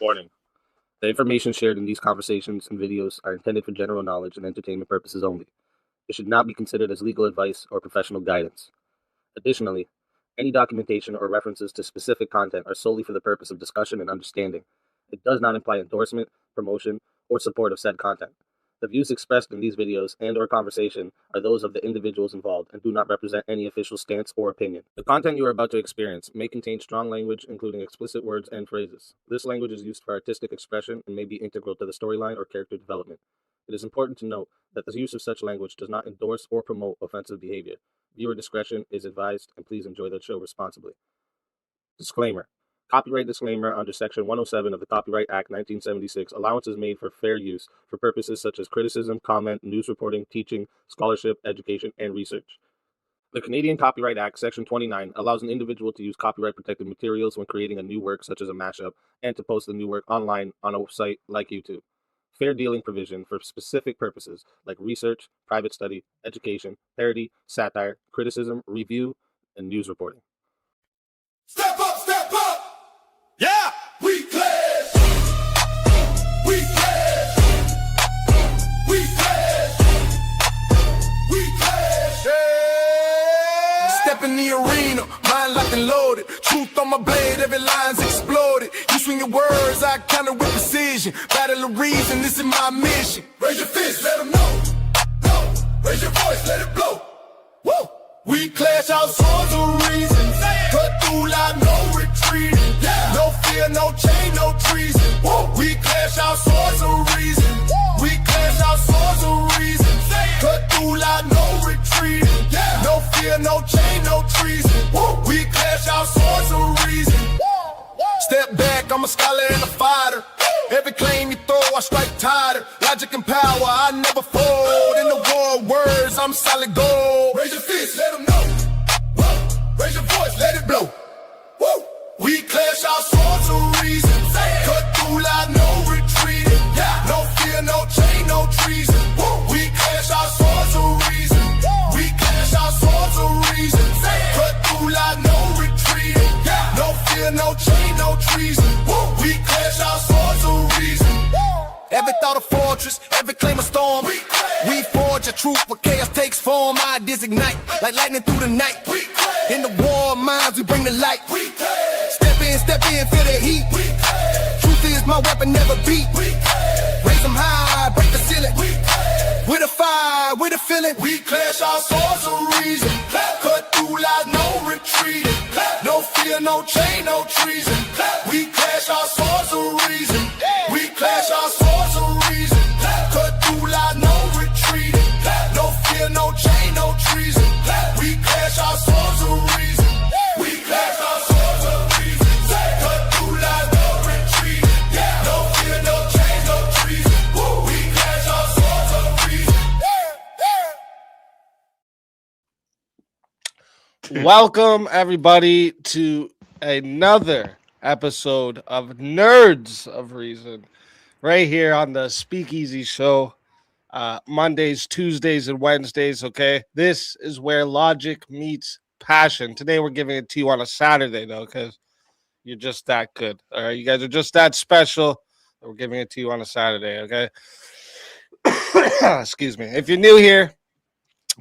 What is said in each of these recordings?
Warning. The information shared in these conversations and videos are intended for general knowledge and entertainment purposes only. It should not be considered as legal advice or professional guidance. Additionally, any documentation or references to specific content are solely for the purpose of discussion and understanding. It does not imply endorsement, promotion, or support of said content. The views expressed in these videos and/or conversation are those of the individuals involved and do not represent any official stance or opinion. The content you are about to experience may contain strong language, including explicit words and phrases. This language is used for artistic expression and may be integral to the storyline or character development. It is important to note that the use of such language does not endorse or promote offensive behavior. Viewer discretion is advised, and please enjoy the show responsibly. Disclaimer. Copyright disclaimer under Section 107 of the Copyright Act 1976. Allowance is made for fair use for purposes such as criticism, comment, news reporting, teaching, scholarship, education, and research. The Canadian Copyright Act, Section 29, allows an individual to use copyright-protected materials when creating a new work, such as a mashup, and to post the new work online on a site like YouTube. Fair dealing provision for specific purposes like research, private study, education, parody, satire, criticism, review, and news reporting. Step up, step up! Yeah! We clash! We clash! We clash! We clash! Yeah! Step in the arena, mind locked and loaded. Truth on my blade, every line's exploded. You swing your words, I counter with precision. Battle of reason, this is my mission. Raise your fist, let them know. No. Raise your voice, let it blow. Whoa! We clash our swords of reason. Cut through like no retreating. Yeah. No fear, no chain, no treason. Whoa. We clash our swords of reason. We clash our swords of reason. Cut through like no retreating. Yeah. No fear, no chain, no treason. Whoa. We clash our swords of reason. Step back, I'm a scholar and a fighter. Every claim you throw, I strike tighter. Logic and power, I never fold. In the war of words, I'm solid gold. Raise your fist, let them know. Whoa. Raise your voice, let it blow. Whoa. We clash our swords of reason. Cut through like no retreating. Yeah. No fear, no chain, no treason. Whoa. We clash our swords of reason. We clash our swords of reason. Cut through like no retreating. Yeah. No fear, no chain, no treason. Whoa. We clash our swords of reason. Every thought a fortress, every claim a storm. We forge a truth where chaos takes form. Ideas ignite like lightning through the night. In the war of minds, we bring the light. Step in, feel the heat. Truth is my weapon, never beat. Raise them high, break the ceiling. With a fire, with a feeling. We clash our swords of reason. Cut through like no retreating. No fear, no chain, no treason. We clash our swords of reason. We clash our swords of reason. Cut through like no retreating. No fear, no chain, no treason. We clash our swords of reason. We clash our swords of reason. Cut through like no retreating. No fear, no chain, no treason. We clash our swords of reason. Welcome, everybody, to another episode of Nerds of Reason, right here on the Speakeasy Show, Mondays, Tuesdays, and Wednesdays, okay? This is where logic meets passion. Today, we're giving it to you on a Saturday, though, because you're just that good, all right? You guys are just that special. We're giving it to you on a Saturday, okay? Excuse me. If you're new here,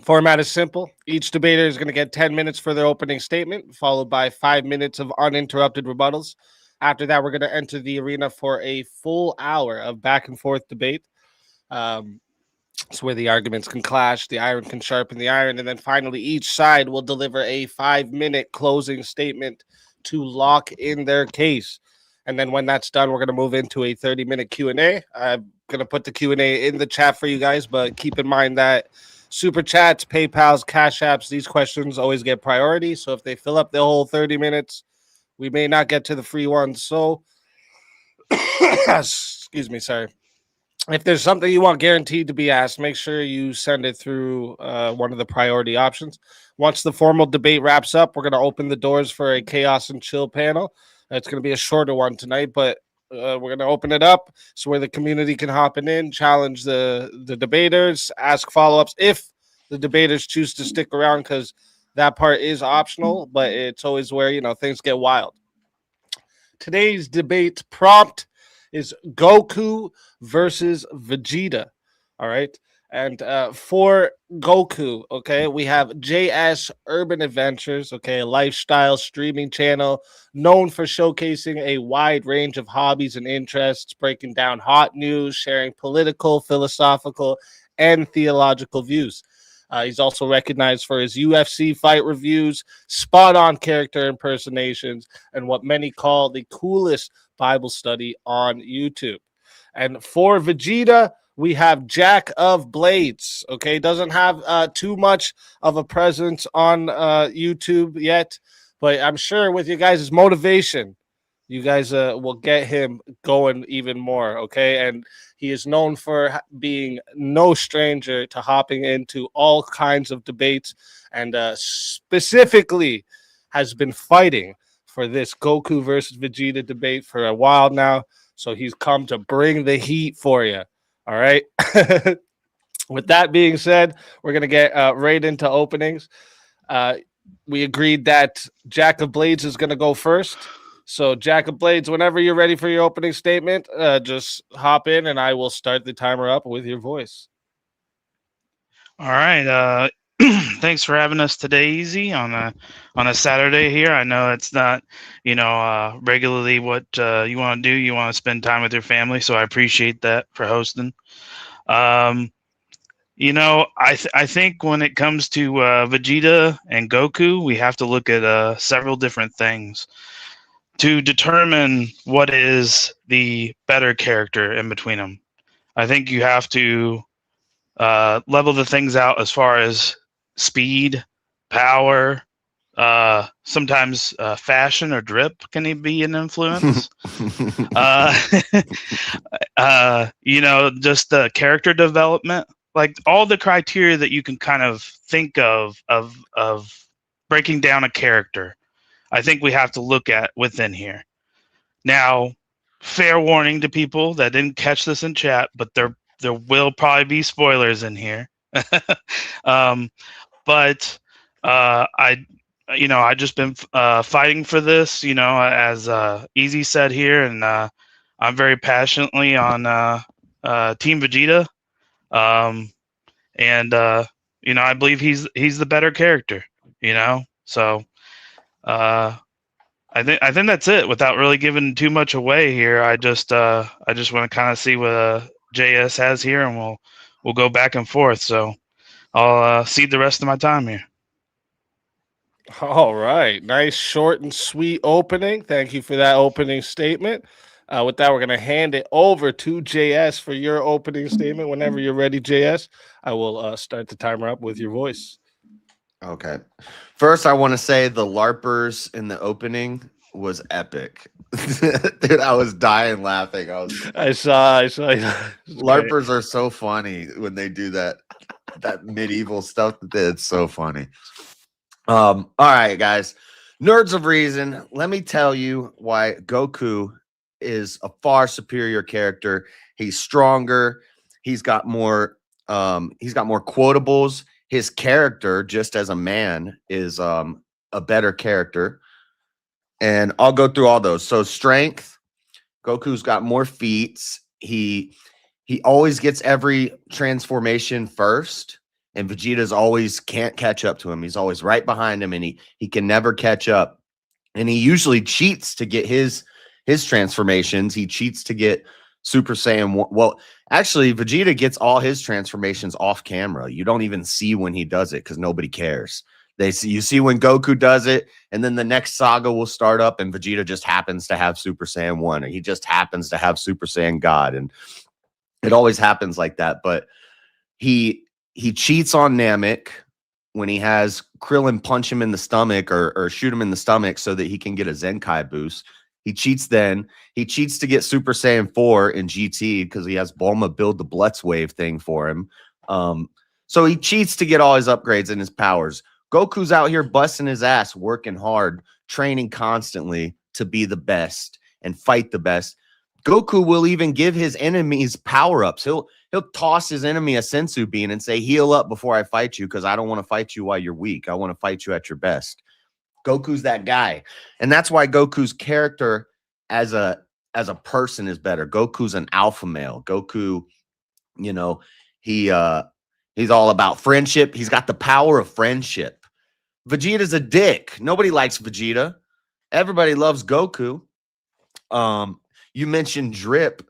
format is simple. Each debater is going to get 10 minutes for their opening statement, followed by 5 minutes of uninterrupted rebuttals. After that, we're going to enter the arena for a full hour of back and forth debate. It's where the arguments can clash, the iron can sharpen the iron, and then finally each side will deliver a 5-minute closing statement to lock in their case. And then when that's done, we're going to move into a 30-minute Q&A. I'm going to put the Q&A in the chat for you guys, but keep in mind that Super Chats, PayPals, Cash Apps, these questions always get priority. So if they fill up the whole 30 minutes, we may not get to the free ones. So, excuse me, sorry. If there's something you want guaranteed to be asked, make sure you send it through one of the priority options. Once the formal debate wraps up, we're going to open the doors for a chaos and chill panel. It's going to be a shorter one tonight, but we're going to open it up so where the community can hop in, challenge the debaters, ask follow-ups if the debaters choose to stick around, because that part is optional, but it's always where, things get wild. Today's debate prompt is Goku versus Vegeta. All right. And for Goku, okay, we have JS Urban Adventures, okay, a lifestyle streaming channel known for showcasing a wide range of hobbies and interests, breaking down hot news, sharing political, philosophical, and theological views. He's also recognized for his UFC fight reviews, spot on character impersonations, and what many call the coolest Bible study on YouTube. And for Vegeta, we have Jack of Blades. Okay, doesn't have too much of a presence on YouTube yet, but I'm sure with you guys' motivation, you guys will get him going even more. Okay, and he is known for being no stranger to hopping into all kinds of debates, and specifically has been fighting for this Goku versus Vegeta debate for a while now. So he's come to bring the heat for you. All right. With that being said, we're going to get right into openings. We agreed that Jack of Blades is going to go first. So, Jack of Blades, whenever you're ready for your opening statement, just hop in and I will start the timer up with your voice. All right. Thanks for having us today, Easy, on a Saturday here. I know it's not, regularly what you want to do. You want to spend time with your family, so I appreciate that for hosting. I think when it comes to Vegeta and Goku, we have to look at several different things to determine what is the better character in between them. I think you have to level the things out as far as speed, power, sometimes fashion or drip can be an influence. Just the character development, like all the criteria that you can kind of think of breaking down a character. I think we have to look at within here. Now, fair warning to people that didn't catch this in chat, but there will probably be spoilers in here. But I just been fighting for this, as Easy said here, and I'm very passionately on Team Vegeta, and I believe he's the better character, So I think that's it. Without really giving too much away here, I just want to kind of see what JS has here, and we'll go back and forth. So I'll cede the rest of my time here. All right. Nice, short, and sweet opening. Thank you for that opening statement. With that, we're going to hand it over to JS for your opening statement. Whenever you're ready, JS, I will start the timer up with your voice. Okay. First, I want to say the LARPers in the opening was epic. Dude, I was dying laughing. I saw. LARPers are so funny when they do that medieval stuff. It's so funny. All right, guys. Nerds of Reason. Let me tell you why Goku is a far superior character. He's stronger. He's got more quotables. His character, just as a man, is a better character. And I'll go through all those. So strength, Goku's got more feats. He always gets every transformation first, and Vegeta's always can't catch up to him. He's always right behind him, and he can never catch up. And he usually cheats to get his transformations. He cheats to get Super Saiyan. Well, actually, Vegeta gets all his transformations off camera. You don't even see when he does it because nobody cares. You see when Goku does it, and then the next saga will start up, and Vegeta just happens to have Super Saiyan 1, or he just happens to have Super Saiyan God, and it always happens like that. But he cheats on Namek when he has Krillin punch him in the stomach or shoot him in the stomach so that he can get a Zenkai boost. He cheats then. He cheats to get Super Saiyan 4 in GT because he has Bulma build the Blitz Wave thing for him. So he cheats to get all his upgrades and his powers. Goku's out here busting his ass, working hard, training constantly to be the best and fight the best. Goku will even give his enemies power-ups. He'll toss his enemy a sensu bean and say, heal up before I fight you because I don't want to fight you while you're weak. I want to fight you at your best. Goku's that guy. And that's why Goku's character as a as a person is better. Goku's an alpha male. Goku, you know, he's all about friendship. He's got the power of friendship. Vegeta's a dick. Nobody likes Vegeta. Everybody loves Goku. You mentioned drip.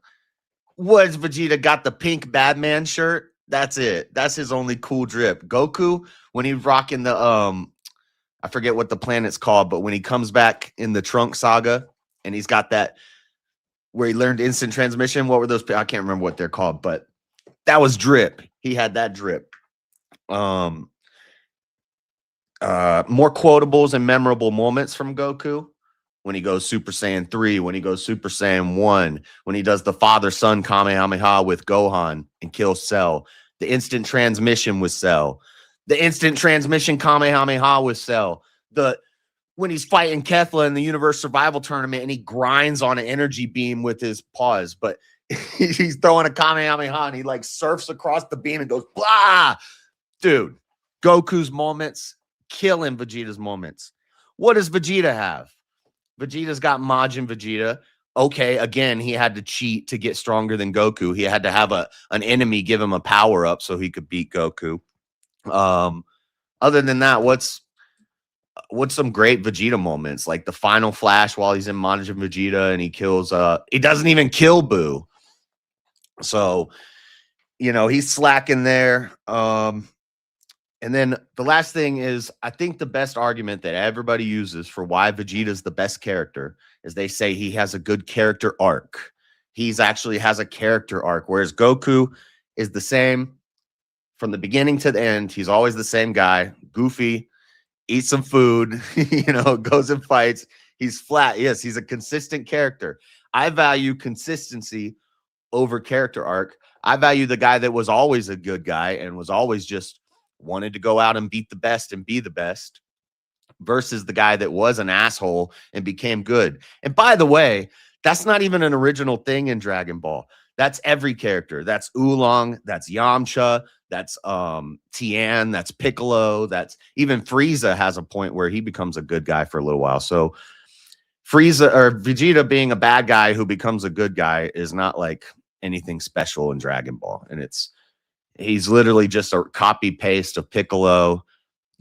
Was Vegeta got the pink Batman shirt? That's it. That's his only cool drip. Goku, when he's rocking the I forget what the planet's called, but when he comes back in the Trunk saga and he's got that where he learned instant transmission, what were those? I can't remember what they're called, but that was drip. He had that drip. More quotables and memorable moments from Goku. When he goes Super Saiyan 3, when he goes Super Saiyan 1, when he does the father-son Kamehameha with Gohan and kills Cell, the instant transmission with Cell, the instant transmission Kamehameha with Cell, when he's fighting Kefla in the Universe Survival Tournament and he grinds on an energy beam with his paws, but he's throwing a Kamehameha and he like surfs across the beam and goes, blah! Dude, Goku's moments, killing Vegeta's moments. What does Vegeta have? Vegeta's got Majin Vegeta. Okay, again, he had to cheat to get stronger than Goku. He had to have an enemy give him a power up so he could beat Goku. Other than that, what's some great Vegeta moments? Like the final flash while he's in Majin Vegeta and he kills he doesn't even kill Boo. So, he's slacking there. And then the last thing is, I think the best argument that everybody uses for why Vegeta's the best character is they say he has a good character arc. He's actually has a character arc, whereas Goku is the same from the beginning to the end. He's always the same guy, goofy, eats some food, goes and fights. He's flat. Yes, he's a consistent character. I value consistency over character arc. I value the guy that was always a good guy and was always just wanted to go out and beat the best and be the best versus the guy that was an asshole and became good. And by the way, that's not even an original thing in Dragon Ball. That's every character. That's Oolong, that's Yamcha, that's Tien, that's Piccolo, that's even Frieza has a point where he becomes a good guy for a little while. So Frieza or Vegeta being a bad guy who becomes a good guy is not like anything special in Dragon Ball. And he's literally just a copy paste of Piccolo,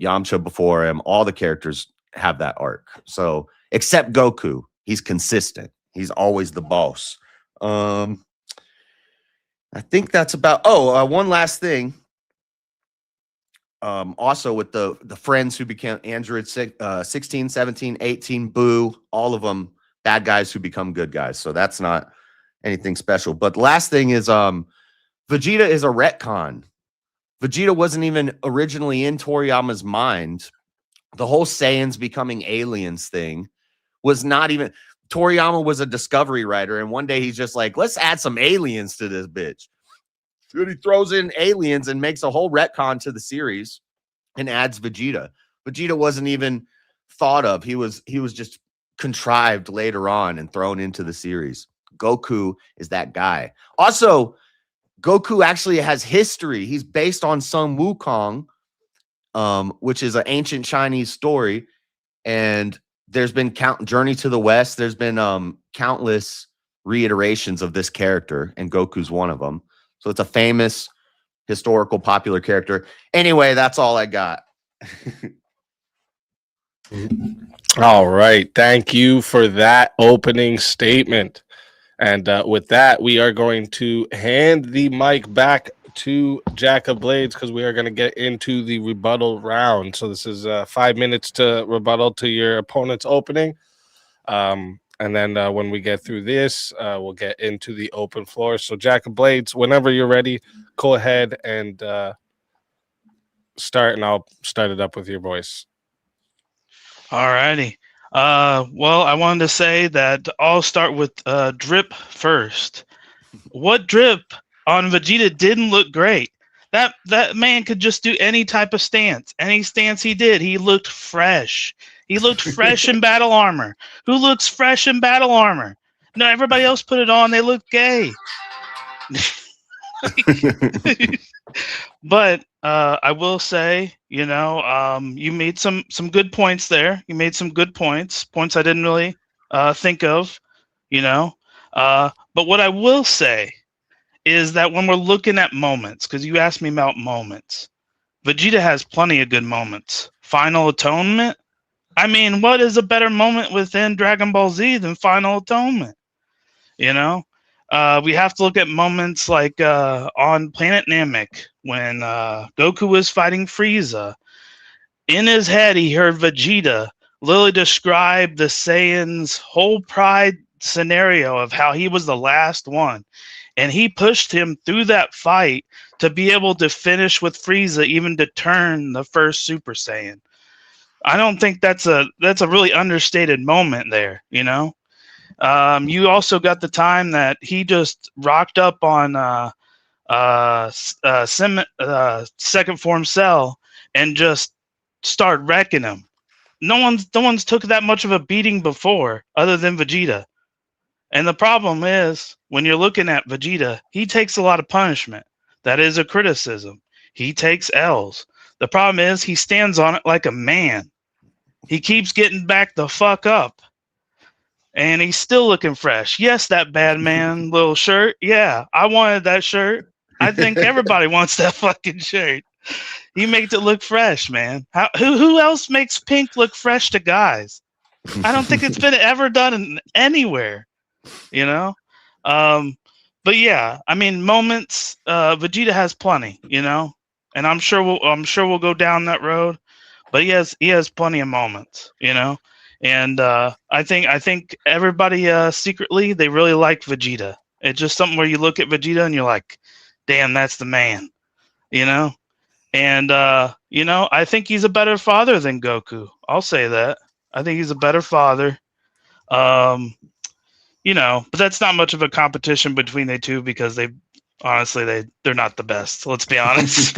Yamcha before him. All the characters have that arc. So except Goku, he's consistent. He's always the boss. I think that's about. One last thing. Also with the friends who became Android 16, 17, 18, Boo, all of them bad guys who become good guys. So that's not anything special. But the last thing is Vegeta is a retcon. Vegeta wasn't even originally in Toriyama's mind. The whole Saiyans becoming aliens thing was not even. Toriyama was a discovery writer, and one day he's just like, let's add some aliens to this bitch. And he throws in aliens and makes a whole retcon to the series and adds Vegeta. Vegeta wasn't even thought of. He was just contrived later on and thrown into the series. Goku is that guy. Also, Goku actually has history. He's based on Sun Wukong, which is an ancient Chinese story. And there's been Journey to the West. There's been countless reiterations of this character, and Goku's one of them. So it's a famous, historical, popular character. Anyway, that's all I got. All right. Thank you for that opening statement. And with that, we are going to hand the mic back to Jack of Blades because we are going to get into the rebuttal round. So this is 5 minutes to rebuttal to your opponent's opening. And then when we get through this, we'll get into the open floor. So Jack of Blades, whenever you're ready, go ahead and start, and I'll start it up with your voice. All righty. Well, I wanted to say that I'll start with drip first. What drip on Vegeta didn't look great? That man could just do any type of stance. Any stance he did, he looked fresh. He looked fresh in battle armor. Who looks fresh in battle armor? No, everybody else put it on. They look gay. But I will say, you made some good points there. You made some good points I didn't really think of, But what I will say is that when we're looking at moments, because you asked me about moments, Vegeta has plenty of good moments. Final Atonement. I mean, what is a better moment within Dragon Ball Z than Final Atonement? You know, we have to look at moments like on Planet Namek when Goku was fighting Frieza. In his head, he heard Vegeta literally describe the Saiyan's whole pride scenario of how he was the last one. And he pushed him through that fight to be able to finish with Frieza, even to turn the first Super Saiyan. I don't think that's a really understated moment there, you know? You also got the time that he just rocked up on second form Cell and just started wrecking him. No one's took that much of a beating before, other than Vegeta. And the problem is, when you're looking at Vegeta, he takes a lot of punishment. That is a criticism. He takes L's. The problem is, he stands on it like a man. He keeps getting back the fuck up. And he's still looking fresh. Yes, that bad man little shirt. Yeah, I wanted that shirt. I think everybody wants that fucking shirt. He makes it look fresh, man. Who else makes pink look fresh to guys? I don't think it's been ever done anywhere, you know? But yeah, I mean, moments, Vegeta has plenty, you know? And I'm sure we'll go down that road, but he has plenty of moments, you know? And I think everybody secretly, they really like Vegeta. It's just something where you look at Vegeta and you're like, damn, that's the man, you know? And, you know, I think he's a better father than Goku. I'll say that. I think he's a better father. You know, but that's not much of a competition between the two because they're not the best. Let's be honest.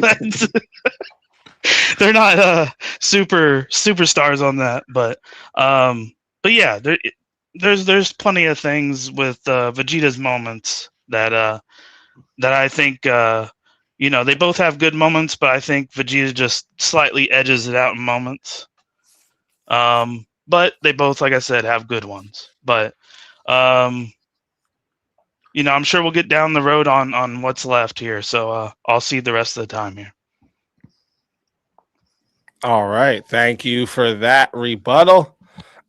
They're not superstars on that. But yeah, there's plenty of things with Vegeta's moments that I think you know, they both have good moments, but I think Vegeta just slightly edges it out in moments. But they both, like I said, have good ones. But you know, I'm sure we'll get down the road on what's left here. So I'll see the rest of the time here. All right. Thank you for that rebuttal.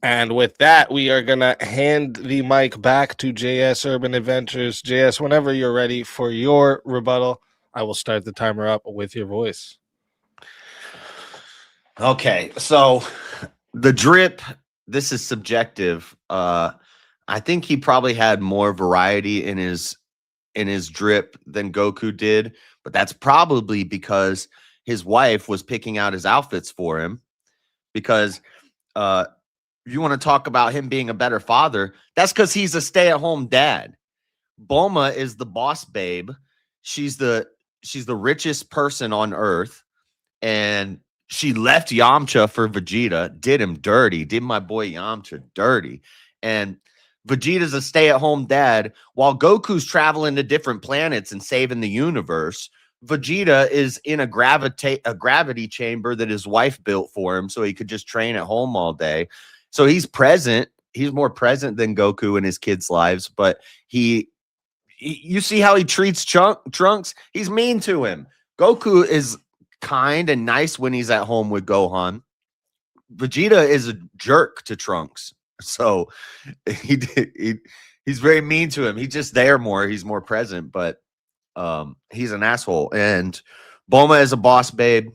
And with that, we are going to hand the mic back to JS Urban Adventures. JS, whenever you're ready for your rebuttal, I will start the timer up with your voice. Okay, so the drip, this is subjective. I think he probably had more variety in his drip than Goku did, but that's probably because his wife was picking out his outfits for him. Because you want to talk about him being a better father, that's because he's a stay-at-home dad. Bulma is the boss babe. She's the richest person on earth, and she left Yamcha for Vegeta, did him dirty, did my boy Yamcha dirty. And Vegeta's a stay-at-home dad while Goku's traveling to different planets and saving the universe. Vegeta is in a gravity chamber that his wife built for him so he could just train at home all day. So he's present. He's more present than Goku in his kids' lives, but you see how he treats Trunks? He's mean to him. Goku is kind and nice when he's at home with Gohan. Vegeta is a jerk to Trunks. So he's very mean to him. He's just there more. He's more present, but he's an asshole. And Bulma is a boss babe.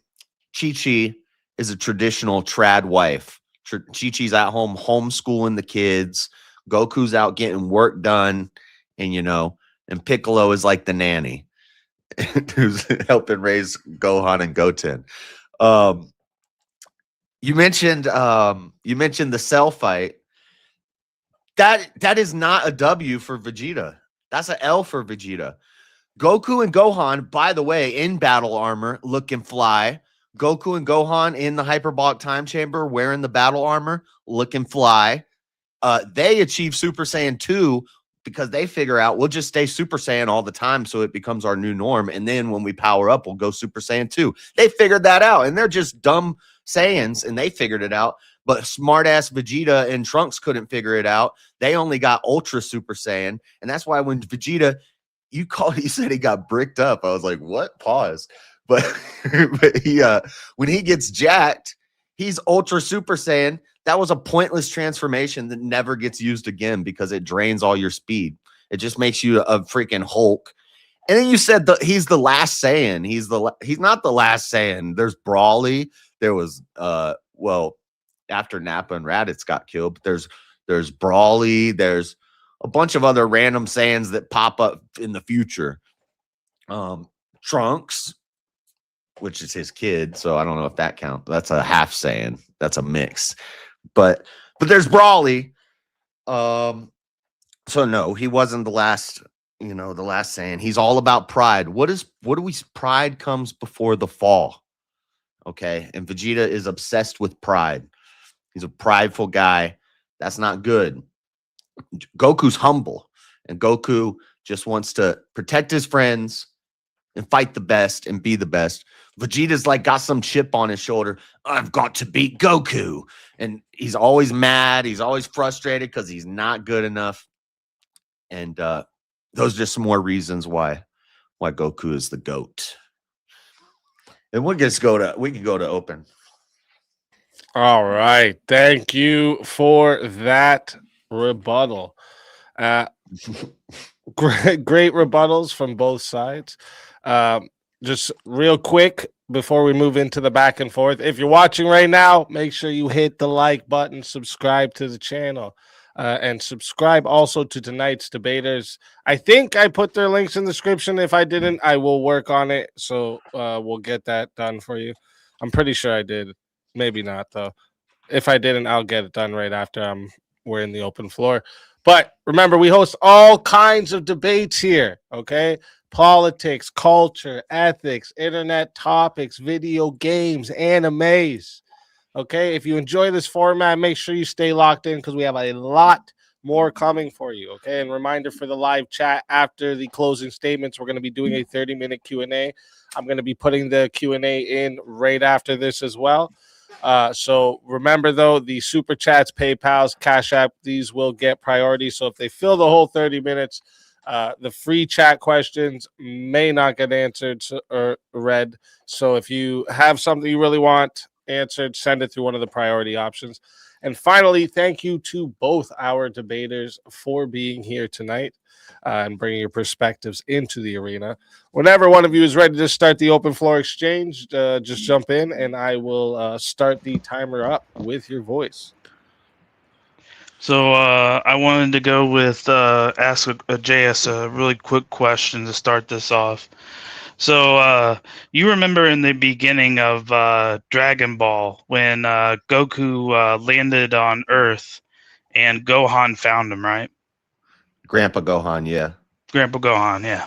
Chi-Chi is a traditional trad wife. Chi-Chi's at home homeschooling the kids. Goku's out getting work done. And, you know, and Piccolo is like the nanny who's helping raise Gohan and Goten. You mentioned the Cell fight. That is not a W for Vegeta. That's an L for Vegeta. Goku and Gohan, by the way, in battle armor, looking fly. Goku and Gohan in the hyperbolic time chamber wearing the battle armor, looking fly. They achieve Super Saiyan 2 because they figure out we'll just stay Super Saiyan all the time so it becomes our new norm. And then when we power up, we'll go Super Saiyan 2. They figured that out, and they're just dumb Saiyans, and they figured it out. but smartass Vegeta and Trunks couldn't figure it out. They only got Ultra Super Saiyan, and that's why when Vegeta, you said he got bricked up. I was like, what? Pause. But, but he when he gets jacked, he's Ultra Super Saiyan. That was a pointless transformation that never gets used again because it drains all your speed. It just makes you a freaking Hulk. And then you said he's the last Saiyan. He's not the last Saiyan. There's Brawly. There was after Nappa and Raditz got killed, but there's Brawly. There's a bunch of other random Saiyans that pop up in the future. Trunks, which is his kid, so I don't know if that counts. That's a half Saiyan. That's a mix. But there's Brawly. So no, he wasn't the last. The last Saiyan. He's all about pride. Pride comes before the fall. Okay. And Vegeta is obsessed with pride. He's a prideful guy. That's not good. Goku's humble, and Goku just wants to protect his friends and fight the best and be the best. Vegeta's like got some chip on his shoulder. I've got to beat Goku. And he's always mad. He's always frustrated because he's not good enough. And, those are just some more reasons why Goku is the GOAT. And we can go to open. All right. Thank you for that rebuttal. Great rebuttals from both sides. Just real quick before we move into the back and forth. If you're watching right now, make sure you hit the like button, subscribe to the channel. And subscribe also to tonight's debaters. I think I put their links in the description. If I didn't, I will work on it. So we'll get that done for you. I'm pretty sure I did. Maybe not, though. If I didn't, I'll get it done right after we're in the open floor. But remember, we host all kinds of debates here, okay? Politics, culture, ethics, internet topics, video games, animes. Okay, if you enjoy this format, make sure you stay locked in because we have a lot more coming for you. Okay, and reminder for the live chat after the closing statements, we're going to be doing a 30-minute Q&A. I'm going to be putting the Q&A in right after this as well. So remember, though, the Super Chats, PayPals, Cash App, these will get priority. So if they fill the whole 30 minutes, the free chat questions may not get answered or read. So if you have something you really want answered, send it through one of the priority options. And finally, thank you to both our debaters for being here tonight and bringing your perspectives into the arena. Whenever one of you is ready to start the open floor exchange, just jump in and I will start the timer up with your voice. So I wanted to go with ask JS a really quick question to start this off. So you remember in the beginning of Dragon Ball when Goku landed on Earth and Gohan found him, right? Grandpa Gohan, yeah. Grandpa Gohan, yeah.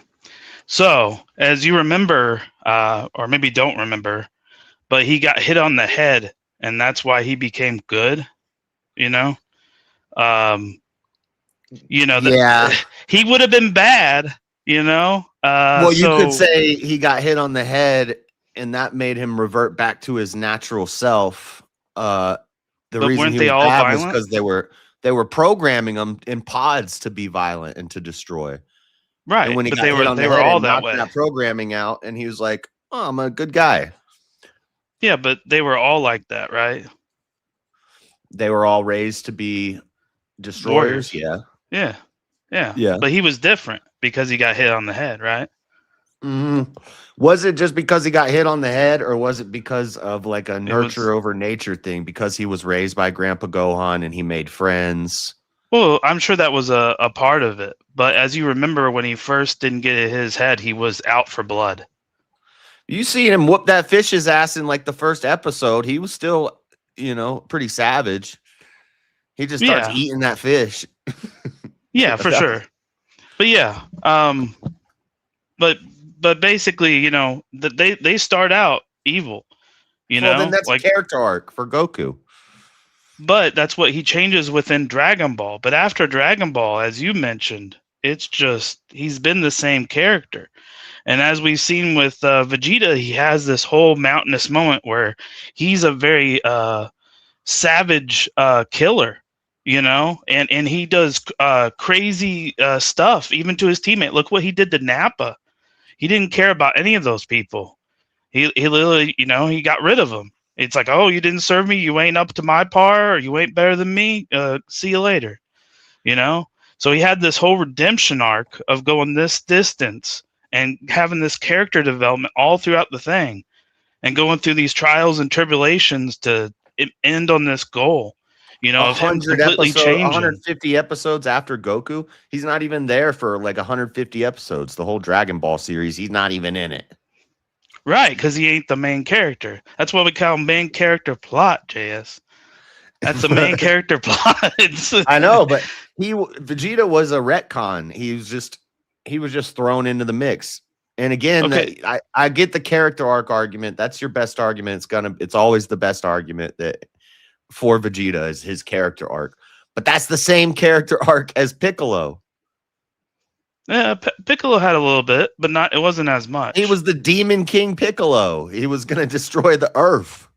So as you remember, or maybe don't remember, but he got hit on the head, and that's why he became good. Yeah. He would have been bad. Well, you could say he got hit on the head and that made him revert back to his natural self. The reason he was bad was because they were programming him in pods to be violent and to destroy. Right. And when he got hit on the head, all that way. That programming out, and he was like, "Oh, I'm a good guy." Yeah, but they were all like that, right? They were all raised to be destroyers. Warriors. Yeah. But he was different because he got hit on the head, right? Mm-hmm. Was it just because he got hit on the head, or was it because of like a nurture over nature thing? Because he was raised by Grandpa Gohan and he made friends. Well, I'm sure that was a part of it. But as you remember, when he first didn't get his head, he was out for blood. You see him whoop that fish's ass in like the first episode. He was still, pretty savage. He just starts eating that fish. Yeah, for sure. But yeah, but basically, they start out evil. Then that's like a character arc for Goku. But that's what he changes within Dragon Ball. But after Dragon Ball, as you mentioned, it's just he's been the same character. And as we've seen with Vegeta, he has this whole mountainous moment where he's a very savage killer, you know, and he does crazy stuff even to his teammate. Look what he did to Nappa. He didn't care about any of those people. He literally, you know, he got rid of them. It's like, oh, you didn't serve me, you ain't up to my par, or you ain't better than me. See you later, you know. So he had this whole redemption arc of going this distance and having this character development all throughout the thing, and going through these trials and tribulations to end on this goal, you know, of him completely changing. 150 episodes after Goku. He's not even there for like 150 episodes. The whole Dragon Ball series, he's not even in it. Right, because he ain't the main character. That's what we call main character plot, JS. That's the main character plot. I know, but Vegeta was a retcon. He was just thrown into the mix. And again, Okay. I get the character arc argument. That's your best argument. It's always the best argument that for Vegeta is his character arc. But that's the same character arc as Piccolo. Yeah, Piccolo had a little bit, but it wasn't as much. He was the Demon King Piccolo. He was going to destroy the Earth.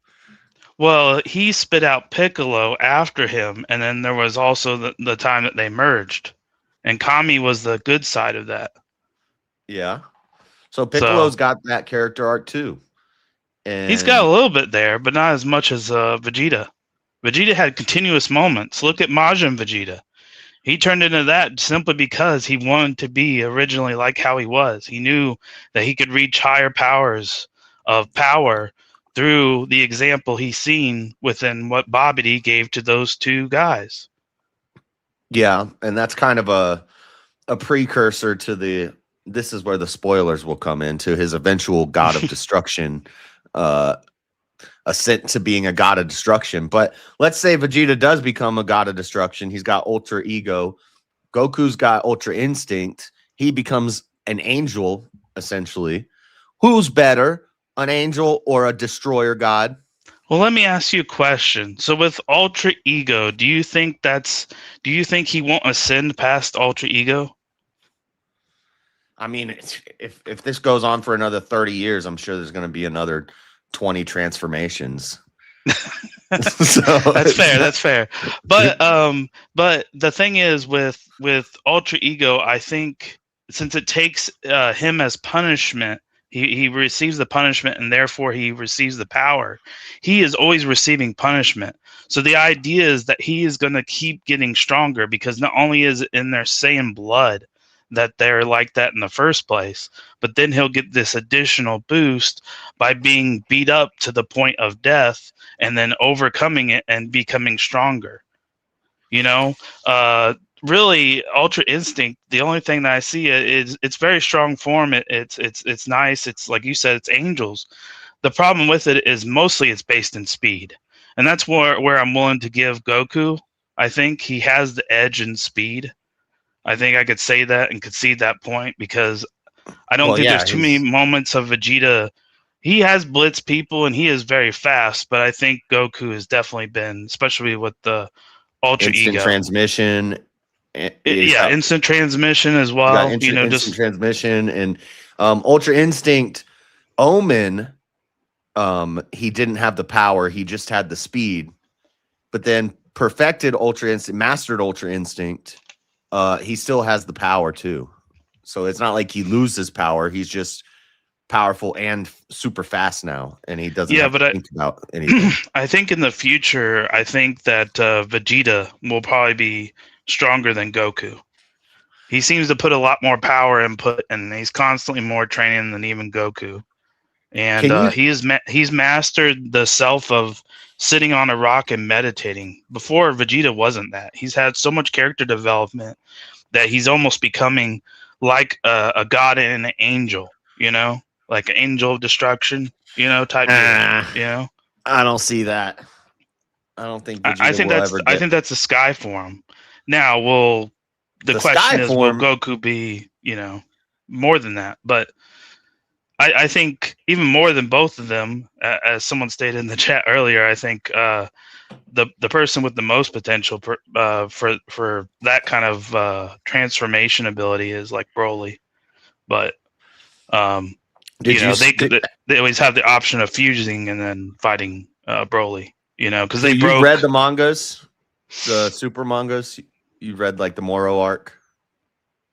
Well, he spit out Piccolo after him, and then there was also the time that they merged, and Kami was the good side of that. Yeah. So Piccolo's got that character arc too. And he's got a little bit there, but not as much as Vegeta. Vegeta had continuous moments. Look at Majin Vegeta. He turned into that simply because he wanted to be originally like how he was. He knew that he could reach higher powers of power through the example he's seen within what Babidi gave to those two guys. Yeah, and that's kind of a precursor to this is where the spoilers will come into his eventual god of destruction, ascent to being a god of destruction. But let's say Vegeta does become a god of destruction. He's got ultra ego. Goku's got ultra instinct. He becomes an angel, essentially. Who's better, an angel or a destroyer god? Well, let me ask you a question. So with ultra ego, do you think he won't ascend past ultra ego? I mean, if this goes on for another 30 years, I'm sure there's going to be another 20 transformations. So That's fair. But the thing is with ultra ego, I think since it takes him as punishment, he receives the punishment and therefore he receives the power. He is always receiving punishment. So the idea is that he is going to keep getting stronger because not only is it in their Saiyan blood that they're like that in the first place, but then he'll get this additional boost by being beat up to the point of death and then overcoming it and becoming stronger. You know, really, Ultra Instinct, the only thing that I see is it's very strong form. It's nice. It's like you said, it's angels. The problem with it is mostly it's based in speed. And that's where I'm willing to give Goku. I think he has the edge in speed. I think I could say that and concede that point because I don't think there's too many moments of Vegeta. He has blitz people and he is very fast, but I think Goku has definitely been, especially with the ultra instant ego transmission. Instant transmission as well. Instant transmission and ultra instinct. Omen, he didn't have the power; he just had the speed. But then perfected ultra instinct, mastered ultra instinct. He still has the power too. So it's not like he loses power. He's just powerful and super fast now, and he doesn't have to think about anything. I think in the future, I think that Vegeta will probably be stronger than Goku. He seems to put a lot more power input, and he's constantly more training than even Goku. And he's mastered the self of sitting on a rock and meditating. Before, Vegeta wasn't that. He's had so much character development that he's almost becoming like a god and an angel, you know, like an angel of destruction, you know, type of, you know. I don't see that. I don't think Vegeta I think that's a sky form. Now, the question is, will Goku be, you know, more than that? But I think even more than both of them, as someone stated in the chat earlier, I think the person with the most potential for that kind of transformation ability is like Broly. But they always have the option of fusing and then fighting Broly. you know, because So they you broke. read the mangas, the super mangas. You read like the Moro arc.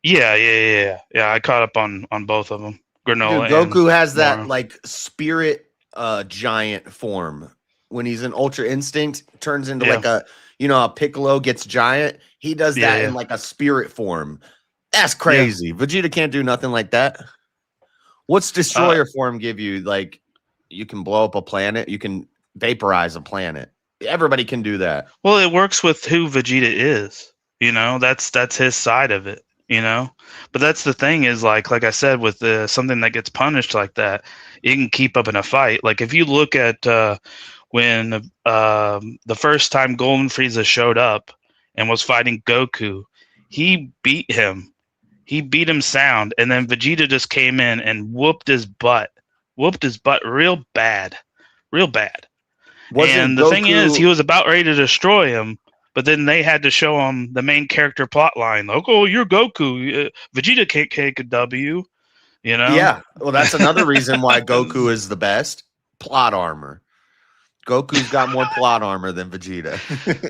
Yeah. I caught up on both of them. Dude, Granola and Goku has that Moro. like spirit giant form. When he's in Ultra Instinct, turns into Yeah. like a, a Piccolo gets giant. He does that Yeah. in like a spirit form. That's crazy. Vegeta can't do nothing like that. What's Destroyer form give you? Like, you can blow up a planet. You can vaporize a planet. Everybody can do that. Well, it works with who Vegeta is. You know, that's his side of it. You know, but that's the thing is like I said, with something that gets punished like that, it can keep up in a fight. Like if you look at when the first time Golden Frieza showed up and was fighting Goku, he beat him. He beat him sound, and then Vegeta just came in and whooped his butt real bad, real bad. Wasn't And the thing is, he Goku? was about ready to destroy him, but then they had to show him the main character plot line. Like, oh, you're Goku. Vegeta can't take a W, you know? Yeah. Well, that's another reason why Goku is the best. Plot armor. Goku's got more plot armor than Vegeta.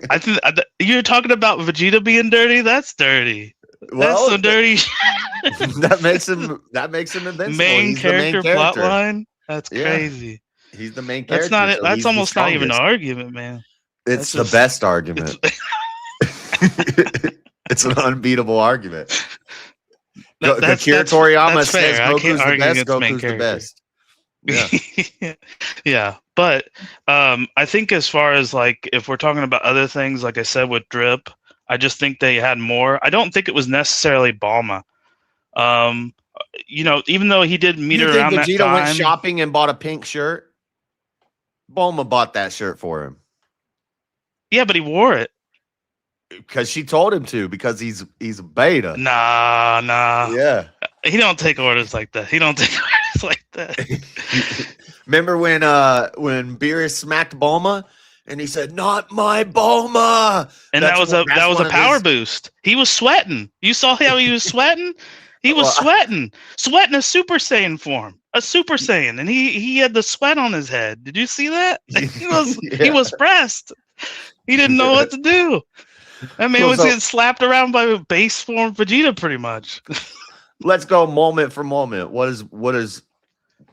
I think you're talking about Vegeta being dirty. That's dirty. That's Well, so dirty. that makes him invincible. Main He's the main character plot line. That's Yeah. crazy. He's the main character. That's not it. so That's he's the almost not even an strongest. argument, man. It's That's the just- best argument. It's an unbeatable argument. Akira Toriyama that's says fair. I can't Goku's the argue best. against main Goku's the character. best. Yeah. Yeah, but I think as far as like if we're talking about other things, like I said with Drip, I just think they had more. I don't think it was necessarily Balma. You know, even though he did meet You her think around that Vegeta time. went shopping and bought a pink shirt? Bulma bought that shirt for him Yeah, but he wore it. because she told him to. Because he's a beta. Nah. Yeah. He don't take orders like that. He don't take orders like that. Remember when Beerus smacked Bulma and he said, "Not my Bulma," And That's that was one- a that's one that was a of power his- boost. He was sweating. You saw how he was sweating? He was Well, sweating a Super Saiyan form, a Super Saiyan, and he had the sweat on his head. Did you see that? He Yeah. was pressed. He didn't know what to do. That man Well, was so- getting slapped around by base form Vegeta, pretty much. Let's go moment for moment.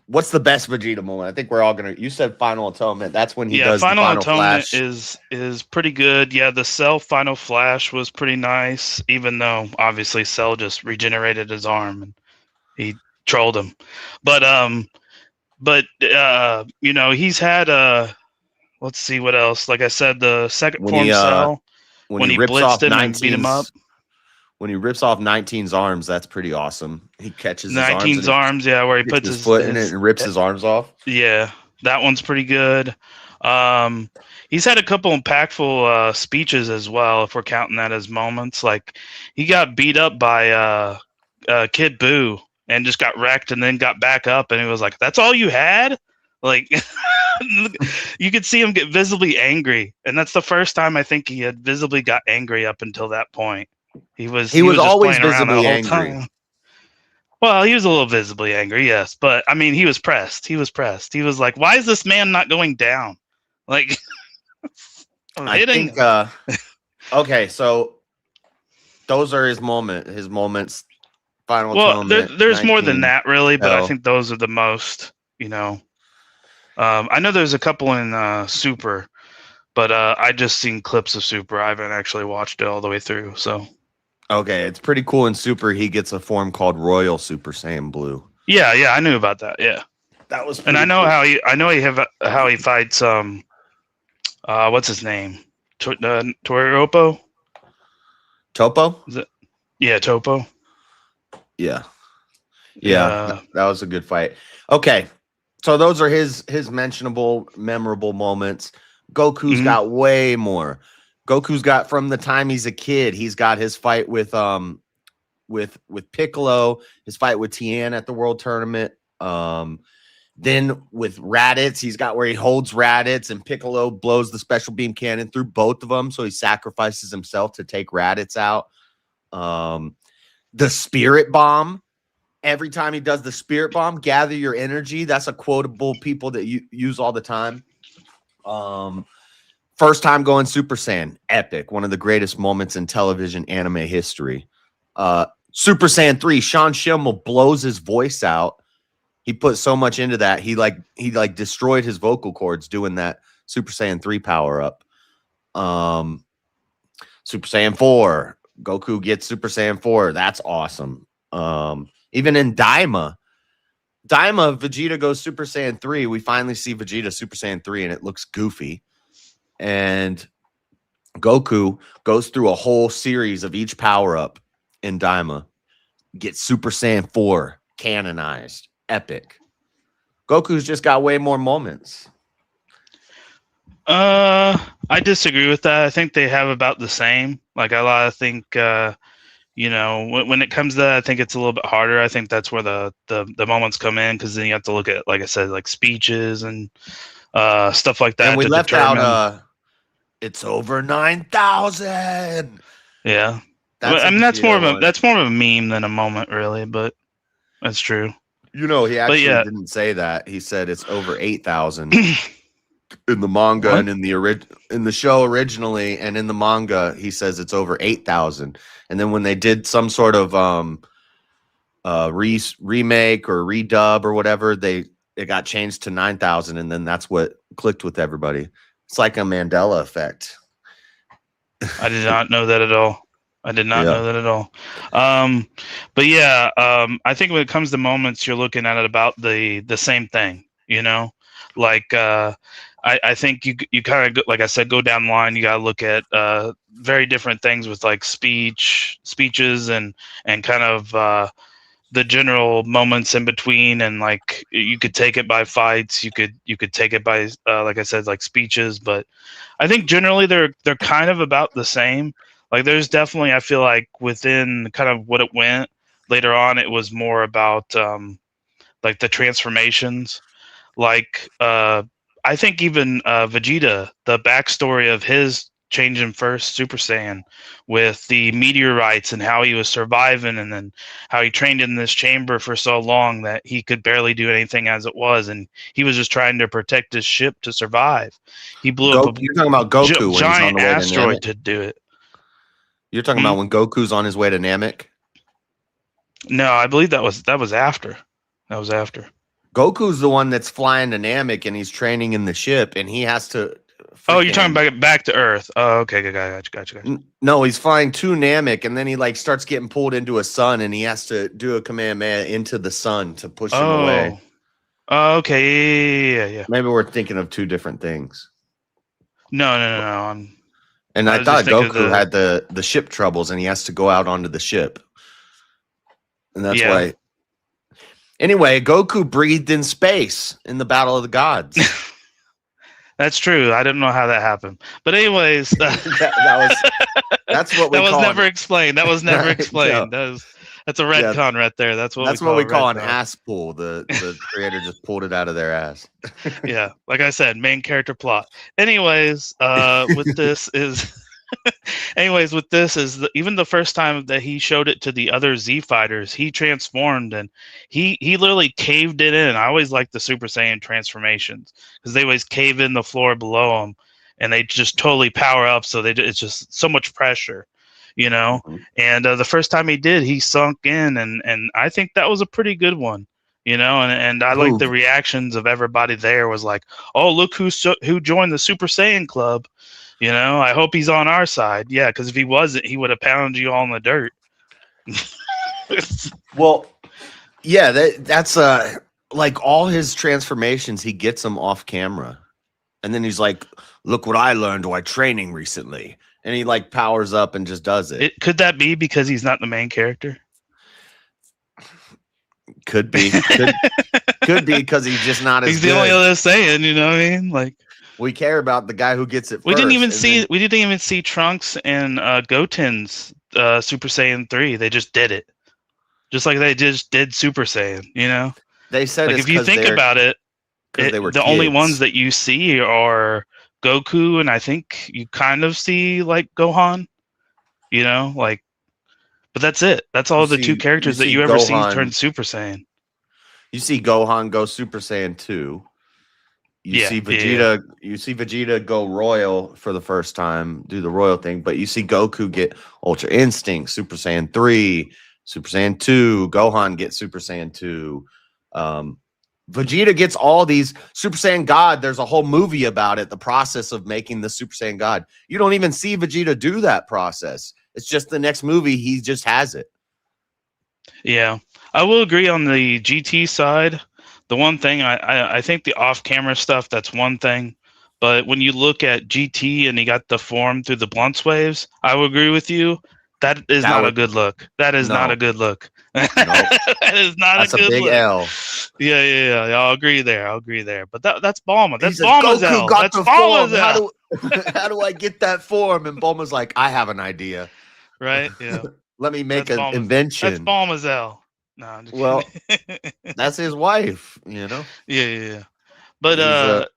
What's the best Vegeta moment? I think we're all gonna. You said Final Atonement. That's when he does Final the Final Atonement Flash. is pretty good. Yeah, the Cell Final Flash was pretty nice, even though obviously Cell just regenerated his arm and he trolled him. But you know, he's had let's see what else. Like I said, the second When form he, Cell when he rips blitzed off him and beat him up. When he rips off 19's arms, that's pretty awesome. He catches his 19's arms, arms, yeah, where he and puts his foot in it and rips his arms off. Yeah, that one's pretty good. He's had a couple impactful speeches as well, if we're counting that as moments. Like he got beat up by Kid Buu and just got wrecked, and then got back up, and he was like, "That's all you had?" Like you could see him get visibly angry, and that's the first time I think he had visibly got angry up until that point. He was just always playing around the visibly whole angry. time. Well, he was a little visibly angry, yes, but I mean, he was pressed. He was pressed. He was like, "Why is this man not going down?" Like, I'm I hitting think. him. Okay, so those are his moments. Final Well, Atonement. there's more than 19. that, really, but I Hell. think those are the most. You know, I know there's a couple in Super, but I just seen clips of Super. I haven't actually watched it all the way through, so. Okay, it's pretty cool. In Super, he gets a form called Royal Super Saiyan Blue. Yeah, I knew about that. Yeah, That was, and I know how he fights. What's his name? Toriropo. Topo. Yeah, Topo. Yeah, Yeah. that was a good fight. Okay, so those are his mentionable, memorable moments. Goku's Mhm. got way more. Goku's got from the time he's a kid. He's got his fight with Piccolo, his fight with Tien at the World Tournament. Then with Raditz, he's got where he holds Raditz and Piccolo blows the special beam cannon through both of them, so he sacrifices himself to take Raditz out. The Spirit Bomb. Every time he does the Spirit Bomb, gather your energy. That's a quotable people that you use all the time. First time going Super Saiyan, epic. One of the greatest moments in television anime history. Super Saiyan 3, Sean Schimmel blows his voice out. He put so much into that. He destroyed his vocal cords doing that Super Saiyan 3 power up. Super Saiyan 4, Goku gets Super Saiyan 4. That's awesome. Even in Daima, Vegeta goes Super Saiyan 3. We finally see Vegeta Super Saiyan 3, and it looks goofy. And Goku goes through a whole series of each power-up in Daima. Gets Super Saiyan 4 canonized. Epic. Goku's just got way more moments. I disagree with that. I think they have about the same. Like I think you know, when it comes to that, I think it's a little bit harder. I think that's where the moments come in, because then you have to look at, like I said, like speeches and stuff like that. And we to left determine. out it's over 9,000. Yeah, That's I mean that's more of one. a meme than a moment, really. But that's true. You know, he actually yeah. didn't say that. He said it's over 8,000 in the manga. What? And in the show originally, and in the manga, he says it's over 8,000. And then when they did some sort of remake or redub or whatever, it got changed to 9,000, and then that's what clicked with everybody. It's like a Mandela effect. I did not know that at all. I did not know that at all. But yeah, I think when it comes to moments, you're looking at it about the same thing, you know, like I think you kind of, like I said, go down the line. You got to look at very different things with like speeches and kind of the general moments in between. And like you could take it by fights. You could take it by like I said, like speeches. But I think generally they're kind of about the same. Like there's definitely, I feel like within kind of what it went later on, it was more about like the transformations. Like I think even Vegeta, the backstory of his changing first Super Saiyan with the meteorites and how he was surviving, and then how he trained in this chamber for so long that he could barely do anything as it was, and he was just trying to protect his ship to survive. He blew up You're talking about Goku when he's on giant the way asteroid to to do it. You're talking about when Goku's on his way to Namek? No, I believe that was after. That was after. Goku's the one that's flying to Namek, and he's training in the ship, and he has to. Oh, you're talking back to Earth. Oh, okay, gotcha. No, he's flying to Namek, and then he like starts getting pulled into a sun, and he has to do a Kamehameha into the sun to push him away. Oh, okay, yeah. Maybe we're thinking of two different things. No. I thought Goku had the ship troubles, and he has to go out onto the ship, and that's why. Anyway, Goku breathed in space in the Battle of the Gods. That's true. I didn't know how that happened, but anyways, that's what we. That was never explained. That was never explained. No. That's a retcon right there. That's what we call an ass pull. The creator just pulled it out of their ass. Yeah, like I said, main character plot. Anyways, with this is. Even the first time that he showed it to the other Z fighters, he transformed, and he literally caved it in. I always like the Super Saiyan transformations because they always cave in the floor below them, and they just totally power up. So it's just so much pressure, you know. Mm-hmm. And the first time he did, he sunk in, and I think that was a pretty good one, you know. And I like the reactions of everybody there was like, oh, look who joined the Super Saiyan Club. You know, I hope he's on our side. Yeah, because if he wasn't, he would have pounded you all in the dirt. Well, yeah, that's like all his transformations, he gets them off camera. And then he's like, look what I learned while training recently. And he like powers up and just does it. Could that be because he's not the main character? Could be. Could be because he's just not as He's good. The only other Saiyan, you know what I mean? Like, we care about the guy who gets it first. We didn't even see Trunks and Goten's Super Saiyan 3. They just did it. Just like they just did Super Saiyan, you know? They said like if you think about it, they were the only ones that you see are Goku, and I think you kind of see like Gohan, you know, like, but that's it. That's all the two characters that you ever see turn Super Saiyan. You see Gohan go Super Saiyan 2. You Yeah, see yeah. Vegeta go royal for the first time, do the royal thing, but you see Goku get Ultra Instinct, Super Saiyan 3, Super Saiyan 2, Gohan gets Super Saiyan 2. Vegeta gets all these Super Saiyan God. There's a whole movie about it, the process of making the Super Saiyan God. You don't even see Vegeta do that process. It's just the next movie, he just has it. Yeah, I will agree on the GT side. The one thing I think the off-camera stuff, that's one thing, but when you look at GT and he got the form through the Blunts waves, I will agree with you. That is That not a would good look. That is not no, a good look. no. That is not a That's a good big look. L. Yeah. I'll agree there. I'll agree there. But that's Bulma. He That's says, Bulma's Goku L. got That's the Bulma's form. L. How do I get that form? And Bulma's like, I have an idea. Right? Yeah. Let me make That's an Bulma's. That's invention. Bulma's L. No, I'm just Well, kidding. that's his wife, you know. Yeah. But He's a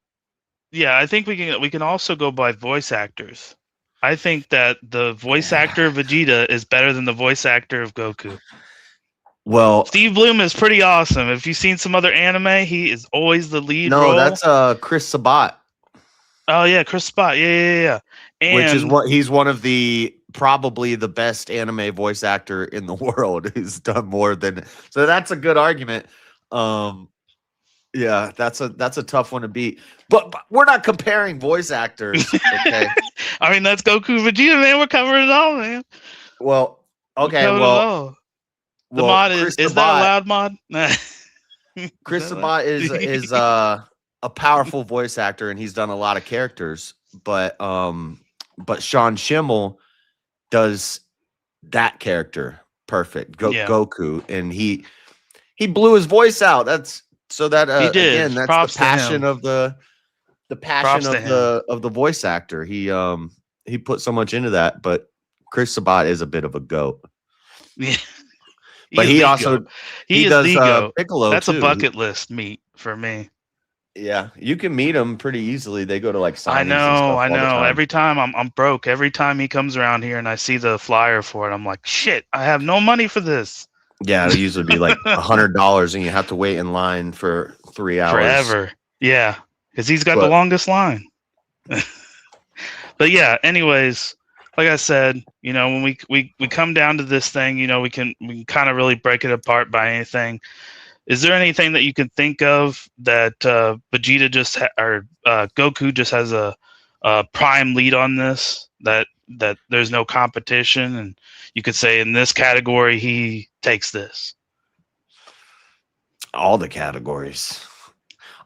yeah, I think we can also go by voice actors. I think that the voice actor of Vegeta is better than the voice actor of Goku. well, Steve Bloom is pretty awesome. If you've seen some other anime, he is always the lead no, role. that's Chris Sabat, Oh yeah, Chris Spot. Yeah. which is And what he's one of the probably the best anime voice actor in the world. Who's done more than so that's a good argument. Yeah, that's a tough one to beat. But we're not comparing voice actors, okay? I mean, that's Goku Vegeta, man. We're covering it all, man. Well, We're okay, covering it all. The mod Chris is that a Sabat, loud mod? Chris Is that loud? Sabat is a powerful voice actor, and he's done a lot of characters. But Sean Schimmel does that character perfect, Yeah, Goku, and he blew his voice out. That's so that he did. again, that's Props the to passion him. of the passion Props to of him. the voice actor. He put so much into that. But Chris Sabat is a bit of a goat. Yeah. But He is he the also goat. he He is does the goat. Piccolo That's a too. bucket list meet for me. Yeah, you can meet him pretty easily. They go to like I signings and stuff know. all the time. Every time I'm broke. Every time he comes around here and I see the flyer for it, I'm like, shit, I have no money for this. Yeah, it'll usually be like $100, and you have to wait in line for 3 hours. Forever. Yeah. Because he's got the But- longest line. But yeah, anyways, like I said, when we come down to this thing, we can kind of really break it apart by anything. Is there anything that you can think of that Vegeta or Goku just has a prime lead on this, that there's no competition, and you could say in this category he takes this? All the categories.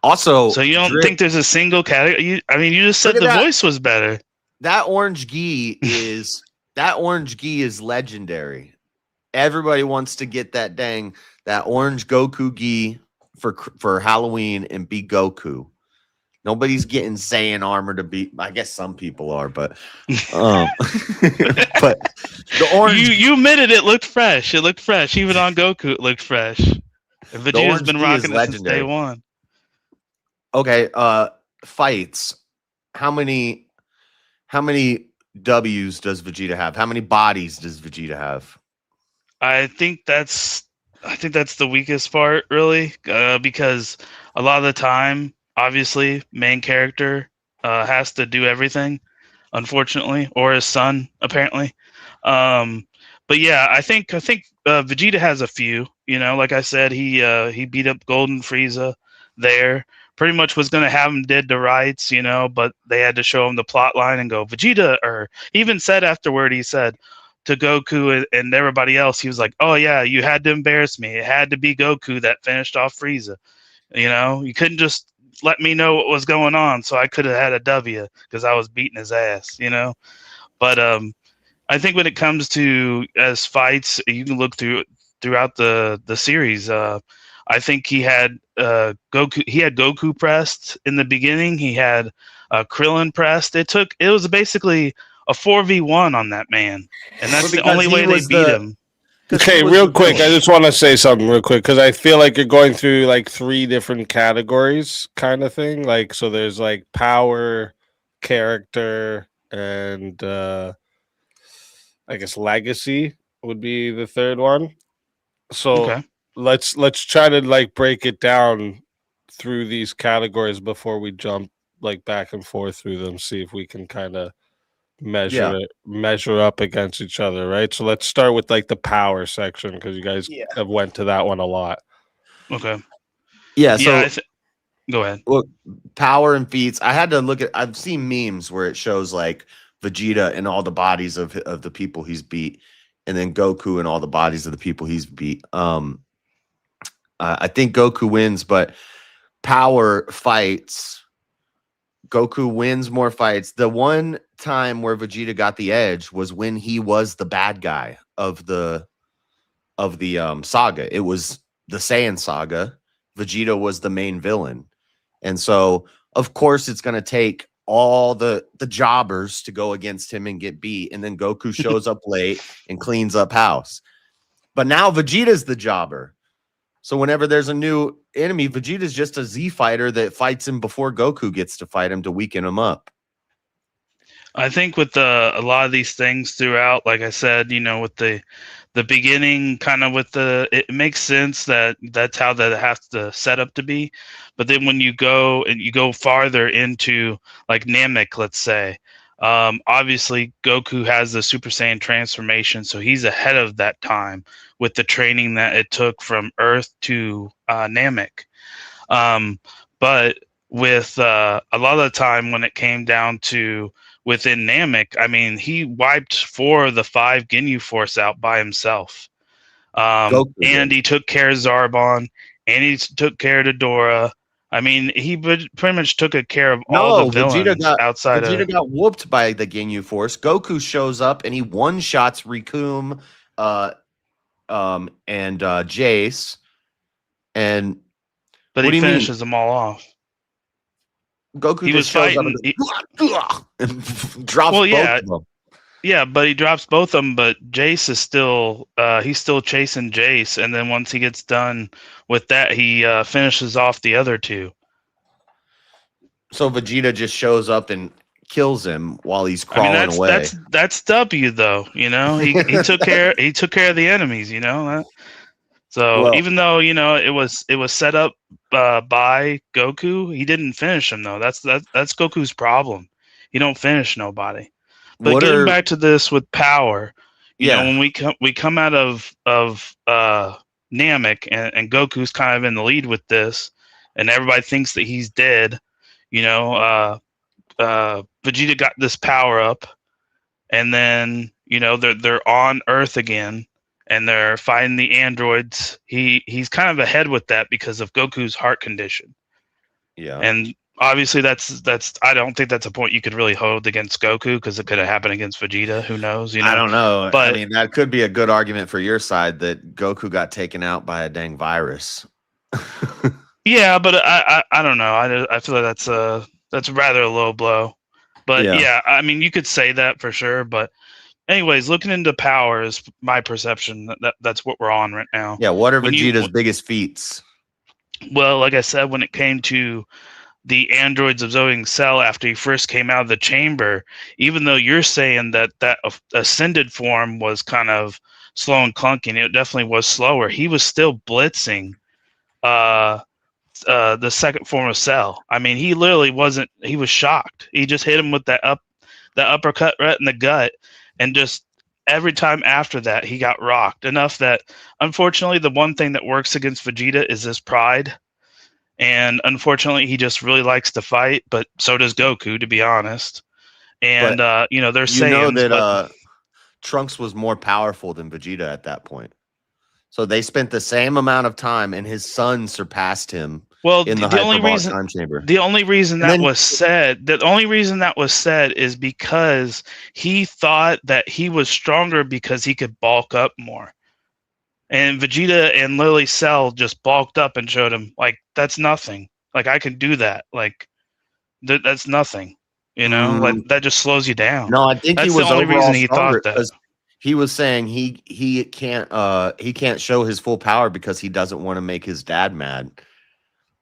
Also, So you don't think there's a single category? You just said Look the at that. voice was better. That orange gi is legendary. Everybody wants to get that orange Goku gi for Halloween and be Goku. Nobody's getting Saiyan armor to be. I guess some people are, but but the orange. You admitted it looked fresh. It looked fresh. Even on Goku, it looked fresh. And Vegeta's orange been gi is rocking it since day legendary. one. Okay, fights. How many W's does Vegeta have? How many bodies does Vegeta have? I think that's the weakest part, really, because a lot of the time, obviously, main character has to do everything, unfortunately, or his son, apparently. But yeah, I think Vegeta has a few. Like I said, he beat up Golden Frieza there. Pretty much was going to have him dead to rights, but they had to show him the plot line and go Vegeta. Or he even said afterward, he said to Goku and everybody else, he was like, "Oh yeah, you had to embarrass me. It had to be Goku that finished off Frieza. You couldn't just let me know what was going on, so I could have had a W because I was beating his ass. But I think when it comes to as fights, you can look throughout the series. I think he had Goku. He had Goku pressed in the beginning. He had Krillin pressed. It was basically a 4v1 on that man, and that's the only way they beat him. Okay, real quick, I just want to say something real quick because I feel like you're going through like 3 different categories, kind of thing. Like, so there's like power, character, and I guess legacy would be the third one. So Okay. let's try to like break it down through these categories before we jump like back and forth through them, see if we can kind of measure up against each other, right? So let's start with like the power section because you guys have went to that one a lot. Okay. Yeah. Yeah. So Go ahead. well, power and feats. I had to look at. I've seen memes where it shows like Vegeta and all the bodies of the people he's beat, and then Goku and all the bodies of the people he's beat. I think Goku wins, but power fights. Goku wins more fights. The one time where Vegeta got the edge was when he was the bad guy of the saga. It was the Saiyan saga. Vegeta was the main villain. And so, of course, it's going to take all the jobbers to go against him and get beat. And then Goku shows up late and cleans up house. But now Vegeta's the jobber. So whenever there's a new enemy, Vegeta's just a Z fighter that fights him before Goku gets to fight him to weaken him up. I think with a lot of these things throughout, like I said, with the beginning, kind of it makes sense that that's how that has to set up to be. But then when you go farther into like Namek, let's say, obviously Goku has the Super Saiyan transformation, so he's ahead of that time with the training that it took from Earth to Namek. But with a lot of the time when it came down to within Namek, I mean, he wiped 4 of the 5 Ginyu Force out by himself. And he took care of Zarbon, and he took care of Dora. I mean, he pretty much took care of all the villains outside Vegeta got whooped by the Ginyu Force. Goku shows up and he one-shots Rikum and Jace. But he finishes them all off. Goku just shows up and drops both of them. Yeah, but he drops both of them, but Jace is still he's still chasing Jace, and then once he gets done with that, he finishes off the other 2. So Vegeta just shows up and kills him while he's crawling away. That's W though, He took care of the enemies, So even though it was set up by Goku, he didn't finish him though. That's Goku's problem. He don't finish nobody. But getting back to this with power, you know, when we come out of Namek and Goku's kind of in the lead with this, and everybody thinks that he's dead. Vegeta got this power up, and then they're on Earth again. And they're fighting the androids. He's kind of ahead with that because of Goku's heart condition. Yeah. And obviously that's I don't think that's a point you could really hold against Goku because it could have happened against Vegeta. Who knows? I don't know. But I mean, that could be a good argument for your side that Goku got taken out by a dang virus. Yeah, but I don't know. I feel like that's rather a low blow. But yeah, I mean, you could say that for sure. But anyways, looking into power is my perception. That's what we're on right now. Yeah, what are Vegeta's biggest feats? Well, like I said, when it came to the androids absorbing Cell after he first came out of the chamber, even though you're saying that ascended form was kind of slow and clunky, it definitely was slower. He was still blitzing the second form of Cell. I mean, he literally wasn't. He was shocked. He just hit him with the uppercut right in the gut. And just every time after that, he got rocked enough that, unfortunately, the one thing that works against Vegeta is his pride. And unfortunately, he just really likes to fight, but so does Goku, to be honest. And, they're saying that Trunks was more powerful than Vegeta at that point. So they spent the same amount of time, and his son surpassed him. Well, in the only reason time chamber. The only reason that was said is because he thought that he was stronger because he could bulk up more. And Vegeta and Lily Cell just bulked up and showed him, like, that's nothing. Like, I can do that. Like, that's nothing. Like, that just slows you down. No, I think that's he was the only reason he stronger, thought that. He was saying he can't show his full power because he doesn't want to make his dad mad.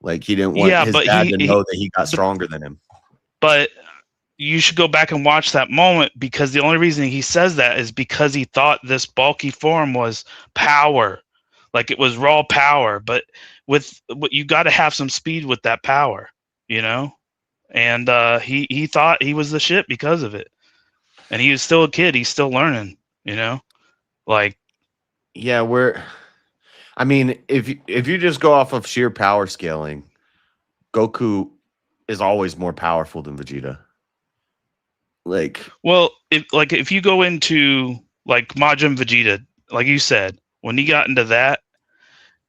Like, he didn't want his dad to know that he got stronger than him. But you should go back and watch that moment, because the only reason he says that is because he thought this bulky form was power. Like, it was raw power. But with what you got to have some speed with that power, you know. And he thought he was the shit because of it, and he was still a kid. He's still learning, you know. Like, Yeah, I mean, if you just go off of sheer power scaling, Goku is always more powerful than Vegeta. Like, well, if you go into like Majin Vegeta, like you said, when he got into that,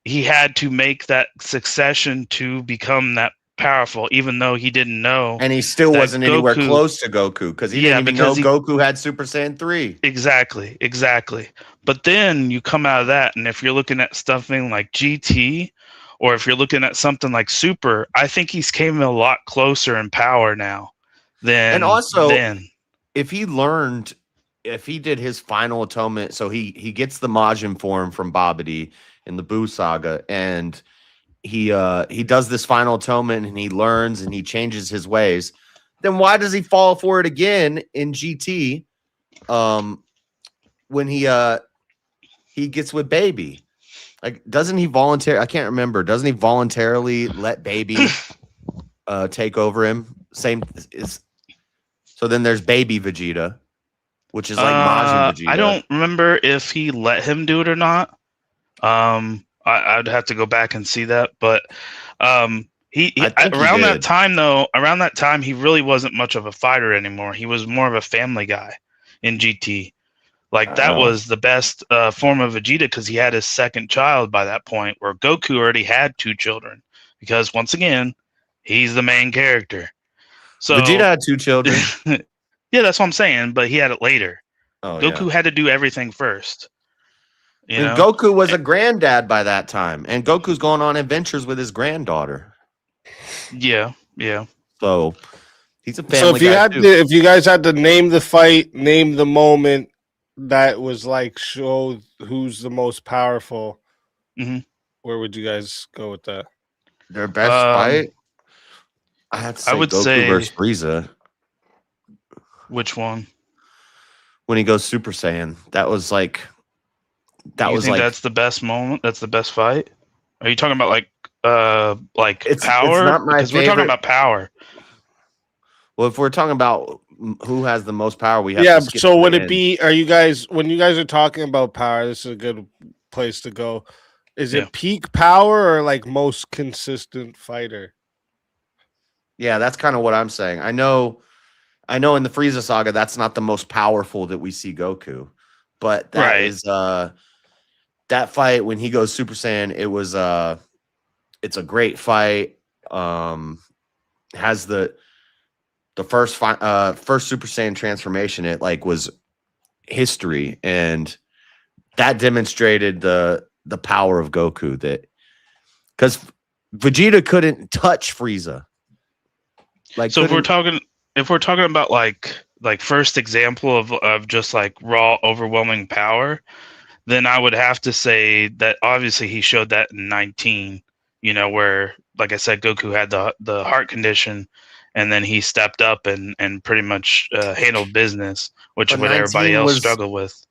he had to make that succession to become that powerful, even though he didn't know. and he still that wasn't anywhere Goku- close to Goku because he didn't even know Goku had Super Saiyan 3. Exactly. But then you come out of that, and if you're looking at something like GT, or if you're looking at something like Super, I think he's came a lot closer in power now than And also, then. if he did his final atonement, so he gets the Majin form from Babidi in the Buu saga, and he does this final atonement, and he learns and he changes his ways. Then why does he fall for it again in GT? When he gets with Baby, like, doesn't he I can't remember. Doesn't he voluntarily let Baby take over him? Same is. So then there's Baby Vegeta, which is like Majin Vegeta. I don't remember if he let him do it or not. I'd have to go back and see that, but he around that time he really wasn't much of a fighter anymore. He was more of a family guy in GT. Like, that was the best form of Vegeta, because he had his second child by that point, where Goku already had 2 children, because once again, he's the main character. So Vegeta had 2 children. Yeah, that's what I'm saying, but he had it later. Oh, Goku had to do everything first. You know? Goku was a granddad by that time, and Goku's going on adventures with his granddaughter. Yeah. So he's a family So if you guy had too. if you guys had to name the fight, name the moment that was like show who's the most powerful, where would you guys go with that? Their best fight? I have to say Goku versus Frieza. Which one? When he goes Super Saiyan, that was like that's the best moment? That's the best fight? Are you talking about like power? It's not my because we're talking about power. Well, if we're talking about who has the most power, we have to skip so to would the it end. be, are you guys, when you guys are talking about power, this is a good place to go. Is it peak power or like most consistent fighter? Yeah, that's kind of what I'm saying. I know in the Frieza saga, that's not the most powerful that we see Goku, but that is that fight when he goes Super Saiyan, it's a great fight. Has the first Super Saiyan transformation, it like was history, and that demonstrated the power of Goku, that because Vegeta couldn't touch Frieza. Like, so if we're talking about like first example of just like raw overwhelming power, then I would have to say that obviously he showed that in 19, you know, where, like I said, Goku had the heart condition, and then he stepped up and pretty much handled business, which what everybody else struggled with.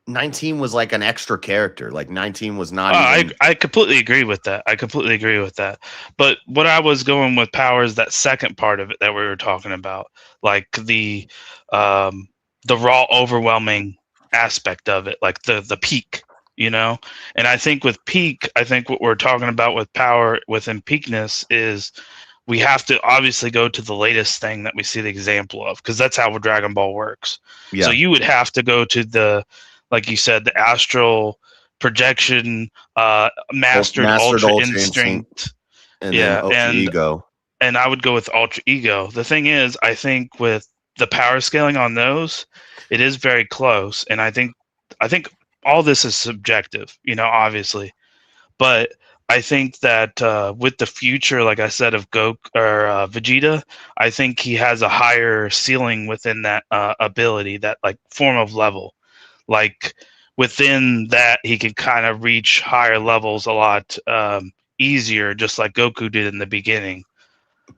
19 was like an extra character. Like 19 was not even... I completely agree with that. But what I was going with power is that second part of it that we were talking about, like the raw overwhelming aspect of it, like the peak, you know. And I think with peak, I think what we're talking about with power within peakness is we have to obviously go to the latest thing that we see the example of, because that's how Dragon Ball works. So you would have to go to the, like you said, the astral projection, mastered ultra instinct, and ultra ego. And I would go with ultra ego. The thing is, I think with the power scaling on those, it is very close, and I think all this is subjective, you know, obviously, but I think that with the future, like I said, of Goku or Vegeta, I think he has a higher ceiling within that ability, that like form of level. Like within that, he can kind of reach higher levels a lot easier, just like Goku did in the beginning.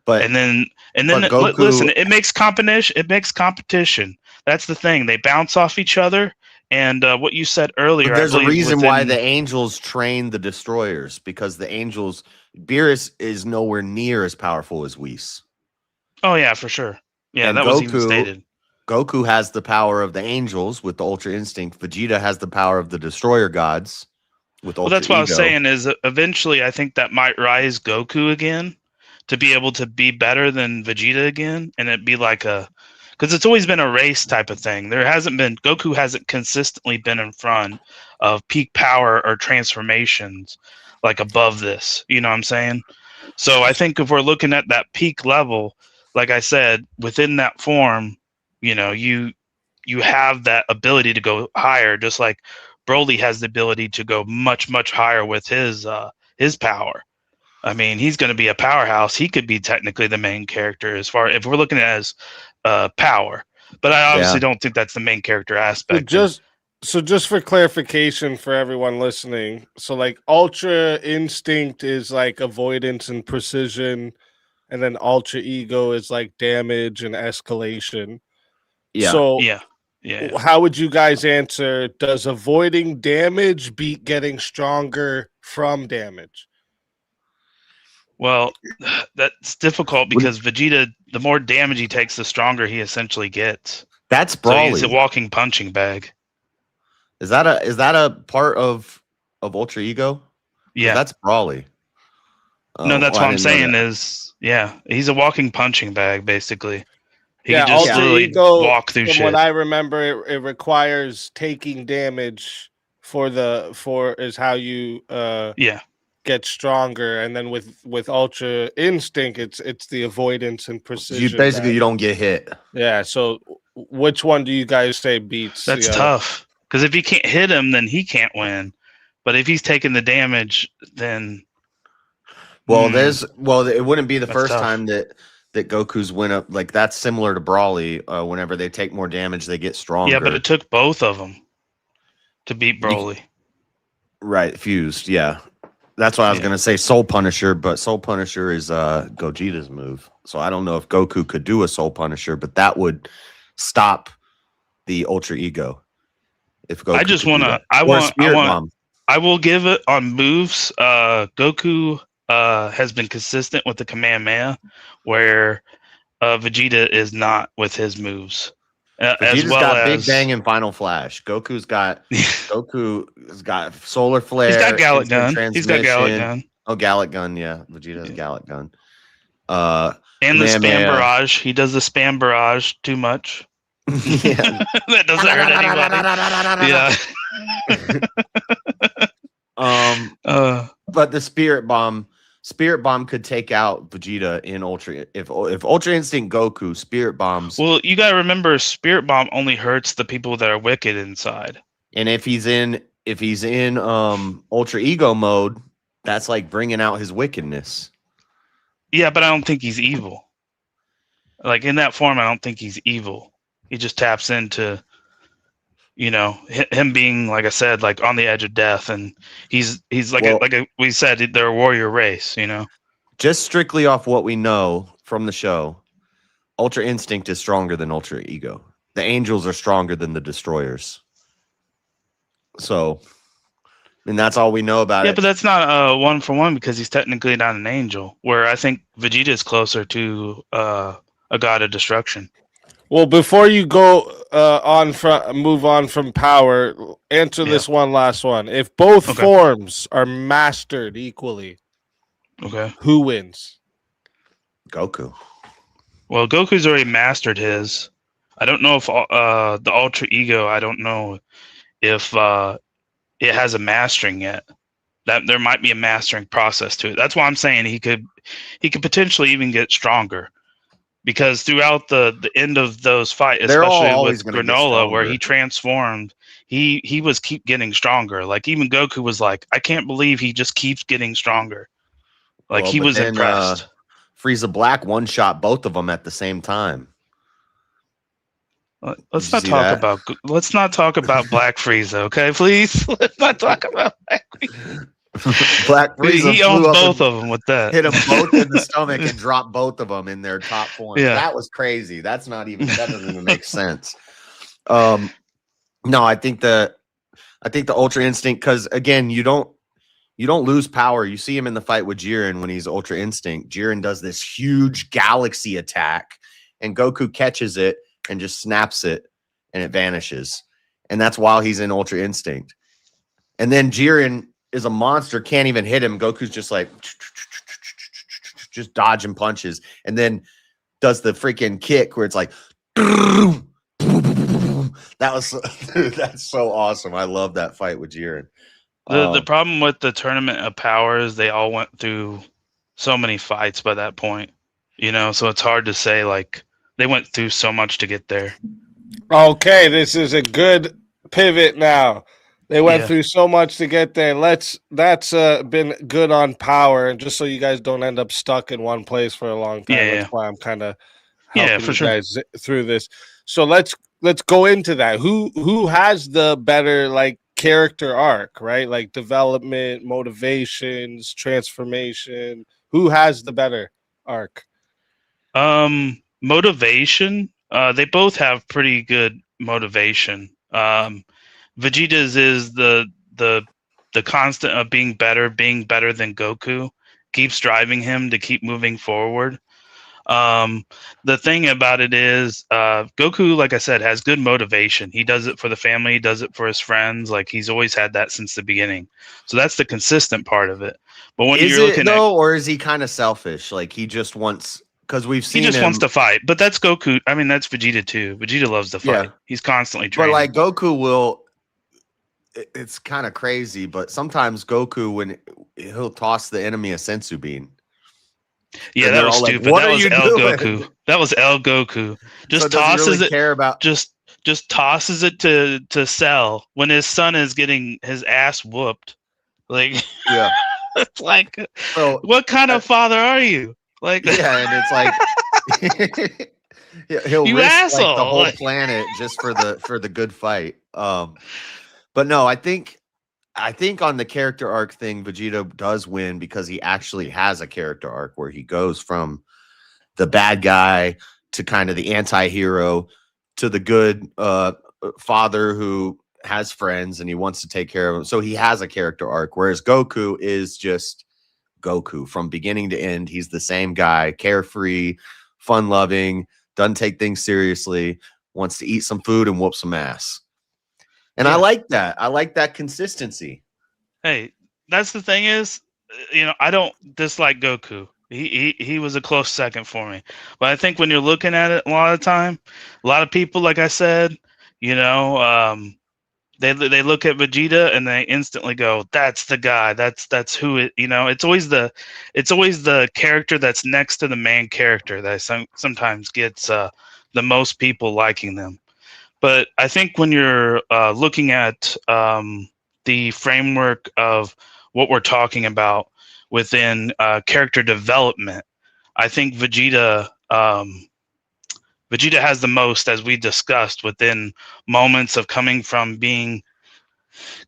And then Goku, listen, it makes competition. That's the thing. They bounce off each other, And what you said earlier, But there's I a believe reason why within- the angels train the destroyers, because the angels, Beerus is nowhere near as powerful as Whis. Oh yeah, for sure. Yeah, And that was even stated. Goku has the power of the angels with the Ultra Instinct. Vegeta has the power of the destroyer gods with Well, Ultra that's what I was Ego. saying is eventually I think that might rise Goku again to be able to be better than Vegeta again, and it'd be like a because it's always been a race type of thing. Goku hasn't consistently been in front of peak power or transformations like above this. You know what I'm saying? So I think if we're looking at that peak level, like I said, within that form, you have that ability to go higher, just like Broly has the ability to go much, much higher with his power. I mean, he's going to be a powerhouse. He could be technically the main character if we're looking at it as power. But I obviously don't think that's the main character aspect. So just for clarification for everyone listening, so like Ultra Instinct is like avoidance and precision, and then Ultra Ego is like damage and escalation. Yeah. So yeah. how would you guys answer? Does avoiding damage beat getting stronger from damage? Well, that's difficult because Vegeta, the more damage he takes, the stronger he essentially gets. That's So Broly. he's a walking punching bag. Is that a part of Ultra Ego? 'Cause Yeah. that's Broly. No, that's I what I'm didn't know saying that. is, he's a walking punching bag, basically. He Yeah, can just Ultra literally Ego, walk through from shit. what I remember, it requires taking damage is how you Yeah. get stronger, and then with Ultra Instinct, it's the avoidance and precision. You don't get hit. Yeah. So which one do you guys say beats? That's the other? tough. Because if he can't hit him, then he can't win. But if he's taking the damage, then Well, it wouldn't be the That's first tough. time that Goku's went up. Like, that's similar to Broly. Whenever they take more damage, they get stronger. yeah, but it took both of them to beat Broly. Right, fused. Yeah, that's what I was gonna say. Soul Punisher, but Soul Punisher is Gogeta's move. So I don't know if Goku could do a Soul Punisher, but that would stop the Ultra Ego. If Goku, I just could do want to. that. I Or want. I Spirit want. Bomb. I will give it on moves. Goku has been consistent with the Kamehameha, where Vegeta is not with his moves. As Vegeta's well got as Big Bang and Final Flash. Goku's got Solar Flare. he's got Gallic Instant Gun. He's got Gallic Transmission. Gun. Oh, Gallic Gun. Yeah, Vegeta's Gallic Gun. And the spam Kamehameha. barrage. He does the spam barrage too much. Yeah. That doesn't hurt anybody. But the Spirit Bomb could take out Vegeta in Ultra. If Ultra Instinct Goku, Spirit Bombs. Well, you gotta remember, Spirit Bomb only hurts the people that are wicked inside. And if he's in Ultra Ego mode, that's like bringing out his wickedness. Yeah, but I don't think he's evil. Like in that form, I don't think he's evil. He just taps into, him being, like I said, like on the edge of death, and he's like we said, they're a warrior race. Just strictly off what we know from the show, Ultra Instinct is stronger than Ultra Ego. The Angels are stronger than the Destroyers. So, and that's all we know about it. Yeah, but that's not one for one because he's technically not an angel. Where I think Vegeta is closer to a god of destruction. Well, before you go move on from power, answer this one last one. If both forms are mastered equally, who wins? Goku. Well, Goku's already mastered his. I don't know if the Ultra Ego. I don't know if it has a mastering yet. That there might be a mastering process to it. That's why I'm saying he could potentially even get stronger. Because throughout the end of those fights, especially with Granola, where he transformed, he was keep getting stronger. Like even Goku was like, I can't believe he just keeps getting stronger. Like he was impressed. Frieza Black one-shot both of them at the same time. Let's not talk about Black Frieza, okay? Please, let's not talk about Black Frieza. Black Frieza he owns both of them with that. Hit them both in the stomach and dropped both of them in their top form. Yeah. That was crazy. That doesn't even make sense. No, I think the Ultra Instinct, because again, you don't lose power. You see him in the fight with Jiren when he's Ultra Instinct. Jiren does this huge galaxy attack, and Goku catches it and just snaps it, and it vanishes. And that's while he's in Ultra Instinct. And then Jiren is a monster, can't even hit him. Goku's just like just dodging punches, and then does the freaking kick where it's like that was that's so awesome. I love that fight with Jiren. The problem with the Tournament of Power is they all went through so many fights by that point, you know, so it's hard to say, like, they went through so much to get there. Okay, this is a good pivot now. They went through so much to get there. That's been good on power, and just so you guys don't end up stuck in one place for a long time. That's why I'm kind of helping you guys through this. So let's go into that. Who has the better like character arc, right? Like development, motivations, transformation. Who has the better arc? Motivation. They both have pretty good motivation. Vegeta's is the constant of being better than Goku, keeps driving him to keep moving forward. The thing about it is, Goku, like I said, has good motivation. He does it for the family, he does it for his friends. Like, he's always had that since the beginning. So that's the consistent part of it. But when is you're looking or is he kind of selfish? Like, he just wants, because we've seen he just him, wants to fight. But that's Goku. I mean, that's Vegeta too. Vegeta loves to fight. He's constantly training. But like Goku will. It's kind of crazy, but sometimes Goku, when he'll toss the enemy a sensu bean. Yeah, that was stupid. Like, that was El Goku. That was El Goku. Just so tosses really care about just tosses it to Cell when his son is getting his ass whooped. Like, yeah, it's like, so, what kind of father are you? Like, yeah, and it's like he'll you risk asshole. like, the whole planet just for the good fight. But no, I think on the character arc thing, Vegeta does win because he actually has a character arc where he goes from the bad guy to kind of the anti-hero to the good father who has friends and he wants to take care of them. So he has a character arc, whereas Goku is just Goku from beginning to end. He's the same guy, carefree, fun-loving, doesn't take things seriously, wants to eat some food and whoop some ass. And I like that. I like that consistency. Hey, that's the thing is, you know, I don't dislike Goku. He was a close second for me. But I think when you're looking at it a lot of time, a lot of people, like I said, you know, they look at Vegeta and they instantly go, "That's the guy. That's who it." You know, it's always the character that's next to the main character that sometimes gets the most people liking them. But I think when you're looking at the framework of what we're talking about within character development, I think Vegeta has the most, as we discussed, within moments of coming from being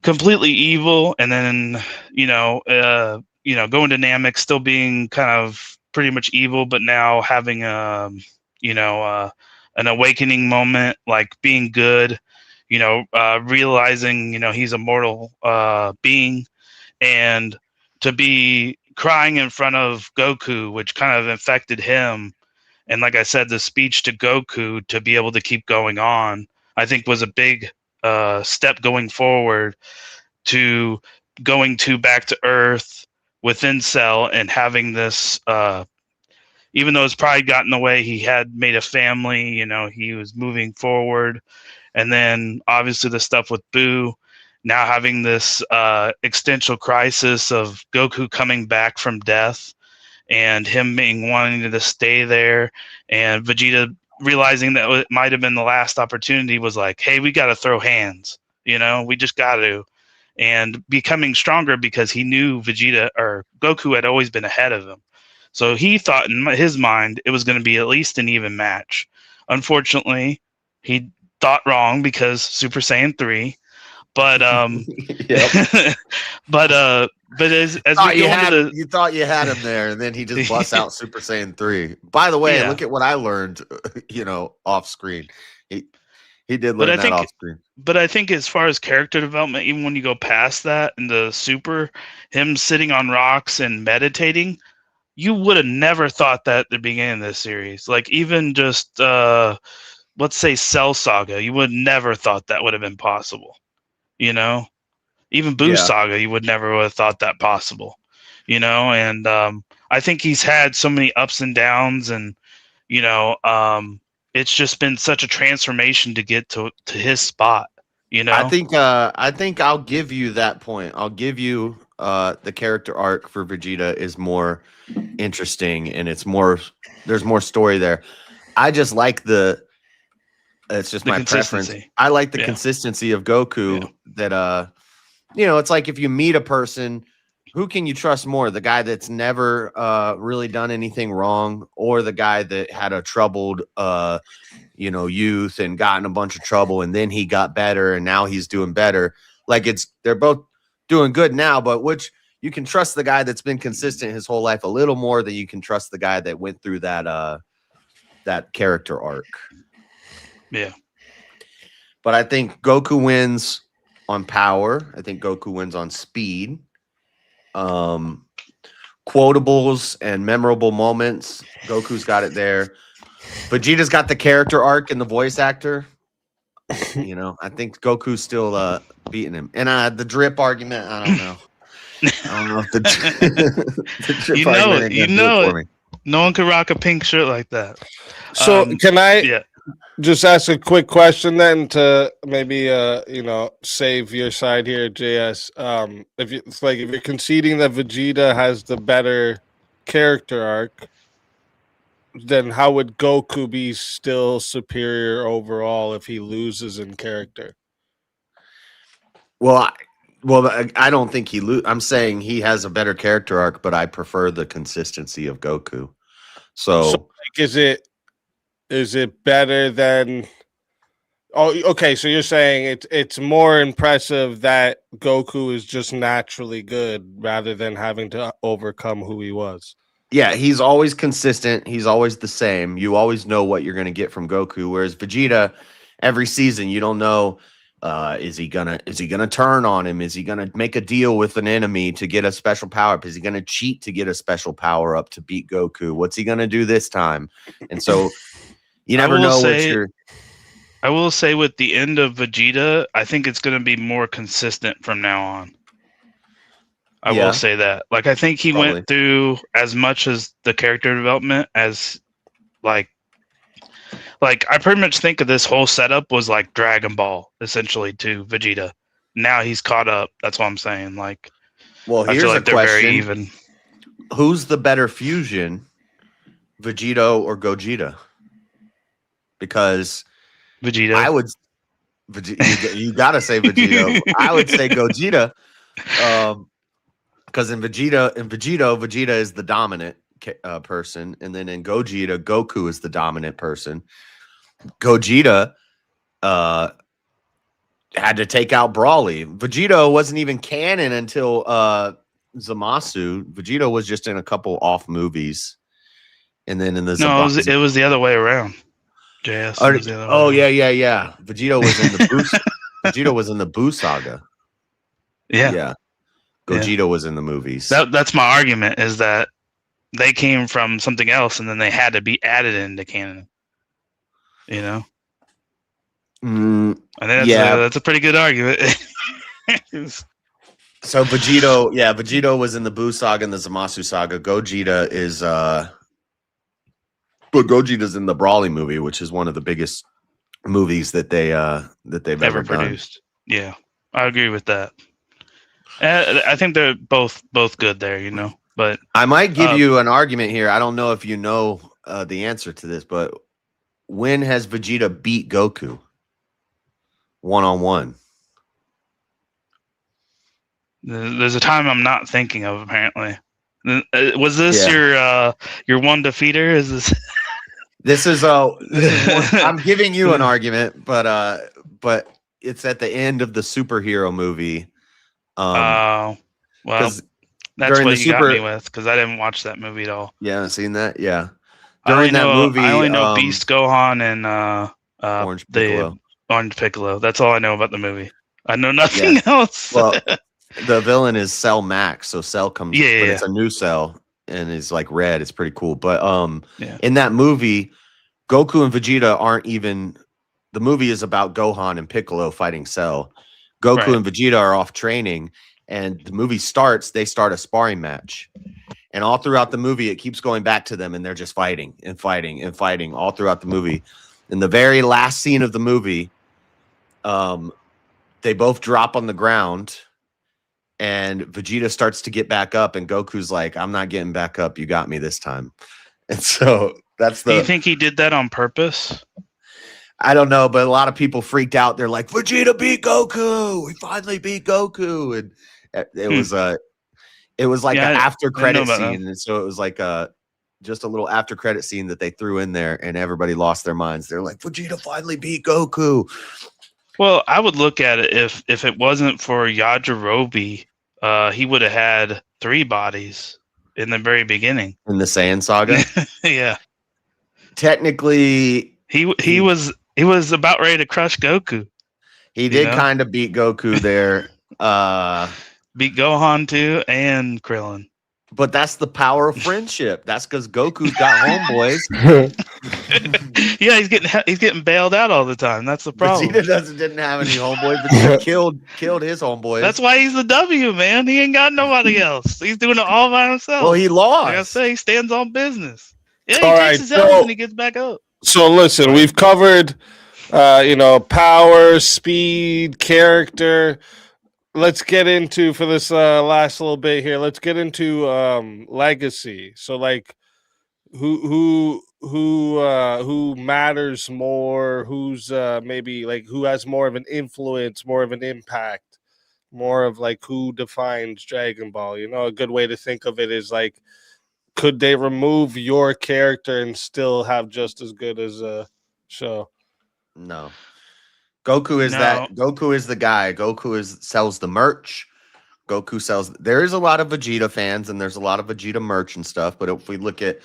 completely evil and then going to Namek, still being kind of pretty much evil, but now having an awakening moment, like being good, realizing, he's a mortal being, and to be crying in front of Goku, which kind of infected him. And like I said, the speech to Goku to be able to keep going on, I think was a big step going forward to going to back to Earth within Cell and having this, even though his pride got in the way, he had made a family, he was moving forward. And then obviously the stuff with Boo, now having this existential crisis of Goku coming back from death and him wanting to stay there, and Vegeta realizing that it might have been the last opportunity, was like, hey, we got to throw hands, we just got to. And becoming stronger because he knew Goku had always been ahead of him. So he thought in his mind it was going to be at least an even match. Unfortunately, he thought wrong because Super Saiyan 3. But but as we go into the, you thought you had him there, and then he just busts out Super Saiyan 3. By the way, look at what I learned, off screen. He did But learn I that think, off screen. but I think as far as character development, even when you go past that and the super, him sitting on rocks and meditating, you would have never thought that at the beginning of this series. Like even just let's say Cell Saga, you would never thought that would have been possible. You know, even Boo Yeah. Saga, you would never have thought that possible. You know, and I think he's had so many ups and downs, and you know, it's just been such a transformation to get to his spot. You know, I think I'll give you that point. I'll give you the character arc for Vegeta is more interesting and there's more story there. I just like it's just the my preference. consistency. I like the Yeah. consistency of Goku that it's like if you meet a person, who can you trust more? The guy that's never really done anything wrong, or the guy that had a troubled youth and got in a bunch of trouble and then he got better and now he's doing better. Like they're both doing good now, but which you can trust the guy that's been consistent his whole life a little more than you can trust the guy that went through that character arc. Yeah. But I think Goku wins on power. I think Goku wins on speed. Quotables and memorable moments. Goku's got it there. Vegeta's got the character arc and the voice actor. I think Goku's still beating him. And the drip argument, I don't know. I don't know if the drip argument ain't gonna do it for me. No one could rock a pink shirt like that. So can I Yeah. just ask a quick question then to maybe save your side here, JS? If you're conceding that Vegeta has the better character arc, then how would Goku be still superior overall if he loses in character? Well, I don't think he I'm saying he has a better character arc, but I prefer the consistency of Goku. So is it better than? Oh, okay. So you're saying it's more impressive that Goku is just naturally good rather than having to overcome who he was. Yeah, he's always consistent. He's always the same. You always know what you're going to get from Goku. Whereas Vegeta, every season you don't know, is he gonna turn on him? Is he gonna make a deal with an enemy to get a special power up? Is he gonna cheat to get a special power up to beat Goku? What's he gonna do this time? And so you never know what you're. I will say with the end of Vegeta, I think it's going to be more consistent from now on. I will say that. Like, I think he went through as much as the character development as, like I pretty much think of this whole setup was like Dragon Ball, essentially, to Vegeta. Now he's caught up. That's what I'm saying. Like, well, here's I feel like a question. They're very even. Who's the better fusion, Vegeta or Gogeta? Because Vegeta. I would. You gotta say Vegeta. I would say Gogeta, because in Vegeta is the dominant person, and then in Gogeta, Goku is the dominant person. Gogeta had to take out Brawly. Vegeta wasn't even canon until Zamasu. Vegeta was just in a couple off movies, and then in the it was the other way around. JS. Yeah. Vegeta was in the Vegeta was in the Boo Saga. Yeah. Gogeta was in the movies. That's my argument, is that they came from something else and then they had to be added into canon. You know? I think that's a pretty good argument. So Vegeta was in the Boo Saga and the Zamasu Saga. Gogeta is but Gogeta's in the Brawly movie, which is one of the biggest movies that they've ever produced. Yeah, I agree with that. I think they're both good there, you know. But I might give you an argument here. I don't know if you know the answer to this, but when has Vegeta beat Goku 1-on-1? There's a time I'm not thinking of, apparently. Was this your one defeater? Is this? This is I'm giving you an argument, but it's at the end of the superhero movie. Well, that's what you got me with, because I didn't watch that movie at all. Yeah, haven't seen that. Yeah, I only know Beast Gohan and Orange Piccolo. on Piccolo. That's all I know about the movie. I know nothing else. Well, the villain is Cell Max, so Cell comes, Yeah, but yeah, it's a new Cell and is like red. It's pretty cool. But yeah. in that movie, Goku and Vegeta aren't even. The movie is about Gohan and Piccolo fighting Cell. Goku Right. and Vegeta are off training, and the movie starts. They start a sparring match, and all throughout the movie, it keeps going back to them, and they're just fighting and fighting and fighting all throughout the movie. In the very last scene of the movie, they both drop on the ground, and Vegeta starts to get back up, and Goku's like, "I'm not getting back up. You got me this time." And so that's Do you the. think he did that on purpose? I don't know, but a lot of people freaked out. They're like, "Vegeta beat Goku. We finally beat Goku," and it was like Yeah, an I after didn't know credit about that. scene, and so it was like just a little after credit scene that they threw in there, and everybody lost their minds. They're like, "Vegeta finally beat Goku." Well, I would look at it if it wasn't for Yajirobe, he would have had 3 bodies in the very beginning. In the Saiyan saga, Yeah, technically, he was about ready to crush Goku. he did know? kind of beat Goku there. Beat Gohan too and Krillin. But that's the power of friendship. That's because Goku's got homeboys. Yeah, he's getting bailed out all the time. That's the problem. Vegeta didn't have any homeboys. Vegeta killed his homeboys. That's why he's the W, man. He ain't got nobody else. He's doing it all by himself. Well, he lost. Like I say, he stands on business. Yeah, he All takes right, his L's and he gets back up. So listen, we've covered, power, speed, character. Let's get into for this last little bit here. Let's get into legacy. So like, who matters more? Who's maybe like who has more of an influence, more of an impact, more of like who defines Dragon Ball? A good way to think of it is like, could they remove your character and still have just as good as a show? No. Goku is that. Goku is the guy. Goku sells the merch. Goku sells. There is a lot of Vegeta fans and there's a lot of Vegeta merch and stuff. But if we look at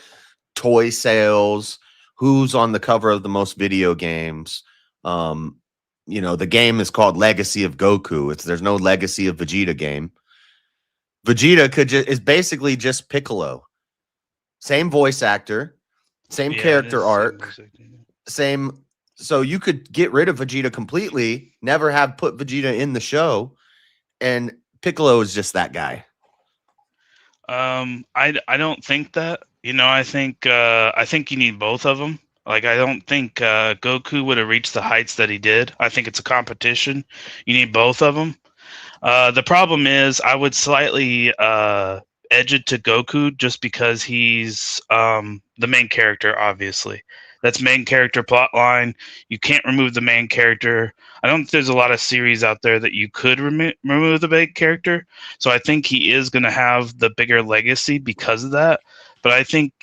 toy sales, who's on the cover of the most video games, the game is called Legacy of Goku. There's no Legacy of Vegeta game. Vegeta is basically just Piccolo. Same voice actor, same character arc, same. So you could get rid of Vegeta completely, never have put Vegeta in the show, and Piccolo is just that guy. I don't think that. I think you need both of them. Like, I don't think Goku would have reached the heights that he did. I think it's a competition. You need both of them. The problem is, I would slightly edge it to Goku just because he's the main character, obviously. That's main character plot line. You can't remove the main character. I don't think there's a lot of series out there that you could remove the main character. So I think he is going to have the bigger legacy because of that. But I think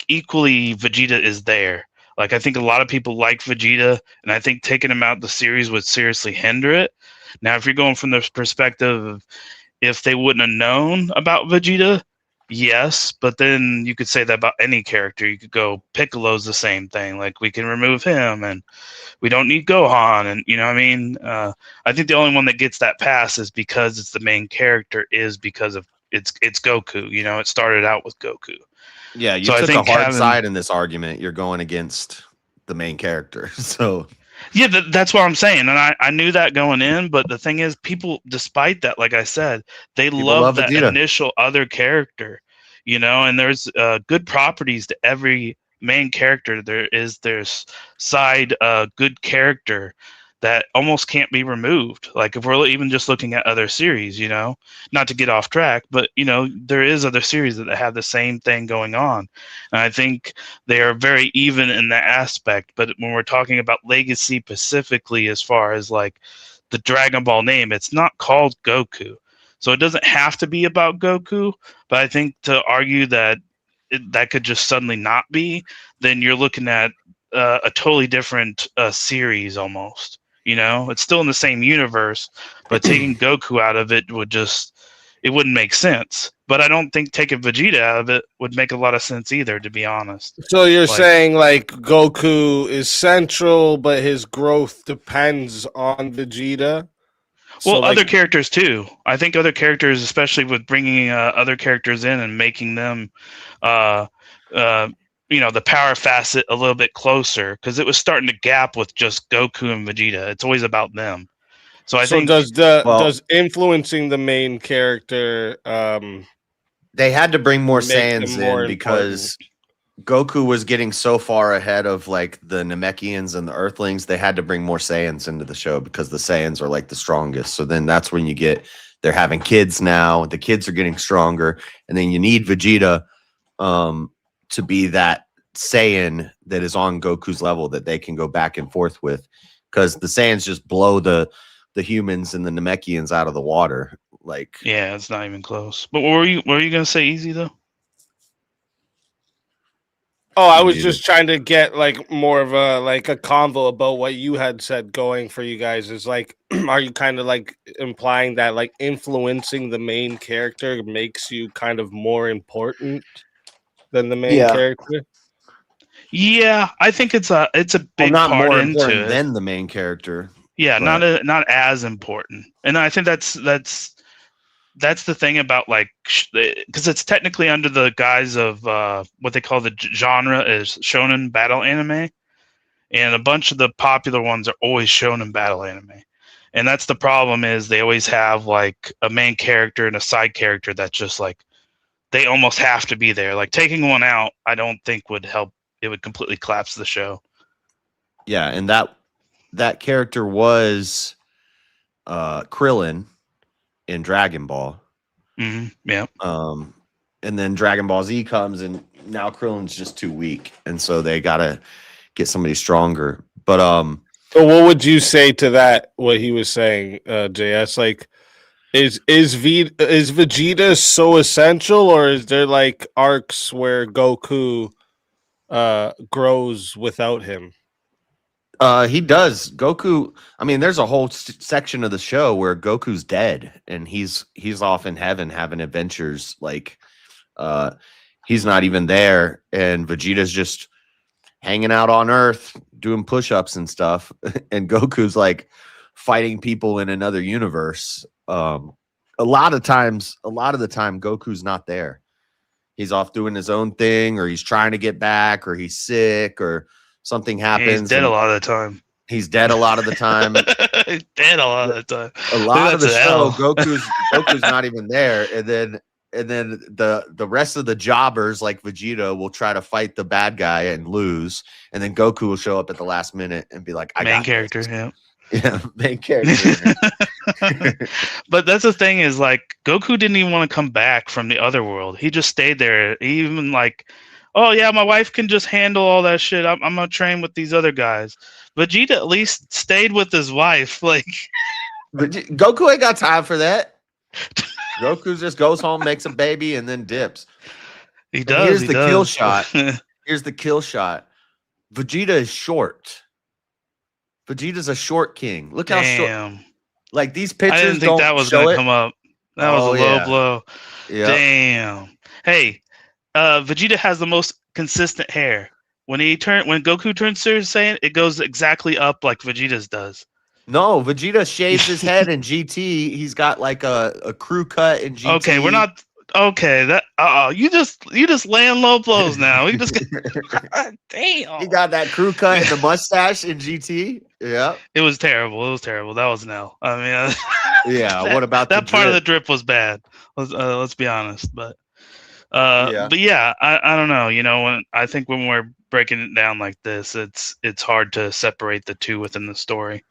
equally Vegeta is there. Like, I think a lot of people like Vegeta, and I think taking him out of the series would seriously hinder it. Now, if you're going from the perspective of if they wouldn't have known about Vegeta, yes, but then you could say that about any character. You could go, Piccolo's the same thing. Like, we can remove him, and we don't need Gohan, and you know what I mean? I think the only one that gets that pass is because it's the main character, is because of it's Goku. It started out with Goku. Yeah, you So I took a think hard side in this argument. You're going against the main character, so. Yeah, that's what I'm saying, and I knew that going in. But the thing is, people, despite that, like I said, they love that Vegeta. initial other character, and there's good properties to every main character. There's side good character that almost can't be removed. Like, if we're even just looking at other series, not to get off track, but there is other series that have the same thing going on, and I think they are very even in that aspect. But when we're talking about legacy specifically, as far as like the Dragon Ball name, it's not called Goku, so it doesn't have to be about Goku. But I think to argue that that could just suddenly not be, then you're looking at a totally different series almost. It's still in the same universe, but taking Goku out of it would just, it wouldn't make sense. But I don't think taking Vegeta out of it would make a lot of sense either, to be honest. So you're Like- saying like Goku is central, but his growth depends on Vegeta. So, Well, like, other characters too. I think other characters, especially with bringing other characters in and making them, the power facet a little bit closer, because it was starting to gap with just Goku and Vegeta. It's always about them. So I think does influencing the main character They had to bring more make them Saiyans more in because Goku was getting so far ahead of like the Namekians and the Earthlings. They had to bring more Saiyans into the show because the Saiyans are like the strongest. So then that's when they're having kids now. The kids are getting stronger, and then you need Vegeta to be that Saiyan that is on Goku's level that they can go back and forth with, because the Saiyans just blow the humans and the Namekians out of the water. Like, yeah, it's not even close. But what were you gonna say? Easy though. Oh, I was just trying to get like more of a convo about what you had said going for you guys. Is like, are you kind of like implying that like influencing the main character makes you kind of more important than the main character? Yeah, I think it's a big not part more into important it. than the main character. Yeah, but- not as important. And I think that's the thing about like, because it's technically under the guise of what they call the genre is shonen battle anime, and a bunch of the popular ones are always shonen battle anime, and that's the problem is they always have like a main character and a side character that's just like they almost have to be there. Like taking one out, I don't think would help. It would completely collapse the show. Yeah, and that character was Krillin in Dragon Ball. Yeah. And then Dragon Ball Z comes, and now Krillin's just too weak, and so they gotta get somebody stronger. But So what would you say to that? What he was saying, JS? Like, is Vegeta so essential, or is there like arcs where Goku grows without him? he does. Goku, I mean, there's a whole section of the show where Goku's dead and he's off in heaven having adventures. Like, he's not even there, and Vegeta's just hanging out on Earth doing push-ups and stuff, and Goku's like fighting people in another universe. A lot of the time Goku's not there. He's off doing his own thing, or he's trying to get back, or he's sick, or something happens. He's dead a lot of the time. He's dead a lot of the time. He's dead a lot of the time. A lot of the That's show, hell. Goku's not even there, and then the rest of the jobbers like Vegeta will try to fight the bad guy and lose, and then Goku will show up at the last minute and be like, Main character, yeah, main character. But that's the thing is like Goku didn't even want to come back from the other world. He just stayed there. He even like, oh yeah, my wife can just handle all that shit. I'm gonna train with these other guys. Vegeta at least stayed with his wife. Like, Goku ain't got time for that. Goku just goes home, makes a baby, and then dips. he does. Here's the kill shot. Here's the kill shot. Vegeta is short. Vegeta's a short king. Look how short. Damn. Like these pictures I didn't think that was show gonna it. come up. That was a low blow. Yeah. Damn. Hey, Vegeta has the most consistent hair. When Goku turns Super Saiyan, it goes exactly up like Vegeta's does. No, Vegeta shaves his head in GT. He's got like a crew cut in GT. Okay, we're not okay. That you just laying low blows now. We just damn. He got that crew cut and the mustache in GT. Yeah. It was terrible. It was terrible. That was an L. I mean, Yeah. What about that the part of the drip? drip was bad. Let's be honest, but Yeah. but yeah, I don't know. You know, when we're breaking it down like this, it's hard to separate the two within the story.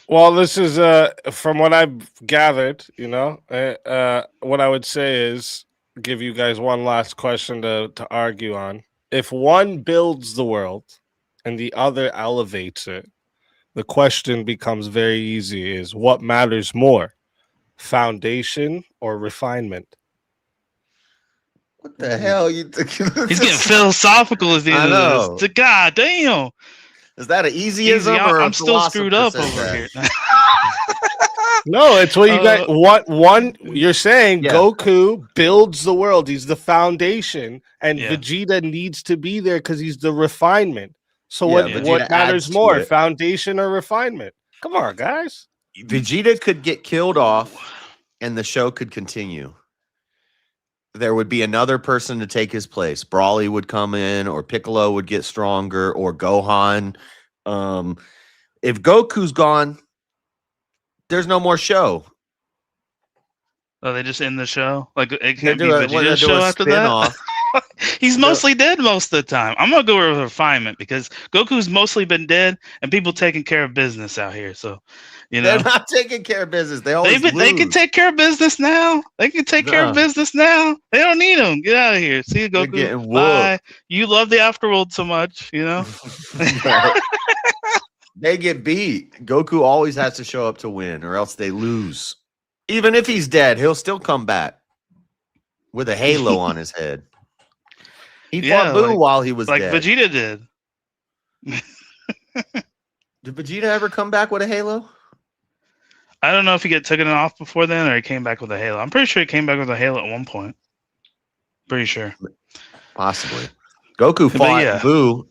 Well, this is from what I've gathered, you know, what I would say is give you guys one last question to argue on. If one builds the world and the other elevates it, the question becomes very easy: is what matters more, foundation or refinement? What the hell? You He's getting philosophical at the I end know. of this. God damn. Is that an Easy, easyism or a I'm still screwed up philosopher over says here. No, it's what you got. What one you're saying? Yeah. Goku builds the world. He's the foundation, and Yeah. Vegeta needs to be there because he's the refinement. So Yeah, what? Vegeta What matters adds to more, it. foundation or refinement? Come on, guys. Vegeta could get killed off and the show could continue. There would be another person to take his place. Brawly would come in, or Piccolo would get stronger, or Gohan. If Goku's gone, there's no more show. Oh, they just end the show? Like, it They can't be do a Vegeta's show after that? spin-off. He's mostly dead most of the time. I'm going to go with refinement because Goku's mostly been dead and people taking care of business out here. So, you know. They're not taking care of business. They always They can lose. take care of business now. They can take care of No. business now. They don't need them. Get out of here. See you, They're Goku. getting whooped. Bye. You love the afterworld so much, you know? They get beat. Goku always has to show up to win, or else they lose. Even if he's dead, he'll still come back with a halo on his head. He Yeah, fought Boo like- while he was Like dead. Vegeta did. Did Vegeta ever come back with a halo? I don't know if he got taken off before then or he came back with a halo. I'm pretty sure he came back with a halo at one point. Pretty sure. Possibly. Goku But fought yeah. Boo.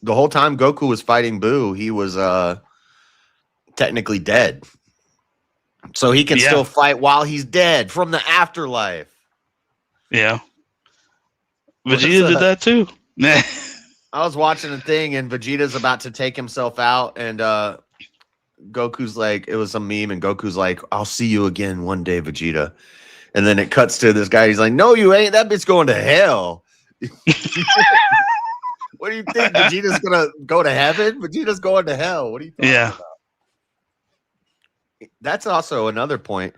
The whole time Goku was fighting Boo, he was technically dead. So he can Yeah. still fight while he's dead from the afterlife. Yeah. What's Vegeta did that? that too. I was watching a thing and Vegeta's about to take himself out and Goku's like, it was a meme and Goku's like, I'll see you again one day, Vegeta. And then it cuts to this guy. He's like, no, you ain't. That bitch going to hell. What do you think? Vegeta's going to go to heaven? Vegeta's going to hell. What are you talking Yeah. about? That's also another point.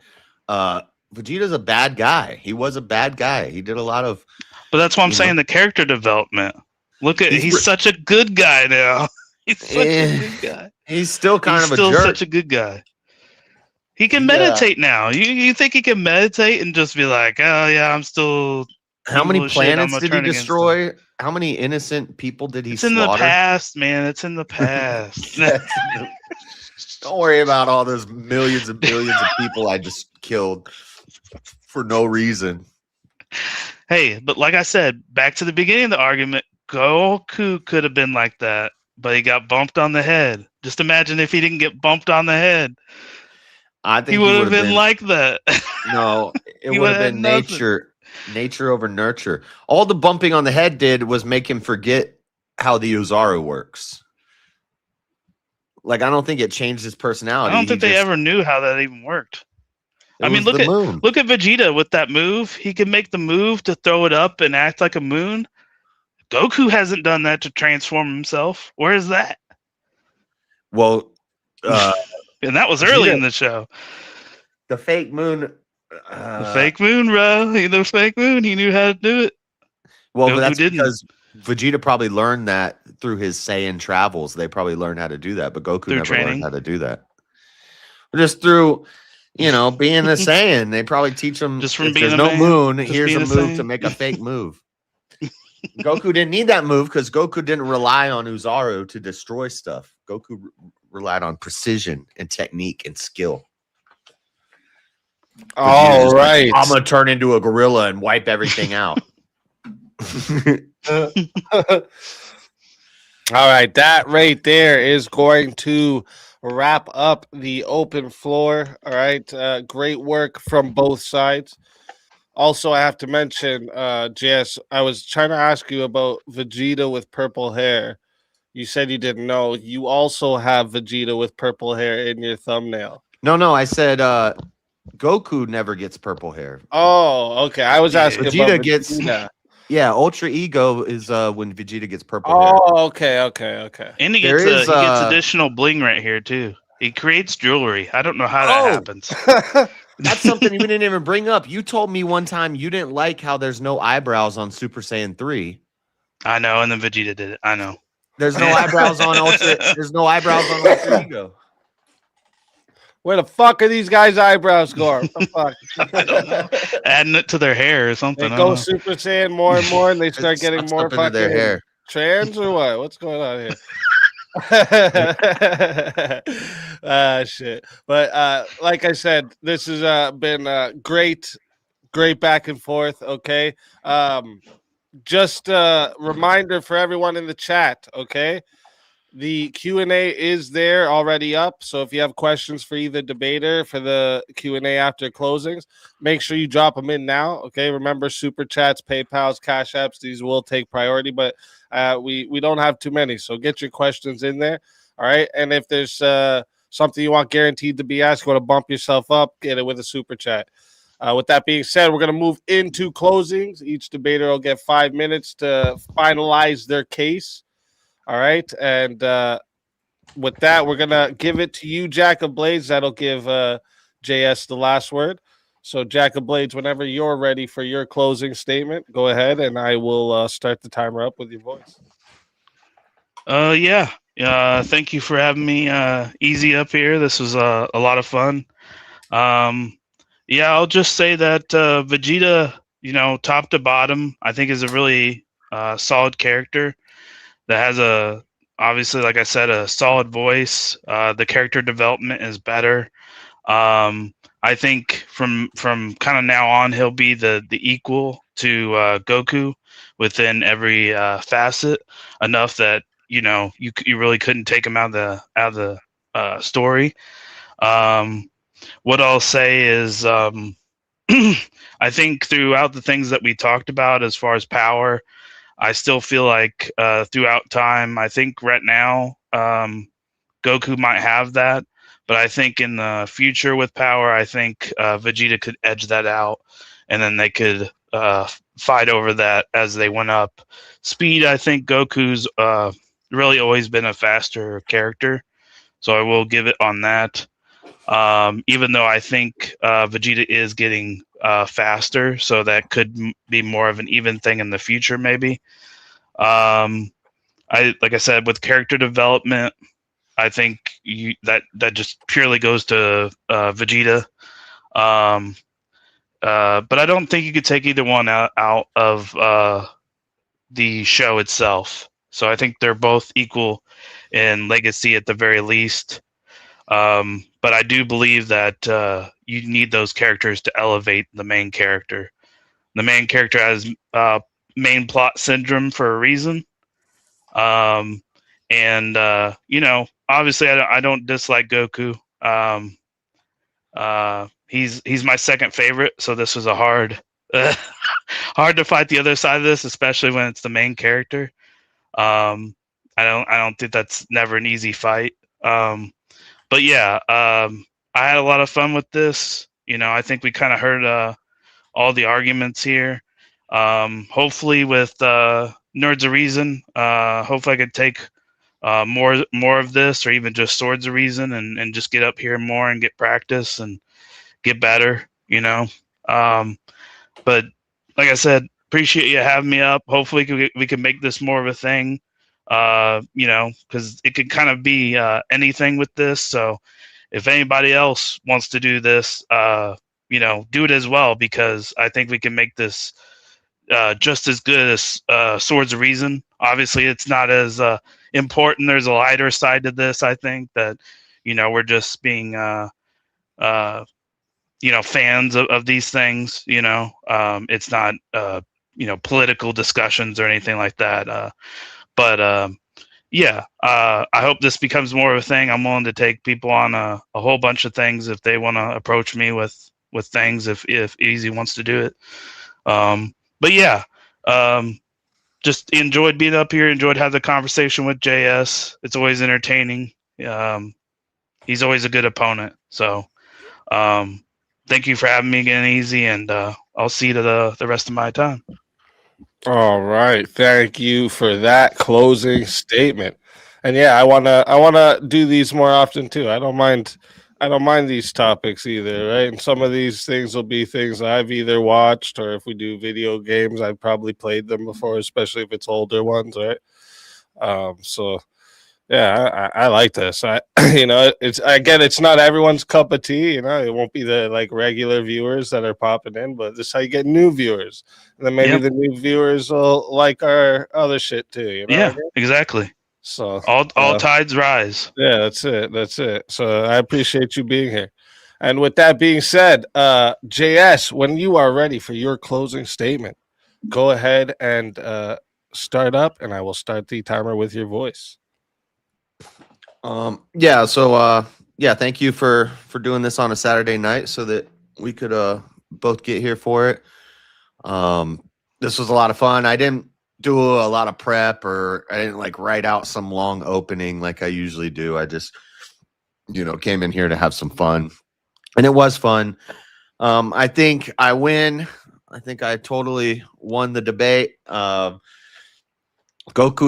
Vegeta's a bad guy. He was a bad guy. He did a lot of... But that's what I'm You saying, the character development. Look at He's he's such a good guy now. He's such a good guy. He's still kind He's of a still jerk. such a good guy. He can Yeah. meditate now. You think he can meditate and just be like, oh yeah, I'm still How many evil as shit, I'm planets gonna did he turn against destroy? How many innocent people did he It's in the slaughter? past, man. It's in the past. Don't worry about all those millions and billions of people I just killed for no reason. Hey, but like I said, back to the beginning of the argument, Goku could have been like that, but he got bumped on the head. Just imagine if he didn't get bumped on the head. I think He would have been like that. no, it He would have would've been had nothing. nature over nurture. All the bumping on the head did was make him forget how the Uzaru works. Like, I don't think it changed his personality. I don't think they ever knew how that even worked. I mean, look at Vegeta with that move. He can make the move to throw it up and act like a moon. Goku hasn't done that to transform himself. Where is that? Well, And that was early in the show. the fake moon. The fake moon, bro. The fake moon. He knew how to do it. Well, Goku but that's didn't. because Vegeta probably learned that through his Saiyan travels. They probably learned how to do that, but Goku Through never training. learned how to do that. Just through, being a Saiyan. They probably teach him. Just from if being there's a no man, moon, just here's being a a move to Saiyan. make a fake move. Goku didn't need that move because Goku didn't rely on Uzaru to destroy stuff. Goku relied on precision and technique and skill. All right. I'm gonna turn into a gorilla and wipe everything out. All right, that right there is going to wrap up the open floor. All right, great work from both sides. Also, I have to mention, Jess, I was trying to ask you about Vegeta with purple hair. You said you didn't know. You also have Vegeta with purple hair in your thumbnail. No, I said Goku never gets purple hair. Oh, okay. I was asking Vegeta about gets- Vegeta. Yeah, Ultra Ego is when Vegeta gets purple hair. Oh, okay. And he There gets, is, he gets additional bling right here, too. He creates jewelry. I don't know how that Oh. happens. That's something you didn't even bring up. You told me one time you didn't like how there's no eyebrows on Super Saiyan 3. I know, and then Vegeta did it. I know. There's no eyebrows on Ultra. There's no eyebrows on Ultra Ego. Where the fuck are these guys' eyebrows going? What the fuck? I don't know. Adding it to their hair or something. They I go don't know. Super Saiyan more and more, and they start It getting sucks more up into their fucking hair. trans or what? What's going on here? Shit. But like I said, this has been great back and forth. Okay. Just a reminder for everyone in the chat. Okay. The Q&A is there already up. So if you have questions for either debater for the Q&A after closings, make sure you drop them in now. Okay. Remember, super chats, PayPals, Cash Apps, these will take priority, but we don't have too many. So get your questions in there. All right. And if there's something you want guaranteed to be asked, you want to bump yourself up, get it with a super chat. With that being said, we're going to move into closings. Each debater will get 5 minutes to finalize their case. All right. And with that, we're going to give it to you, Jack of Blades. That'll give JS the last word. So, Jack of Blades, whenever you're ready for your closing statement, go ahead and I will start the timer up with your voice. Yeah. Thank you for having me easy up here. This was a lot of fun. Yeah, I'll just say that Vegeta, top to bottom, I think is a really solid character that has obviously, like I said, a solid voice. The character development is better. I think from kind of now on, he'll be the equal to Goku within every facet, enough that you really couldn't take him out of the story. What I'll say is, I think throughout the things that we talked about as far as power, I still feel like throughout time, I think right now Goku might have that, but I think in the future with power, I think Vegeta could edge that out, and then they could fight over that as they went up. Speed, I think Goku's really always been a faster character, so I will give it on that. Even though I think Vegeta is getting faster, so that could be more of an even thing in the future, maybe. Like I said, with character development, I think that just purely goes to Vegeta. But I don't think you could take either one out of the show itself. So I think they're both equal in legacy at the very least. But I do believe that you need those characters to elevate the main character. The main character has main plot syndrome for a reason. And obviously I don't dislike Goku. He's my second favorite, so this was a hard to fight the other side of this, especially when it's the main character. I don't think that's never an easy fight. But yeah, I had a lot of fun with this. I think we kind of heard all the arguments here. Hopefully with Nerds of Reason, hopefully I could take more of this, or even just Swords of Reason, and just get up here more and get practice and get better, But like I said, appreciate you having me up. Hopefully we can make this more of a thing. Because it could kind of be anything with this. So if anybody else wants to do this, do it as well, because I think we can make this just as good as Swords of Reason. Obviously, it's not as important. There's a lighter side to this. I think that, we're just being, fans of these things. It's not, political discussions or anything like that. But I hope this becomes more of a thing. I'm willing to take people on a whole bunch of things if they want to approach me with things, if Easy wants to do it. But yeah, just enjoyed being up here, enjoyed having the conversation with JS. It's always entertaining. He's always a good opponent. So thank you for having me again, Easy, and I'll see you to the rest of my time. All right, thank you for that closing statement. And yeah, I wanna do these more often too. I don't mind these topics either, right? And some of these things will be things I've either watched, or if we do video games, I've probably played them before, especially if it's older ones, right? So yeah, I like this. It's not everyone's cup of tea. It won't be the regular viewers that are popping in, but this is how you get new viewers, and then maybe the new viewers will like our other shit too. Yeah, exactly. So All tides rise. yeah, that's it. That's it. So I appreciate you being here. And with that being said, JS, when you are ready for your closing statement, go ahead and start up, and I will start the timer with your voice. Yeah, so yeah, thank you for doing this on a Saturday night so that we could both get here for it. This was a lot of fun. I didn't do a lot of prep, or I didn't like write out some long opening like I usually do. I just came in here to have some fun, and it was fun. I think I win. I think I totally won the debate. Goku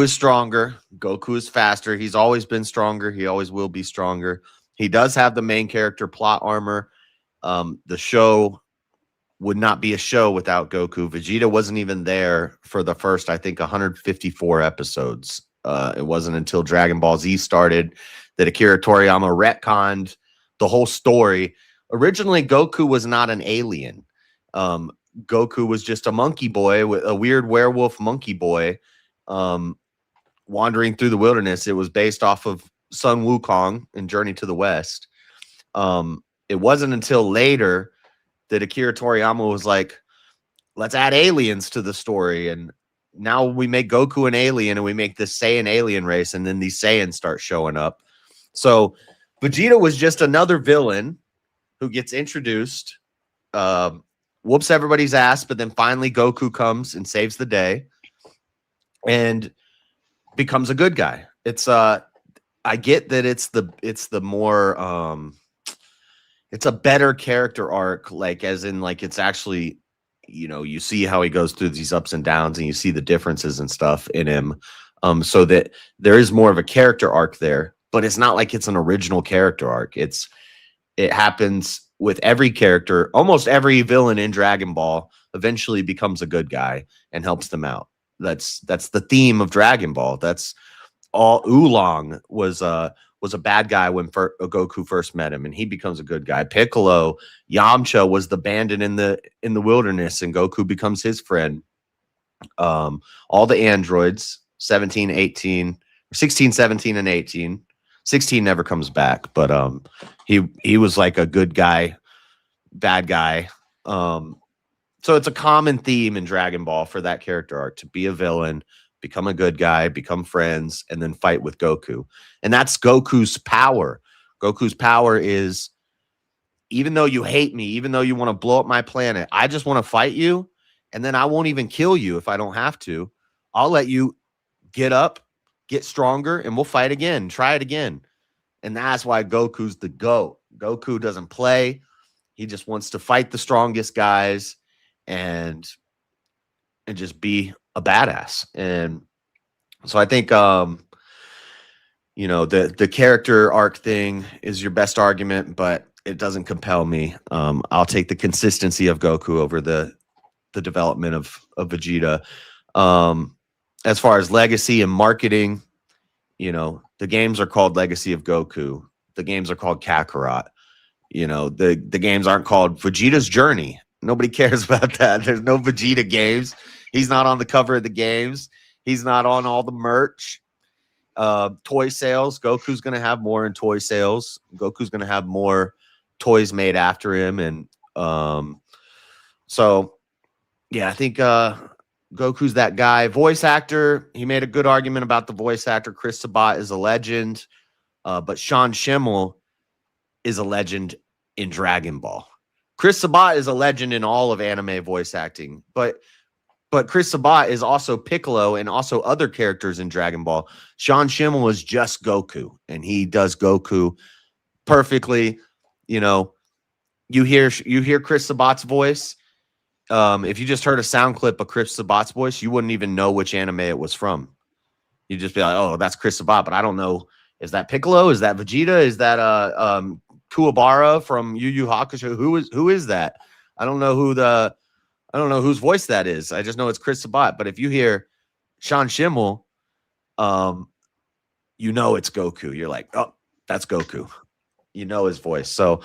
is stronger. Goku is faster. He's always been stronger. He always will be stronger. He does have the main character plot armor. The show would not be a show without Goku. Vegeta wasn't even there for the first, I think, 154 episodes. It wasn't until Dragon Ball Z started that Akira Toriyama retconned the whole story. Originally, Goku was not an alien. Goku was just a monkey boy, with a weird werewolf monkey boy, wandering through the wilderness. It was based off of Sun Wukong in Journey to the West. It wasn't until later that Akira Toriyama was like, let's add aliens to the story. And now we make Goku an alien, and we make this Saiyan alien race, and then these Saiyans start showing up. So Vegeta was just another villain who gets introduced, whoops everybody's ass, but then finally Goku comes and saves the day and becomes a good guy. It's I get that it's the more it's a better character arc, like as in like it's actually, you see how he goes through these ups and downs, and you see the differences and stuff in him, so that there is more of a character arc there, but it's not like it's an original character arc. It happens with every character. Almost every villain in Dragon Ball eventually becomes a good guy and helps them out. That's the theme of Dragon Ball. That's all. Oolong was a bad guy when Goku first met him, and he becomes a good guy. Piccolo, Yamcha was the bandit in the wilderness, and Goku becomes his friend. All the androids, 17, 18, 16, 17, and 18. 16 never comes back, but he was like a good guy, bad guy. So it's a common theme in Dragon Ball for that character arc to be a villain, become a good guy, become friends, and then fight with Goku. And that's Goku's power. Goku's power is, even though you hate me, even though you want to blow up my planet, I just want to fight you, and then I won't even kill you if I don't have to. I'll let you get up, get stronger, and we'll fight again. Try it again. And that's why Goku's the GOAT. Goku doesn't play. He just wants to fight the strongest guys and just be a badass. And so I think the character arc thing is your best argument, but it doesn't compel me. I'll take the consistency of Goku over the development of Vegeta. As far as legacy and marketing, the games are called Legacy of Goku. The games are called Kakarot. The games aren't called Vegeta's Journey. Nobody cares about that. There's no Vegeta games. He's not on the cover of the games. He's not on all the merch. Toy sales. Goku's going to have more in toy sales. Goku's going to have more toys made after him. And so, yeah, I think Goku's that guy. Voice actor, he made a good argument about the voice actor. Chris Sabat is a legend. But Sean Schemmel is a legend in Dragon Ball. Chris Sabat is a legend in all of anime voice acting. But Chris Sabat is also Piccolo and also other characters in Dragon Ball. Sean Schemmel is just Goku, and he does Goku perfectly. You hear Chris Sabat's voice. If you just heard a sound clip of Chris Sabat's voice, you wouldn't even know which anime it was from. You'd just be like, "Oh, that's Chris Sabat," but I don't know. Is that Piccolo? Is that Vegeta? Is that Kuwabara from Yu Yu Hakusho? Who is that? I don't know whose voice that is. I just know it's Chris Sabat. But if you hear Sean Schemmel, it's Goku. You're like, oh, that's Goku. You know his voice. So,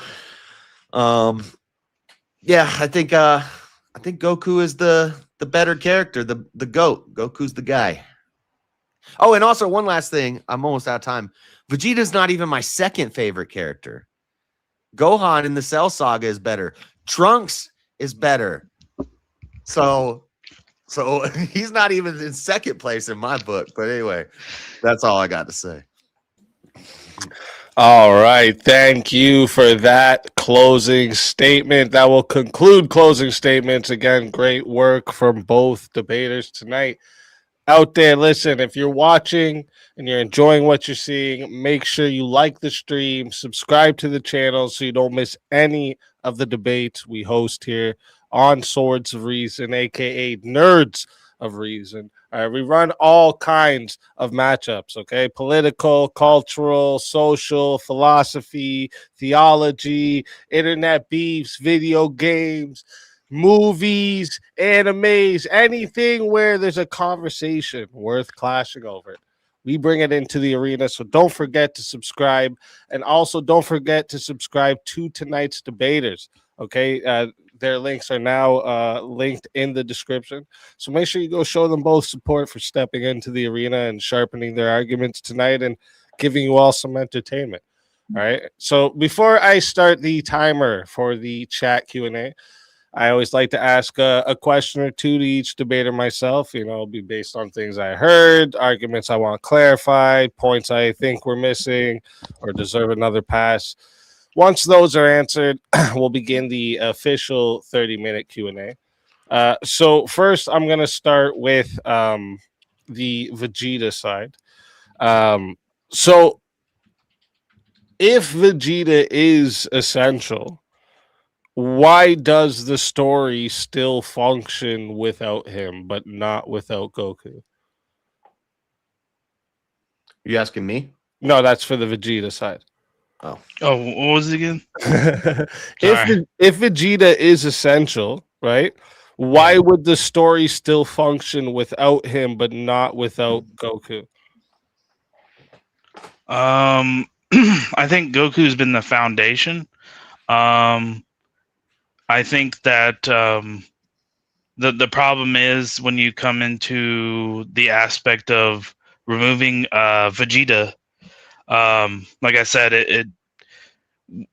yeah, I think Goku is the better character, the GOAT. Goku's the guy. Oh, and also one last thing. I'm almost out of time. Vegeta's not even my second favorite character. Gohan in the Cell Saga is better. Trunks is better. So he's not even in second place in my book. But anyway, that's all I got to say. All right. Thank you for that closing statement. That will conclude closing statements. Again, great work from both debaters tonight. Out there, listen, if you're watching and you're enjoying what you're seeing, make sure you like the stream, subscribe to the channel so you don't miss any of the debates we host here on Swords of Reason, aka Nerds of Reason. All right, we run all kinds of matchups, okay? Political, cultural, social, philosophy, theology, internet beefs, video games, movies, animes, anything where there's a conversation worth clashing over. We bring it into the arena. So don't forget to subscribe. And also don't forget to subscribe to tonight's debaters. Okay. Their links are now linked in the description. So make sure you go show them both support for stepping into the arena and sharpening their arguments tonight and giving you all some entertainment. All right. So before I start the timer for the chat Q&A, I always like to ask a question or two to each debater myself. You know, it'll be based on things I heard, arguments I want clarified, points I think we're missing or deserve another pass. Once those are answered, we'll begin the official 30-minute Q&A. So first, I'm going to start with the Vegeta side. So if Vegeta is essential, why does the story still function without him, but not without Goku? You asking me? No, that's for the Vegeta side. Oh, what was it again? if Vegeta is essential, right? Why would the story still function without him, but not without Goku? I think Goku's been the foundation. I think that the problem is when you come into the aspect of removing Vegeta. Like I said, it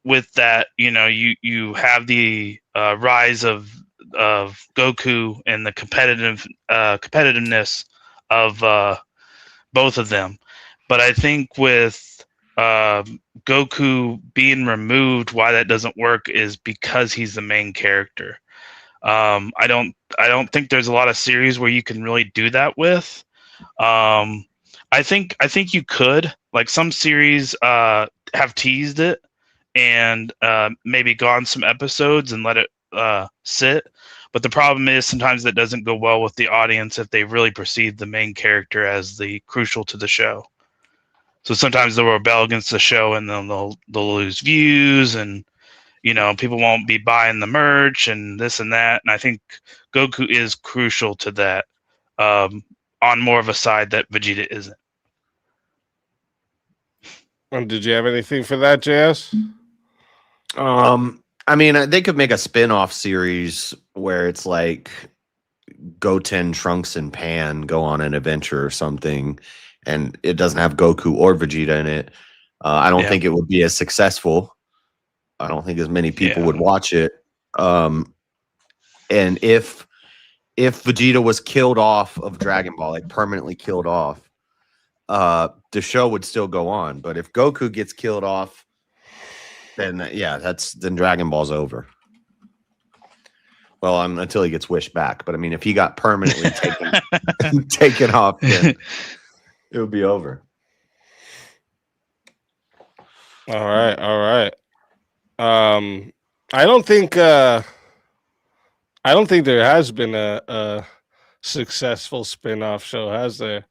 with that, you know, you have the rise of Goku and the competitiveness of both of them. But I think with Goku being removed, why that doesn't work is because he's the main character. I don't think there's a lot of series where you can really do that with. I think you could, like, some series have teased it and maybe gone some episodes and let it sit. But the problem is sometimes that doesn't go well with the audience if they really perceive the main character as the crucial to the show. So sometimes they'll rebel against the show and then they'll lose views, and you know, people won't be buying the merch and this and that. And I think Goku is crucial to that, on more of a side that Vegeta isn't. And did you have anything for that, JS? I mean, they could make a spin-off series where it's like Goten, Trunks, and Pan go on an adventure or something, and it doesn't have Goku or Vegeta in it. I don't think it would be as successful. I don't think as many people would watch it. And if Vegeta was killed off of Dragon Ball, like permanently killed off, the show would still go on. But if Goku gets killed off, then then Dragon Ball's over. Well, until he gets wished back. But I mean, if he got permanently taken off, then it would be over. All right. I don't think there has been a successful spin-off show, has there?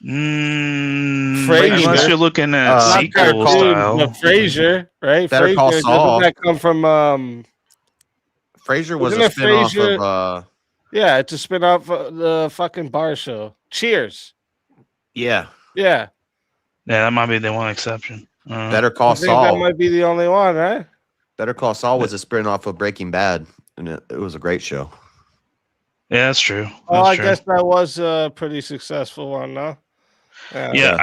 Unless you're looking at sequel style. Frasier, right? Better Call Saul. Doesn't that come from Frasier was a spin-off of yeah, it's a spin-off of the fucking bar show. Cheers. Yeah, that might be the one exception. Better Call Saul. That might be the only one, right? Better Call Saul was a spin-off of Breaking Bad, and it was a great show. Yeah, that's true. Oh, That's I true. guess that was a pretty successful one, no? Yeah,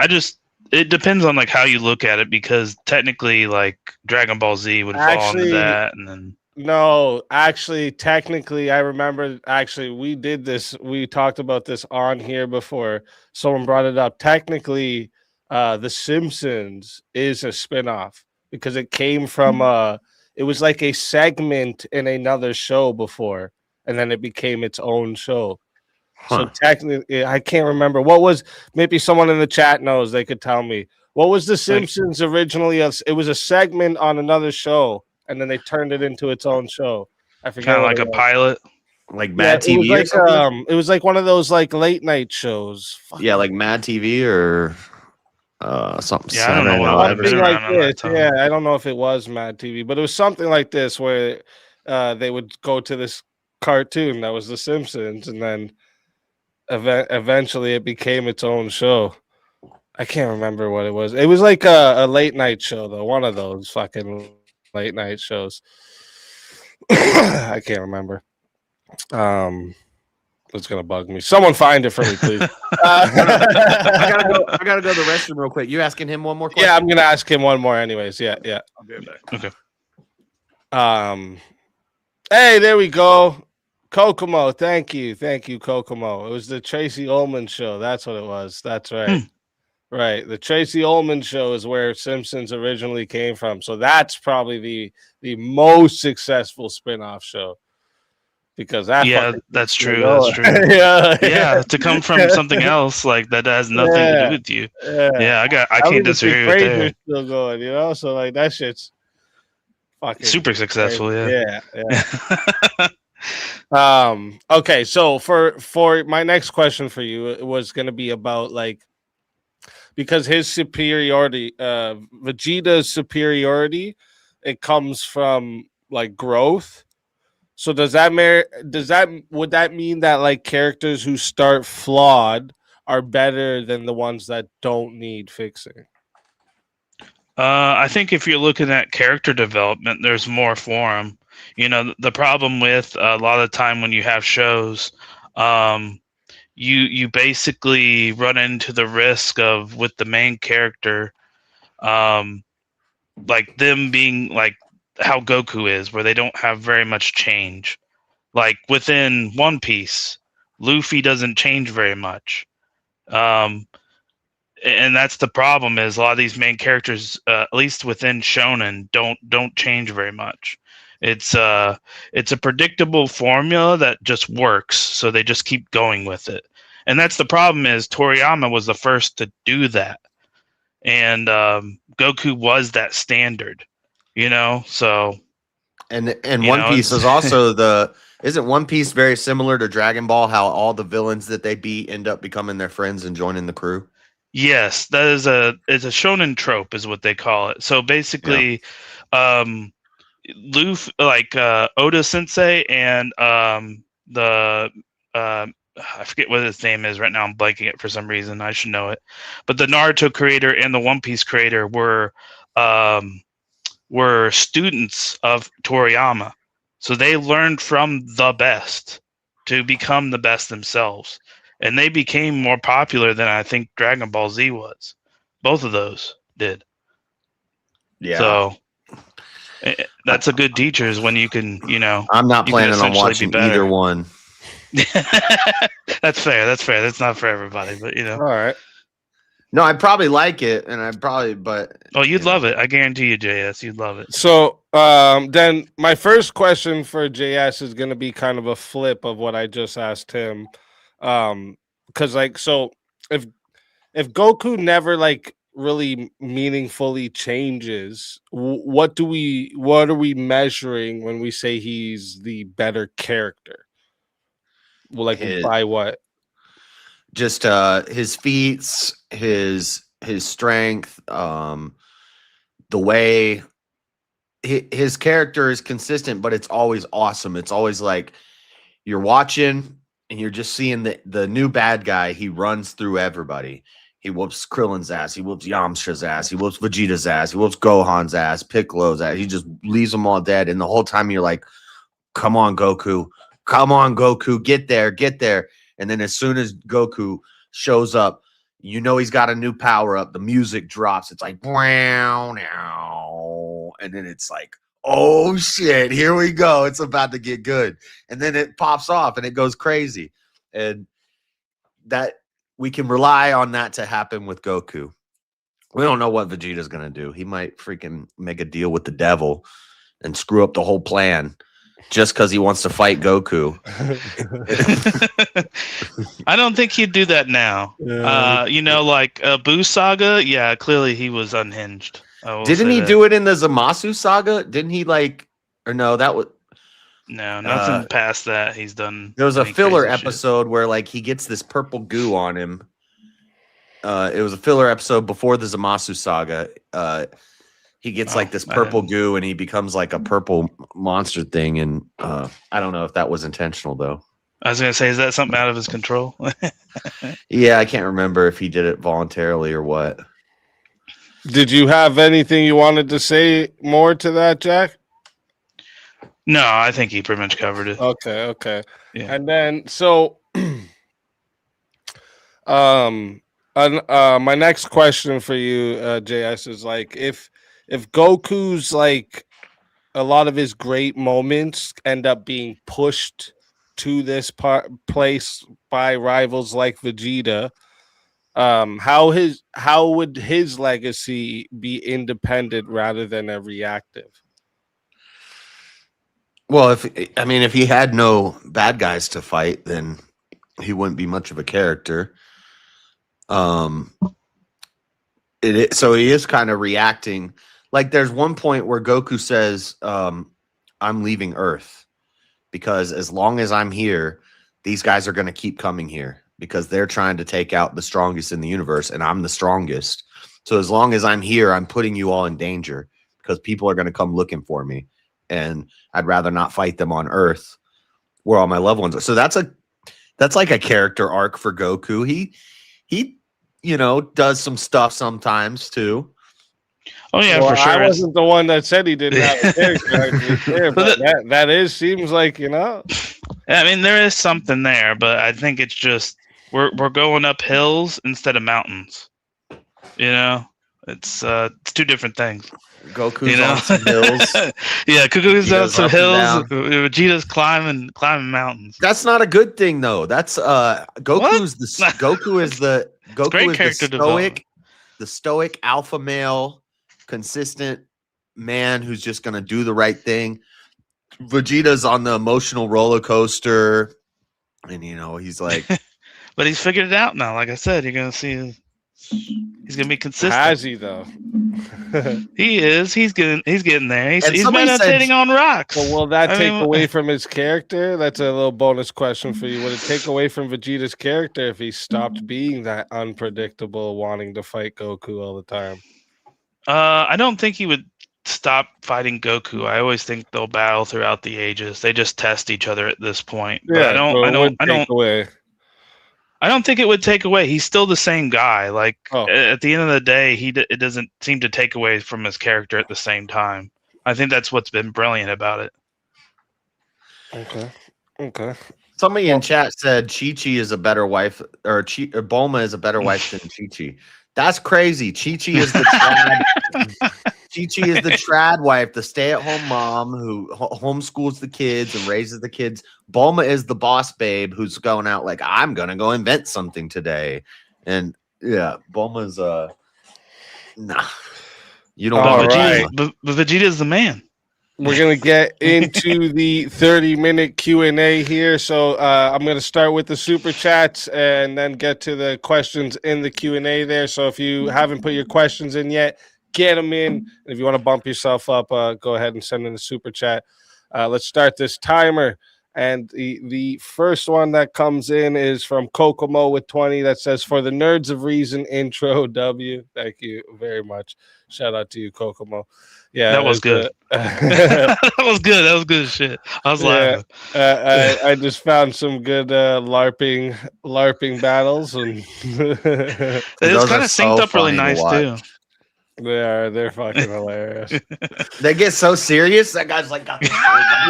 it depends on like how you look at it, because technically like Dragon Ball Z would fall into Actually, that, and then no, actually, technically, I remember. Actually, we did this. We talked about this on here before. Someone brought it up. Technically, The Simpsons is a spinoff because it came from. It was like a segment in another show before, and then it became its own show. So Huh. technically, I can't remember what was. Maybe someone in the chat knows. They could tell me what was The like Simpsons originally. It was a segment on another show, and then they turned it into its own show. I forget kind of what like it a was. pilot. Like Yeah, Mad TV or something? it was like one of those like late night shows. Yeah, like Mad TV or something Yeah, I don't know Saturday what Night it would have Live or been Something something. like around on this. that time. Yeah, I don't know if it was Mad TV, but it was something like this where they would go to this cartoon that was The Simpsons, and then eventually it became its own show. I can't remember what it was. It was like a late night show though, one of those fucking late night shows. I can't remember. It's gonna bug me. Someone find it for me, please. I gotta go to the restroom real quick. You asking him one more question? Yeah, I'm gonna ask him one more, anyways. Yeah. I'll be right back. Okay. Hey, there we go. Kokomo, thank you, Kokomo. It was the Tracy Ullman show. That's what it was. That's right. Right. The Tracy Ullman show is where Simpsons originally came from. So that's probably the most successful spin-off show. Because that Yeah, fucking that's keeps me true. That's going. true. Yeah. Yeah, to come from something else like that has nothing to Yeah. do with you. Yeah. Yeah, I At can't least the disagree with Frasier's that. still going, you know? So like that shit's fucking Super successful. crazy. Yeah. Okay, so for my next question for you, it was going to be about like, because his superiority, Vegeta's superiority, it comes from like growth. So would that mean that like characters who start flawed are better than the ones that don't need fixing? I think if you're looking at character development, there's more for them. You know, the problem with a lot of the time when you have shows, you basically run into the risk of, with the main character, like them being like how Goku is, where they don't have very much change. Like within One Piece, Luffy doesn't change very much. And that's the problem, is a lot of these main characters, at least within shonen, don't change very much. It's a predictable formula that just works, so they just keep going with it. And that's the problem, is Toriyama was the first to do that, and Goku was that standard, you know. So And You One know, Piece it's- is also isn't One Piece very similar to Dragon Ball? How all the villains that they beat end up becoming their friends and joining the crew? yes, that is it's a shonen trope, is what they call it. So basically, Luffy, like Oda Sensei, and the I forget what his name is right now. I'm blanking it for some reason. I should know it. But the Naruto creator and the One Piece creator were students of Toriyama, so they learned from the best to become the best themselves, and they became more popular than I think Dragon Ball Z was. Both of those did. Yeah. So that's a good teacher, is when you can, you know. I'm not you can planning on essentially be watching better. either one. That's fair. That's not for everybody, but you know. All right. No, I'd probably like it, and but Oh, you'd you know. love it. I guarantee you, JS, you'd love it. So then my first question for JS is going to be kind of a flip of what I just asked him. Because like, so if Goku never like really meaningfully changes, what are we measuring when we say he's the better character? Well, like by what? Just his feats, his strength, the way his character is consistent, but it's always awesome. It's always like you're watching and you're just seeing the new bad guy. He runs through everybody. He whoops Krillin's ass. He whoops Yamcha's ass. He whoops Vegeta's ass. He whoops Gohan's ass. Piccolo's ass. He just leaves them all dead. And the whole time you're like, come on, Goku. come on, Goku, get there. And then as soon as Goku shows up, you know he's got a new power up. The music drops. It's like, wow, now. And then it's like, oh shit, here we go. It's about to get good. And then it pops off and it goes crazy. And that we can rely on that to happen with Goku. We don't know what Vegeta's going to do. He might freaking make a deal with the devil and screw up the whole plan just because he wants to fight Goku. I don't think he'd do that now. Like Boo Saga, yeah, clearly he was unhinged. Didn't he do it in the Zamasu saga? Didn't he no, that was nothing past that he's done. There was a filler episode where like he gets this purple goo on him. It was a filler episode before the Zamasu saga. He gets like this purple goo and he becomes like a purple monster thing. And I don't know if that was intentional though. I was gonna say, is that something out of his control? Yeah, I can't remember if he did it voluntarily or what. Did you have anything you wanted to say more to that, Jack? No, I think he pretty much covered it. Okay. Yeah. And then my next question for you, JS, is like if Goku's like a lot of his great moments end up being pushed to this place by rivals like Vegeta, how would his legacy be independent rather than a reactive? Well, if he had no bad guys to fight, then he wouldn't be much of a character. So he is kind of reacting. Like there's one point where Goku says, I'm leaving Earth because as long as I'm here, these guys are going to keep coming here because they're trying to take out the strongest in the universe and I'm the strongest. So as long as I'm here, I'm putting you all in danger because people are going to come looking for me and I'd rather not fight them on Earth where all my loved ones are. So that's like a character arc for Goku. He does some stuff sometimes too. Oh yeah, for sure. I wasn't the one that said he didn't have a character, but that seems like I mean, there is something there, but I think it's just we're going up hills instead of mountains. It's two different things. Goku's on some hills. Yeah, Goku's on some hills. Vegeta's climbing mountains. That's not a good thing though. That's Goku is the stoic alpha male, consistent man who's just going to do the right thing. Vegeta's on the emotional roller coaster and he's like but he's figured it out now. Like I said, you're going to see he's going to be consistent. Has he though? He is. He's getting there. He's meditating on rocks. Well, will that take away from his character? That's a little bonus question for you. Would it take away from Vegeta's character if he stopped being that unpredictable, wanting to fight Goku all the time? I don't think he would stop fighting Goku. I always think they'll battle throughout the ages. They just test each other at this point. Yeah, I don't think it would take away. He's still the same guy. Like at the end of the day, it doesn't seem to take away from his character at the same time. I think that's what's been brilliant about it. Okay. Somebody in chat said Chi-Chi is a better wife, or Bulma is a better wife than Chi-Chi. That's crazy. Chi-Chi is the trad. Chi-Chi is the trad wife, the stay-at-home mom who homeschools the kids and raises the kids. Bulma is the boss babe who's going out like, I'm gonna go invent something today. And yeah, Bulma's nah. You don't know. But Vegeta's the man. We're gonna get into the 30-minute Q&A here. So I'm gonna start with the super chats and then get to the questions in the Q&A there. So if you haven't put your questions in yet, get them in. And if you want to bump yourself up, go ahead and send in a super chat. Let's start this timer. And the first one that comes in is from Kokomo with 20 that says, for the Nerds of Reason intro, W. Thank you very much. Shout out to you, Kokomo. Yeah, that was good. That was good. That was good shit. I was laughing. I just found some good LARPing battles, and it was kind of synced up really nice too. They're fucking hilarious. They get so serious. That guy's like, got the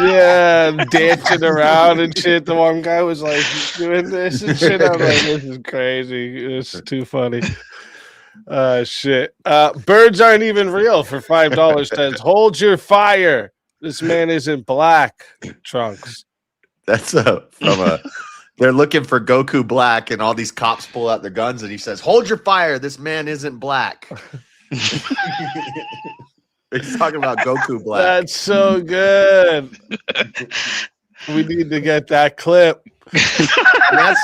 Yeah, dancing around and shit. The one guy was like doing this and shit. I'm like, this is crazy. It's too funny. Shit. Birds aren't even real for $5 says, hold your fire. This man isn't black. Trunks. That's from a. They're looking for Goku Black, and all these cops pull out their guns, and he says, "Hold your fire. This man isn't black." He's talking about Goku Black. That's so good. We need to get that clip. That's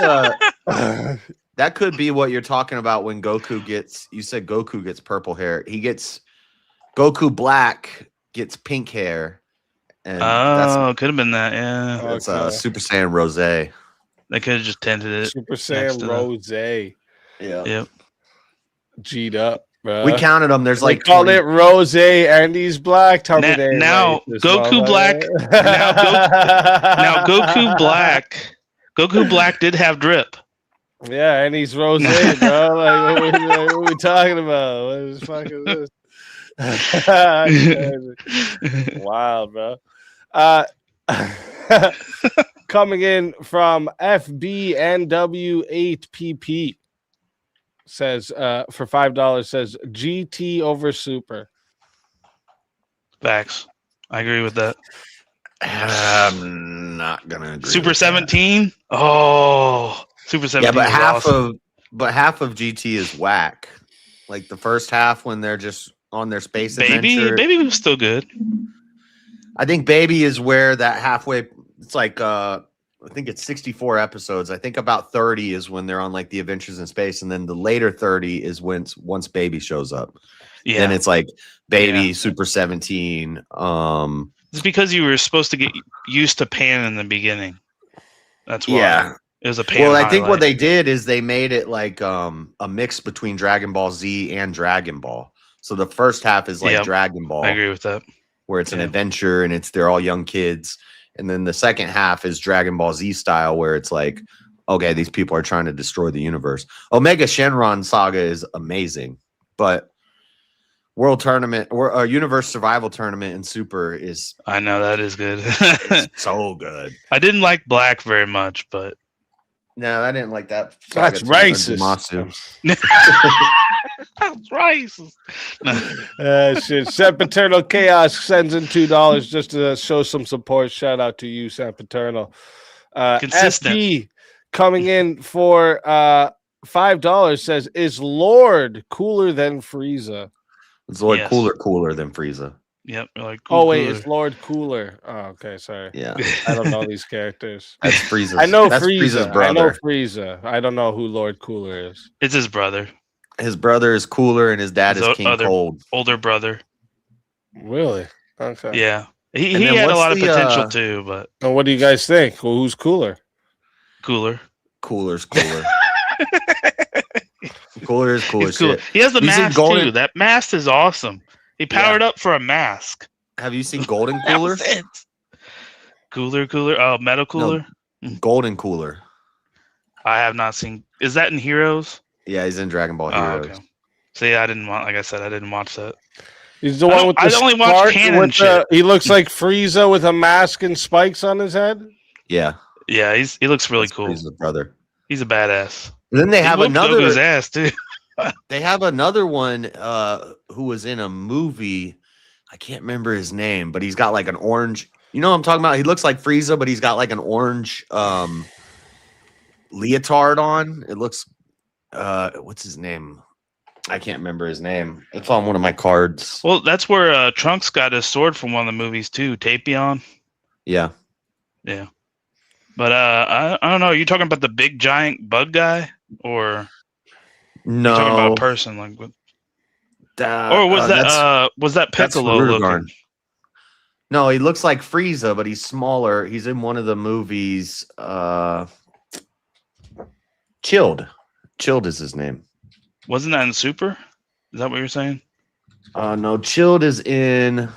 that could be what you're talking about when Goku gets. You said Goku gets purple hair. He gets Goku Black gets pink hair. And could have been that. Yeah, that's Super Saiyan Rose. They could have just tinted it. Super Saiyan Rose. Yeah. Yep. G'd up, bro. We counted them. There's like call it Rose and he's black. Now Goku Black. Now Goku Black. Goku Black did have drip. Yeah, and he's Rose, bro. Like, what are we talking about? What the fuck is this? Wild, bro. Coming in from FBNW8PP says for $5 says GT over Super. Facts. I agree with that. I'm not gonna agree. Super 17. Oh, Super 17. Yeah, but half of GT is whack. Like the first half when they're just on their space adventure. Baby was still good. I think Baby is where that halfway. It's like I think it's 64 episodes. I think about 30 is when they're on like the adventures in space, and then the later 30 is once Baby shows up. Yeah, then it's like Baby, Super 17. It's because you were supposed to get used to Pan in the beginning. That's why. Yeah. It was a Pan. Well, I think what they did is they made it like a mix between Dragon Ball Z and Dragon Ball. So the first half is like Dragon Ball. I agree with that. Where it's an adventure and they're all young kids. And then the second half is Dragon Ball Z style, where it's like, okay, these people are trying to destroy the universe. Omega Shenron Saga is amazing, but World Tournament or Universe Survival Tournament in Super is. I know that is good. So good. I didn't like Black very much, but. No, I didn't like that. That's racist. That's racist. Shit. Sempiternal Chaos sends in $2 just to show some support. Shout out to you, Sempiternal. Consistent. FD coming in for $5 says, is Lord cooler than Frieza? Is Lord cooler than Frieza? Yep. Like it's Lord Cooler. Oh, okay, sorry. Yeah. I don't know these characters. That's Frieza. I know That's Frieza's brother. I know Frieza. I don't know who Lord Cooler is. It's his brother. His brother is Cooler and his dad is King Cold. Older brother. Really? Okay. Yeah. He had a lot of potential too, but. And what do you guys think? Well, who's cooler? Cooler. Cooler's cooler. Cooler is cool as shit. He has the mask too. That mask is awesome. He powered up for a mask. Have you seen Golden Cooler? Cooler. Oh, Metal Cooler? No, Golden Cooler. I have not seen. Is that in Heroes? Yeah, he's in Dragon Ball Heroes. Okay. See, I didn't want. Like I said, I didn't watch that. He's the one with the I only watched canon shit. He looks like Frieza with a mask and spikes on his head. Yeah. Yeah, he looks really cool. He's the brother. He's a badass. And then they have another. Goku's ass too. They have another one who was in a movie. I can't remember his name, but he's got like an orange. You know what I'm talking about? He looks like Frieza, but he's got like an orange leotard on. It looks. What's his name? I can't remember his name. It's on one of my cards. Well, that's where Trunks got his sword from one of the movies too. Tapion. Yeah. Yeah. But I don't know. Are you talking about the big giant bug guy, or no? Talking about a person like what? Or was that Piccolo looking? No, he looks like Frieza, but he's smaller. He's in one of the movies. Chilled is his name. Wasn't that in Super? Is that what you're saying? No, Chilled is in.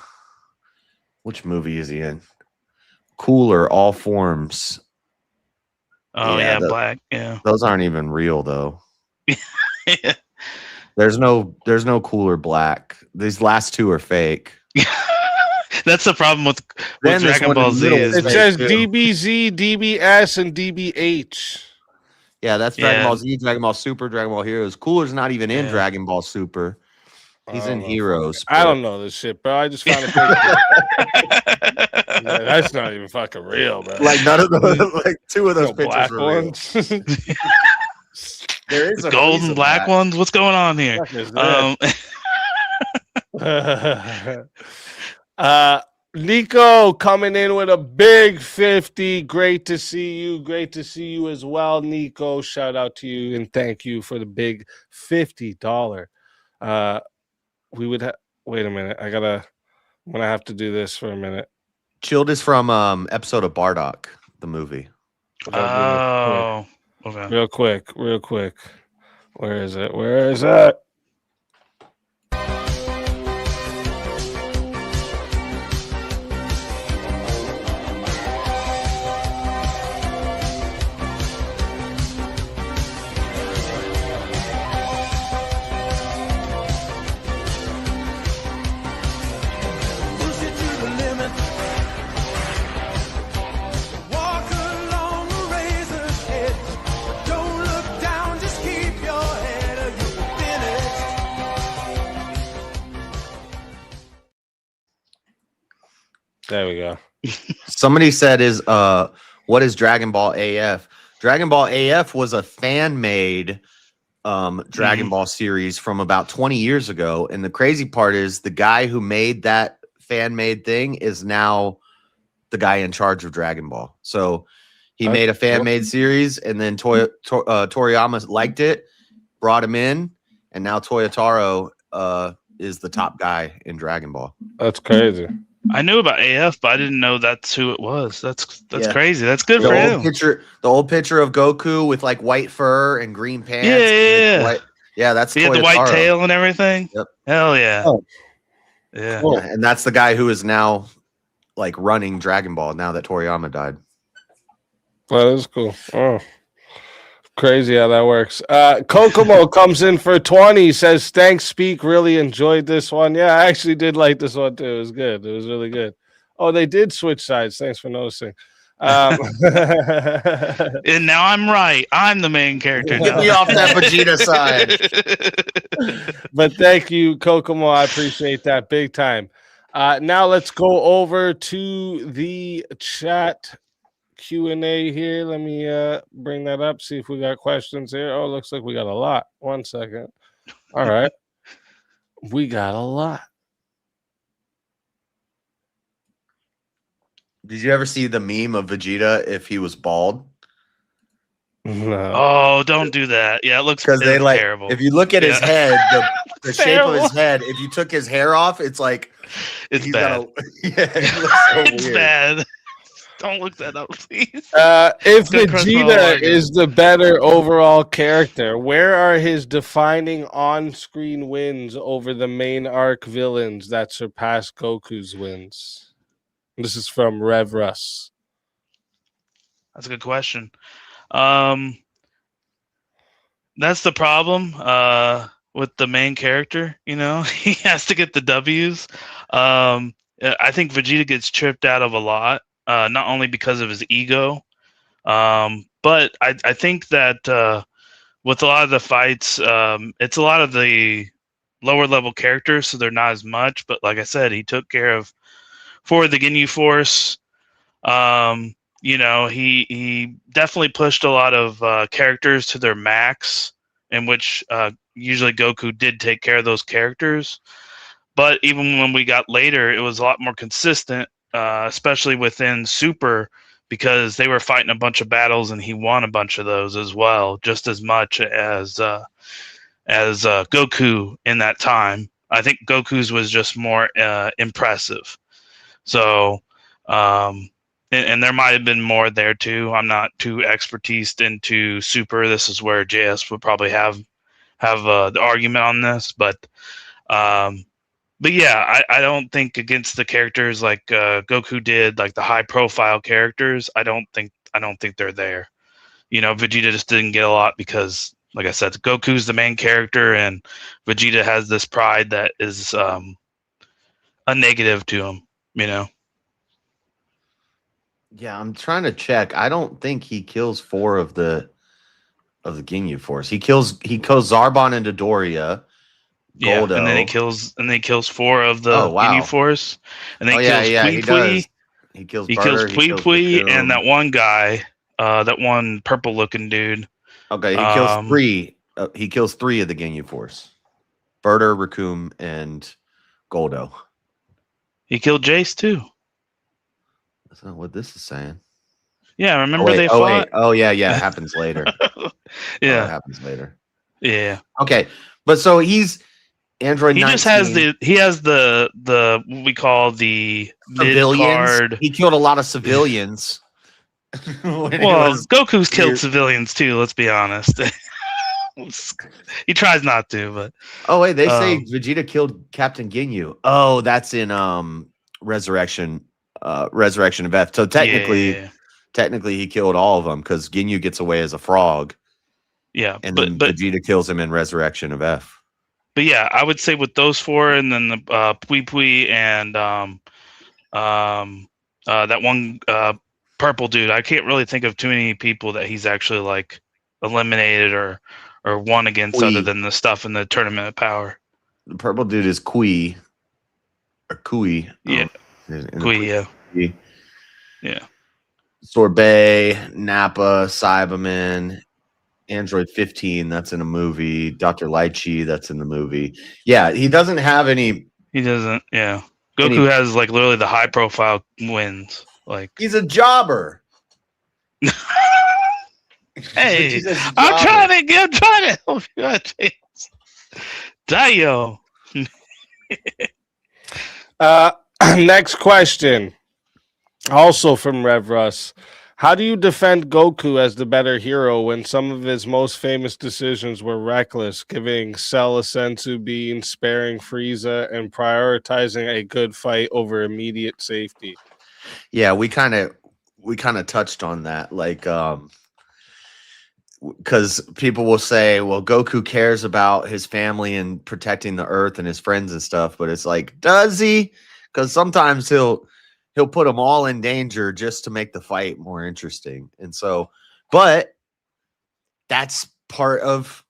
Which movie is he in? Cooler, All Forms. Oh yeah, Black. Yeah, those aren't even real though. Yeah. There's no cooler black. These last two are fake. That's the problem with Then this Dragon one in Ball the Z. middle Is is It fake, says too. DBZ, DBS, and DBH. Yeah, that's Dragon Yeah. Ball Z, Dragon Ball Super, Dragon Ball Heroes. Cooler's not even in Yeah. Dragon Ball Super. He's I in don't know. Heroes. I but- don't know this shit, bro. I just found a picture. Yeah, that's not even fucking real, bro. Like none of those, like two of those No pictures black were real. ones. There is a Gold release and of black that. ones. What's going on here? What is Um, Nico coming in with a big 50. Great to see you. Great to see you as well, Nico. Shout out to you and thank you for the big $50. We would wait a minute. I'm gonna have to do this for a minute. Chilled is from episode of Bardock, the movie. I gotta do this oh, okay. real quick. Where is it? Push it to the limit. Walk along the razor's edge. Don't look down, just keep your head or you'll be finished. There we go. Somebody said what is Dragon Ball AF? Dragon Ball AF was a fan made Dragon Ball series from about 20 years ago. And the crazy part is the guy who made that fan made thing is now the guy in charge of Dragon Ball. So he made a fan made series and then Toriyama liked it, brought him in, and now Toyotaro is the top guy in Dragon Ball. That's crazy. I knew about AF, but I didn't know that's who it was. That's Yeah. crazy. That's good The for old him. picture, the old picture of Goku with like white fur and green pants. Yeah, yeah, yeah. Yeah, that's He had the white Toyotaro. tail and everything. Yep. Hell yeah. Oh. Yeah. Cool. Yeah, and that's the guy who is now like running Dragon Ball now that Toriyama died. That is cool. Oh, crazy how that works. Kokomo comes in for 20. Says thanks, Speak. Really enjoyed this one. Yeah, I actually did like this one too. It was good. It was really good. Oh, they did switch sides. Thanks for noticing. And now I'm right. I'm the main character Get now. me off that Vegeta side. But thank you, Kokomo. I appreciate that big time. Now let's go over to the chat Q&A here. Let me bring that up, see if we got questions here. Oh, looks like we got a lot. 1 second. All right. We got a lot. Did you ever see the meme of Vegeta if he was bald? No. Oh, don't do that. Yeah, it looks Because they like terrible. if you look at his Yeah. head, the shape of his Terrible. head, if you took his hair off, it's like it's he's bad. got a yeah, it looks so It's weird. bad. Don't look that up, please. If Good crush for all Vegeta I is the better overall character, where are his defining on-screen wins over the main arc villains that surpass Goku's wins? This is from Rev Russ. That's a good question. That's the problem with the main character. You know, he has to get the W's. I think Vegeta gets tripped out of a lot, not only because of his ego, but I think that with a lot of the fights, it's a lot of the lower level characters, so they're not as much. But like I said, he took care of for the Ginyu Force. You know, he definitely pushed a lot of characters to their max, in which usually Goku did take care of those characters. But even when we got later, it was a lot more consistent, especially within Super, because they were fighting a bunch of battles and he won a bunch of those as well, just as much as Goku in that time. I think Goku's was just more impressive. So, and there might have been more there too. I'm not too expertised into Super. This is where JS would probably have the argument on this, but yeah, I don't think against the characters like Goku did, like the high profile characters. I don't think they're there. You know, Vegeta just didn't get a lot because like I said, Goku's the main character, and Vegeta has this pride that is a negative to him. Yeah, I'm trying to check. I don't think he kills 4 of the Ginyu Force. He kills Zarbon and Dodoria, Yeah, Goldo. and then he kills 4 of the Ginyu Force, and then he kills he Pui does. Pui. He kills He kills Burter, Pui kills Pui, and Raccoon. that one guy, that one purple looking dude. Okay, he kills 3. He kills 3 of the Ginyu Force. Burter, Raccoon, and Goldo. He killed Jace too. That's not what this is saying. Yeah, remember they fought? Oh yeah, it happens later. Yeah, it happens later. Yeah. Okay, but so he's Android 19. Just has the what we call the civilians. He killed a lot of civilians. Well, Goku's killed civilians too. Let's be honest. He tries not to, but wait, they say Vegeta killed Captain Ginyu. Oh, that's in Resurrection of F. So technically he killed all of them because Ginyu gets away as a frog. Yeah, and then Vegeta kills him in Resurrection of F. But yeah, I would say with those 4, and then the Pui Pui and that one purple dude, I can't really think of too many people that he's actually like eliminated or won against other than the stuff in the Tournament of Power. The purple dude is Kui. Or Kui. Yeah. Kui, yeah. Yeah. Sorbet, Nappa, Cyberman, Android 15, that's in a movie. Dr. Lychee, that's in the movie. Yeah, he doesn't have any. He doesn't, yeah. Goku has like literally the high profile wins. Like he's a jobber. Hey, I'm trying to help you out, James. Dio. Next question. Also from Rev Russ. How do you defend Goku as the better hero when some of his most famous decisions were reckless, giving Cell a senzu bean, sparing Frieza, and prioritizing a good fight over immediate safety? Yeah, we kind of touched on that, like because people will say, well, Goku cares about his family and protecting the Earth and his friends and stuff, but it's like, does he? Because sometimes he'll put them all in danger just to make the fight more interesting. And so, but that's part of,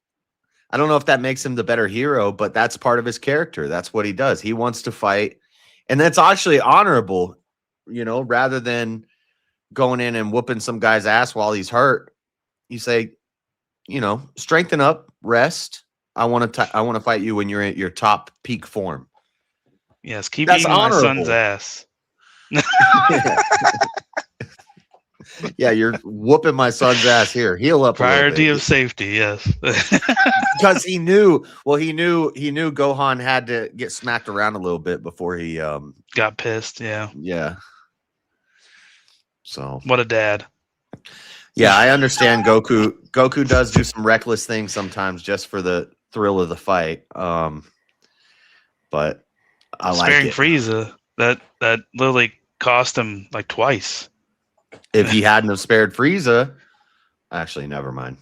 I don't know if that makes him the better hero, but that's part of his character. That's what he does. He wants to fight. And that's actually honorable, rather than going in and whooping some guy's ass while he's hurt. You say, strengthen up, rest. I want to fight you when you're at your top peak form. Yes, keep eating my son's ass. Yeah, you're whooping my son's ass here. Heal up. Priority of safety, yes. Because he knew Gohan had to get smacked around a little bit before he got pissed. Yeah. Yeah. So what a dad. Yeah, I understand Goku. Goku does do some reckless things sometimes just for the thrill of the fight. But I sparing like it. Frieza. That literally cost him like twice. If he hadn't have spared Frieza, actually, never mind.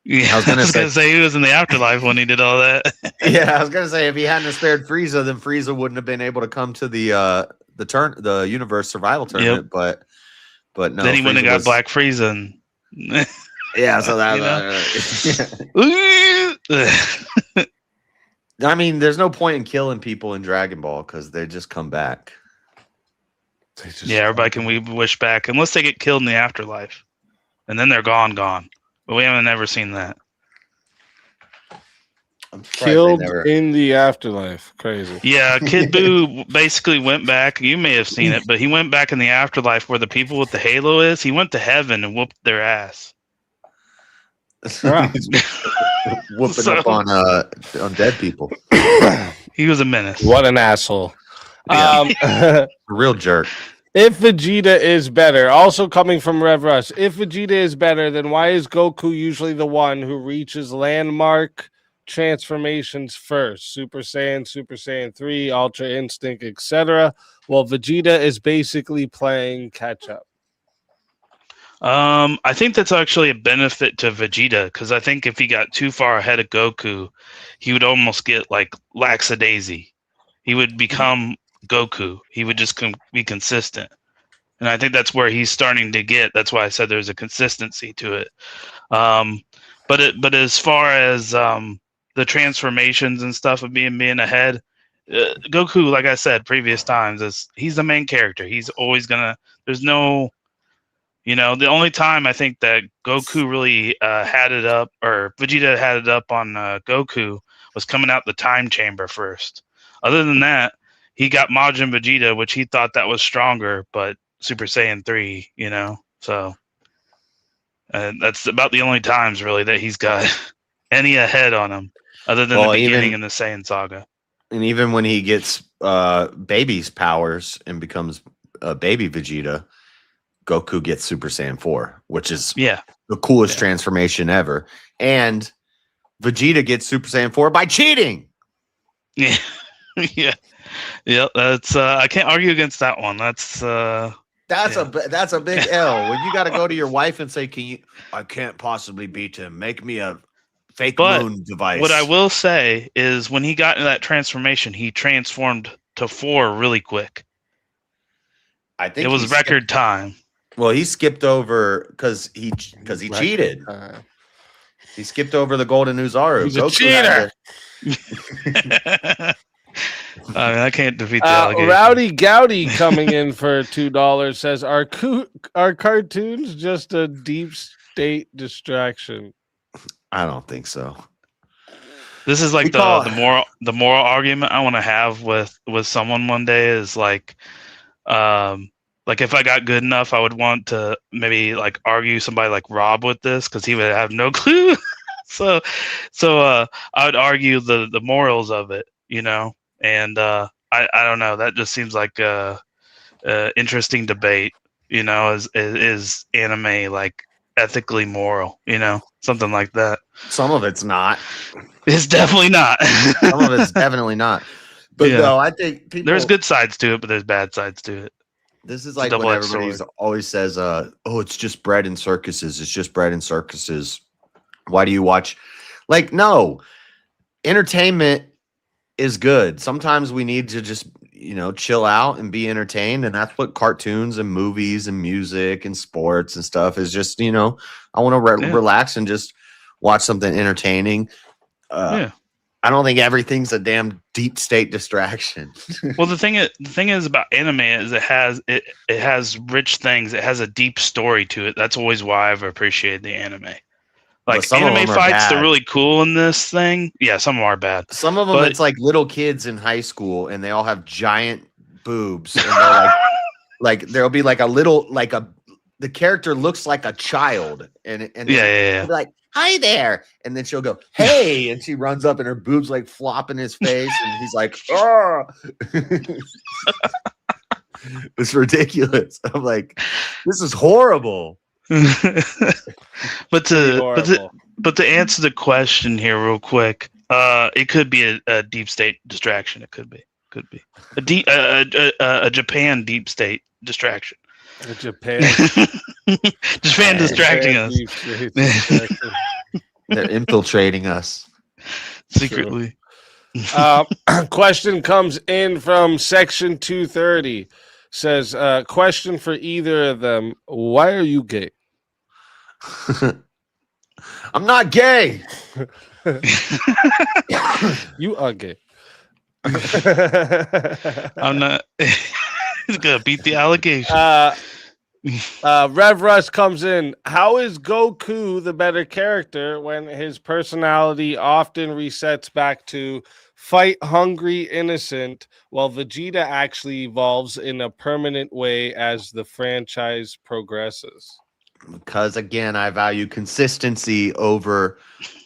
Yeah, I was gonna say he was in the afterlife when he did all that. Yeah, I was gonna say if he hadn't have spared Frieza, then Frieza wouldn't have been able to come to the universe survival tournament. Yep. But no, then he wouldn't have got Black Frieza. And yeah, so that. I mean, there's no point in killing people in Dragon Ball because they just come back. Yeah, everybody can wish back unless they get killed in the afterlife, and then they're gone. But we haven't ever seen that. Killed in the afterlife. Crazy. Yeah, Kid Buu basically went back. You may have seen it, but he went back in the afterlife where the people with the halo is. He went to heaven and whooped their ass. Whooping up on dead people. He was a menace. What an asshole. Yeah. Real jerk. If Vegeta is better, also coming from Rev Rush, if Vegeta is better, then why is Goku usually the one who reaches landmark transformations first? Super Saiyan 3, Ultra Instinct, etc. Well, Vegeta is basically playing catch up. I think that's actually a benefit to Vegeta because I think if he got too far ahead of Goku, he would almost get like lackadaisy. He would become Goku. He would just be consistent, and I think that's where he's starting to get. That's why I said there's a consistency to it. Um, but as far as the transformations and stuff of being ahead, Goku, like I said previous times, he's the main character. He's always gonna. There's no. The only time I think that Goku really had it up, or Vegeta had it up on Goku, was coming out the time chamber first. Other than that, he got Majin Vegeta, which he thought that was stronger, but Super Saiyan 3, so that's about the only times really that he's got any ahead on him, other than the beginning in the Saiyan saga. And even when he gets baby's powers and becomes baby Vegeta, Goku gets Super Saiyan 4, which is the coolest transformation ever. And Vegeta gets Super Saiyan 4 by cheating. Yeah. Yeah. That's I can't argue against that one. That's a big L. When you got to go to your wife and say, I can't possibly beat him. Make me a fake moon device. What I will say is when he got into that transformation, he transformed to 4 really quick. I think it was record time. Well, he skipped over because he cheated. He skipped over the Golden Uzaru. He's a cheater. I can't defeat the allegation. Rowdy Gowdy coming in for $2 says, "Are cartoons just a deep state distraction?" I don't think so. This is like the moral argument I want to have with someone one day is like if I got good enough, I would want to maybe like argue somebody like Rob with this because he would have no clue. so I would argue the morals of it, and I don't know. That just seems like a interesting debate, is anime like ethically moral, something like that. Some of it's not. It's definitely not. Some of it's definitely not. But no, I think there's good sides to it, but there's bad sides to it. This is like when everybody always says, it's just bred in circuses. It's just bred in circuses. Why do you watch? Like, no. Entertainment is good. Sometimes we need to just, chill out and be entertained. And that's what cartoons and movies and music and sports and stuff is just, I want to relax and just watch something entertaining. I don't think everything's a damn deep state distraction. Well, the thing is about anime is it has rich things. It has a deep story to it. That's always why I've appreciated the anime. Like anime fights, they're really cool in this thing. Yeah, some of them are bad. Some of them, it's like little kids in high school, and they all have giant boobs, and they're like there'll be like a little the character looks like a child, and yeah. Like, hi there, and then she'll go, hey, and she runs up, and her boobs like flop in his face, and he's like, oh. It's ridiculous. I'm like, this is horrible. But to answer the question here real quick, it could be a deep state distraction. It could be a Japan deep state distraction. Japan distracting us. They're infiltrating us secretly. Question comes in from section 230. Says, question for either of them. Why are you gay? I'm not gay. You are gay. I'm not. He's gonna beat the allegation. Rev Rush comes in. How is Goku the better character when his personality often resets back to fight hungry innocent, while Vegeta actually evolves in a permanent way as the franchise progresses? Because again, I value consistency over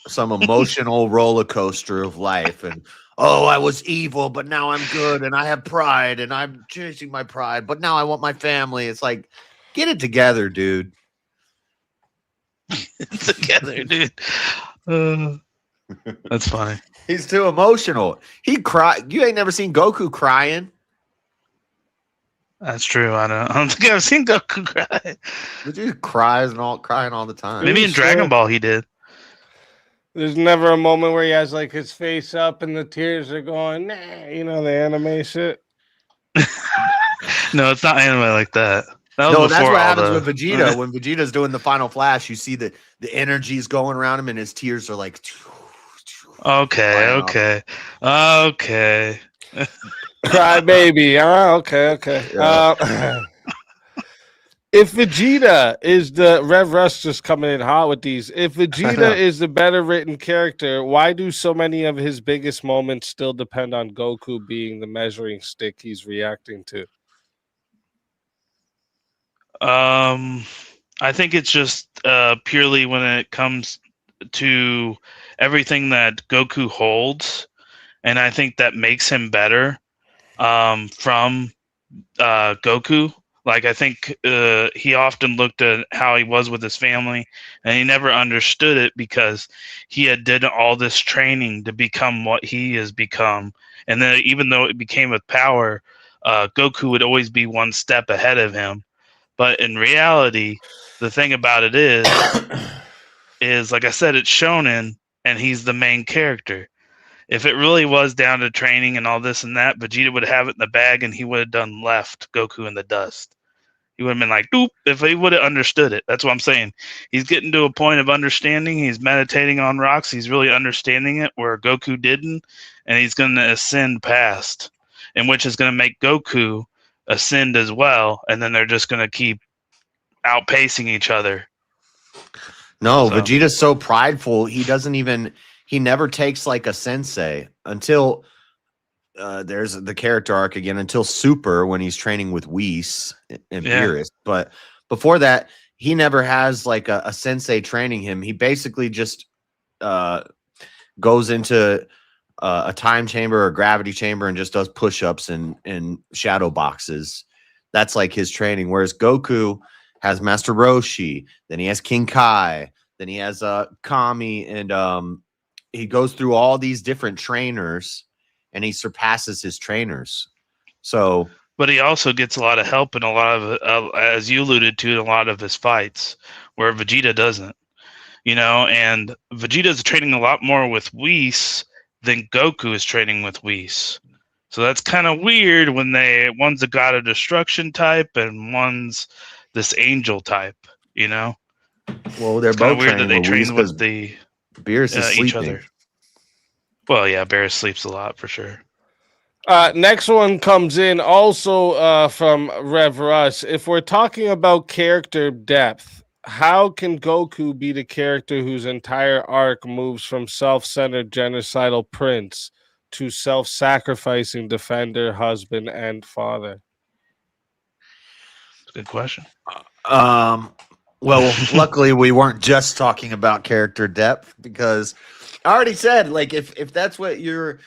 some emotional roller coaster of life. And I was evil, but now I'm good, and I have pride, and I'm chasing my pride, but now I want my family. It's like, get it together, dude. Together, dude. That's funny. He's too emotional. He cried. You ain't never seen Goku crying. That's true. I don't think I've seen Goku cry. Vegeta cries and crying all the time. Maybe you in Dragon sure? Ball he did. There's never a moment where he has like his face up and the tears are going, nah, you know, the anime shit. No, it's not anime like that. That was No, that's before what all happens the. with Vegeta. When Vegeta's doing the final flash, you see the energy's going around him, and his tears are like Okay, flying off. okay. Cry baby. Okay. Yeah. If Vegeta is the Rev Russ just coming in hot with these, if Vegeta is the better written character, why do so many of his biggest moments still depend on Goku being the measuring stick he's reacting to? I think it's just purely when it comes to everything that Goku holds, and I think that makes him better from Goku. Like I think he often looked at how he was with his family, and he never understood it because he had did all this training to become what he has become. And then even though it became with power, Goku would always be one step ahead of him. But in reality, the thing about it is like I said, it's shonen, and he's the main character. If it really was down to training and all this and that, Vegeta would have it in the bag, and he would have done left Goku in the dust. He would have been like, doop, if he would have understood it. That's what I'm saying. He's getting to a point of understanding. He's meditating on rocks. He's really understanding it where Goku didn't, and he's going to ascend past, in which is going to make Goku ascend as well, and then they're just going to keep outpacing each other. No, So- Vegeta's so prideful. He never takes like a sensei until there's the character arc again, until Super when he's training with Whis and Yeah. Beerus. But before that, he never has like a sensei training him. He basically just goes into a time chamber or gravity chamber and just does push-ups and shadow boxes. That's like his training. Whereas Goku has Master Roshi, then he has King Kai, then he has Kami, and he goes through all these different trainers and he surpasses his trainers. So, but he also gets a lot of help in a lot of, as you alluded to, in a lot of his fights, where Vegeta doesn't. You know, and Vegeta's training a lot more with Whis than Goku is training with Whis. So that's kind of weird when one's a god of destruction type and one's this angel type, you know? well, they're It's kind of both weird that training they with train Whis because with the Beerus is each sleeping. other. Well, yeah, Beerus sleeps a lot for sure. Next one comes in also from Rev Russ. If we're talking about character depth, how can Goku be the character whose entire arc moves from self-centered genocidal prince to self-sacrificing defender, husband, and father? Good question. Well, luckily we weren't just talking about character depth because I already said like if that's what you're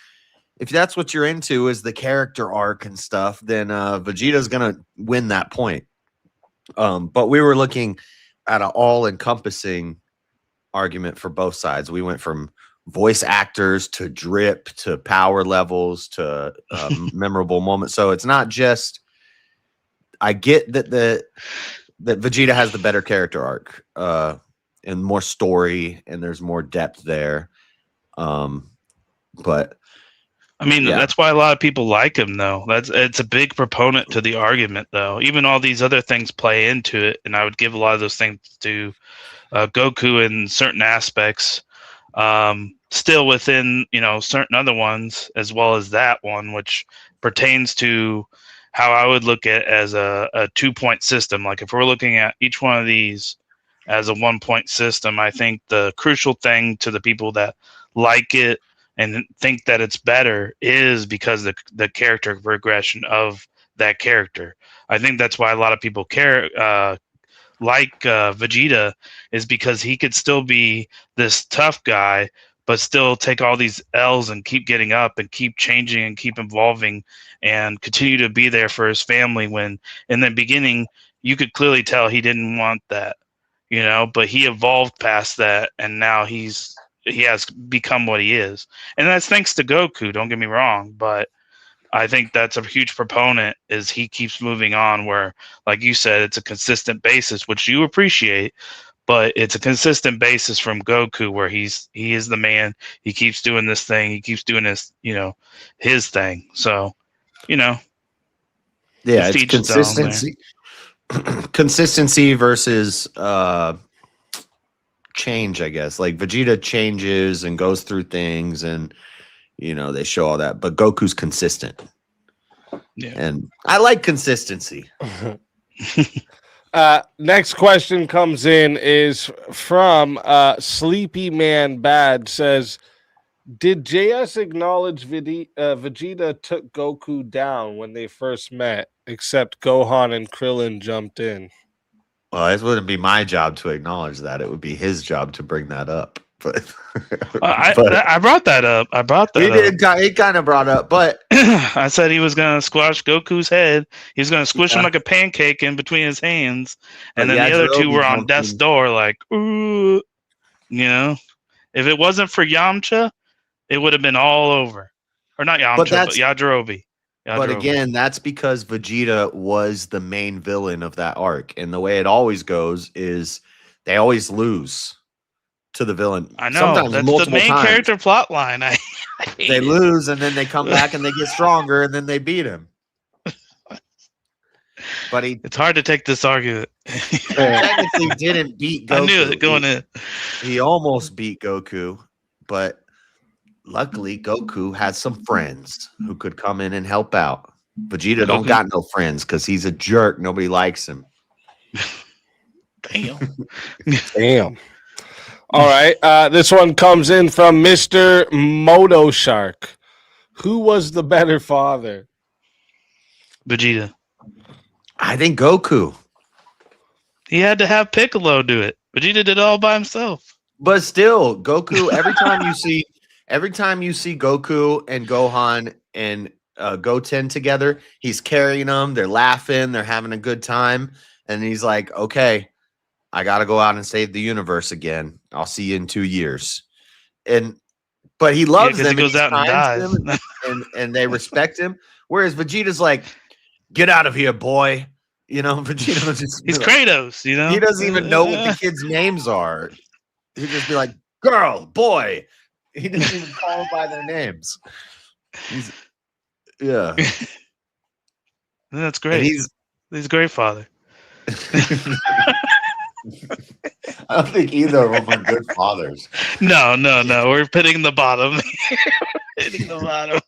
into is the character arc and stuff, then Vegeta's gonna win that point. But we were looking at an all-encompassing argument for both sides. We went from voice actors to drip to power levels to memorable moments. So it's not just. I get that that Vegeta has the better character arc and more story, and there's more depth there. But I mean, yeah. that's why a lot of people like him, though. It's a big proponent to the argument, though. Even all these other things play into it, and I would give a lot of those things to Goku in certain aspects. Still within, certain other ones, as well as that one, which pertains to how I would look at as a 2-point system. Like if we're looking at each one of these as a 1-point system, I think the crucial thing to the people that like it and think that it's better is because the character progression of that character. I think that's why a lot of people like Vegeta, is because he could still be this tough guy, but still take all these L's and keep getting up and keep changing and keep evolving and continue to be there for his family, when in the beginning you could clearly tell he didn't want that, but he evolved past that, and now he has become what he is. And that's thanks to Goku, don't get me wrong, but I think that's a huge proponent is he keeps moving on where, like you said, it's a consistent basis, which you appreciate, but it's a consistent basis from Goku where he is the man. He keeps doing this thing. He keeps doing this, his thing. So, Yeah, it's each its own there. consistency. Consistency versus change, I guess. Like Vegeta changes and goes through things, and they show all that, but Goku's consistent. Yeah. And I like consistency. Next question comes in is from Sleepy Man Bad. Says, did JS acknowledge Vegeta took Goku down when they first met, except Gohan and Krillin jumped in? Well, it wouldn't be my job to acknowledge that. It would be his job to bring that up. But I brought that up. He kind of brought up, but I said he was gonna squash Goku's head. He was gonna squish him like a pancake in between his hands, and then the other two were on death's door, like, ooh, if it wasn't for Yamcha, it would have been all over. Or not Yamcha, but Yajirobe. But again, that's because Vegeta was the main villain of that arc, and the way it always goes is they always lose to the villain. I know. Sometimes that's multiple the main times. character plot line. They lose, and then they come back and they get stronger, and then they beat him. But it's hard to take this argument. Technically didn't beat Goku. I knew it going in. He almost beat Goku, but luckily Goku had some friends who could come in and help out. Vegeta don't got no friends because he's a jerk. Nobody likes him. Damn. All right. This one comes in from Mr. Moto Shark. Who was the better father? Vegeta. I think Goku. He had to have Piccolo do it. Vegeta did it all by himself. But still, Goku, every time you see Goku and Gohan and Goten together, he's carrying them, they're laughing, they're having a good time, and he's like, okay, I gotta go out and save the universe again. I'll see you in 2 years. But he loves them. He goes out and dies. and they respect him. Whereas Vegeta's like, get out of here, boy. Vegeta just he's Kratos, He doesn't even know what the kids' names are. He'd just be like, girl, boy. He doesn't even call them by their names. Yeah. That's great. He's a great father. I don't think either of them are good fathers. No. We're pitting the bottom. Hitting the bottom.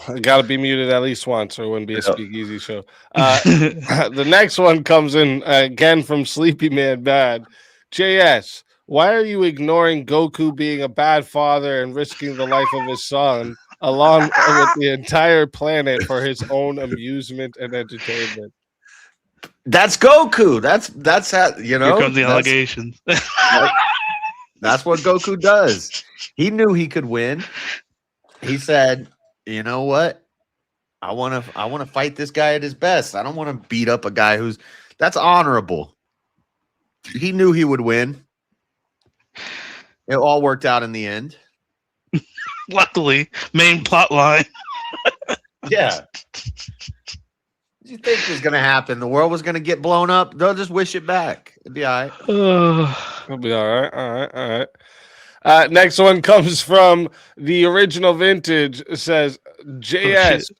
I gotta be muted at least once, or it wouldn't be a speakeasy show. The next one comes in again from Sleepy Man Bad. JS, why are you ignoring Goku being a bad father and risking the life of his son, along with the entire planet for his own amusement and entertainment? That's Goku. That's how Here comes the allegations. That's what Goku does. He knew he could win. He said, you know what? I want to fight this guy at his best. I don't want to beat up a guy that's honorable. He knew he would win. It all worked out in the end. Luckily, main plot line. Yeah. What do you think was going to happen? The world was going to get blown up? They'll just wish it back. It'd be all right. It'll be all right. All right. Next one comes from the original vintage. It says, JS,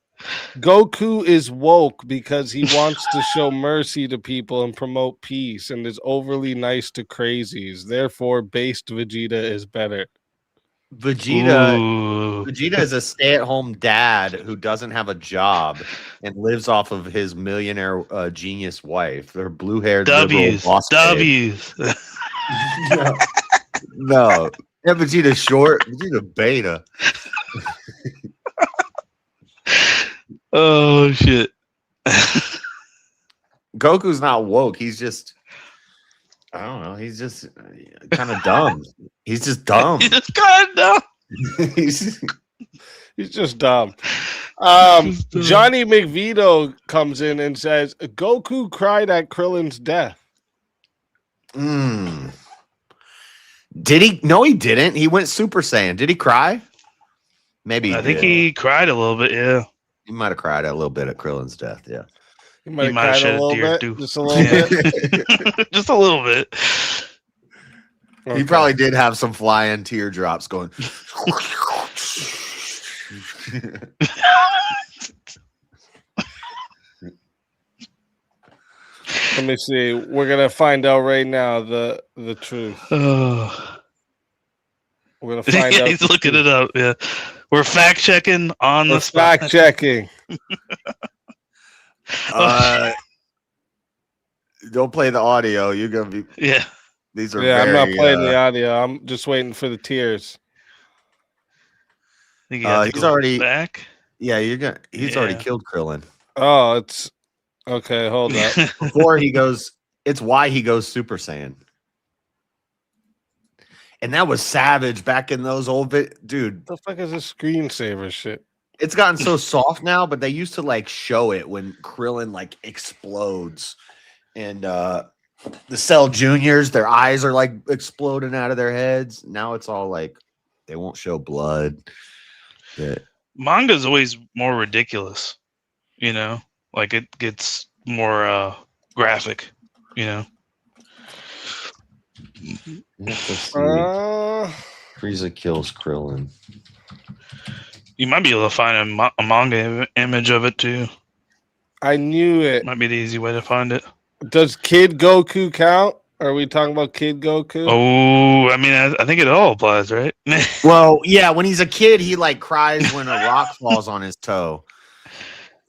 Goku is woke because he wants to show mercy to people and promote peace and is overly nice to crazies. Therefore, based Vegeta is better. Vegeta is a stay-at-home dad who doesn't have a job and lives off of his millionaire genius wife. They're blue-haired W's. liberal boss W's. No. Yeah, Vegeta's short. Vegeta beta. Oh shit. Goku's not woke. He's just, I don't know. He's just kind of dumb. He's just dumb. He's just kind of dumb. he's just dumb. Johnny McVito comes in and says, Goku cried at Krillin's death. Did he? No, he didn't. He went Super Saiyan. Did he cry? Maybe I think he cried a little bit. Yeah, he might have cried a little bit at Krillin's death. Yeah. You he might have might have cried a shed a little tear bit, too. just a little bit. Just a little bit. Okay. He probably did have some flying teardrops going. Let me see. We're gonna find out right now the truth. Oh. We're gonna find Yeah, out. he's the looking truth. it up. Yeah, we're fact checking on We're the spot. fact checking. Don't play the audio. You're gonna be. Yeah, These are Yeah, very. I'm not playing the audio. I'm just waiting for the tears. I think you have to he's go already- back. Yeah, you're gonna. He's already Yeah. killed Krillin. Oh, it's okay. Hold up. Before he goes, it's why he goes Super Saiyan. And that was savage back in those old dude. What the fuck is this screensaver shit? It's gotten so soft now, but they used to like show it when Krillin like explodes. And the Cell Juniors, their eyes are like exploding out of their heads. Now it's all like they won't show blood. Yeah. Manga's always more ridiculous, you know, like it gets more graphic, you know. Frieza kills Krillin. You might be able to find a manga image of it too. I knew it. Might be the easy way to find it. Does Kid Goku count? Are we talking about Kid Goku? Oh, I mean, I think it all applies, right? Well, yeah, when he's a kid, he like cries when a rock falls on his toe.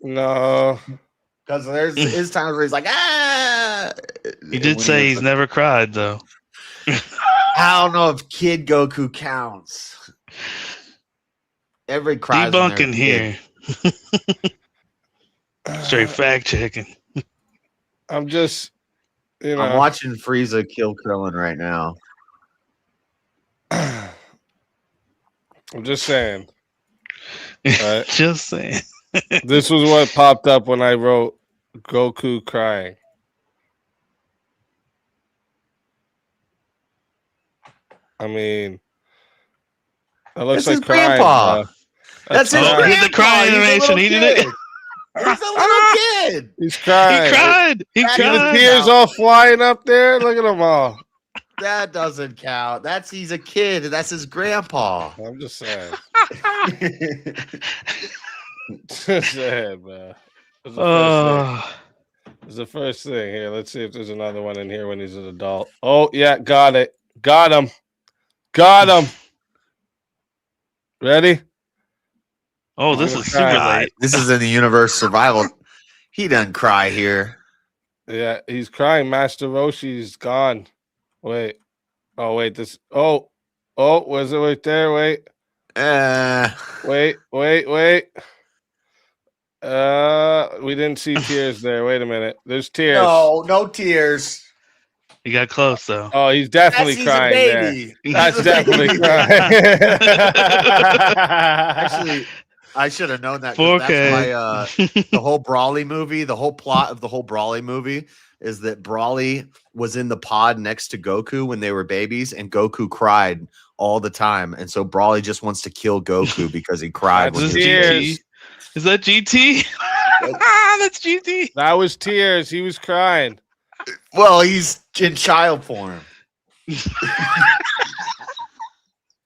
No. Because there's his times where he's like, ah. He did say he's never cried though. I don't know if Kid Goku counts. Every cries when they're a Debunking kid. here. Straight fact checking. I'm just, you know. I'm watching Frieza kill Krillin right now. I'm just saying. Right. Just saying. This was what popped up when I wrote Goku crying. I mean, it looks That's like his crying. grandpa. That's his Oh, grandpa. he did the crying He's a animation. little He did it. kid. He's a little kid. He's crying. He cried. He That See the cried. tears all flying up there. Look at them all. That doesn't count. He's a kid. That's his grandpa. I'm just saying. Just saying, man. It's the first thing. Oh, It's the first thing here. Let's see if there's another one in here when he's an adult. Oh yeah, got it. Got him. Got him. Ready? oh, this is super late. This is in the universe survival. He doesn't cry here. Yeah, he's crying. Master Roshi's gone. Wait. Oh, wait. This. Oh, was it right there? Wait. Wait. We didn't see tears there. Wait a minute. There's tears. No tears. He got close though. Oh, he's definitely He's crying a there. baby. That's He's a definitely baby. crying. Actually, I should have known that. 'Cause 4K. That's why the whole Brawly movie, the whole plot of the whole Brawly movie is that Brawly was in the pod next to Goku when they were babies, and Goku cried all the time. And so Brawly just wants to kill Goku because he cried That's when Is he was this a tears. baby. GT? Is that GT? That's GT. That was tears. He was crying. Well, he's in child form.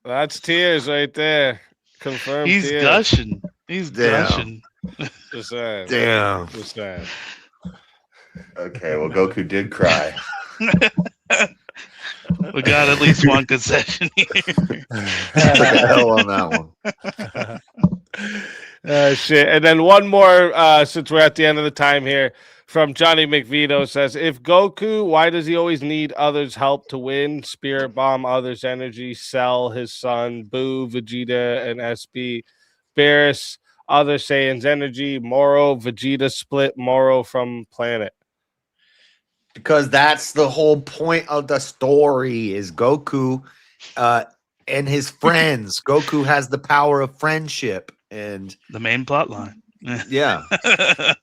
That's tears right there. Confirmed He's tears. gushing. He's Damn. gushing. Just saying. Damn. Just saying. Okay, well, Goku did cry. We got at least one concession here. Took a L on that one. Shit. And then one more, since we're at the end of the time here, from Johnny McVito says, if Goku, why does he always need others' help to win? Spirit bomb others' energy, Cell, his son, Boo, Vegeta, and SB, Barris, other Saiyans' energy, Moro, Vegeta split Moro from planet. Because that's the whole point of the story is Goku and his friends. Goku has the power of friendship. And The main plot line. yeah. That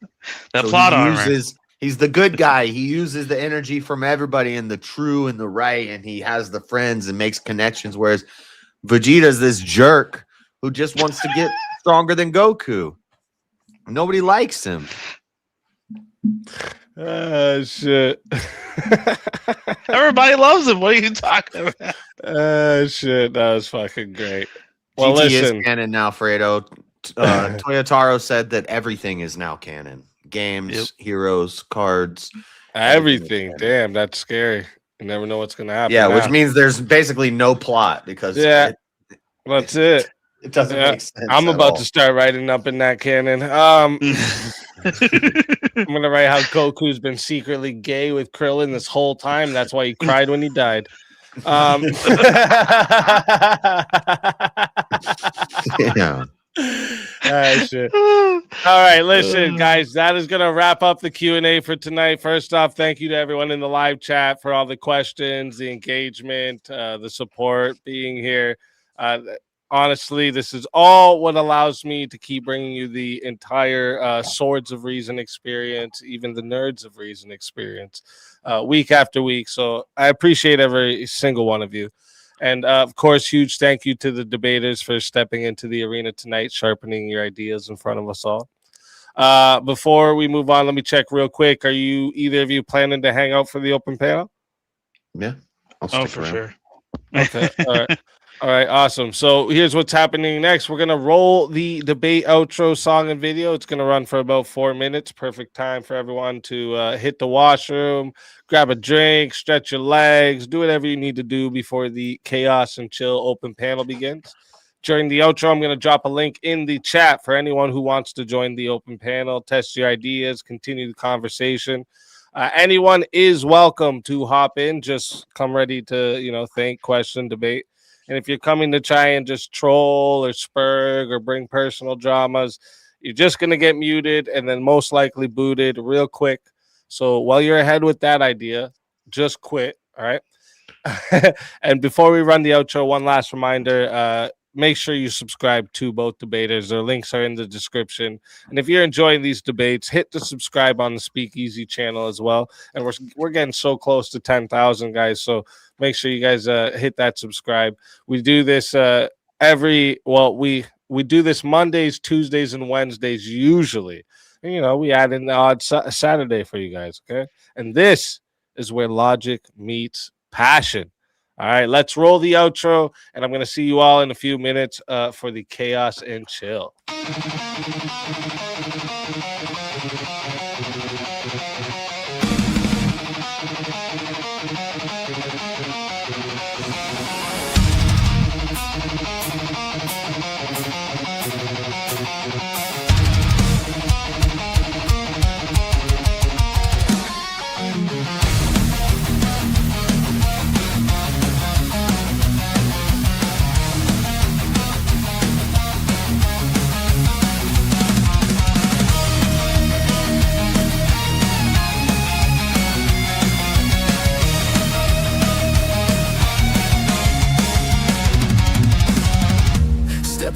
So plot he armor. he's the good guy. He uses the energy from everybody and the true and the right, and he has the friends and makes connections. Whereas Vegeta's this jerk who just wants to get stronger than Goku. Nobody likes him. Shit. Everybody loves him. What are you talking about? Shit. That was fucking great. Well, GT listen. is canon now, Fredo. Toyotaro said that everything is now canon. Games, heroes, cards. Everything. Damn, that's scary. You never know what's gonna happen. Yeah, now. which means there's basically no plot because that's it. It doesn't make sense. I'm about to start writing up in that canon. I'm gonna write how Goku's been secretly gay with Krillin this whole time. That's why he cried when he died. Yeah. Shit. All right, listen, guys, that is going to wrap up the Q&A for tonight. First off, thank you to everyone in the live chat for all the questions, the engagement, the support, being here. Honestly, this is all what allows me to keep bringing you the entire Swords of Reason experience, even the Nerds of Reason experience, week after week. So I appreciate every single one of you. And of course, huge thank you to the debaters for stepping into the arena tonight, sharpening your ideas in front of us all. Before we move on, let me check real quick. Are you either of you planning to hang out for the open panel? Yeah. Oh, for sure. Okay. All right. All right, awesome. So here's what's happening next. We're going to roll the debate outro song and video. It's going to run for about 4 minutes. Perfect time for everyone to hit the washroom, grab a drink, stretch your legs, do whatever you need to do before the Chaos and Chill open panel begins. During the outro, I'm going to drop a link in the chat for anyone who wants to join the open panel, test your ideas, continue the conversation. Anyone is welcome to hop in. Just come ready to, think, question, debate. And if you're coming to try and just troll or spurg or bring personal dramas, you're just going to get muted and then most likely booted real quick. So while you're ahead with that idea, just quit. All right. And before we run the outro, one last reminder, make sure you subscribe to both debaters. Their links are in the description. And if you're enjoying these debates, hit the subscribe on the Speakeasy channel as well. And we're getting so close to 10,000 guys. So make sure you guys hit that subscribe. We do this we do this Mondays, Tuesdays, and Wednesdays usually. And, we add in the odd Saturday for you guys, okay? And this is where logic meets passion. All right, let's roll the outro, and I'm going to see you all in a few minutes for the Chaos and Chill.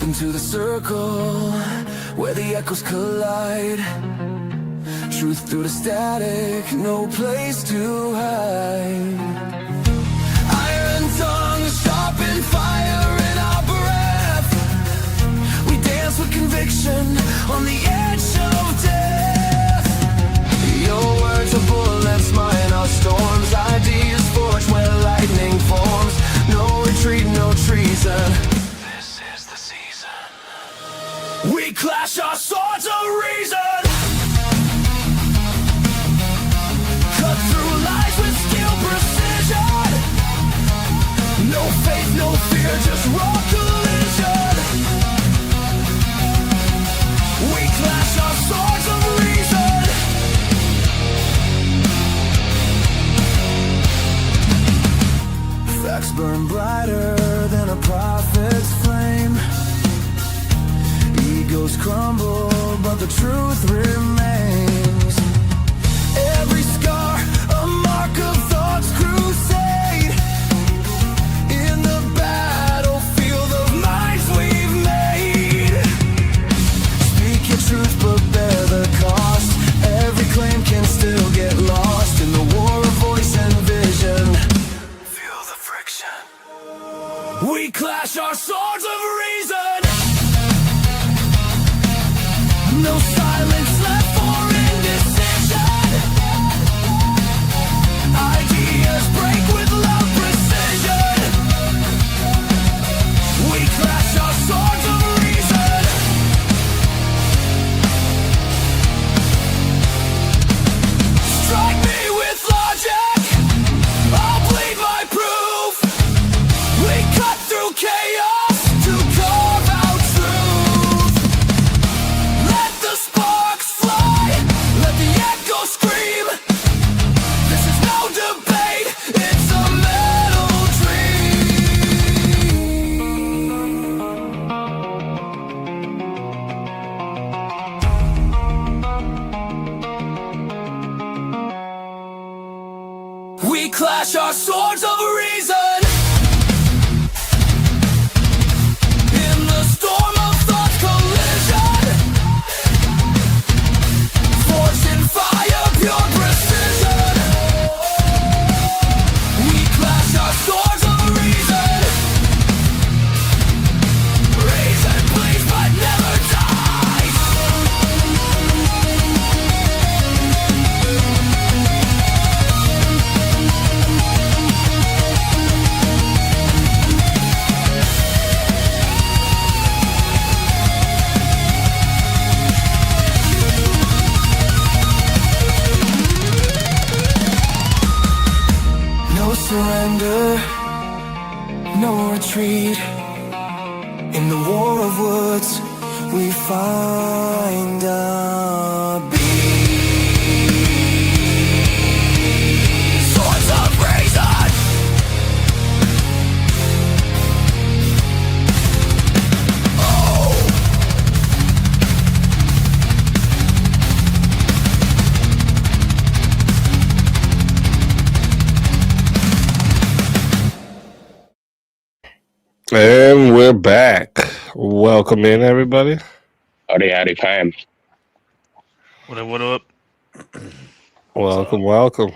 Into the circle where the echoes collide. Truth through the static, no place to hide. Iron tongue, sharpen fire in our breath. We dance with conviction on the edge of death. Your words are bullets, mine are storms. Ideas forged where lightning forms. No retreat, no treason. We clash our swords of reason. Cut through lies with skill, precision. No faith, no fear, just raw collision. We clash our swords of reason. Facts burn brighter than a prophet's flame. Egos crumble, but the truth remains. Every scar, a mark of thought's crusade. In the battlefield of minds we've made. Speak your truth, but bear the cost. Every claim can still get lost in the war of voice and vision. Feel the friction. We clash our swords of reason. No silence left for indecision. Ideas break with loud precision. We clash our swords of reason. Strike me with logic, I'll plead my proof. We cut through chaos to carve out truth. Let the sparks fly, let the echo scream. This is no debate, it's a metal dream. We clash our swords of reason. In the storm of thought's collision. Forged in fire, pure precision. We clash our swords of reason. Reason bleeds but never dies. No surrender, no retreat. In the war of words, we find a beat. Swords of reason. And we're back. Welcome in, everybody. Howdy, fam. What up? Welcome.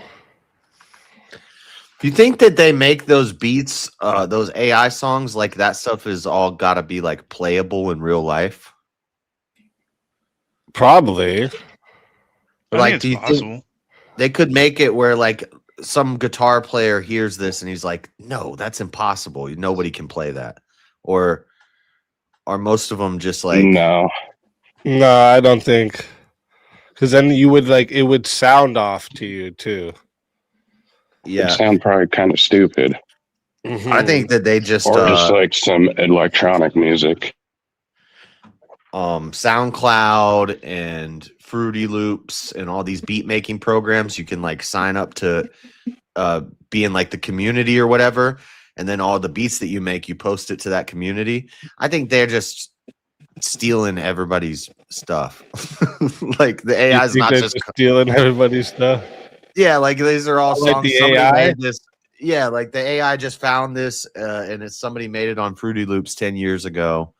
Do you think that they make those beats, those AI songs, like that stuff is all got to be like playable in real life? Probably. I Like, think do it's you possible. think they could make it where like some guitar player hears this and he's like, "No, that's impossible. Nobody can play that," or are most of them just like, No, No, I don't think. Because then you would it would sound off to you too. it yeah? sound probably kind of stupid, I think that they just or just like some electronic music. SoundCloud and Fruity Loops and all these beat making programs, you can like sign up to be in like the community or whatever, and then all the beats that you make, you post it to that community. I think they're just stealing everybody's stuff. Like the AI is not just stealing everybody's stuff. yeah, like these are all Like songs the somebody AI? made this. Yeah, like the AI just found this and it's somebody made it on Fruity Loops 10 years ago.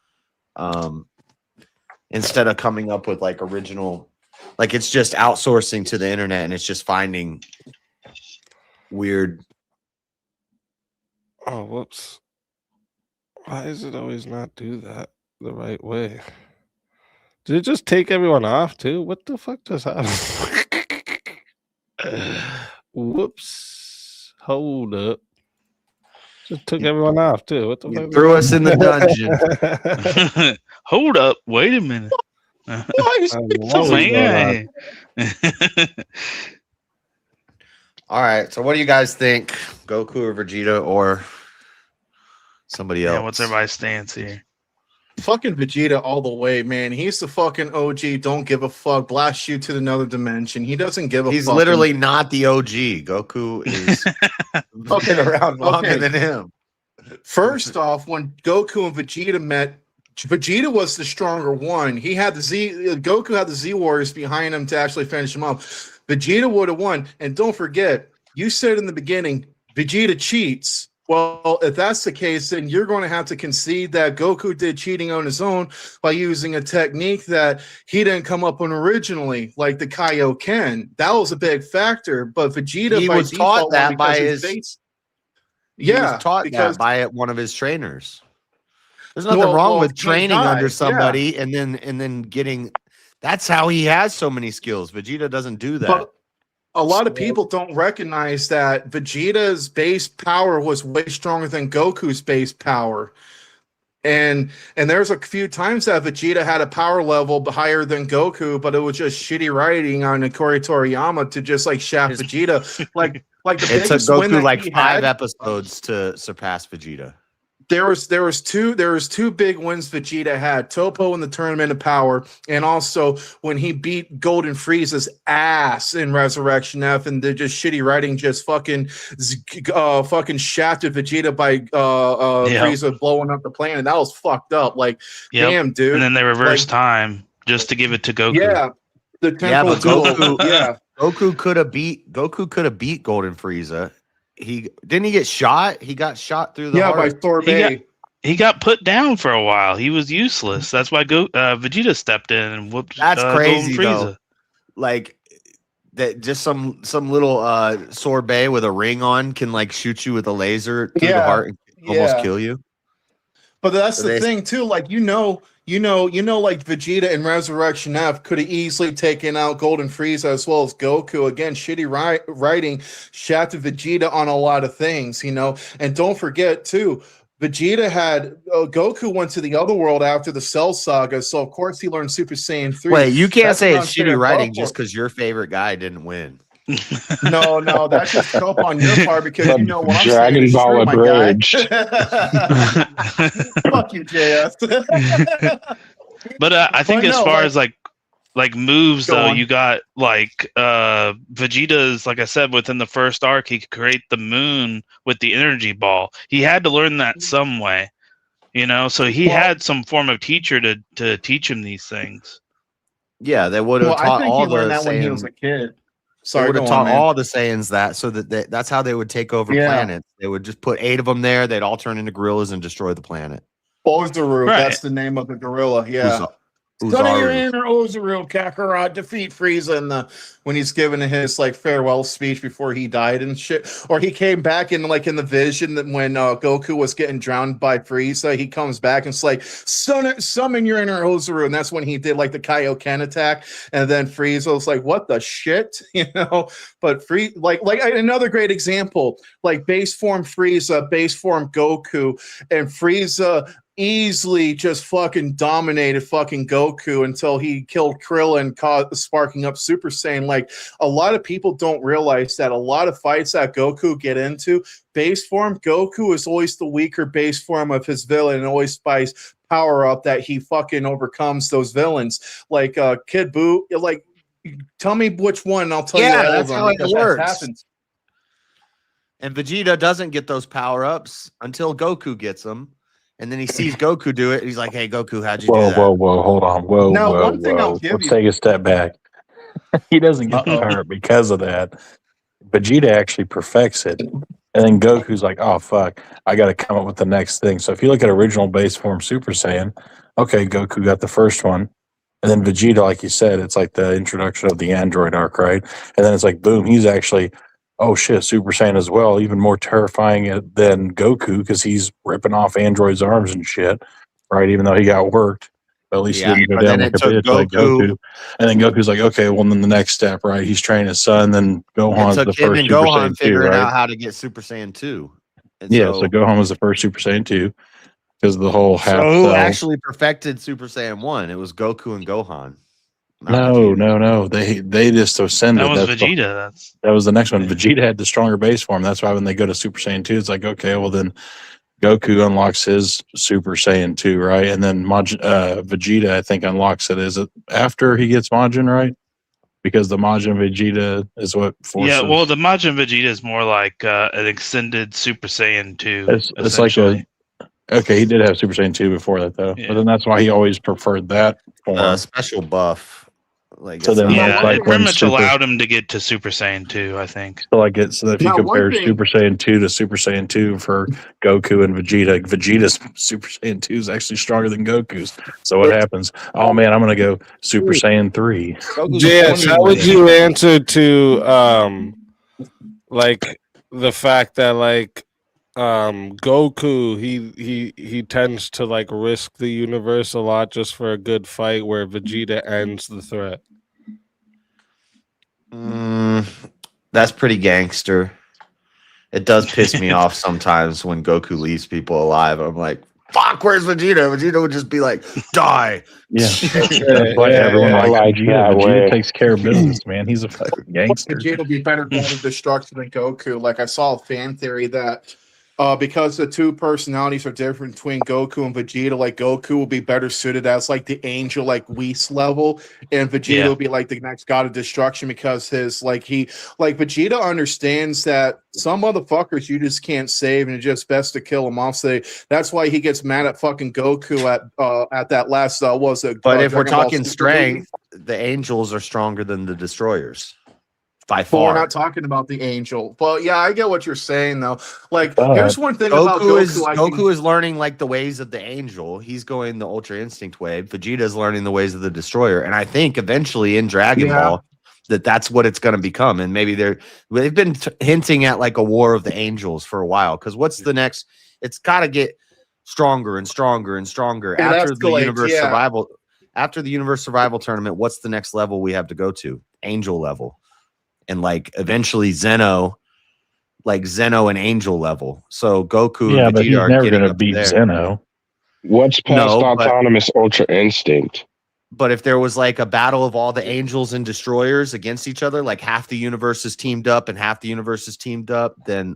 Instead of coming up with like original, like it's just outsourcing to the internet and it's just finding weird. Oh, whoops. Why does it always not do that the right way? Did it just take everyone off too? What the fuck just happened? Whoops. Hold up. Just took everyone off too. What the You fuck? threw us in the dungeon. Hold up. Wait a minute. What was going on? All right. So what do you guys think? Goku or Vegeta or somebody else? Yeah, what's everybody's stance here? Fucking Vegeta all the way, man. He's the fucking OG. Don't give a fuck. Blast you to another dimension. He doesn't give a He's fuck. literally not the OG. Goku is fucking around longer than him. First off, when Goku and Vegeta met, Vegeta was the stronger one. He had the Goku had the Z Warriors behind him to actually finish him up. Vegeta would have won. And don't forget, you said in the beginning, Vegeta cheats. Well, if that's the case, then you're going to have to concede that Goku did cheating on his own by using a technique that he didn't come up on originally, like the Kaioken. That was a big factor. But Vegeta, He by was default, taught that by because his. He was taught because that by one of his trainers. There's nothing wrong with training under somebody and then getting That's how he has so many skills. Vegeta doesn't do that. But a lot of people don't recognize that Vegeta's base power was way stronger than Goku's base power. And there's a few times that Vegeta had a power level higher than Goku, but it was just shitty writing on Akira Toriyama to just like shaft Vegeta. Like the It took biggest win Goku that like he 5 had, episodes to surpass Vegeta. there was two big wins Vegeta had: Topo in the Tournament of Power, and also when he beat Golden Frieza's ass in Resurrection F, and they're just shitty writing, just fucking shafted Vegeta by Frieza blowing up the planet. That was fucked up. Like, damn, dude. And then they reversed time just to give it to Goku. Yeah, the temple but duel. Goku could have beat Golden Frieza. He get shot. He got shot through the heart. By Sorbet. He got put down for a while. He was useless. That's why Vegeta stepped in and whooped. That's crazy, Golden Frieza. though. Like that, just some little sorbet with a ring on can like shoot you with a laser through the heart and almost kill you. But that's the thing too. Like like Vegeta in Resurrection F could have easily taken out Golden Frieza as well as Goku. Again, shitty writing shafted Vegeta on a lot of things, And don't forget too, Vegeta had Goku went to the other world after the Cell Saga, so of course he learned Super Saiyan 3. Wait, you can't say it's shitty writing just because your favorite guy didn't win. No, that's just trope on your part because you know what I'm Dragon saying. Ball My abridged. Fuck you, JS. But I think as far as like moves though, you got like Vegeta's, like I said, within the first arc, he could create the moon with the energy ball. He had to learn that some way, so he had some form of teacher to teach him these things. Yeah, they would have taught all the that when he was a kid. Sorry, they would have taught all the Saiyans that, so that that's how they would take over planets. They would just put 8 of them there. They'd all turn into gorillas and destroy the planet. Ozaru, that's the name of the gorilla. Yeah. Study your inner Ozaru, Kakarot, defeat Frieza when he's giving his like farewell speech before he died and shit. Or he came back in the vision that when Goku was getting drowned by Frieza, he comes back and it's like summon your inner Ozaru, and that's when he did like the Kaioken attack. And then Frieza was like, "What the shit?" But like another great example, like base form Frieza, base form Goku, and Frieza easily just fucking dominated fucking Goku until he killed Krillin, sparking up Super Saiyan. Like, a lot of people don't realize that a lot of fights that Goku get into, base form Goku is always the weaker base form of his villain and always buys power up that he fucking overcomes those villains. Like Kid Buu, like, tell me which one and I'll tell you all that's of them. how it works. Happens. And Vegeta doesn't get those power-ups until Goku gets them. And then he sees Goku do it. And he's like, "Hey, Goku, how'd you do that?" Whoa, hold on. Let's take a step back. He doesn't get hurt because of that. Vegeta actually perfects it. And then Goku's like, "Oh, fuck. I got to come up with the next thing." So if you look at original base form Super Saiyan, okay, Goku got the first one. And then Vegeta, like you said, it's like the introduction of the android arc, right? And then it's like, boom, he's actually... oh shit, Super Saiyan as well, even more terrifying than Goku because he's ripping off androids' arms and shit, right? Even though he got worked, but at least he didn't go down like a bitch like Goku. And then Goku's like, okay, well then the next step, right? He's training his son. Then Gohan's the first Super Saiyan 2, figuring right? out how to get Super Saiyan 2. And so Gohan was the first Super Saiyan 2 because of the whole half. So who actually perfected Super Saiyan 1? It was Goku and Gohan. No. They just ascended. That was Vegeta. That was the next one. Vegeta had the stronger base form. That's why when they go to Super Saiyan 2, it's like, okay, well then Goku unlocks his Super Saiyan 2, right? And then Vegeta, I think, unlocks it. Is it after he gets Majin, right? Because the Majin Vegeta is what forces. Yeah, well, the Majin Vegeta is more like an extended Super Saiyan 2. It's like okay, he did have Super Saiyan 2 before that, though. Yeah. But then that's why he always preferred that form. Special buff. Like, so then it pretty much allowed him to get to Super Saiyan 2, I think. So if you compare Super Saiyan 2 to Super Saiyan 2 for Goku and Vegeta, Vegeta's Super Saiyan 2 is actually stronger than Goku's. So what happens? Oh man, I'm gonna go Super Saiyan 3. Yes, how would you answer to like the fact that like Goku, he tends to like risk the universe a lot just for a good fight, where Vegeta ends the threat. That's pretty gangster. It does piss me off sometimes when Goku leaves people alive. I'm like, fuck, where's Vegeta? Vegeta would just be like, die. Yeah, that's why everyone likes Vegeta. Vegeta takes care of business, man. He's a fucking gangster. Vegeta will be better God of Destruction than Goku. Like I saw a fan theory that because the two personalities are different between Goku and Vegeta, like Goku will be better suited as like the angel, like Whis level, and Vegeta will be like the next God of Destruction because his Vegeta understands that some motherfuckers you just can't save and it's just best to kill them off. So that's why he gets mad at fucking Goku at that last But if we're talking strength, the angels are stronger than the destroyers. By far. We're not talking about the angel. But yeah, I get what you're saying though. Like, here's one thing about Goku. Goku is learning like the ways of the angel. He's going the Ultra Instinct way. Vegeta is learning the ways of the destroyer. And I think eventually in Dragon Ball that's what it's going to become. And maybe they've been hinting at like a war of the angels for a while. Because what's the next? It's got to get stronger and stronger and stronger after the universe survival. After the universe survival tournament, what's the next level we have to go to? Angel level. And like eventually Zeno and Angel level. So Goku and Vegeta are never going to beat Zeno. What's past autonomous Ultra Instinct? But if there was like a battle of all the angels and destroyers against each other, like half the universe is teamed up and half the universe is teamed up, then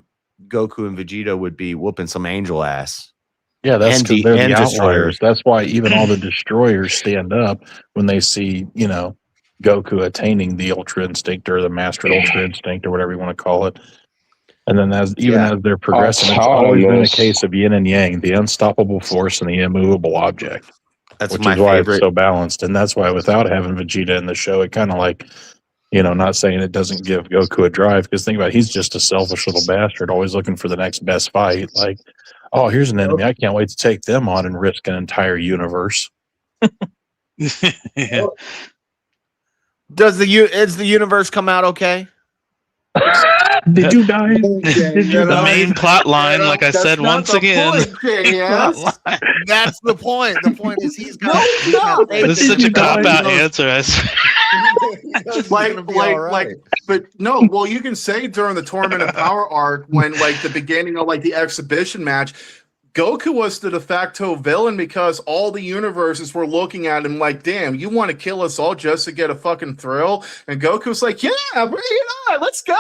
Goku and Vegeta would be whooping some angel ass. Yeah, that's because they're the outliers. That's why even all the destroyers stand up when they see, Goku attaining the Ultra Instinct or the Mastered Ultra Instinct or whatever you want to call it. And then as they're progressing, it's always been a case of yin and yang, the unstoppable force and the immovable object. That's which is why it's so balanced. And that's why without having Vegeta in the show, it kind of like, not saying it doesn't give Goku a drive, because think about it, he's just a selfish little bastard, always looking for the next best fight. Like, oh, here's an enemy. I can't wait to take them on and risk an entire universe. Yeah. Is the universe come out okay? Did you die? The main plot line, like I said once again. That's the point. The point is he's got. This is such a cop-out answer. I swear. But no. Well, you can say during the Tournament of Power arc, when like the beginning of like the exhibition match, Goku was the de facto villain because all the universes were looking at him like, damn, you want to kill us all just to get a fucking thrill? And Goku's like, yeah, bring it on, let's go.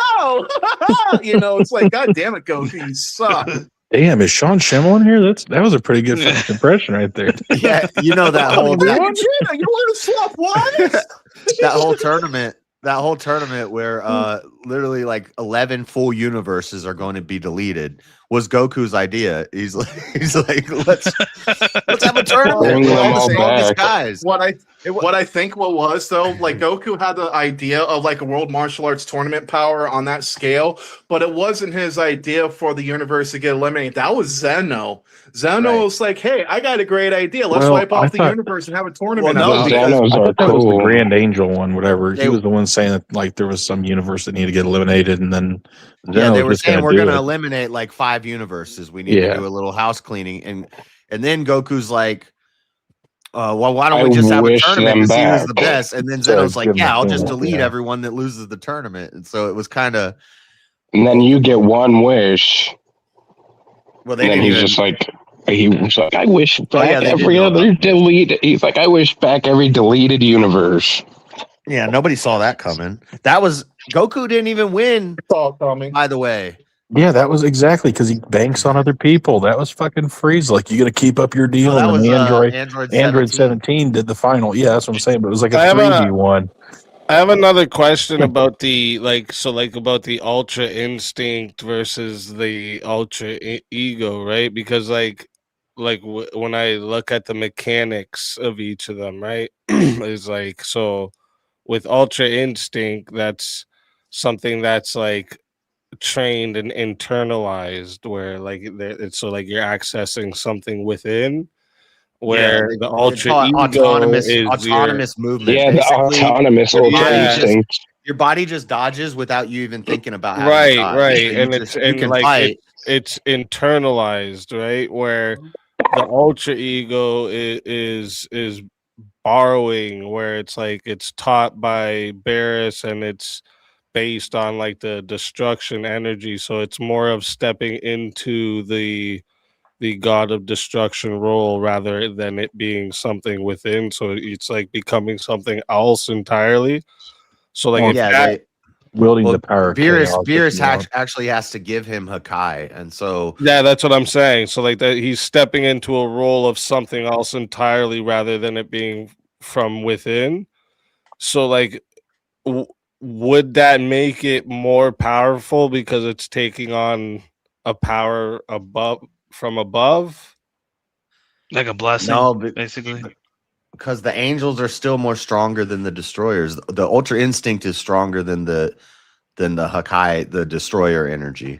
It's like, God damn it, Goku, you suck. Damn, is Sean Schimmel in here? That was a pretty good impression right there. Yeah, that whole you want to swap wives? That whole tournament where literally like 11 full universes are going to be deleted was Goku's idea. He's like, let's have a tournament with all the guys. What I think was though, like Goku had the idea of like a world martial arts tournament power on that scale, but it wasn't his idea for the universe to get eliminated. That was Zeno. Zeno was like, hey, I got a great idea. Let's wipe off the universe and have a tournament. Well, no, that was the Grand Angel one, whatever. He was the one saying that like there was some universe that needed to get eliminated, and then they were saying we're going to eliminate like 5 universes. We need to do a little house cleaning, and then Goku's like, well, why don't we just have a tournament and see who's the best? And then Zeno's like, yeah, I'll just delete everyone that loses the tournament. And so it was kind of. And then you get one wish. Well, he's just like, he was like, I wish back every other deleted. He's like, I wish back every deleted universe. Yeah, nobody saw that coming. That was Goku didn't even win. It's all coming. By the way. Yeah, that was exactly because he banks on other people. That was fucking Freeze. Like, you got to keep up your deal. That was Android 17 did the final. Yeah, that's what I'm saying. But it was like a 3D one. I have another question about the about the Ultra Instinct versus the Ultra Ego, right? Because when I look at the mechanics of each of them, right, is like, so with Ultra Instinct, that's something that's like trained and internalized, where like it's so like you're accessing something within, where the Ultra Ego autonomous movement. Yeah, the autonomous Ultra Instinct. Your body just dodges without you even thinking about how right, and you can fight. it's internalized, right? Where the ultra ego is borrowing, where it's like it's taught by Barris and it's based on like the destruction energy. So it's more of stepping into the god of destruction role rather than it being something within. So it's like becoming something else entirely. So like if Yeah, that, wielding the well, power of Beerus chaos. Beerus actually has to give him Hakai, and so yeah, that's what I'm saying. So like that he's stepping into a role of something else entirely rather than it being from within. So like would that make it more powerful because it's taking on a power above from above? Like a blessing, no, basically. because the angels are still more stronger than the destroyers. The Ultra Instinct is stronger than the Hakai, the destroyer energy.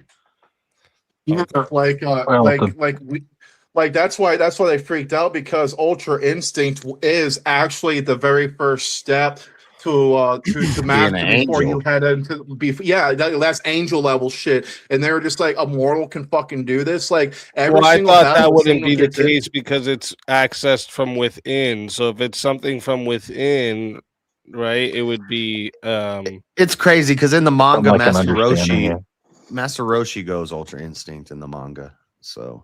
Yeah, that's why they freaked out, because Ultra Instinct is actually the very first step to master before angel. you head into that's angel level shit, and they were just like, a mortal can fucking do this. Like every Well, I single thought battle that wouldn't single be the gets in- case because it's accessed from within. So if it's something from within, right, it would be It's crazy because in the manga, like an understanding, yeah. Master Roshi goes Ultra Instinct in the manga. So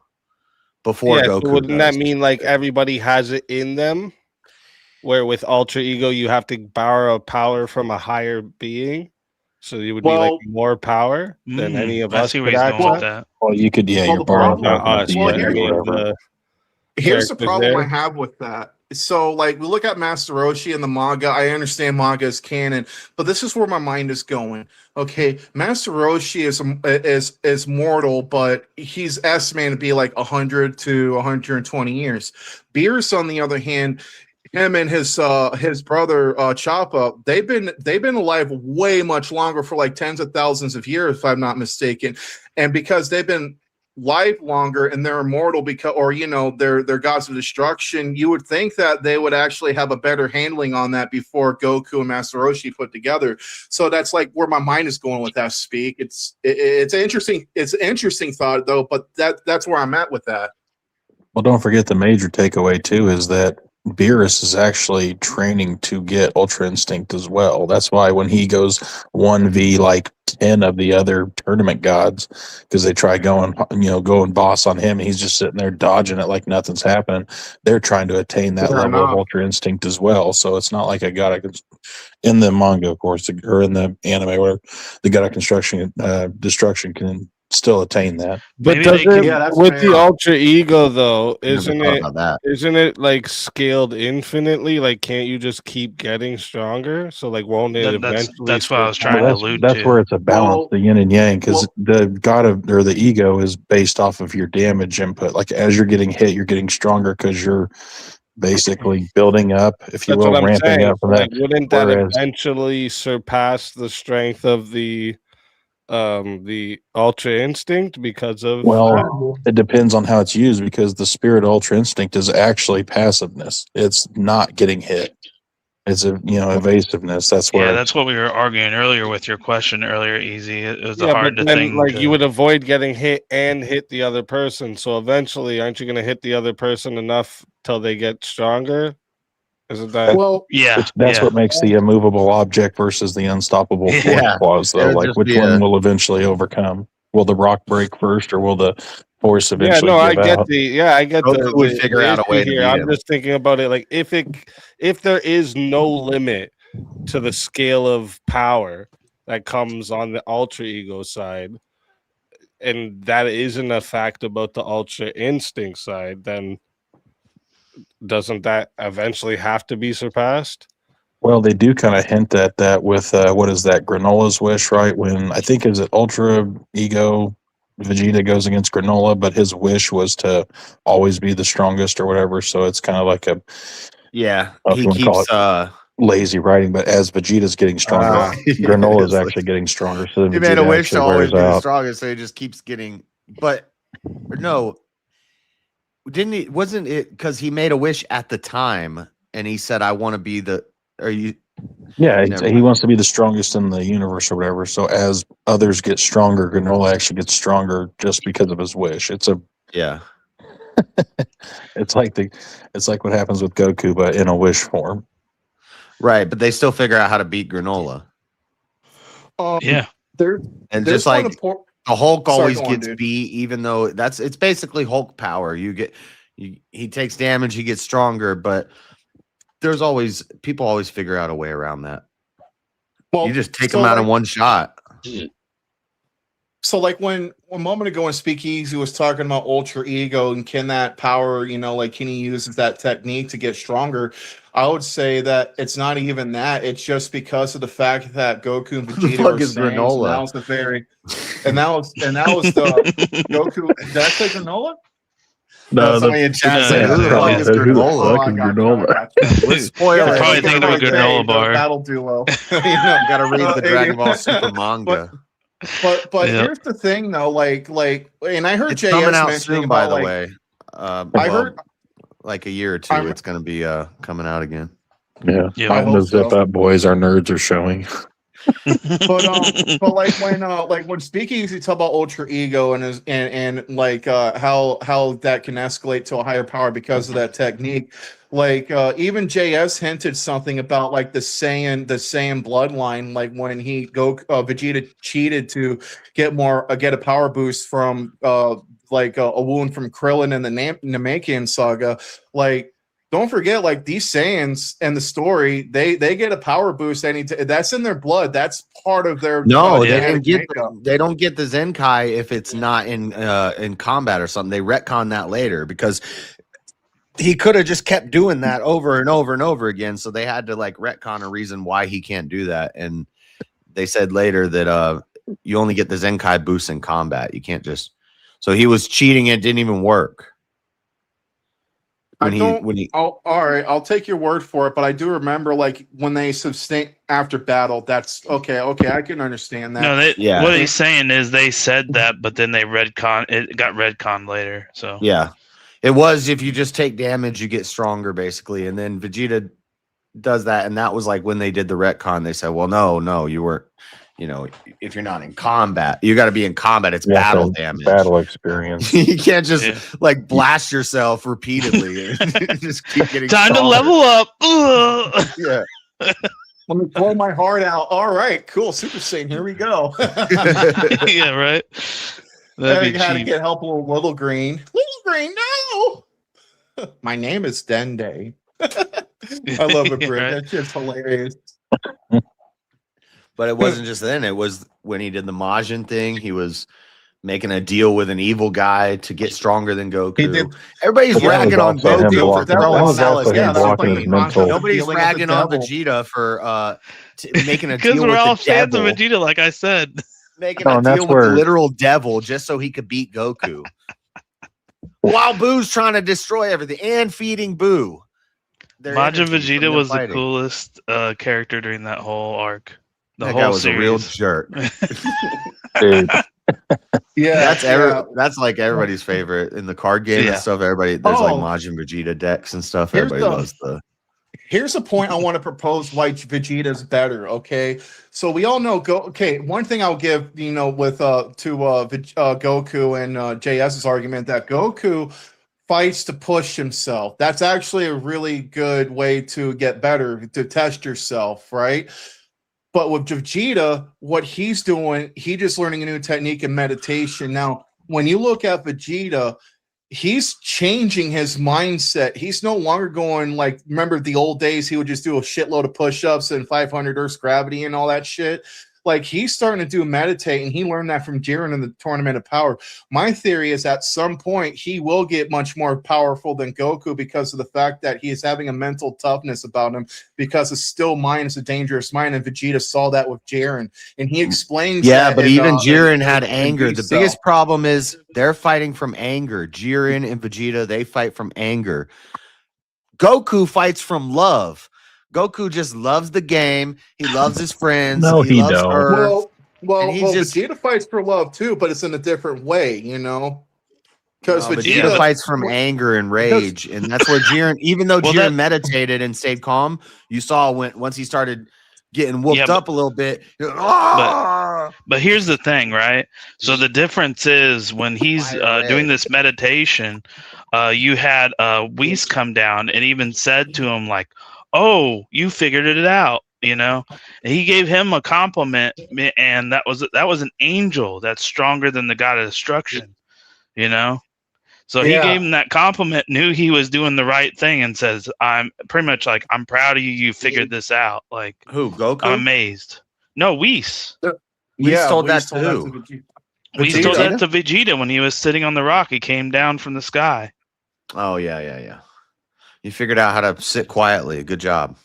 before yeah, Goku, so wouldn't does. that mean like everybody has it in them? Where with ultra ego you have to borrow power from a higher being, so you would be like more power than any of I us see where could he's going with access. that. Well, you could, yeah, Well, you're the borrowing problem- power from us, the but I deity or mean whatever. Here's the characters problem there. I have with that. So, like, we look at Master Roshi in the manga. I understand manga is canon, but this is where my mind is going. Okay, Master Roshi is mortal, but he's estimated to be like 100 to 120 years. Beerus, on the other hand, him and his brother Choppa, they've been alive way much longer, for like tens of thousands of years, if I'm not mistaken. And because they've been live longer and they're immortal, because, or they're gods of destruction, you would think that they would actually have a better handling on that before Goku and Master Roshi put together. So that's like where my mind is going with that speak. It's interesting. It's an interesting thought though, but that's where I'm at with that. Well, don't forget the major takeaway too is that Beerus is actually training to get Ultra Instinct as well. That's why when he goes 1v like 10 of the other tournament gods, because they try going boss on him, and he's just sitting there dodging it like nothing's happening. They're trying to attain that level of Ultra Instinct as well. So it's not like a god in the manga, of course, or in the anime, where the god of destruction can still attain that. But Maybe does they can- it, with the ultra ego though, Never isn't thought it about that. isn't it like scaled infinitely? Like can't you just keep getting stronger? So like won't it eventually that's what I was trying to Well, allude that's to. where it's a balance, the yin and yang, because the god of, or the ego, is based off of your damage input. Like as you're getting hit, you're getting stronger because you're basically building up, if you That's will, what I'm ramping saying. up So, from that. like, wouldn't that Whereas, eventually surpass the strength of the ultra instinct because of well, it depends on how it's used, because the spirit ultra instinct is actually passiveness. It's not getting hit. It's evasiveness. That's where That's what we were arguing earlier with your question earlier, Easy. It was a yeah, hard but then thing. like you would avoid getting hit and hit the other person. So eventually, aren't you going to hit the other person enough till they get stronger? Isn't that that's what makes the immovable object versus the unstoppable force clause, though. It'll Like, just which be one will eventually overcome? Will the rock break first, or will the force eventually I give get out? I get Goku would figure out a way to here. beat I'm him. just thinking about it like if there is no limit to the scale of power that comes on the ultra ego side, and that isn't a fact about the ultra instinct side, then doesn't that eventually have to be surpassed? Well, they do kind of hint at that with what is that, Granola's wish, right? When I think is it Ultra Ego Vegeta goes against Granola, but his wish was to always be the strongest or whatever. So it's kind of like a he keeps lazy writing, but as Vegeta's getting stronger, Granola's actually getting stronger. So then he made a Vegeta wish to actually always wears be the out. strongest, so he just keeps getting. But no, didn't he? Wasn't it because he made a wish at the time and he said, "I want to be the." Are you? Yeah, Never he mind. wants to be the strongest in the universe or whatever. So as others get stronger, Granola actually gets stronger just because of his wish. Yeah. It's like what happens with Goku, but in a wish form. Right, but they still figure out how to beat Granola. Yeah. And There's just like the Hulk Sorry, always go on, gets dude. beat, even though it's basically Hulk power. He takes damage, he gets stronger, but people always figure out a way around that. Well, You just take so them out like- in one shot. So like when a moment ago when Speakeasy was talking about ultra ego and can that power, like can he use that technique to get stronger? I would say that it's not even that. It's just because of the fact that Goku and The Vegeta fuck were is saying, Granola? and that was the Goku. Did I say Granola? No, somebody in chat said, who the fuck is who the Granola? fuck I is got you, Granola? I got you. We're spoiling. Probably it. thinking of a Gotta granola read- bar. Battle duo. Gotta read the Dragon Ball But- Super manga. But Yep. here's the thing though, like, and I heard It's JS coming out mentioning soon, by about the like way. I heard like a year or two. It's gonna be coming out again. Yeah, Yeah. I on the hope Zip so. Up Boys, our nerds are showing. but like when Speakeasy talk about ultra ego and like how that can escalate to a higher power because of that technique, like even JS hinted something about like the Saiyan bloodline, like when Vegeta cheated to get a power boost from like a wound from Krillin in the Namekian saga, like. Don't forget, like these Saiyans and the story, they get a power boost. That's in their blood. That's part of their No, genetic they don't get the Zenkai if it's not in combat or something. They retcon that later because he could have just kept doing that over and over and over again. So they had to like retcon a reason why he can't do that. And they said later that you only get the Zenkai boost in combat. You can't just. So he was cheating. It didn't even work. All right, I'll take your word for it, but I do remember like when they sustain after battle. That's okay. I can understand that. No, what he's saying is they said that, but then they retcon. It got retcon later. So yeah, it was if you just take damage, you get stronger basically, and then Vegeta does that, and that was like when they did the retcon. They said, "Well, no, you weren't. If you're not in combat, you got to be in combat. It's battle damage, battle experience. You can't just like blast yourself repeatedly and just keep getting time stronger. to level up." Ugh. Yeah. Let me pull my heart out. All right, cool. Super Saiyan, here we go. Yeah, right. I had to get help with Little Green. Little Green, no. My name is Dende. I love it, Britt. Right. That's just hilarious. But it wasn't just then. It was when he did the Majin thing. He was making a deal with an evil guy to get stronger than Goku. Everybody's ragging on Goku for throwing Salus. Nobody's ragging on Vegeta for making a deal because with we're all the fans devil. of Vegeta, like I said. Making a deal with the literal devil just so he could beat Goku. While Boo's trying to destroy everything and feeding Boo. Majin Vegeta was the coolest character during that whole arc. That guy was a real jerk. Dude. Yeah, that's like everybody's favorite in the card game and stuff. Everybody, there's like Majin Vegeta decks and stuff. Everybody loves the. Here's a point I want to propose why Vegeta's better. Okay, so we all know one thing I'll give with Goku and JS's argument that Goku fights to push himself. That's actually a really good way to get better, to test yourself, right? But with Vegeta, what he's doing, he's just learning a new technique in meditation. Now, when you look at Vegeta, he's changing his mindset. He's no longer going like, remember the old days, he would just do a shitload of push-ups and 500 Earth's gravity and all that shit. Like he's starting to meditate, and he learned that from Jiren in the Tournament of Power. My theory is at some point he will get much more powerful than Goku because of the fact that he is having a mental toughness about him, because a still mind is a dangerous mind, and Vegeta saw that with Jiren, and he explains. Yeah, but even Jiren had anger. The biggest problem is they're fighting from anger. Jiren and Vegeta, they fight from anger. Goku fights from love. Goku just loves the game. He loves his friends. No, he loves don't. Earth. Well, Vegeta fights for love too, but it's in a different way, Because Vegeta fights from anger and rage, and that's where Jiren, even though Jiren meditated and stayed calm, you saw once he started getting whooped up a little bit. But here's the thing, right? So the difference is when he's doing this meditation, you had Whis come down and even said to him like, "Oh, you figured it out." You know, and he gave him a compliment, and that was an angel that's stronger than the god of destruction. You know, so he gave him that compliment, knew he was doing the right thing, and says, "I'm pretty much like, I'm proud of you. You figured this out." Like, who? Goku? I'm amazed. No, Whis. Whis told that to who? Whis told that to Vegeta when he was sitting on the rock. He came down from the sky. Oh yeah. You figured out how to sit quietly. Good job.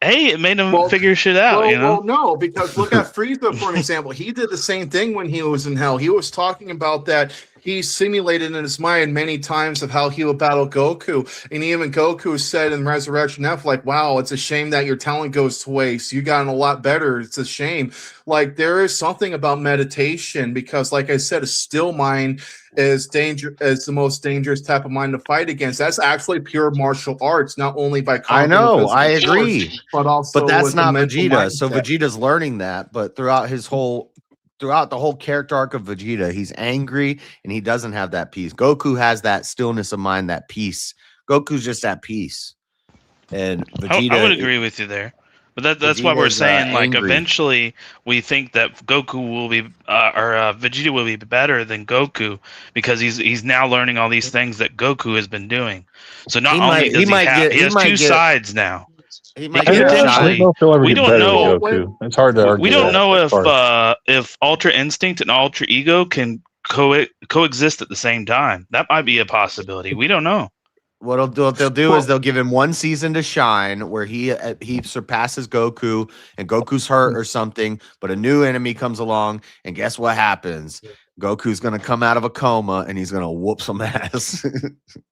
Hey, it made him figure shit out, you know? Well, no, because look at Frieza, for an example. He did the same thing when he was in hell. He was talking about that he simulated in his mind many times of how he would battle Goku. And even Goku said in Resurrection F, like, wow, it's a shame that your talent goes to waste. You gotten a lot better. It's a shame. Like, there is something about meditation because, like I said, a still mind is the most dangerous type of mind to fight against. That's actually pure martial arts, not only by I know, I agree, force, but that's not Vegeta. So Vegeta's learning that, but throughout the whole character arc of Vegeta, he's angry and he doesn't have that peace. Goku has that stillness of mind, that peace. Goku's just at peace, and Vegeta. I would agree with you there. But that's why we're saying, like, eventually we think that Goku will be, or Vegeta will be better than Goku because he's now learning all these things that Goku has been doing. So not only does he has two sides now. He might get we don't know. Goku. It's hard to argue. We don't know if Ultra Instinct and Ultra Ego can coexist at the same time. That might be a possibility. We don't know. What they'll do is they'll give him one season to shine where he surpasses Goku and Goku's hurt or something, but a new enemy comes along and guess what happens? Goku's gonna come out of a coma and he's gonna whoop some ass.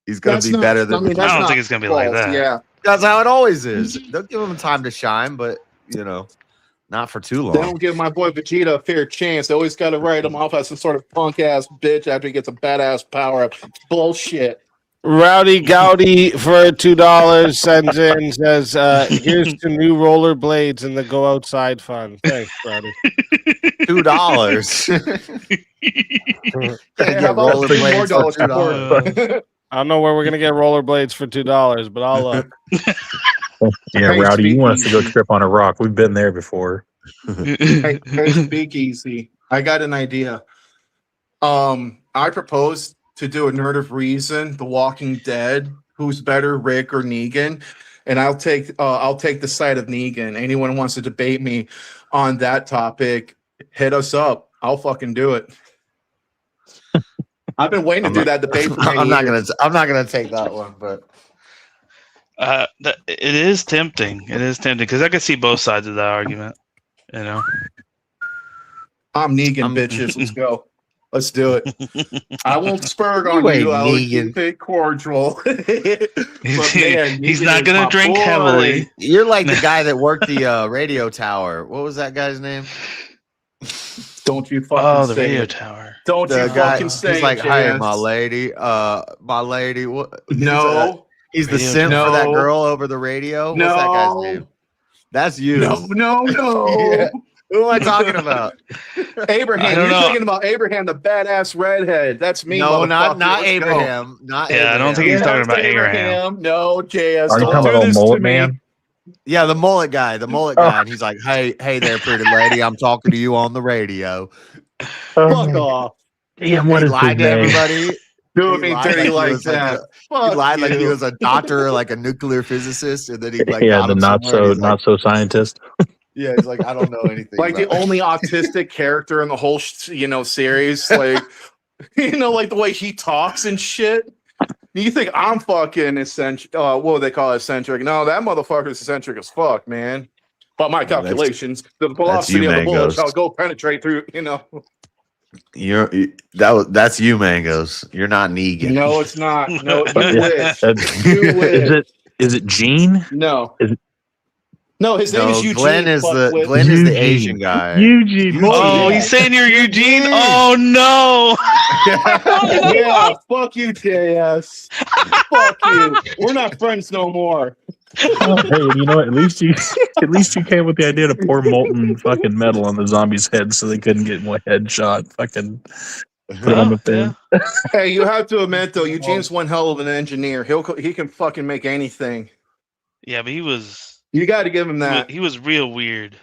He's gonna be better than. I don't think it's gonna be like that. Yeah, that's how it always is. They'll give him time to shine, but not for too long. They don't give my boy Vegeta a fair chance. They always got to write him off as some sort of punk ass bitch after he gets a badass power up. Bullshit. Rowdy Gowdy for $2 sends in, says, here's to new rollerblades in the Go Outside Fund. Thanks, Rowdy. $2. How about $4? I don't know where we're going to get rollerblades for $2, but I'll look. Yeah, Rowdy, you want us to go trip on a rock. We've been there before. Hey, speakeasy. I got an idea. I propose to do a Nerd of Reason, The Walking Dead. Who's better, Rick or Negan? And I'll take the side of Negan. Anyone who wants to debate me on that topic, hit us up. I'll fucking do it. I've been waiting to do that debate for many years. I'm not gonna take that one, but it is tempting. It is tempting because I can see both sides of that argument. You know, I'm Negan, bitches. Let's go. Let's do it. I won't spurg on you. I'll keep it cordial. But man, he's not going to drink heavily. You're like the guy that worked the radio tower. What was that guy's name? Don't you fucking say radio it. Tower. Don't you fucking say he's like, it. Hey, my lady. What? No. He's the simp for that girl over the radio. No. What's that guy's name? That's you. No. Yeah. Who am I talking about? Abraham. You're thinking about Abraham, the badass redhead. That's me. No, not Abraham. Not Abraham. I don't think he's talking about Abraham. No, JS. Are you talking about Mullet Man? Yeah, the mullet guy. And he's like, hey there, pretty lady. I'm talking to you on the radio. Fuck off. Damn, what is lied to everybody. Doing me dirty like that. He lied like he was a doctor, like a nuclear physicist, and then he like the not so scientist. Yeah, he's like, I don't know anything. Like the only autistic character in the whole, series. Like, like the way he talks and shit. You think I'm fucking eccentric? What would they call it, eccentric? No, that motherfucker's eccentric as fuck, man. By my calculations, the velocity of the bullet shall go penetrate through. That's you, Mangoes. You're not Negan. No, it's not. No, you wish. You wish. Is it Gene? No. No, his name is Eugene. Glenn is the Eugene. Asian guy. Eugene. Oh, he's saying you're Eugene? Oh, no. Yeah, fuck you, JS. Fuck you. We're not friends no more. Oh, hey, you know what? At least you came up with the idea to pour molten fucking metal on the zombies' heads so they couldn't get one headshot. Fucking put on the thing. Hey, you have to admit though, Eugene's one hell of an engineer. He can fucking make anything. Yeah, but he was. You got to give him that. He was real weird.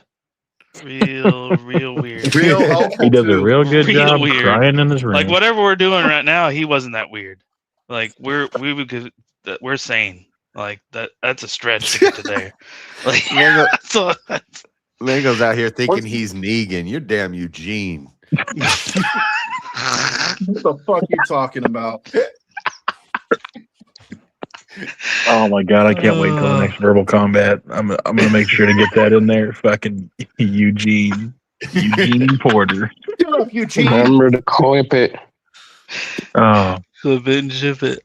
Real weird. Real helpful. He does a too. real good Real job weird. crying in his room. Like whatever we're doing right now, he wasn't that weird. Like we're sane. Like that's a stretch to get to there. Like Lego's out here thinking he's Negan. You're damn Eugene. What the fuck you talking about? Oh my god, I can't wait till the next verbal combat. I'm gonna make sure to get that in there. Fucking Eugene Porter. Shut up, Eugene. Remember to clip it. Oh, clip it and ship it.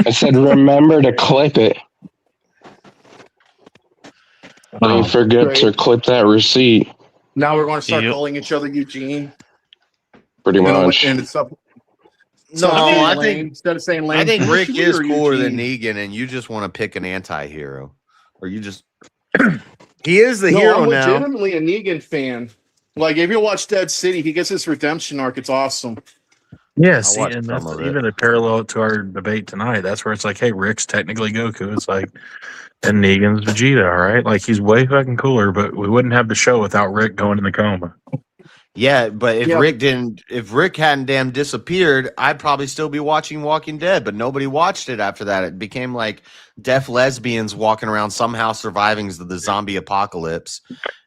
I said, remember to clip it. Don't forget to clip that receipt. Now we're going to start calling each other Eugene. Pretty much. And it's up. No, I think instead of saying Lane, I think Rick is or cooler Eugene. than Negan, and you just want to pick an anti-hero, or you just he is the hero I'm now. legitimately a Negan fan. Like if you watch Dead City, he gets his redemption arc. It's awesome. yeah. See, watched and some that's of it. even a parallel to our debate tonight. That's where it's like, hey, Rick's technically Goku. It's like, and Negan's Vegeta. All right, like he's way fucking cooler, but we wouldn't have the show without Rick going in the coma. Yeah, but if Rick hadn't damn disappeared, I'd probably still be watching Walking Dead, but nobody watched it after that. It became like deaf lesbians walking around somehow surviving the zombie apocalypse.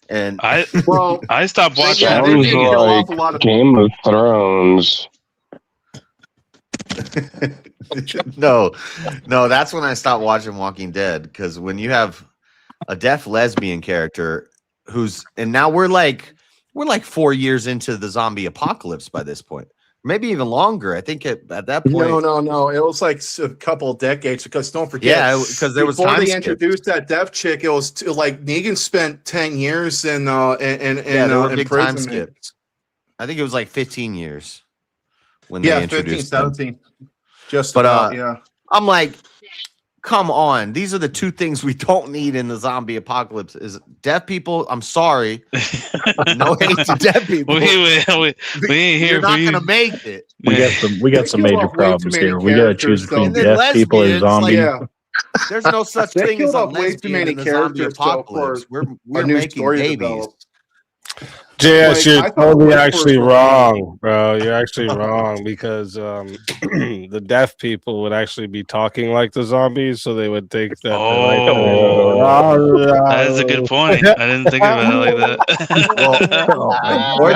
And I stopped watching. Yeah, Sounds they kill off a like lot of Game of Thrones. no, that's when I stopped watching Walking Dead, because when you have a deaf lesbian character and now we're like 4 years into the zombie apocalypse by this point, maybe even longer. I think at that point. No. It was like a couple of decades, because don't forget. Yeah, because there was before time they skip. introduced that deaf chick. It was like Negan spent 10 years in there were big time imprisonment. skips. I think it was like 15 years when Yeah, they 15, introduced them. 17. Just But, about, yeah. I'm like, come on. These are the two things we don't need in the zombie apocalypse: is deaf people. I'm sorry, no hate to deaf people. We ain't here You're for not you. gonna make it. We got some major problems here. We got to choose between deaf people and zombies. Yeah. There's no such They thing as killed a off way too lesbian many in the zombie characters, though, apocalypse. for We're new making story to babies. develop. JS, Like, you're I thought totally Rick actually was- wrong, bro. You're actually wrong, because the deaf people would actually be talking like the zombies, so they would think that. That is a good point. I didn't think about it like that. Or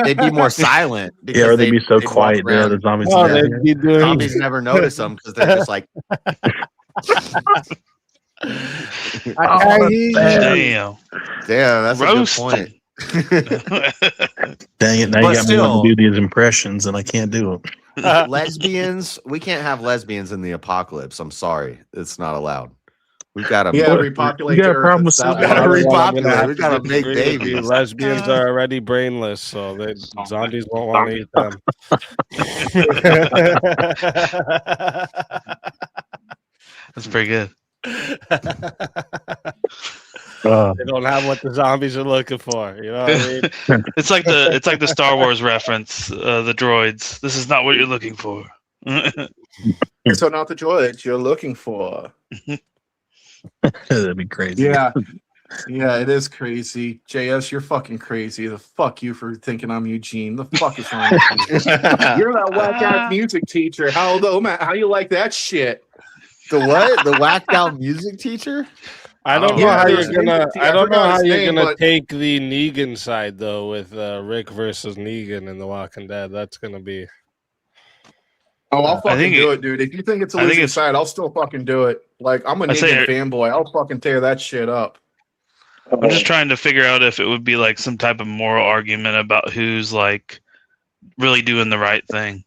they'd be more silent. Yeah, or they'd be so they'd walk quiet there. around. The zombies. Oh, never they'd hear. be doing. Zombies never notice them because they're just like. Damn. Damn, that's Roasting. a good point. Dang it! Now But you got me still- wanting to do these impressions, and I can't do them. Lesbians, we can't have lesbians in the apocalypse. I'm sorry, it's not allowed. We've got to. Yeah, What? repopulate. You got a the problem Earth. with That's- We gotta I don't wanna repopulate. We gotta disagree make with you. babies. Lesbians are already brainless, so zombies won't want to eat them. That's pretty good. They don't have what the zombies are looking for. You know what I mean? It's like the Star Wars reference, the droids. This is not what you're looking for. So not the joy that you're looking for. That'd be crazy. Yeah. Yeah, it is crazy. JS, you're fucking crazy. The fuck you for thinking I'm Eugene. The fuck is wrong with you? You're that whack ass music teacher. How you like that shit? The what? The whacked out music teacher? I don't know Yeah, how there's you're gonna. Negan. I don't know forgot how his you're name, gonna but- take the Negan side though, with Rick versus Negan in The Walking Dead. That's gonna be. Oh, I'll fucking think do it, dude. If you think it's a I think losing it's- side, I'll still fucking do it. Like, I'm a I'd say Negan fanboy. I'll fucking tear that shit up. I'm just trying to figure out if it would be like some type of moral argument about who's like really doing the right thing.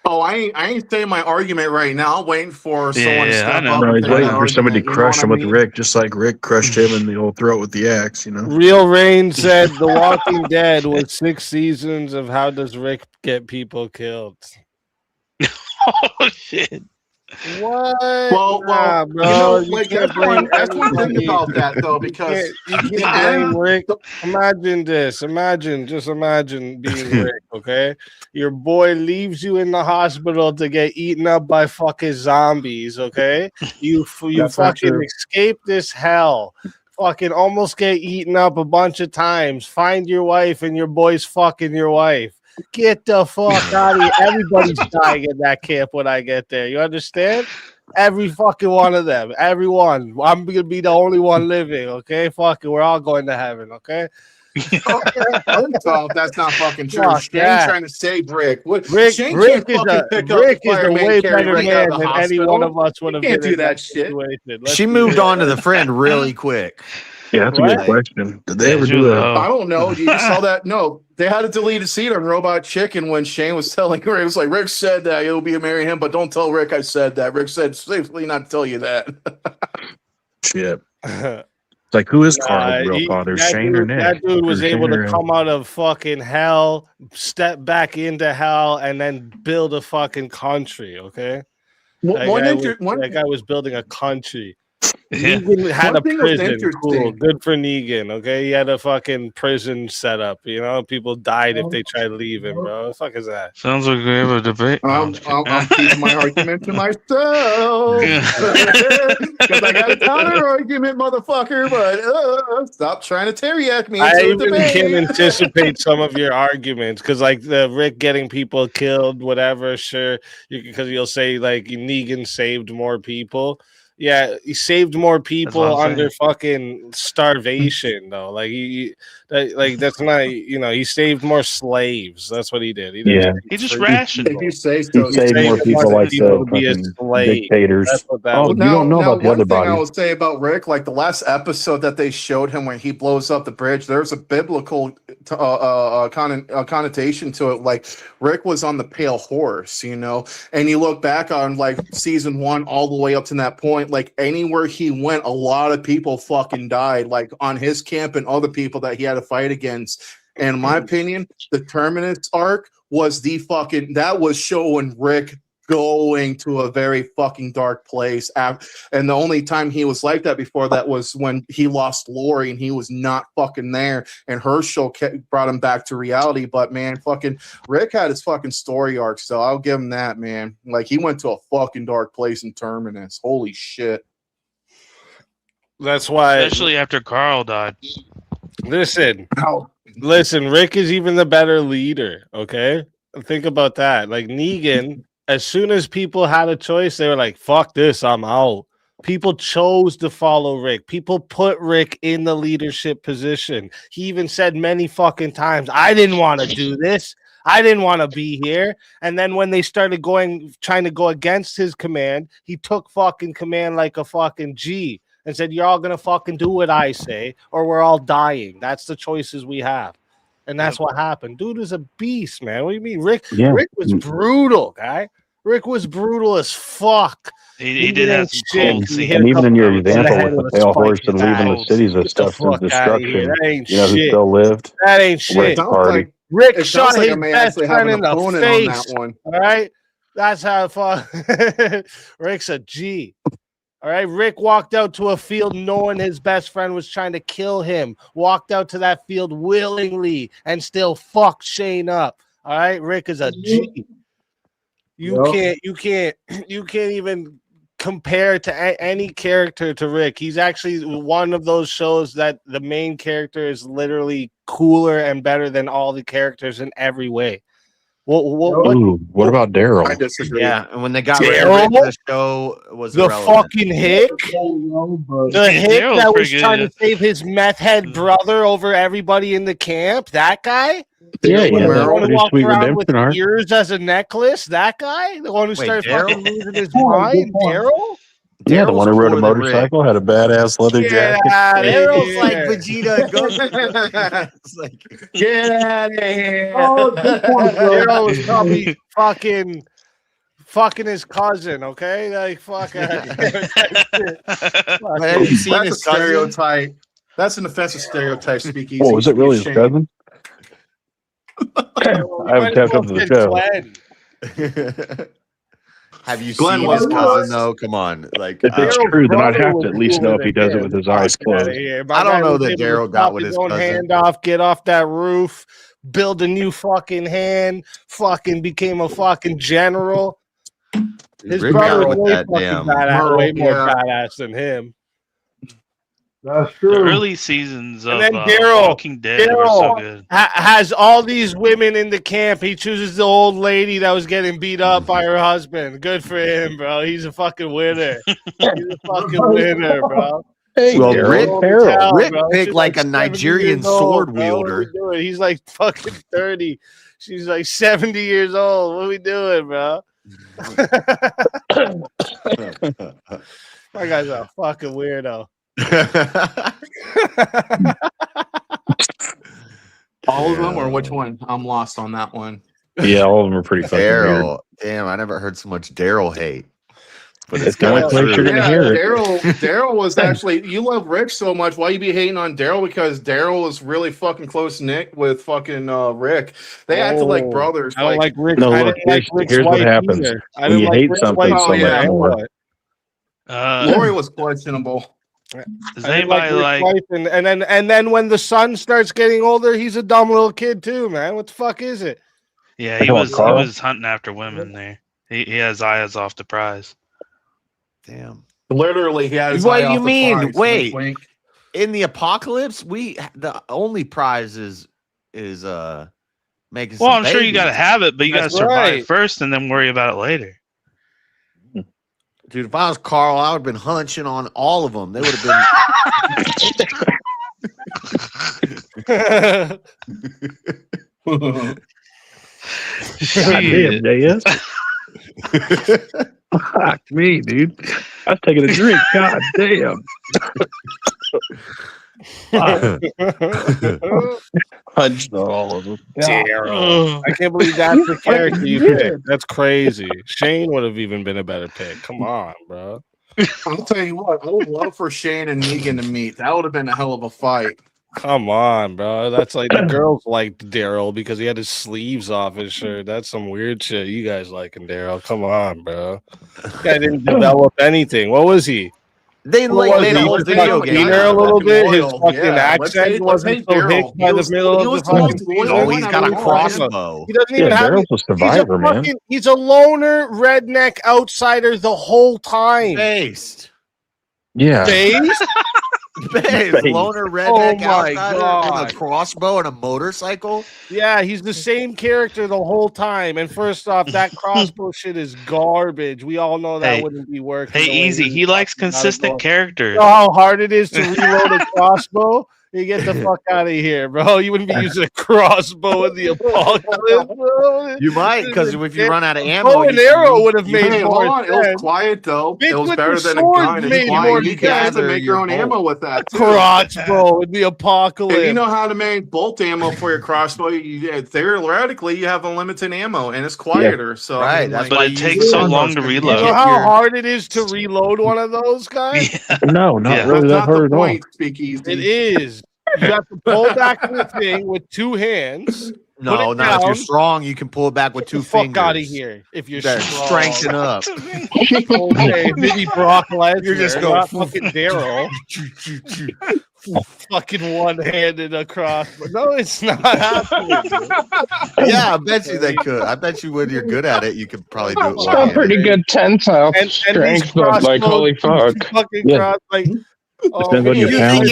Oh, I ain't saying my argument right now. I'm waiting for someone to I step know. up No, and he's say waiting that for somebody to argument. You know crush what I him with mean? Rick, just like Rick crushed him in the old throat with the axe. You know. Real Rain said The Walking Dead was 6 seasons of how does Rick get people killed. Oh shit. What? Well, Nah, you bro. know, You like can't blame that's one thing anybody. about that though, You because can't the blame end. Rick. Imagine this. Imagine being Rick, okay? Your boy leaves you in the hospital to get eaten up by fucking zombies, okay? You That's not fucking true. escape this hell. Fucking almost get eaten up a bunch of times. Find your wife and your boy's fucking your wife. Get the fuck out of here. Everybody's dying in that camp when I get there. You understand? Every fucking one of them. Everyone. I'm gonna be the only one living, okay? Fuck it. We're all going to heaven, okay? First off, that's not fucking true. Fuck Shane that. trying to save Rick. What? Rick Shane is can't fucking pick up the a fireman, way carry better Rick out man of the than any one of hospital. us would You have can't been do in that that shit. situation. Let's She be moved real. on to the friend really quick. Yeah, that's a What? good question. Did they Yeah, ever she do was a? a I don't know. You just saw that? No, they had a deleted scene on Robot Chicken when Shane was telling her. It was like, Rick said that you'll be marrying him, but don't tell Rick I said that. Rick said safely not to tell you that. Shit. It's like, who is Carl, the real father, Shane or Nick? That dude was Or Shane able to or- come out of fucking hell, step back into hell, and then build a fucking country, okay? That guy was building a country. yeah. Negan had One a thing was prison. Cool. interesting. Good for Negan. Okay. He had a fucking prison set up. You know, people died if they tried to leave him, bro. What the fuck is that? Sounds like we have a debate. I'm keeping my argument to myself because I got a counter argument, motherfucker. But stop trying to teriyaki me I into a even can debate. anticipate some of your arguments because, like, the Rick getting people killed, whatever, sure, because you'll say, like, Negan saved more people. Yeah, he saved more people I'm under fucking starvation, though. Like that's not, he saved more slaves. That's what he did. He didn't Yeah. He just free rationed. If you say He so, saved more a bunch people of like people the to be a fucking slave. dictators. That's what that Oh, was. you don't know about the one other thing I body. will say about Rick, like the last episode that they showed him when he blows up the bridge, there's a biblical connotation to it. Like Rick was on the pale horse, and you look back on like season 1 all the way up to that point, like anywhere he went, a lot of people fucking died, like on his camp and other people that he had to fight against. And in my opinion, the Terminus arc was that was showing Rick going to a very fucking dark place. And the only time he was like that before that was when he lost Lori and he was not fucking there. And Herschel brought him back to reality. But man, fucking Rick had his fucking story arc. So I'll give him that, man. Like he went to a fucking dark place in Terminus. Holy shit. That's why. Especially after Carl died. Listen, Rick is even the better leader. Okay, think about that. Like Negan, as soon as people had a choice, they were like, "Fuck this, I'm out." People chose to follow Rick. People put Rick in the leadership position. He even said many fucking times, "I didn't want to do this. I didn't want to be here." And then when they started trying to go against his command, he took fucking command like a fucking G. And said, "You're all gonna fucking do what I say, or we're all dying." That's the choices we have, and that's what happened. Dude is a beast, man. What do you mean, Rick? Yeah. Rick was brutal, guy. Rick was brutal as fuck. He did have some cold scenes. And even in your example head with with the a pale spike horse and in leaving the the cities and Get the stuff to fuck outta here. destruction, That ain't you know who shit. still lived? That ain't Rick's shit. party. Rick It shot sounds like I his may best actually have friend an in the opponent on that face. one. All right, that's how far. Rick's a G. All right, Rick walked out to a field knowing his best friend was trying to kill him. Walked out to that field willingly and still fucked Shane up. All right, Rick is a G. You can't even compare to any character to Rick. He's actually one of those shows that the main character is literally cooler and better than all the characters in every way. What about Daryl? I disagree. Yeah, and when they got rid of Rick, the show was The irrelevant. fucking hick, the hick Daryl's that was pretty trying good. to save his meth head brother over everybody in the camp. That guy, Yeah, the one who pretty walked sweet around with redemption arc. ears as a necklace. That guy, the one who started Daryl? fucking losing his mind. Daryl. Yeah, the one who Daryl's rode a cooler than Rick. motorcycle, had a badass leather jacket. Daryl's like Vegeta and Goku. It's like, Get out of here. Daryl was probably fucking fucking his cousin. Okay, like fuck. Have you seen That's a his cousin? stereotype. That's an offensive stereotype. Speakeasy. What was it really his Shame. cousin? I haven't tapped up to the show. Have you Glenn seen was his not. cousin though? Come on, like If it's Daryl's true, then I'd brother have was to at least cool know with if he it, does it yeah. with his eyes closed. I don't know that Daryl got with his his own cousin. hand off, get off that roof, build a new fucking hand, fucking became a fucking general. His Rick brother got was with way that fucking damn badass, way more yeah. badass than him. That's The early seasons of then Daryl- Walking Dead were so good. Has all these women in the camp. He chooses the old lady that was getting beat up by her husband. Good for him, bro. He's a fucking winner. He's a fucking winner, bro. Hey, Well, Daryl, Rick bro. picked She's like a 70 Nigerian years old, sword bro. What are we wielder. doing? He's like fucking 30. She's like 70 years old. What are we doing, bro? My guy's a fucking weirdo. All of them, or which one? I'm lost on that one. Yeah, all of them are pretty fucking weird. Daryl, damn, I never heard so much Daryl hate. But It's the only place you're gonna hear it. Daryl was actually, you love Rick so much. Why you be hating on Daryl? Because Daryl was really fucking close knit with fucking Rick. They acted like brothers. I don't like Rick. No, I look, didn't like Rick's here's what wife happens either. I when didn't you like hate Rick's something wife so either. much more. Lori was questionable. Does I didn't like anybody Rick's like? wife, and then when the son starts getting older, he's a dumb little kid too, man. What the fuck is it? Yeah, Come on, he Carl. was hunting after women there. He has eyes off the prize. Damn. Literally, he had his What eye do you off the mean? prize. Wait. Wink, wink. In the apocalypse, the only prize is making. Well, some I'm sure you got to babies. have it, but you got to That's survive right. first and then worry about it later. Dude, if I was Carl, I would have been hunching on all of them. They would have been. Goddamn, JS. Fuck me, dude. I was taking a drink. God damn. Hunched on all of them. Daryl. I can't believe that's the character you picked. That's crazy. Shane would have even been a better pick. Come on, bro. I'll tell you what, I would love for Shane and Negan to meet. That would have been a hell of a fight. Come on, bro. That's like the girls liked Daryl because he had his sleeves off his shirt. That's some weird shit. You guys liking Daryl? Come on, bro. This guy didn't develop anything. What was he? They What like was made a he? whole Was he video fucking game. meaner a little bit? His Loyal, fucking yeah. accent wasn't so hick by the middle of the fucking season. Oh, he's got a crossbow. He doesn't even Yeah, have. Daryl's a survivor, man. He's a loner redneck outsider the whole time. Based. Yeah. Based? Based. Loner redneck Oh my outsider God. with a crossbow and a motorcycle. Yeah, he's the same character the whole time. And first off, that crossbow shit is garbage. We all know that Hey, wouldn't be working. Hey, the way easy. it He is. likes Gotta consistent go. characters. You know how hard it is to reload a crossbow? You get the fuck out of here, bro. You wouldn't be using a crossbow in the apocalypse, bro. You might, because if you run out of ammo, Bow and you can arrow use- would have made Hey, more hold on. It was sense. quiet though. Bitch It was with better the than a sword gun. It's made quiet. more You can have to sense. make your own Your ammo with that too. Crossbow in the apocalypse. If you know how to make bolt ammo for your crossbow, theoretically you have unlimited ammo and it's quieter. So I Right, mean, that's like, But it takes so long to You reload. know Get how your- hard it is to reload one of those guys? Yeah. No, not Yeah. really that's that not hard the at all. point. Speakeasy. It is. You have to pull back the thing with two hands. No, Put it not if you're down. strong. You can pull it back with Get two the fuck fingers. out of here. If you're Better strong. strengthen up. Okay, maybe Brock Lesnar. You're just not going- fucking Daryl. Fucking one-handed across. But no, it's not happening. dude. Yeah, I bet you they could. I bet you when you're good at it, you could probably do it. It's got pretty good tensile And these strength, but like, crossbows, holy fuck. Fucking Yeah. cross, like, Depends on your You talent.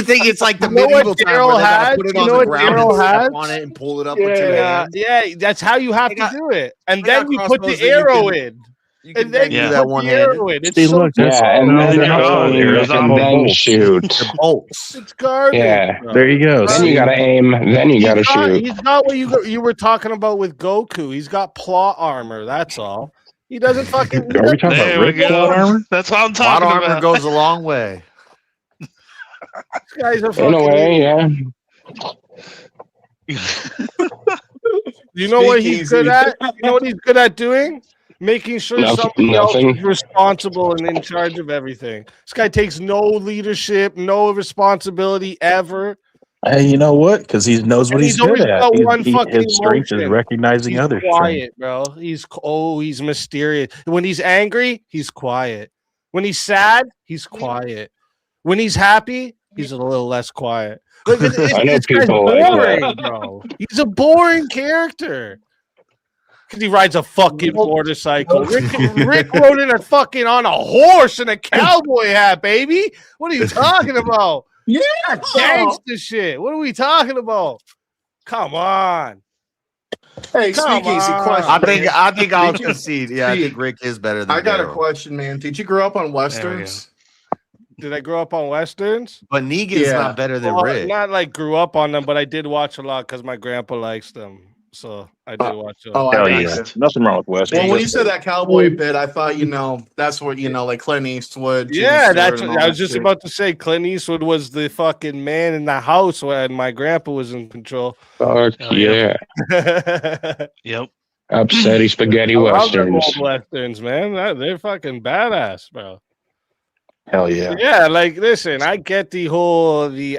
think it's like the You know what medieval time Daryl where they gotta has? put it You on know the what ground Daryl and step has? on it and pull it up with two hands. Yeah, that's how you have They to do it. And they got then you put crossbows the that you arrow can- in. You can And then you Yeah. do put that the one handed. arrow in. It's See, so look, that's Yeah, and no, then they're not all aim arrows, and all then bolts. shoot. Bolts. It's garbage. Yeah. bro. There you go. Then See? you gotta aim, then you gotta shoot. He's got what you were talking about with Goku. He's got plot armor. That's all. He doesn't fucking. Are we talking There about we Rick go. plot armor? That's what I'm Plot talking armor about. goes a long way. These guys are In fucking. a way, yeah. You know what he's Speakeasy. good at? You know what he's good at doing? making sure Nothing- somebody else nothing. is responsible and in charge of everything. This guy takes no leadership, no responsibility ever. Hey, you know what? Because he knows what And he's he's good always at. got one fucking His strength is emotion. recognizing He's other strength. quiet, bro. He's mysterious. When he's angry, he's quiet. When he's sad, he's quiet. When he's happy, he's a little less quiet. Like, I know this guy's people like boring, that. bro. He's a boring character. Because he rides a fucking motorcycle. Rick rode in on a horse and a cowboy hat, baby. What are you talking about? Yeah, Gangster shit. What are we talking about? Come on. Hey, Come speakeasy on. question. I think I'll Did you- concede. Yeah, I think Rick is better than I got a Daryl. question, man. Did you grow up on westerns? Did I grow up on westerns? But Negan's Yeah. not better than Well, Rick. not like grew up on them, but I did watch a lot because my grandpa likes them. So I did watch them. Oh, Hell I yeah. got you. Nothing wrong with West. Well, when you said that cowboy bit, I thought that's what like Clint Eastwood. Jimmy Yeah, Stewart, that's and what all I was that just shit. about to say. Clint Eastwood was the fucking man in the house when my grandpa was in control. Fuck Oh, yeah. yeah. Yep. Upsetty spaghetti I love them westerns. old westerns, man. They're fucking badass, bro. Hell yeah. Yeah, like listen, I get the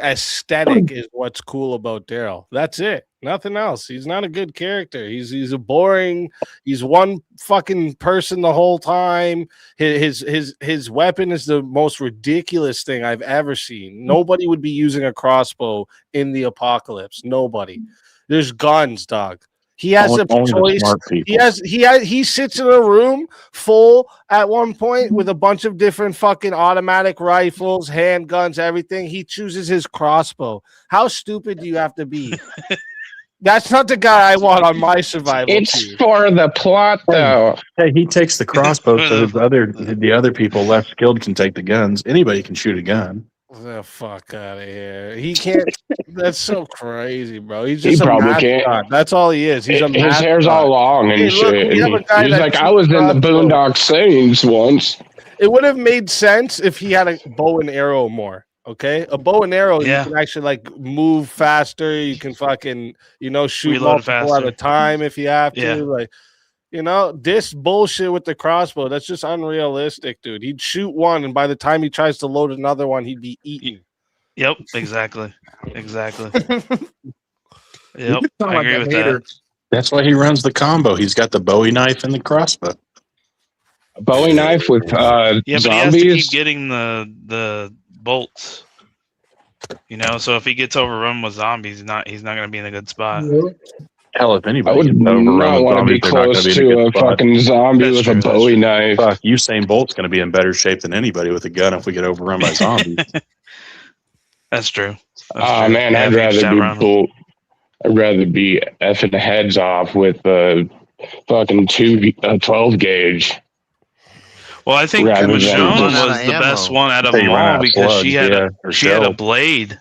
aesthetic is what's cool about Daryl. That's it. Nothing else. He's not a good character. He's a boring. He's one fucking person the whole time. His weapon is the most ridiculous thing I've ever seen. Nobody would be using a crossbow in the apocalypse. Nobody. There's guns, dog. He has Only a the choice. smart people. He sits in a room full at one point with a bunch of different fucking automatic rifles, handguns, everything. He chooses his crossbow. How stupid do you have to be? That's not the guy I want on my survival It's team. for the plot, though. Hey, he takes the crossbow so the other people less skilled can take the guns. Anybody can shoot a gun. The fuck out of here. He can't. That's so crazy, bro. He's He just a probably mascot. can't. That's all he is. He's a His hair's mascot. all long and Hey, look, shit. we have a guy He's that like, I shoots was in the crossbow. Boondock Saints once. It would have made sense if he had a bow and arrow more. Okay, a bow and arrow, Yeah. you can actually like move faster. You can fucking, shoot Reload multiple at faster. a time if you have to. Yeah. Like, this bullshit with the crossbow, that's just unrealistic, dude. He'd shoot one, and by the time he tries to load another one, he'd be eaten. Yep. Exactly. Exactly. You Yep. sound I like agree a with hater. that. That's why he runs the combo. He's got the Bowie knife and the crossbow. A Bowie knife with Yeah, but he has to zombies. keep getting the bolts. So if he gets overrun with zombies, he's not going to be in a good spot. Hell, if I anybody would gets not overrun with want to be zombies, they're not close going to be in a to good a spot. fucking zombie That's with true, a that's Bowie true. knife. Fuck, Usain Bolt's going to be in better shape than anybody with a gun if we get overrun by zombies. That's true. Oh man, Yeah, I'd if he rather just be outrun him. bull. I'd rather be effing heads off with a fucking 12 gauge. Well, I think Rather than Michonne just- was the best one out of Hey, them you run out all of because slugs, she had or she had a shells. blade,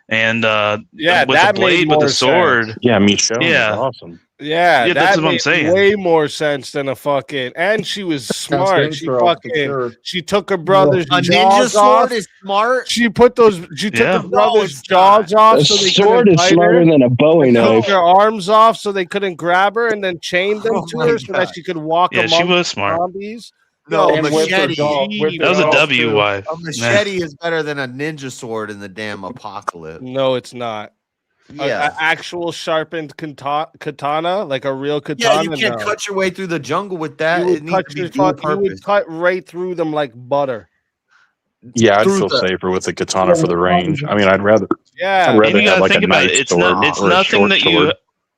and Yeah, with that the blade made with more the sword. sense. Yeah, Michonne Yeah. is awesome. Yeah, Yeah, that that's what I'm made saying. way more sense than a fucking. And she was smart. She intro, for fucking. sure. She took her brother's A ninja jaws sword off. is smart. She put those. She took Yeah. her brother's it's jaws off A so they sword couldn't is bite smarter her. than a Bowie And knife. took her arms off so they couldn't grab her, and then chained them Oh to my her so that God. she could walk Yeah, she among was smart. zombies. No, Yo, And whip their machete. dog- whip That was their a dogs, W, too. wife. A machete is better than a ninja sword in the damn apocalypse. No, it's not. Yeah. An actual sharpened katana, like a real Yeah, katana. you can't no. cut your way through the jungle with that. You It would needs cut to be your dual fuck. You would purpose. cut right through them like butter. Yeah, I'd Through feel the- safer with the katana for the range. I mean, I'd rather Yeah, And rather you have gotta like a think about knife it. It's sword not. It's or a nothing short that sword.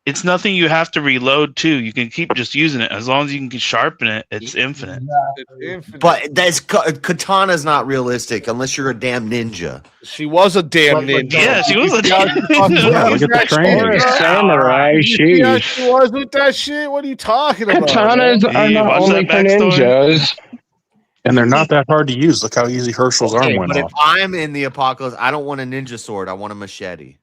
It's nothing you have to reload to. You can keep just using it as long as you can sharpen it. It's infinite. it's infinite. But katana's not realistic unless you're a damn ninja. She was a damn Like, ninja. Yeah, she was a You see how she fucking Yeah, used look at the that training. shit, Or a bro? samurai, You see how sheesh. she was with that shit? What are you talking about? Katanas man? are You not watch only that for backstory? ninjas. And they're not that hard to use. Look how easy Herschel's arm Okay, went but if off. I'm in the apocalypse, I don't want a ninja sword. I want a machete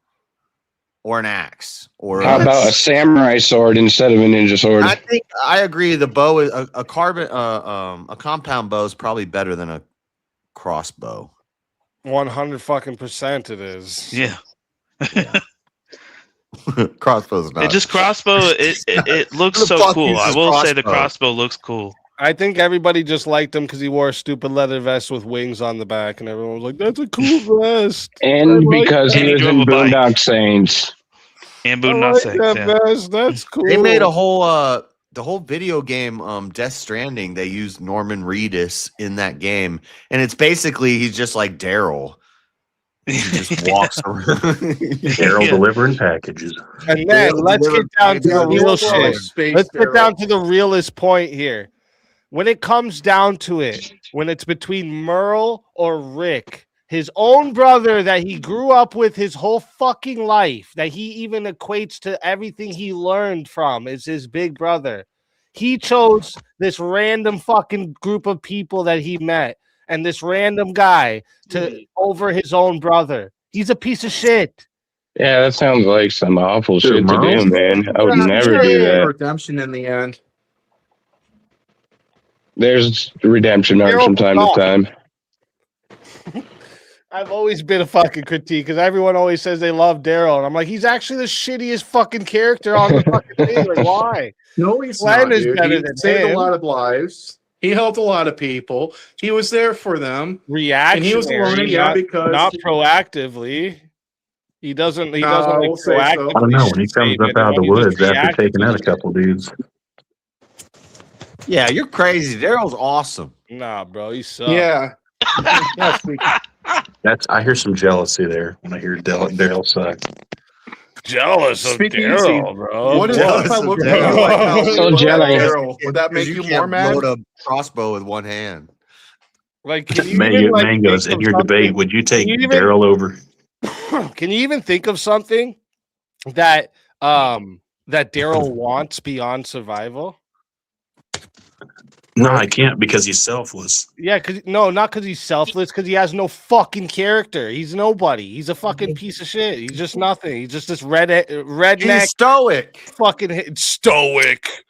or an axe. Or How about a samurai sword instead of a ninja sword? I think I agree. The bow is a compound bow is probably better than a crossbow. 100 fucking % it is. Yeah. Crossbow's not. It just crossbow. It looks Who the so fuck cool. I uses will say the crossbow? crossbow looks cool. I think everybody just liked him because he wore a stupid leather vest with wings on the back, and everyone was like, "That's a cool vest." And I like because And he he was drove in a bike. Boondock Saints. And I Boondock like Saints, that yeah. vest. That's cool. They made a whole the whole video game Death Stranding. They used Norman Reedus in that game, and it's basically he's just like Daryl. He just walks around. Daryl delivering packages. And then let's get down to the real shit. Let's get down to the realest point here. When it comes down to it, when it's between Merle or Rick, his own brother that he grew up with his whole fucking life, that he even equates to everything he learned from, is his big brother. He chose this random fucking group of people that he met and this random guy to over his own brother. He's a piece of shit. Yeah, that sounds like some awful shit to Merle? do, man. I would never do that. Redemption in the end. There's redemption arcs from time to time. I've always been a fucking critique because everyone always says they love Daryl, and I'm like, he's actually the shittiest fucking character on the fucking thing. Like, why? No, he's Glenn not, is dude. better He than saved him. a lot of lives. He helped a lot of people. He was there for them. Reactionary, And he was alone, yeah, because not proactively. He doesn't. He doesn't I like will say so. proactively. I don't know. When he comes save up out of the anyone, he just woods after reacts taking to out a shit. couple dudes. Yeah, you're crazy. Daryl's awesome. Nah, bro, he sucks. Yeah. Yes, we- I hear some jealousy there when I hear Daryl suck. Jealous of Speak easy. Daryl, bro. What if Jealous I of look Daryl. like how So you look jelly. at Daryl? Would that make you more can't mad? load a crossbow with one hand. Like, can you even, like, Mangoes, think in of your something- debate, would you take you even- Daryl over? Can you even think of something that that Daryl wants beyond survival? No, I can't because he's selfless. Yeah, not because he's selfless, because he has no fucking character. He's nobody. He's a fucking piece of shit. He's just nothing. He's just this redneck He's stoic. fucking stoic.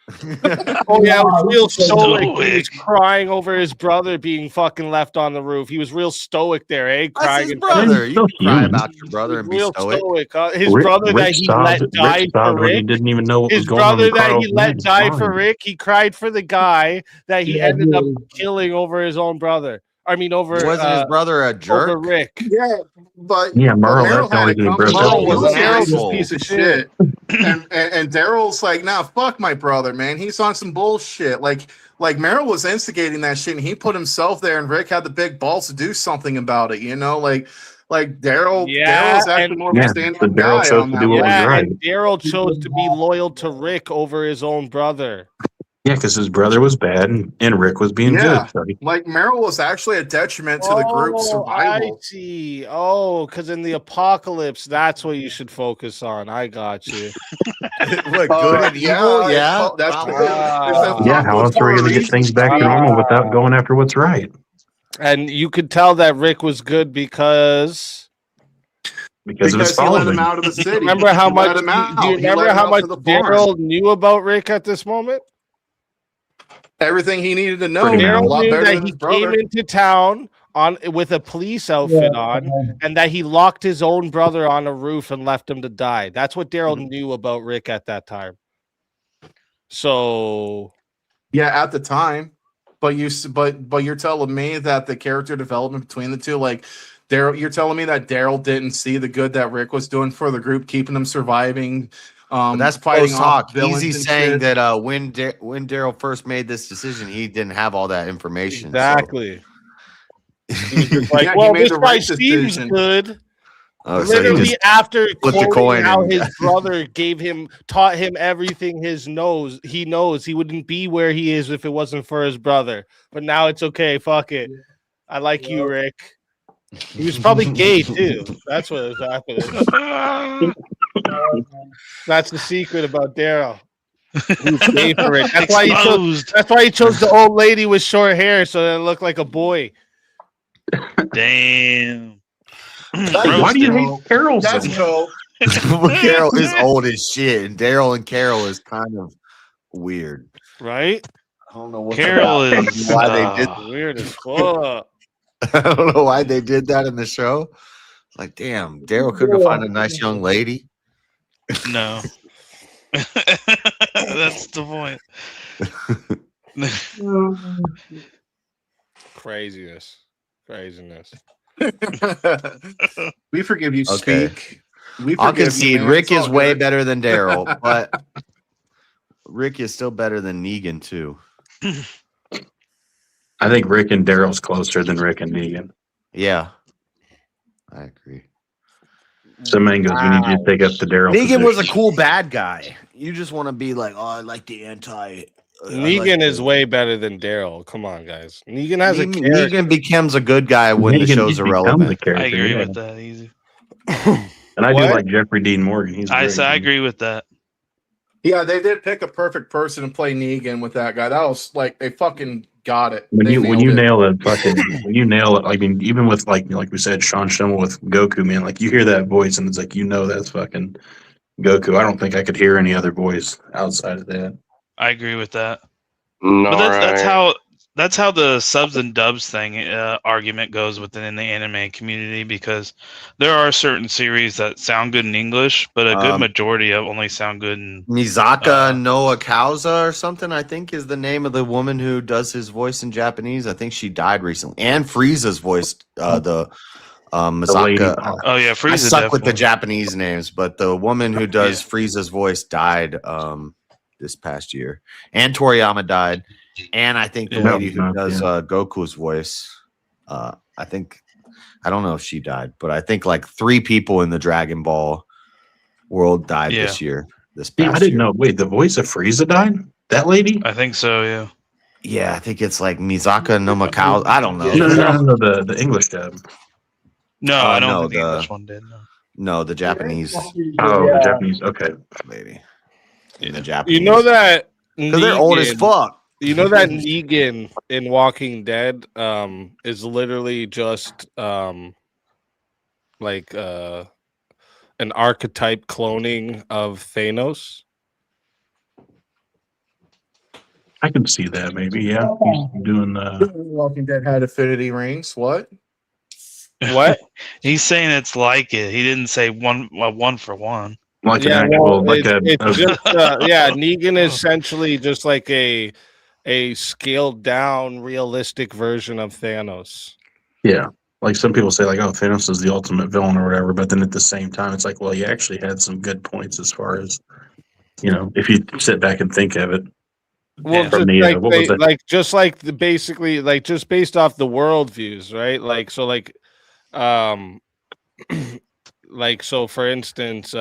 Oh yeah, it was real stoic. He was crying over his brother being fucking left on the roof. He was real stoic there, eh? That's Crying his in brother. You So can cry human. about your brother and be real stoic. His brother that he let die for when he Rick. didn't even know what His was going on. brother in that Carl's he let mind. die Fine. for Rick. He cried for the guy that he ended up killing over his own brother. I mean, over Wasn't his brother a over jerk? Rick. Yeah, but Yeah, Merle, Merle that's the only had thing he it broke coming. up Merle with. was an Daryl's asshole. Piece of shit. And Daryl's like, nah, fuck my brother, man. He's on some bullshit. Like Merle was instigating that shit, and he put himself there, and Rick had the big balls to do something about it. You know, like Daryl. Yeah, Daryl's actually and- more of a Yeah, stand-up but Daryl guy chose on to that do what one. was Yeah, right. and Daryl chose to be loyal to Rick over his own brother. Yeah, because his brother was bad and Rick was being Yeah. good. So Like Merle was actually a detriment to the group's I survival. see. Oh, because in the apocalypse, that's what you should focus on. I got you. What, good and evil? Yeah. that's probably. yeah, how else are we going to get things back to normal without going after what's right? And you could tell that Rick was good because Because of his he let him following. out of the city. remember how He much? let him out. Do you He let remember him how out much to the farm. Daryl knew about Rick at this moment? Everything he needed to know. Pretty A Daryl lot knew better that than he his brother. came into town with a police outfit on, and that he locked his own brother on a roof and left him to die. That's what Daryl knew about Rick at that time. So Yeah, at the time, but you're telling me that the character development between the two, like Daryl, you're telling me that Daryl didn't see the good that Rick was doing for the group, keeping them surviving. But that's fighting post hoc. off villains Easy and saying shit. that when Daryl first made this decision, he didn't have all that information. exactly. So. He was just like, Yeah, he well, made this the guy right seems decision. good. Oh, so he Literally just after flipped the quoting coin how and- his brother taught him everything he knows, he wouldn't be where he is if it wasn't for his brother. But now it's okay. Fuck it. I like you, Rick. He was probably gay too. That's what was happening. That's the secret about Daryl. He was gay for it. That's why he chose. Exposed. That's why he chose the old lady with short hair so that it looked like a boy. Damn. Why do you hate Carol so That's much? cool. Carol is old as shit, and Daryl and Carol is kind of weird. Right? I don't know what Carol about. is Why they did. Weird as fuck. I don't know why they did that in the show. Like, damn, Daryl couldn't find a nice young lady. No. That's the point. Craziness. We forgive you, Okay. Speak. We I'll forgive you, concede man. Rick It's all is way good. better than Daryl, but Rick is still better than Negan too. I think Rick and Daryl's closer than Rick and Negan. Yeah, I agree. So Mangoes, we need you to take up the Daryl Negan was a position. cool bad guy. You just want to be like, oh, I like the anti. Negan is way better than Daryl. Come on, guys. Negan has a character. Negan becomes a good guy when the show's irrelevant. I agree with that. Easy. And I do like Jeffrey Dean Morgan. He's great. I agree with that. Yeah, they did pick a perfect person to play Negan with that guy. That was like they fucking got it. When you nailed it. nail it, when you nail it, I mean, even with like we said, Sean Schimmel with Goku, man, like you hear that voice and it's like that's fucking Goku. I don't think I could hear any other voice outside of that. I agree with that. No, But that's how the subs and dubs thing argument goes within the anime community, because there are certain series that sound good in English, but a good majority of only sound good in Mizaka Noa Kauza or something, I think, is the name of the woman who does his voice in Japanese. I think she died recently. And Frieza's voiced the Mizaka. Oh yeah, Frieza. I suck with the definitely. Japanese names, but the woman who does Frieza's voice died this past year. And Toriyama died. And I think the lady who does Goku's voice, I don't know if she died, but I think like 3 people in the Dragon Ball world died this year. I didn't know. Wait, the voice of Frieza died? That lady? I think so, yeah. Yeah, I think it's like Mizaka no Makau. I don't know. No, the English dub. No, I don't think the English one did. No, the Japanese. Oh, the Japanese. Okay. Maybe. In the Japanese. You know that because they're old as fuck. You know that Negan in Walking Dead is literally just like an archetype cloning of Thanos. I can see that maybe. Yeah, he's doing Walking Dead had affinity rings. What? He's saying it's like it. He didn't say one for one. Like an actual, Negan is essentially just like a scaled down, realistic version of Thanos. Yeah, like some people say, like, oh, Thanos is the ultimate villain or whatever, but then at the same time, it's like, well, he actually had some good points as far as, if you sit back and think of it. Well, just based off the world views, right? Like, so like, so for instance,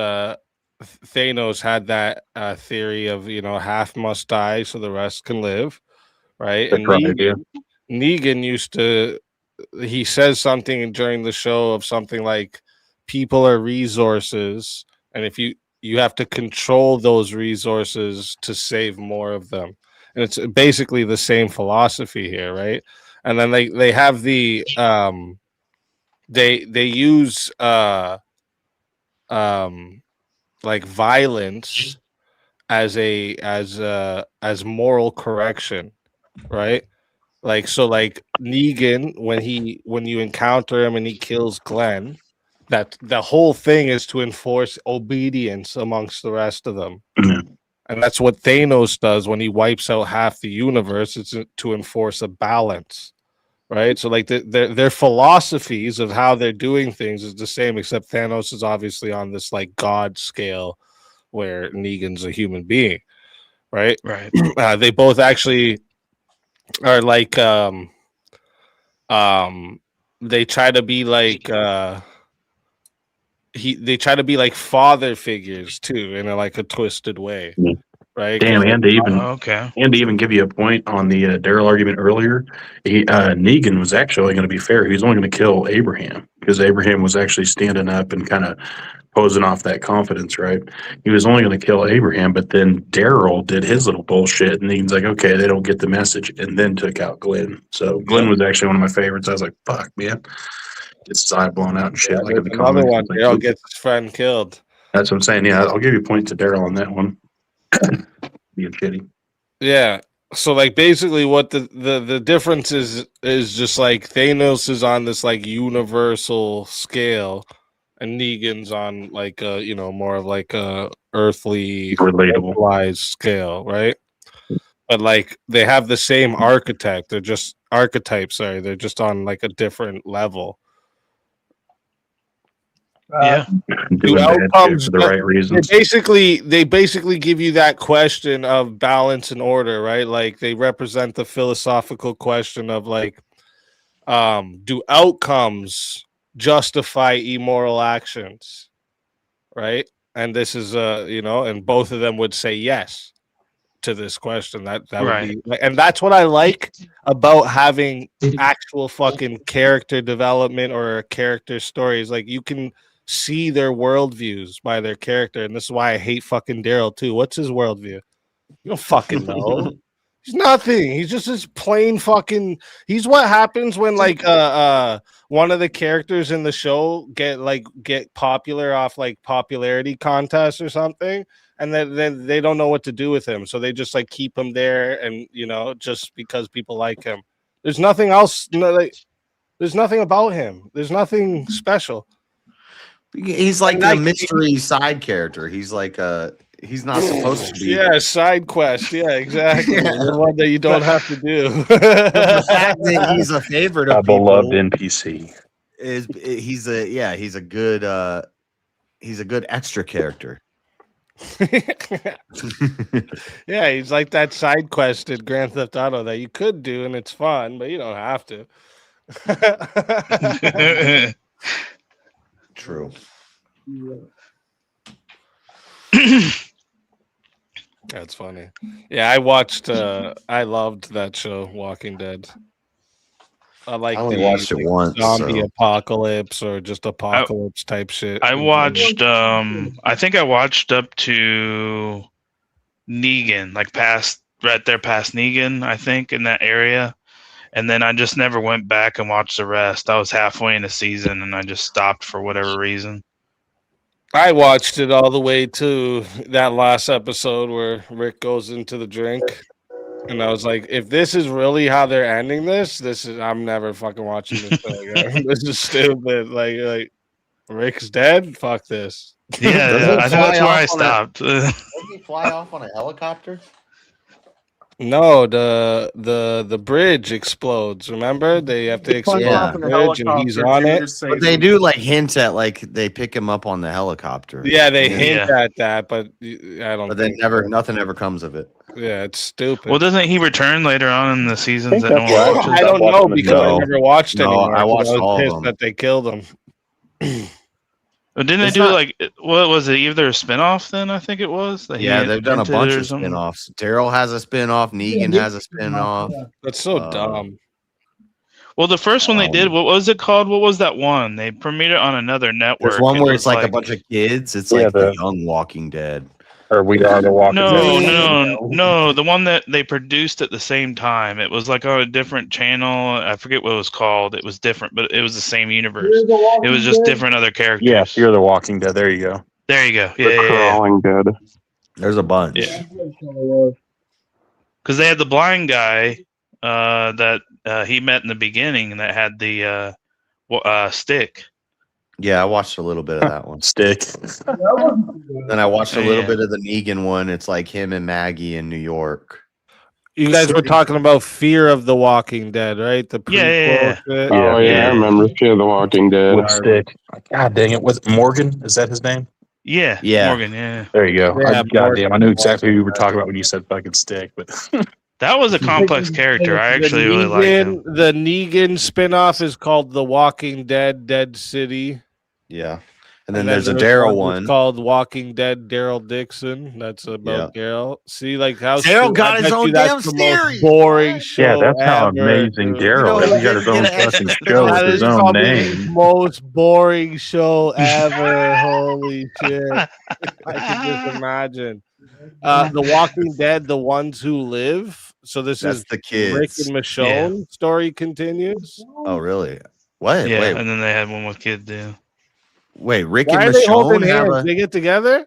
Thanos had that theory of half must die so the rest can live, right? And Negan used to, he says something during the show of something like, people are resources, and if you have to control those resources to save more of them. And it's basically the same philosophy here, right? And then they have the they use like violence as moral correction, right? Like, so like Negan, when you encounter him and he kills Glenn, that the whole thing is to enforce obedience amongst the rest of them. Mm-hmm. And that's what Thanos does when he wipes out half the universe. It's to enforce a balance, right? So like their philosophies of how they're doing things is the same, except Thanos is obviously on this like God scale where Negan's a human being, right? Right. They both actually are like they try to be like they try to be like father figures too, in like a twisted way, right? Damn, and to even give you a point on the Daryl argument earlier, Negan was actually going to be fair. He was only going to kill Abraham because Abraham was actually standing up and kind of posing off that confidence, right? He was only going to kill Abraham, but then Daryl did his little bullshit, and Negan's like, okay, they don't get the message, and then took out Glenn. So Glenn was actually one of my favorites. I was like, fuck, man. Gets his eye blown out and shit. Yeah, like in the another one, like, Daryl gets his friend killed. That's what I'm saying. Yeah, I'll give you a point to Daryl on that one. Being shitty. Yeah. So like basically what the difference is just like Thanos is on this like universal scale, and Negan's on like more of like a earthly Relatable. civilized scale, right? But like they have the same architect. They're just archetypes. Sorry, they're just on like a different level. Yeah. Doing bad shit outcomes for the right reasons. They basically give you that question of balance and order, right? Like they represent the philosophical question of like, do outcomes justify immoral actions, right? And this is and both of them would say yes to this question. That would Right. be, and that's what I like about having actual fucking character development or character stories. Like you can see their worldviews by their character, and this is why I hate fucking Daryl too. What's his worldview? You don't fucking know. He's nothing. He's just this plain fucking. He's what happens when like one of the characters in the show get popular off like popularity contests or something, and then they don't know what to do with him, so they just like keep him there, and just because people like him. There's nothing else. There's nothing about him. There's nothing special. He's like a mystery side character. He's like he's not supposed to be. Yeah, side quest. Yeah, exactly. Yeah. The one that you don't have to do. The fact that he's a favorite of A beloved people NPC. he's a good extra character. Yeah, he's like that side quest in Grand Theft Auto that you could do and it's fun, but you don't have to. True. That's funny. Yeah, I loved that show, Walking Dead. I only watched it once. Zombie apocalypse or just apocalypse type shit. I watched I think I watched up to Negan, like right there past Negan, I think, in that area. And then I just never went back and watched the rest. I was halfway in the season and I just stopped for whatever reason. I watched it all the way to that last episode where Rick goes into the drink. And I was like, if this is really how they're ending this, I'm never fucking watching this show again. This is stupid. Like Rick's dead? Fuck this. Yeah, I think that's where I stopped. Doesn't he fly off on a helicopter? No, the bridge explodes. Remember, they have to explode Yeah. the bridge, and he's on it. But they do like hint at like they pick him up on the helicopter. Yeah, they hint at that, but I don't. But then nothing ever comes of it. Yeah, it's stupid. Well, doesn't he return later on in the seasons that no one watches? I don't know because I never watched No, anymore. I watched all of pissed them. that they killed him. But didn't they do like what was it? Either a spinoff then I think it was. That he Yeah, they've done a invented bunch or of something? spin-offs. Daryl has a spin-off, Negan has a spin-off. That's so dumb. Well, the first one they did, what was it called? What was that one? They premiered it on another network. There's one It where was it's like a bunch of kids. It's like the Young Walking Dead. Or We Are the Walking Dead. No, the one that they produced at the same time. It was like on a different channel. I forget what it was called. It was different, but it was the same universe. It was just different other characters. Yeah, Fear the Walking Dead. There you go. There you go. The Yeah. Crawling Dead. There's a bunch. Yeah. Because they had the blind guy that he met in the beginning that had the stick. Yeah, I watched a little bit of that one. Stick. Then I watched a little bit of the Negan one. It's like him and Maggie in New York. You guys were talking about Fear of the Walking Dead, right? The prequel shit. Oh yeah, I remember Fear the Walking Dead. With Stick. God dang it. Was it Morgan? Is that his name? Yeah. Morgan, yeah. There you go. Yeah, God damn, I knew exactly who you were talking about when you said fucking Stick, but That was a complex character. I actually really liked him. The Negan spinoff is called The Walking Dead, Dead City. Yeah. And then there's a Daryl one called Walking Dead Daryl Dixon. That's about Daryl. See, like how Daryl got his own damn series. Boring show. yeah, that's how ever, amazing dude. Daryl is. He got his own fucking show with That his is own probably name. the most boring show ever. Holy shit. I can just imagine. The Walking Dead, The Ones Who Live. So this That's is the kids. Rick and Michonne story continues. Oh, really? What? Yeah, Wait, and then they had one with kids, yeah. wait. Rick Why are and they holding Michonne have hands? a. They get together?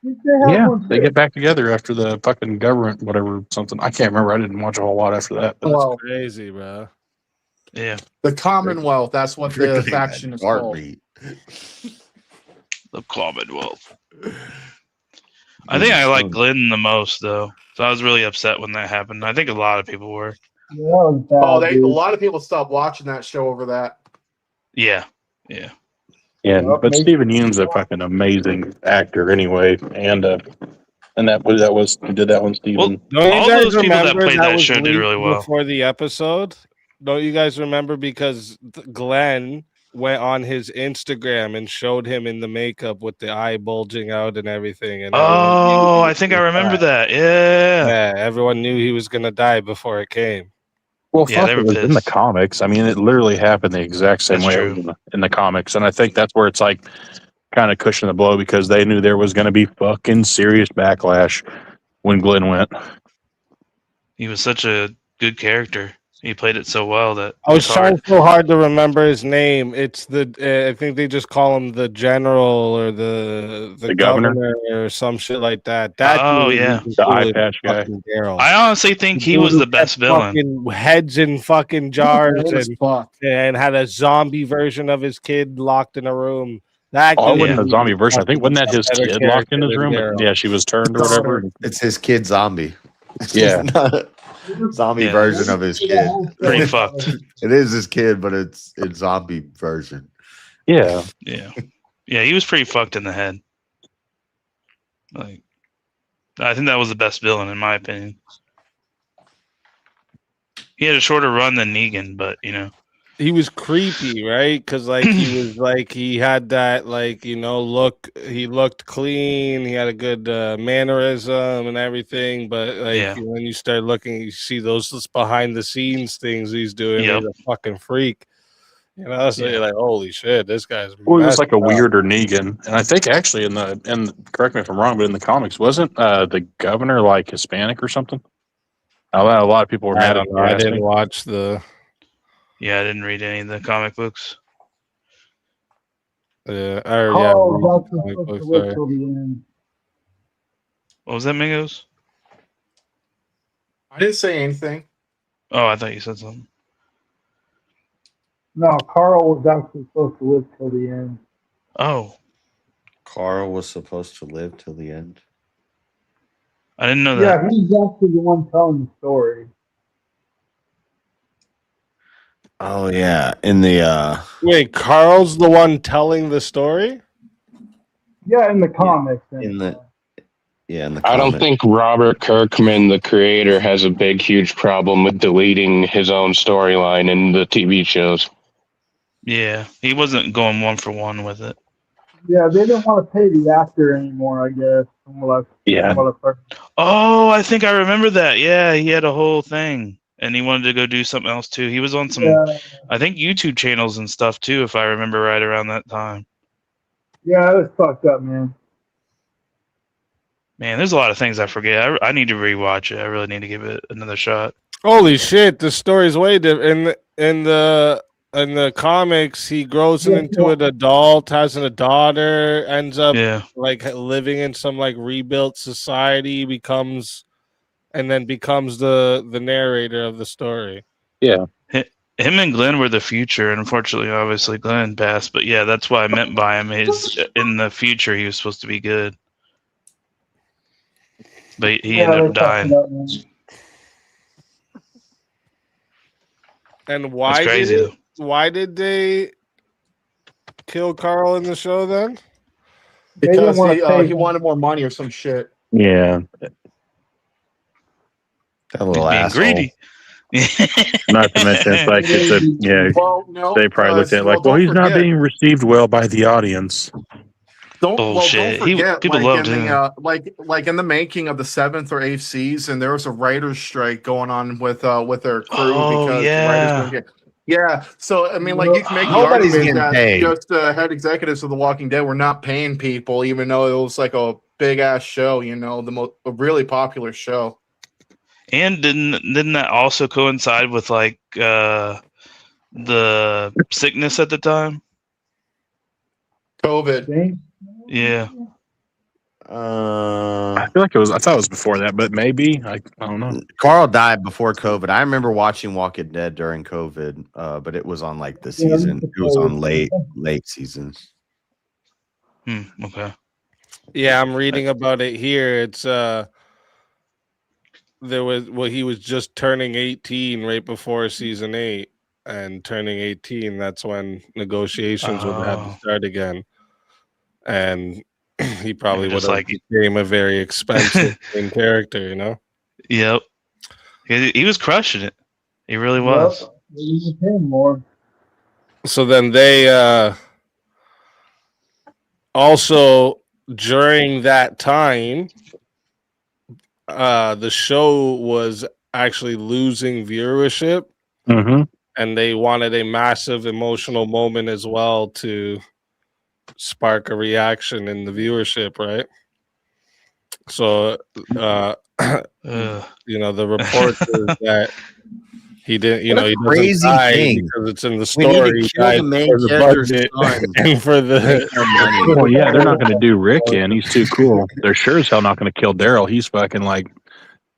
Yeah, they get back together after the fucking government, whatever, something. I can't remember. I didn't watch a whole lot after that. But Well, Crazy, bro. Yeah. the Commonwealth, that's what the Rick and faction is called. Heartbeat. The Commonwealth. I think I like Glenn the most, though. So I was really upset when that happened. I think a lot of people were. Yeah, that was bad, Oh, a dude. lot of people stopped watching that show over that. Yeah. Yeah, Yep, but makes Stephen sense. Yeun's a fucking amazing actor anyway, and that was he did that one, Stephen. Don't All you guys those people that remember played that was show did leaked really well. before the episode? Don't you guys remember because Glenn went on his Instagram and showed him in the makeup with the eye bulging out and everything, and Oh, I think I remember that. Yeah. everyone knew he was gonna die before it came. Well, Yeah, fuck, they it were was in the pissed. comics. I mean, it literally happened the exact same That's way true. in the comics, and I think that's where it's like kind of cushioning the blow because they knew there was going to be fucking serious backlash when Glenn went. He was such a good character. He played it so well that I was it's trying hard. so hard to remember his name. It's the I think they just call him the general or the governor? or some shit like that. That Oh, dude yeah. was The cool eye as patch guy. fucking Daryl. I honestly think he Dude was who the best kept villain. fucking heads in fucking jars Old as fuck. and had a zombie version of his kid locked in a room. That Oh, it dude wasn't a was zombie version. I think fucking wasn't that his a better kid locked in his character than room? Daryl. Yeah, she was turned or whatever. It's his kid zombie. Yeah. It's not a zombie Yeah. version of his kid. Pretty fucked. It is his kid, but it's zombie version. Yeah. Yeah. Yeah, he was pretty fucked in the head. Like, I think that was the best villain in my opinion. He had a shorter run than Negan, but He was creepy, right? Because like he was like he had that like look. He looked clean. He had a good mannerism and everything. But like Yeah. when you start looking, you see those just behind the scenes things he's doing. Yep. He's a fucking freak. So Yeah. you're like, holy shit, this guy's. Well, it was like a messed up. weirder Negan, and I think actually and correct me if I'm wrong, but in the comics, wasn't the governor like Hispanic or something? A lot of people were I mad at don't know. I didn't watch the. Yeah, I didn't read any of the comic books. Carl was actually comic supposed books, to live sorry. till the end. What was that, Mingos? I didn't say anything. Oh, I thought you said something. No, Carl was actually supposed to live till the end. Oh, Carl was supposed to live till the end. I didn't know that. Yeah, he's actually the one telling the story. Oh yeah, in the Wait, Carl's the one telling the story? Yeah, in the comics. in the I don't comic. think Robert Kirkman, the creator, has a big, huge problem with deleting his own storyline in the TV shows. Yeah, he wasn't going one for one with it. Yeah, they didn't want to pay the actor anymore, I guess. Yeah. Oh, I think I remember that. Yeah, he had a whole thing, and he wanted to go do something else too. He was on some, I think, YouTube channels and stuff too, if I remember right around that time. Yeah, it was fucked up, man. Man, there's a lot of things I forget. I need to rewatch it. I really need to give it another shot. Holy shit, the story's way different. In the comics, he grows into an adult, has a daughter, ends up like living in some like rebuilt society, becomes the narrator of the story. Yeah. Him and Glenn were the future. Unfortunately, obviously, Glenn passed. But yeah, that's what I meant by him. Is in the future he was supposed to be good, but he ended up dying. And why That's crazy, why did they kill Carl in the show then? Because he wanted more money or some shit. Yeah. That little being asshole. greedy. Not to mention, it's like Well, no, they probably looked at it like, well, he's not being received well by the audience. Bullshit. Don't forget, People like loved in him. the like in the making of the 7th or 8th season, there was a writer's strike going on with their crew because the writers wouldn't get. Yeah, so I mean, like you can make the Nobody's argument getting that paid. just head executives of The Walking Dead were not paying people, even though it was like a big ass show. A really popular show. And didn't that also coincide with like the sickness at the time? COVID. Yeah. I feel like I thought it was before that, but maybe I don't know. Carl died before COVID. I remember watching Walking Dead during COVID, but it was on like the season. It was on late seasons. Okay. Yeah, I'm reading about it here. It's he was just turning 18 right before season 8, and turning 18, that's when negotiations would have to start again. And he probably would just have became a very expensive main character, you know? Yep. He was crushing it. He really was. Yep. You can pay more. So then they also, during that time, the show was actually losing viewership, and they wanted a massive emotional moment as well to spark a reaction in the viewership, right? So, you know, the report is that he didn't, you What know, a he doesn't crazy die thing. because it's in the We need story. to kill the main for the character's budget son. and for the Make their money. Well, yeah, they're not going to do Rick in. He's too cool. They're sure as hell not going to kill Daryl. He's fucking like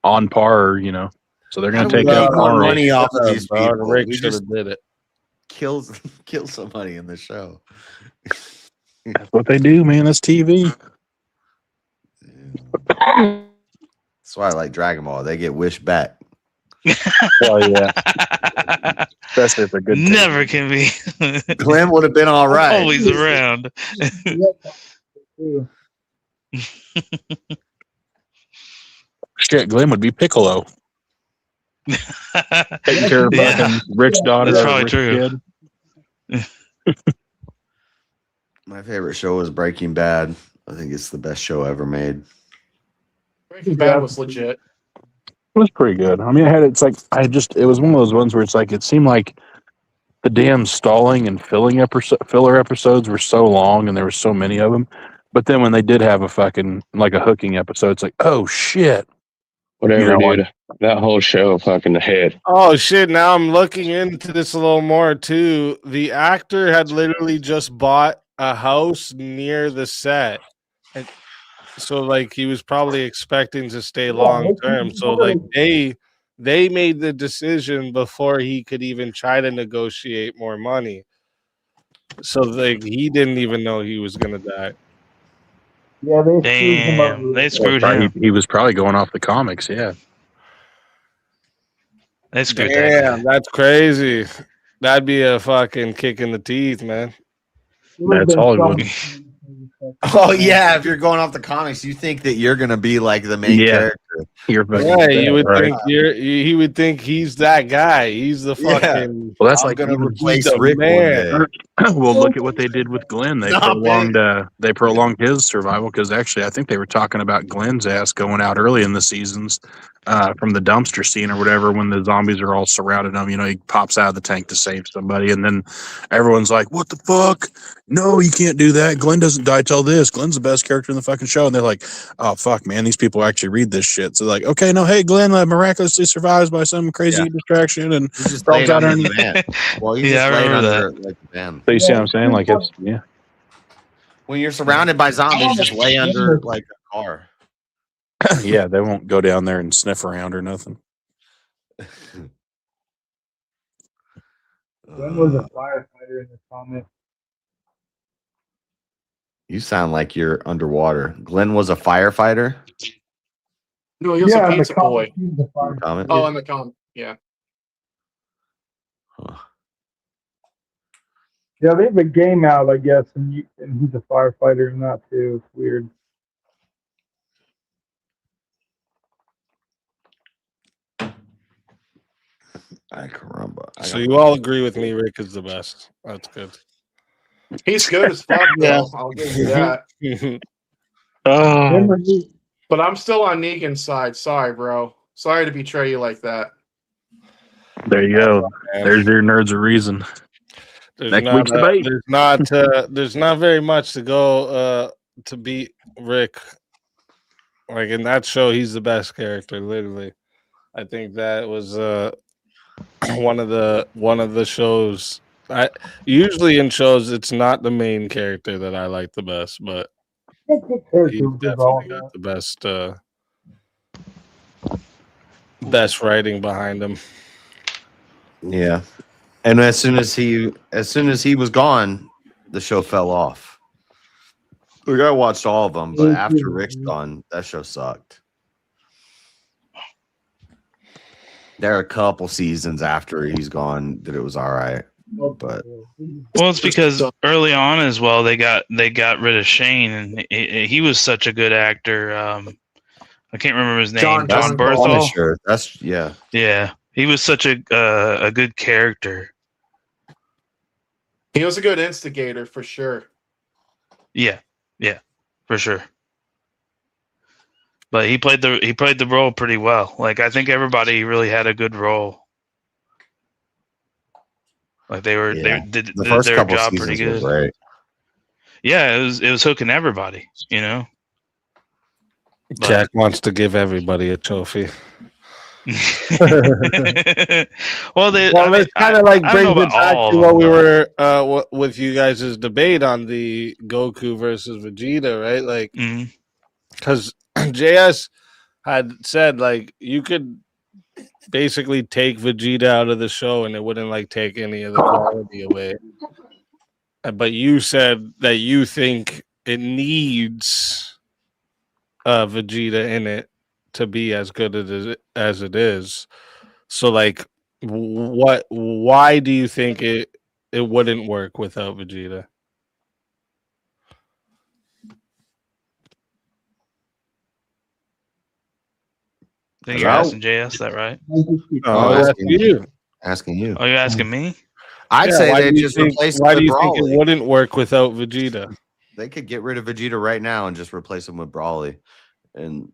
on par, you know. So they're going to take out more Carl. money off of these bro. people. Rick We should just have did it. kill somebody in the show. That's what they do, man. That's TV. That's why I like Dragon Ball. They get wished back. Well, yeah. Especially if they're good. Never can be. Glenn would have been all right. Always around. Shit, Glenn would be Piccolo. Taking care of fucking Rick's daughter. That's probably Rick's true. kid. My favorite show is Breaking Bad. I think it's the best show ever made. Breaking Bad was legit. It was pretty good. I mean, it was one of those ones where it's like, it seemed like the damn stalling and filler episodes were so long and there were so many of them. But then when they did have a fucking, like a hooking episode, it's like, oh shit. Whatever, dude. That whole show fucking the head. Oh shit, now I'm looking into this a little more too. The actor had literally just bought a house near the set. And so like he was probably expecting to stay long term. So like they made the decision before he could even try to negotiate more money. So like he didn't even know he was gonna die. Yeah, They screwed him. He was probably going off the comics, yeah. They screwed that. Damn, that's crazy. That'd be a fucking kick in the teeth, man. That's Hollywood. Oh yeah, if you're going off the comics, you think that you're gonna be like the main character. You would think he would think he's that guy. He's the fucking. Well, that's I'm like gonna even replace Rick one day. Well, look at what they did with Glenn. They prolonged his survival because actually, I think they were talking about Glenn's ass going out early in the seasons from the dumpster scene or whatever. When the zombies are all surrounded him, you know, he pops out of the tank to save somebody, and then everyone's like, "What the fuck? No, you can't do that. Glenn doesn't die till this. Glenn's the best character in the fucking show." And they're like, "Oh fuck, man, these people actually read this shit." So like, okay, no, hey, Glenn miraculously survives by some crazy distraction and just falls out under underneath. the van. Well, he's Yeah, just I laying remember under like the van. So you see what I'm saying? Like it's When you're surrounded by zombies, just lay under like a car. yeah, they won't go down there and sniff around or nothing. Glenn was a firefighter in the comic. You sound like you're underwater. Glenn was a firefighter. No, he was a pizza comic, boy. he was a firefighter. Comment? Oh, in the comic, yeah. Huh. Yeah, they have a game out, I guess, and he's a firefighter in that too. It's weird. So you all agree with me, Rick is the best. That's good. He's good as fuck, though. I'll give you that. But I'm still on Negan's side. Sorry, bro. Sorry to betray you like that. There you go. There's your nerds of reason. Next week's debate. There's not very much to go to beat Rick. Like in that show, he's the best character. Literally, I think that was one of the shows. Usually in shows, it's not the main character that I like the best, but he definitely got the best writing behind him. Yeah, and as soon as he was gone, the show fell off. We I watched all of them, but after Rick's gone, that show sucked. There are a couple seasons after he's gone that it was all right, but well, it's because early on as well they got rid of Shane, and he was such a good actor. I can't remember his name. John Berthel. That's yeah. He was such a good character. He was a good instigator for sure. Yeah, for sure. But he played the role pretty well. Like I think everybody really had a good role. Like they did their job pretty good. Right. Yeah, it was hooking everybody, you know. Jack wants to give everybody a trophy. Well, it's kind of like brings it back to what we were with you guys' debate on the Goku versus Vegeta, right? Like, because JS had said like you could basically take Vegeta out of the show and it wouldn't like take any of the quality away. But you said that you think it needs Vegeta in it to be as good as it is. So like why do you think it wouldn't work without Vegeta? I think you're asking JS that, right? Asking you. Oh, you're asking me? I'd say they just replace him with Brawly. Why do you think it wouldn't work without Vegeta? They could get rid of Vegeta right now and just replace him with Brawly. And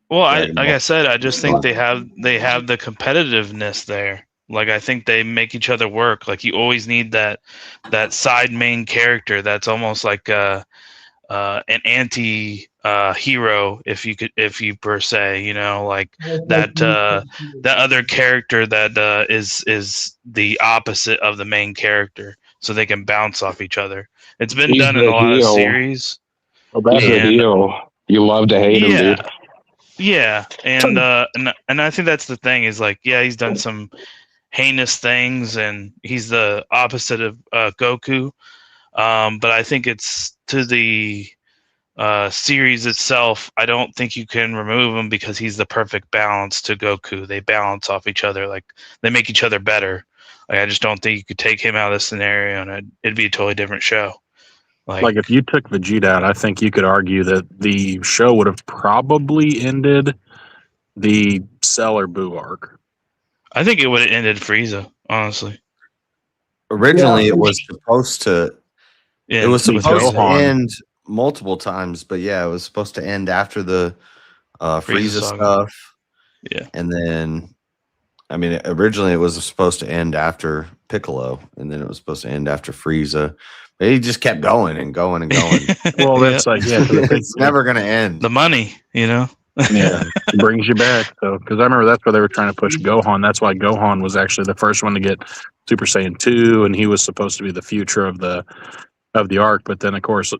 well, like I said, I just think they have the competitiveness there. Like I think they make each other work. Like you always need that side main character that's almost like an anti hero, if you per se, you know, like that other character that is the opposite of the main character, so they can bounce off each other. It's been done in a lot of series. Well, that's the deal. You love to hate him, dude. Yeah, and I think that's the thing is like, yeah, he's done some heinous things, and he's the opposite of Goku. But I think it's to the series itself. I don't think you can remove him because he's the perfect balance to Goku. They balance off each other, like they make each other better. Like I just don't think you could take him out of the scenario and it'd be a totally different show. Like if you took Vegeta out, I think you could argue that the show would have probably ended the Cell or Boo arc. I think it would have ended Frieza, honestly. Originally, it was supposed to. Yeah, it was supposed to end multiple times, but yeah, it was supposed to end after the Frieza stuff. Yeah, and then, I mean, originally it was supposed to end after Piccolo, and then it was supposed to end after Frieza. But he just kept going and going and going. Well, that's like it's never going to end. The money, you know. Yeah, it brings you back. So, because I remember that's where they were trying to push Gohan. That's why Gohan was actually the first one to get Super Saiyan 2, and he was supposed to be the future of the arc. But then, of course,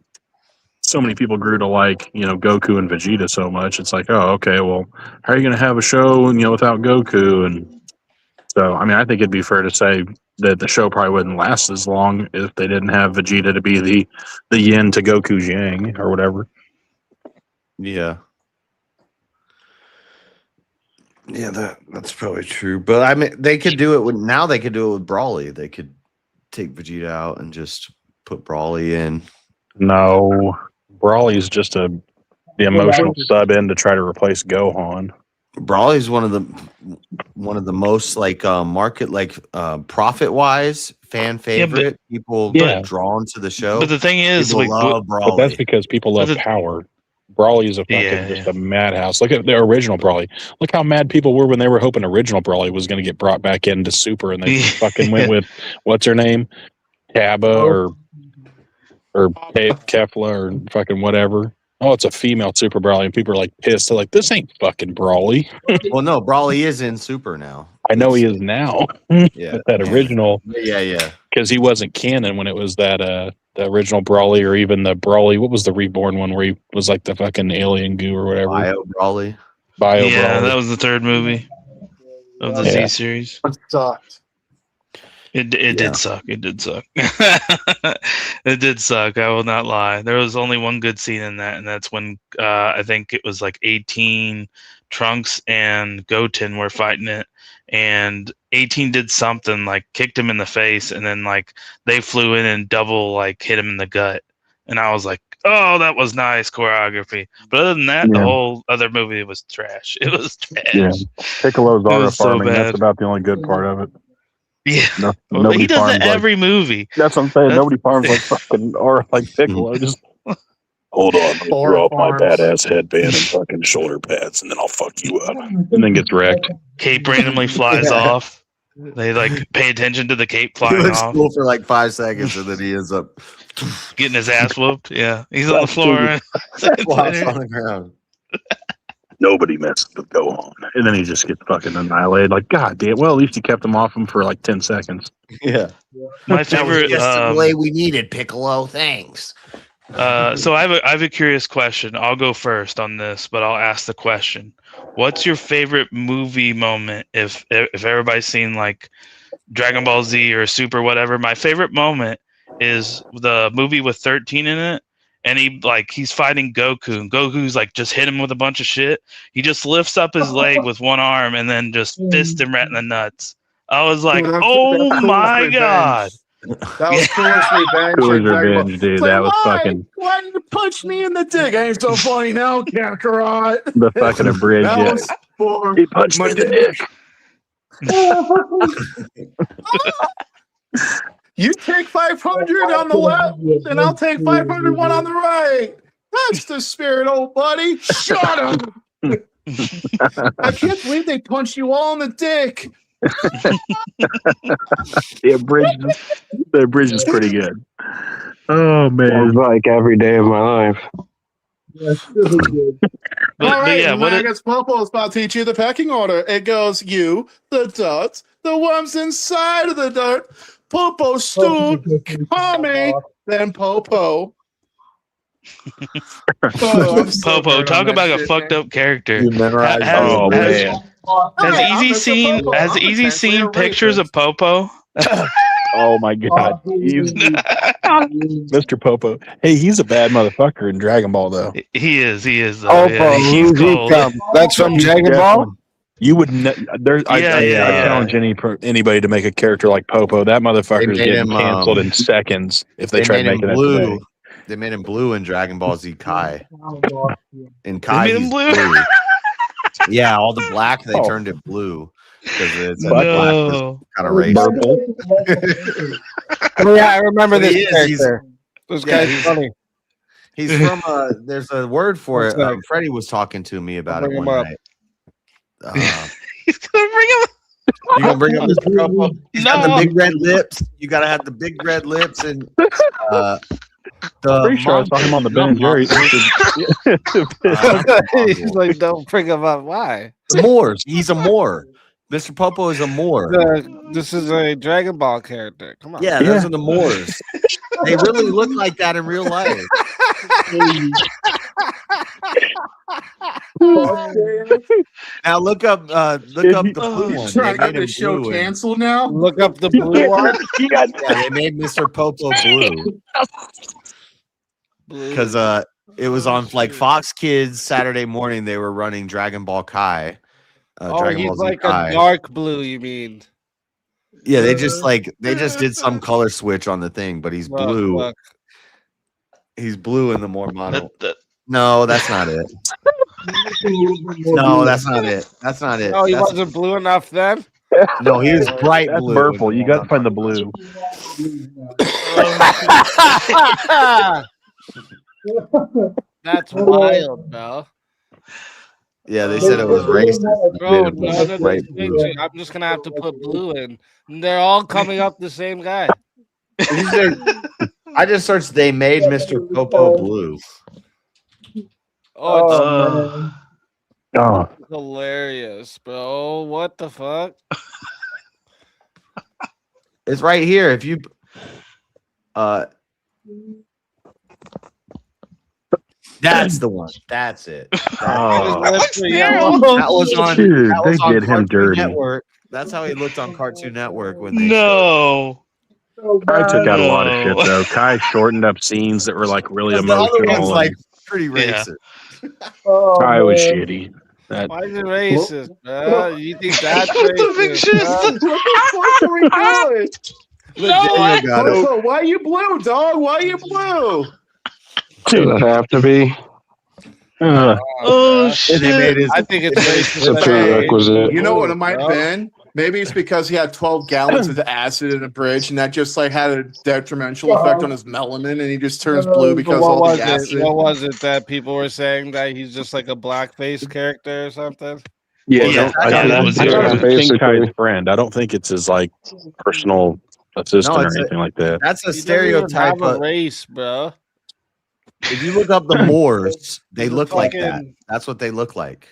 so many people grew to like, you know, Goku and Vegeta so much. It's like, oh, okay, well, how are you going to have a show, you know, without Goku? And so, I mean, I think it'd be fair to say that the show probably wouldn't last as long if they didn't have Vegeta to be the yin to Goku's yang or whatever. Yeah. Yeah, that's probably true. But I mean, they could do it with Brawly. They could take Vegeta out and just put Brawly in. No, Brawly's just the emotional sub in to try to replace Gohan. Brawly's one of the most like market like profit wise fan favorite. People get drawn to the show. But the thing is, like, love Brawly. But that's because people love power. Brawly is a fucking just a madhouse. Look at the original Brawly. Look how mad people were when they were hoping original Brawly was going to get brought back into Super, and they fucking went with what's her name, Kaba or Kefla or fucking whatever. Oh, it's a female Super Brawly, and people are like pissed. They're like, this ain't fucking Brawly. Well, no, Brawly is in Super now. I know he is now. Yeah, but that original. Yeah. Because he wasn't canon when it was that the original Brawly, or even the Brawly. What was the reborn one where he was like the fucking alien goo or whatever? Bio Brawly. Brawly. That was the third movie of the Z series. It sucked. It did suck. It did suck. It did suck. I will not lie. There was only one good scene in that, and that's when I think it was like 18 Trunks and Goten were fighting it, and 18 did something like kicked him in the face, and then like they flew in and double like hit him in the gut, and I was like, oh, that was nice choreography. But other than that, the whole other movie was trash. It was trash. Yeah, Piccolo's aura was so farming. bad. That's about the only good part of it. Yeah, No, well, he does that farms every movie. That's what I'm saying. Nobody farms like fucking or like Piccolo. Just hold on, let me throw up my badass headband and fucking shoulder pads, and then I'll fuck you up, and then gets wrecked. Cape randomly flies off. They like pay attention to the cape He flying looks off, cool for like 5 seconds, and then he ends up getting his ass whooped. Yeah, he's on the floor. flops on the ground. Nobody messes with Gohan, and then he just gets fucking annihilated. Like, god damn. Well, at least he kept him off him for like 10 seconds. Yeah, My favorite. just the way we needed, Piccolo. Thanks. So I have a curious question. I'll go first on this, but I'll ask the question. What's your favorite movie moment? If everybody's seen like Dragon Ball Z or Super whatever, my favorite moment is the movie with 13 in it, and he's fighting Goku, and Goku's like just hit him with a bunch of shit. He just lifts up his leg with one arm and then just fist him right in the nuts. I was like, oh my god. That was Coolest Revenge. Cooler's Like, Revenge, dude. it's That like, was why? fucking Why did you punch me in the dick? I ain't so funny now, Kakarot. the fucking abridged. That Yeah. was for He punched me in the dick. You take 500 on the left, and I'll take 501 on the right. That's the spirit, old buddy. Shut him. I can't believe they punched you all in the dick. The bridge is pretty good. Oh man, Sounds like every day of my life. But All right, yeah, what it, Magus Popo is about to teach you the pecking order. It goes you, the dots, the worms inside of the dart, Popo, Stu, Kame, then Popo. Oh, I'm so Popo, good talk on that about a shit, fucked man. up character. You memorized. Oh, man. Has Hey, I'm Easy Mr. seen Popo. has I'm Easy essentially seen a pictures rapist. of Popo? Oh my god, Mr. Popo. Hey, he's a bad motherfucker in Dragon Ball, though. He is though. Oh, Yeah, he's cold. That's from He's Dragon Ball. definitely- You would. I challenge anybody to make a character like Popo. That motherfucker is They made getting him, canceled in seconds if they They try made him making it blue. today. They made him blue in Dragon Ball Z Kai. In They Kai, made him he's blue? Yeah, all the black they Oh. turned it blue because it's No. black was kind of racist. Oh, yeah, I remember But this he is, character. This yeah, guy's funny. He's from there's a word for What's it. that? Freddie was talking to me about it bring one him up. night. He's gonna bring him. You gonna bring up Mr. Popo? He's got the No. big red lips. You gotta have the big red lips and the Pretty sure I saw him on the Ben and Jerry's. He's like, don't bring him up. Why? Moors. He's a Moor. Mr. Popo is a Moor. This is a Dragon Ball character. Come on. Yeah, those are the Moors. They really look like that in real life. Now look up the blue one. They Trying to made get him the show blue. canceled now. Look up the blue one. Yeah, they made Mr. Popo blue because it was on like Fox Kids Saturday morning. They were running Dragon Ball Kai. Dragon he's Ball Z like Kai. a dark blue. You mean? Yeah, they just did some color switch on the thing, but he's blue. Look. He's blue in the more mono. That- No, that's not it. No, that's not it. That's not it. Oh, he That's- wasn't blue enough then. no, he was bright That's blue. purple. You got to find the blue. That's wild, bro. Yeah, they said it was racist. They Bro, made him none of bright this blue. picture, I'm just gonna have to put blue in. And they're all coming up the same guy. I just searched. They made Mr. Popo blue. Oh, Oh, it's hilarious, bro. What the fuck? It's right here. If you, that's the one. That's it. oh. That's yellow. That was on. Dude, that was they on did him Cartoon dirty. Network. That's how he looked on Cartoon Network when they. No. So Kai took out a lot of No. shit though. Kai shortened up scenes that were like really 'Cause the other one's emotional. like And pretty Yeah. racist. Oh, Kai was man. shitty. That Why is it racist, bro? You think that's The big racist? shit. Bro? What the fuck are we doing? Daniel got it. Popo, why you blue, dog? Why you blue? Does it have to be? uh, Oh bro. shit! They made his- I think it's It's racist. a prerequisite. You know what it might Bro. have been? Maybe it's because he had 12 gallons of acid in a bridge, and that just like had a detrimental effect on his melanin, and he just turns blue because What all was the it? acid. What was it that people were saying that he's just like a blackface character or something? yeah, Yeah, don't, I, yeah, that think- was I it. thought it was King Basically. Kai's friend. I don't think it's his like personal assistant No, or it's a- anything like that. That's a He doesn't even stereotype. have a Of, race, bro. if you look up the Moors, they He's a look like that. fucking- That's what they look like.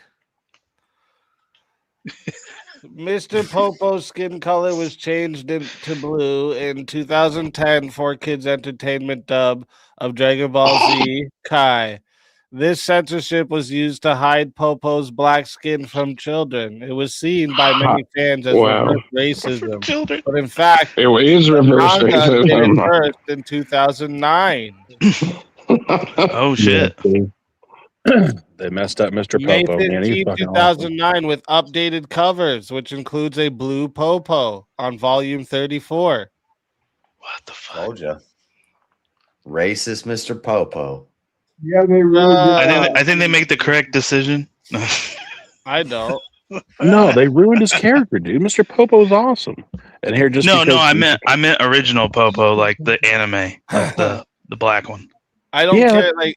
Mr. Popo's skin color was changed to blue in 2010 for Kids Entertainment dub of Dragon Ball Z Kai. This censorship was used to hide Popo's black skin from children. It was seen by many fans as Wow. reverse For racism, children. but in fact, It is reverse manga did it racism. first in 2009. Oh shit! They messed up Mr. May Popo, man. He's 15, fucking awesome. 2009 with updated covers, which includes a blue Popo on volume 34. What the fuck? Told you. Racist Mr. Popo. Yeah, they really I think they make the correct decision. I don't. No, they ruined his character, dude. Mr. Popo's awesome. And here just No, because I meant original Popo, like the anime, like the black one. I don't Yeah, care. Like,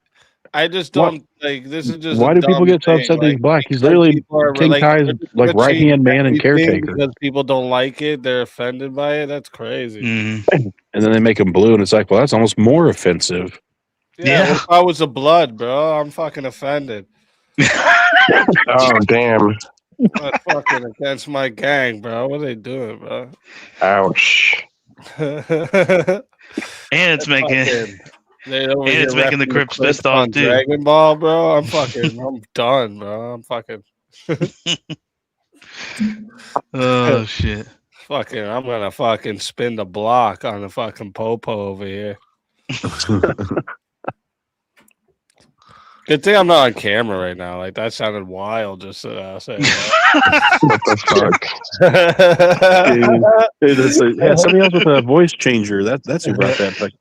I just What- don't like. This is just. why a do people dumb get so thing, upset that he's like, black? He's because literally people are, King Kai's if it's like gonna right hand change man and everything caretaker. because people don't like it, they're offended by it. That's crazy. Mhm. And then they make him blue, and it's like, well, that's almost more offensive. Yeah, what if I was a blood, bro? I'm fucking offended. Oh, damn. That's fucking against my gang, bro. What are they doing, bro? Ouch. And it's making They're over And here it's making the repping Crips clips pissed off, on too. Dragon Ball, bro. I'm done, bro. I'm fucking oh shit. I'm gonna fucking spin the block on the fucking Popo over here. Good thing I'm not on camera right now. Like that sounded wild. Just saying. What the fuck? Dude, yeah, somebody else with a voice changer. That's who brought that.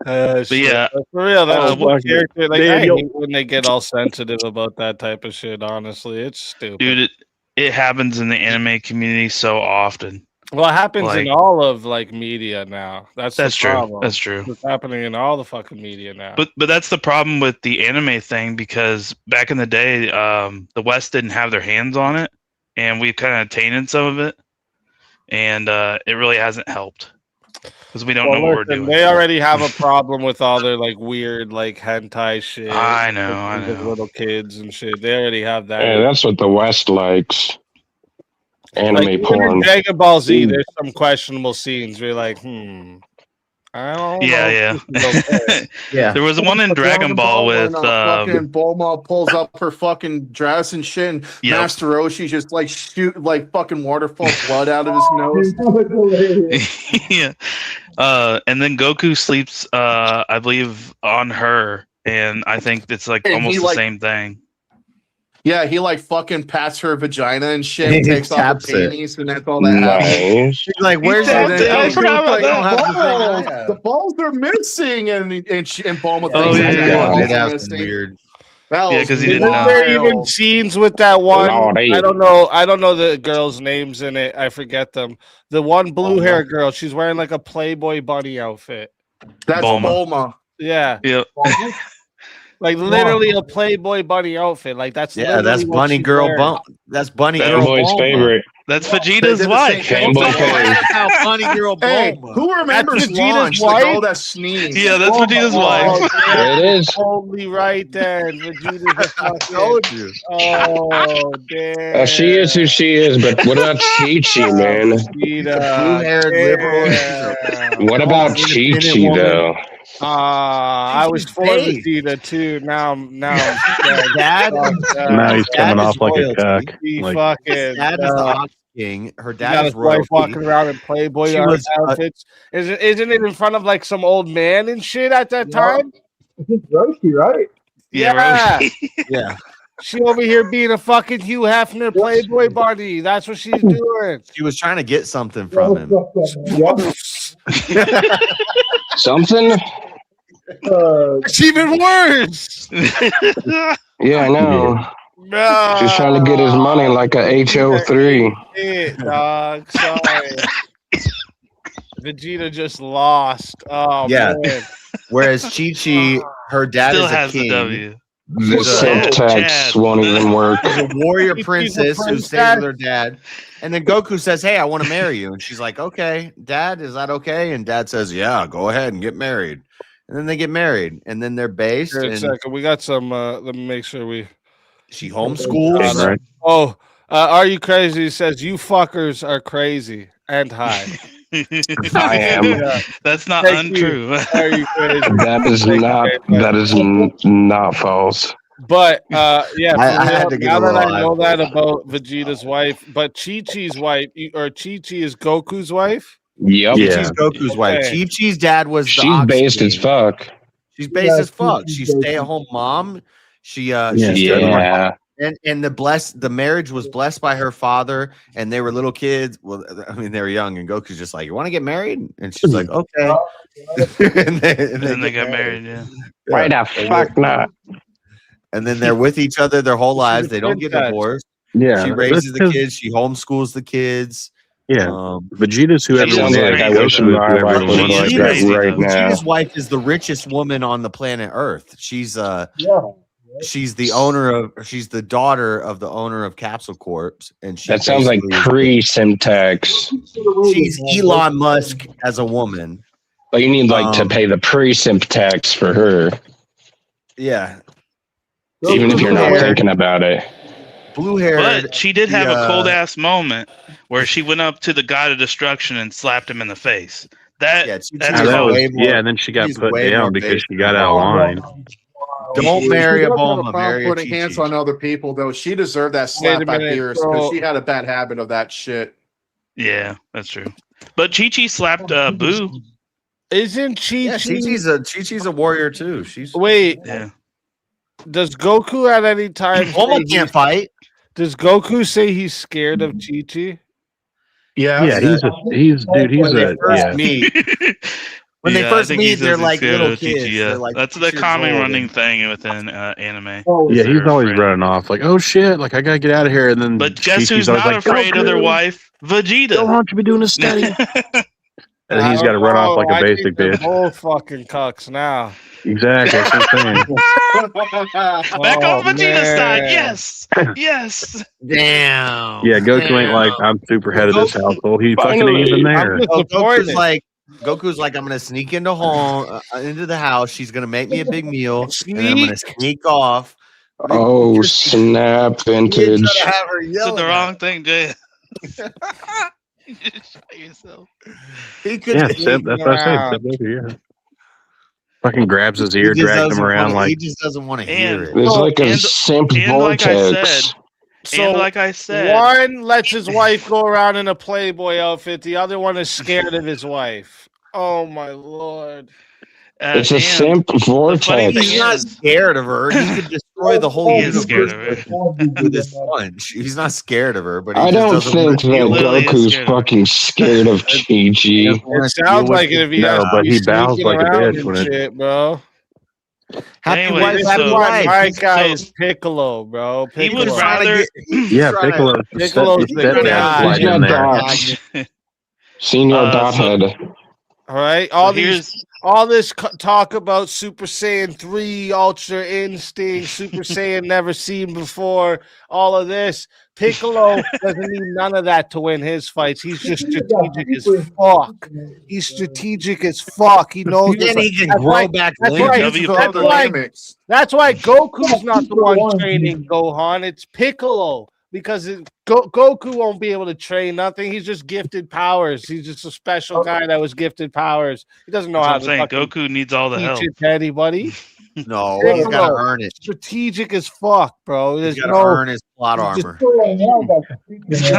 But yeah, for real, that's Oh, one fuck it. character. Like I Daniel. hate when they get all sensitive about that type of shit. Honestly, it's stupid. dude, it happens in the anime community so often. Well, it happens Like- in all of like media now. That's the True. problem. That's true. It's happening in all the fucking media now. But that's the problem with the anime thing, because back in the day, the West didn't have their hands on it, and we've kind of tainted some of it, and it really hasn't helped because we don't know what we're doing. They already have a problem with all their like weird like hentai shit. I know, I with know. little kids and shit. They already have that. Yeah, that's what the West likes. Anime like, even in porn. Dragon Ball Z, Mm. there's some questionable scenes where you're like, I don't know. Yeah, if this is okay. Yeah. There was one in Dragon Ball with fucking Bulma pulls up her fucking dress and shit, and Yep. Master Roshi just like shoot like fucking waterfall blood out of his nose. yeah. And then Goku sleeps, I believe, on her, and I think it's like And almost he, the like- same thing. Yeah, he like fucking pats her vagina and shit, He and takes off her taps it. panties, and that's all that happens. Nice. She's like, where's And that? then I Goku's forgot about like, that. "The balls, Yeah. the balls are missing, and Bulma Oh, thinks yeah, that the yeah. balls They are have some missing. weird. That Yeah, was 'cause he didn't Isn't know. there even scenes with that one? Lordy. I don't know the girls' names in it. I forget them. The one blue hair girl, she's wearing like a Playboy bunny outfit. That's Bulma. Bulma. Yeah, Yep. like literally a Playboy bunny outfit. Like that's Yeah, that's literally what Bunny she's Girl wearing. Bump. That's Bunny Girl Fanboy's Bulma. favorite. That's They Vegeta's did the wife. same Fanboy thing. favorite. That's how Bunny Girl Hey, Bulma. who remembers Vegeta's Launch, the wife? girl that sneezed? Yeah, that's Vegeta's wife. yeah, There it is. totally right then. Vegeta's a fucking. Told you. Oh damn. She is who she is, but what about Chi-Chi, man? Vegeta, Blue-haired liberal. damn. What about independent Chi-Chi, woman. though? I was for fake. Vegeta too. Now I'm scared. Dad? Fuck, Now he's Dad coming is off like a royalty. cuck. He Like, fucking. That is the king. Her He dad got is his wife royalty. walking around in Playboy She was, outfits. Isn't it in front of like some old man and shit at that time? It's Roshi, right? Yeah. Yeah. She over here being a fucking Hugh Hefner Playboy bunny. That's what she's doing. She was trying to get something from him. Something? It's even worse. Yeah, I know. No. She's trying to get his money like a HO3. Shit, dog. Sorry. Vegeta just lost. Oh, Yeah. man. Whereas Chi-Chi, her dad Still is a has the king. W. The Chad. syntax won't even work. She's a warrior She's a princess who princess. stays with her dad. And then Goku says, "Hey, I want to marry you." And she's like, "Okay, Dad, is that okay?" And Dad says, "Yeah, go ahead and get married." And then they get married, and then they're based. Here, a And second. We got some. Let me make sure we. she homeschools. Right. Oh, are you crazy? He says, "You fuckers are crazy and high." I am. Yeah. That's not Thank you. untrue. Are you crazy? That is not. That is not false. But yeah, I had to get now a that little I know eyeball. that about Vegeta's wife, but Chi-Chi's wife, or Chi-Chi is Goku's wife. Yep. Yeah. Chi-Chi's Goku's wife. Okay. Chi-Chi's dad was the She's Ox based as King. fuck. She's based Yeah, as fuck. she's She's stay-at-home mom. She Yeah. Yeah. and the marriage was blessed by her father, and they were little kids. Well, I mean, they were young, and Goku's just like, "You want to get married?" And she's like, "Okay." and then they got married. Yeah. Why the fuck not? And then they're with each other their whole lives. They don't get princess. divorced. Yeah. She that's raises the 'cause- kids. She homeschools the kids. Yeah. Vegeta's who She everyone Sounds was like likes. I crazy, wish though. my life was Everyone like She's that crazy, right though. now. Vegeta's wife is the richest woman on the planet Earth. She's Yeah. she's the daughter of the owner of Capsule Corp, and she That sounds like basically- pre-syntax. she's Elon Musk as a woman. But you need like to Um, pay the pre-syntax for her, Yeah, even if you're not Blue-haired- thinking about it. blue hair. But she did have a cold ass moment where she went up to the god of destruction and slapped him in the face. That Yeah, that's And that cold. was, and then she got she's put way more down because basic. she got out of line. Don't marry She a does have Bulma, problem marry a putting hands Chi-Chi. on other people, though. She deserved that Wait slap a by minute, Beerus so- because she had a bad habit of that shit. Yeah, that's true. But Chi-Chi slapped Boo. Isn't Chi-Chi? Yeah, Chi-Chi's a warrior too. She's Wait, Yeah. does Goku at any time? Bulma say can't fight. Does Goku say he's scared of Chi-Chi? Yeah, Yeah, he's dude. He's When they a first yeah. meet, when they Yeah, I first think he meet, says they're he's like scared little of kids. Chi-Chi, yeah. They're like That's 6 the years common old, running and- thing within anime. Oh, Yeah, he's They're always afraid. running off like, oh shit, like I gotta get out of here. And then But guess Chi-Chi's who's always not like, afraid of their Goku, wife? Don't Vegeta. want you to be doing this study. And then he's I got to don't run off know. like a I basic think they're bitch. both fucking cucks now. Exactly. That's what I'm saying. Back Oh, on Vegeta's side. man. Yes. Yes. Damn. Yeah, Goku ain't like, I'm super head of this household. He fucking ain't even there. I'm disappointed. Goku's like, I'm gonna sneak into into the house. She's gonna make me a big meal, and then I'm gonna sneak off. Oh, Because she- snap he didn't vintage. try to have her Did yelling the at wrong her. thing, Jay. You just shot yourself. He could. Yeah, Seb, that's what I said. Seb Goku, yeah. Fucking grabs his ear, drags him around he like, just doesn't want to And- hear it. There's like a and- simp and like I vortex. said- So and like I said, one lets his wife go around in a Playboy outfit. The other one is scared of his wife. Oh my lord! It's a and simp funny vortex. thing He's not is- scared of her. He could destroy the whole He is scared universe of her. with his punch. He's not scared of her, but he I just don't doesn't think want to deal that with it. literally is Goku's scared of her. fucking scared of Chi-Chi. He doesn't want It to deal sounds with like it if he No, has but to be he bows sneaking like a around bitch and when it- shit, bro. Happy Anyway, wife, This happy is why life. my He's guy so- is Piccolo, bro. He would Piccolo. trying to rather- he's yeah, trying to- Piccolo's Piccolo's the stepdad guy. sliding He's in not there. Dot. Senior Dot so- Head. All right, all this talk about Super Saiyan 3, Ultra Instinct, Super Saiyan never seen before, all of this. Piccolo doesn't need none of that to win his fights. He's just strategic as fuck. He's strategic as fuck. He knows. Then he can That's grow why- back that's limbs. why- W that's Pepper. why- That's why Goku's not the one training Gohan. It's Piccolo. Because Goku won't be able to train nothing. He's just gifted powers. He's just a special guy that was gifted powers. He doesn't know That's what how I'm to saying. fucking Goku needs all the teach help. it to anybody. No, he's Piccolo, got to earn it. strategic as fuck, bro. He's There's got to no. earn his plot He's just- armor.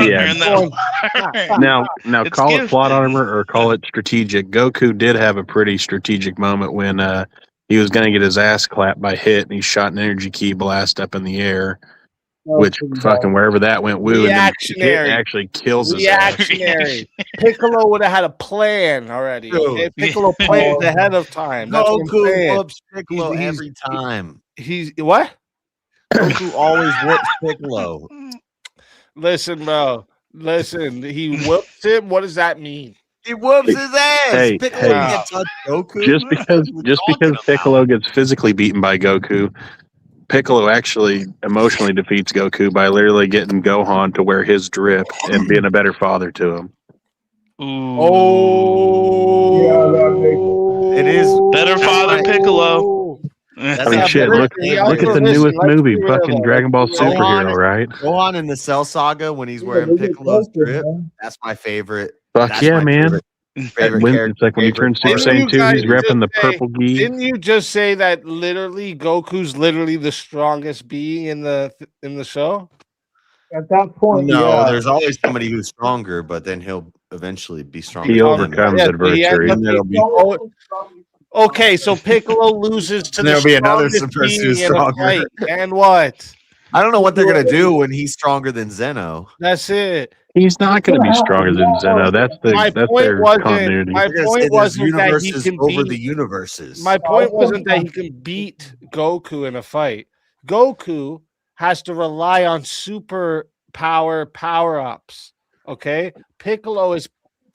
Yeah. Earn that. Now It's call it plot gifted. armor or call it strategic. Goku did have a pretty strategic moment when he was going to get his ass clapped by Hit, and he shot an energy key blast up in the air, which fucking wherever that went, woo, and then Hit Reactionary. actually kills his ass. Reactionary. Piccolo would have had a plan already. Okay? Dude. Piccolo planned ahead of time. That's what I'm Goku saying. whoops Piccolo He's- every time. He's what? Goku always whoops Piccolo. Listen, bro. Listen, he whoops him. What does that mean? He whoops his ass. Hey, Piccolo hey. can't touch Goku. Just because What are you talking about? Piccolo gets physically beaten by Goku, Piccolo actually emotionally defeats Goku by literally getting Gohan to wear his drip and being a better father to him. Ooh. Oh, It is Better that's father right. Piccolo. That's I mean, not shit. better. Look He at also- the listen, newest let's movie, be real, fucking though. Dragon Ball Let's be real. Superhero, right? Gohan in the Cell Saga when he's wearing Piccolo's drip. That's my favorite. Fuck That's yeah, my man! Favorite When, character. it's like when he favorite turns Super part. Didn't you Saiyan 2, he's guys repping the just say- purple gi. Didn't you just say that literally Goku's literally the strongest being in the show? At that point, No, yeah. there's always somebody who's stronger, but then he'll eventually be stronger. He than overcomes Yeah, them. so he ends adversity. up And there'll be- being- Okay, so Piccolo loses to There'll the be another strongest person being who's in a stronger. fight. And what? I don't know what they're gonna do when he's stronger than Zeno. That's it. He's not going to be stronger than Zeno. That's My their point wasn't. continuity. My They're gonna say point there's wasn't that he universes can over beat. the universes. My point wasn't that he can beat Goku in a fight. Goku has to rely on super power ups. Okay, Piccolo is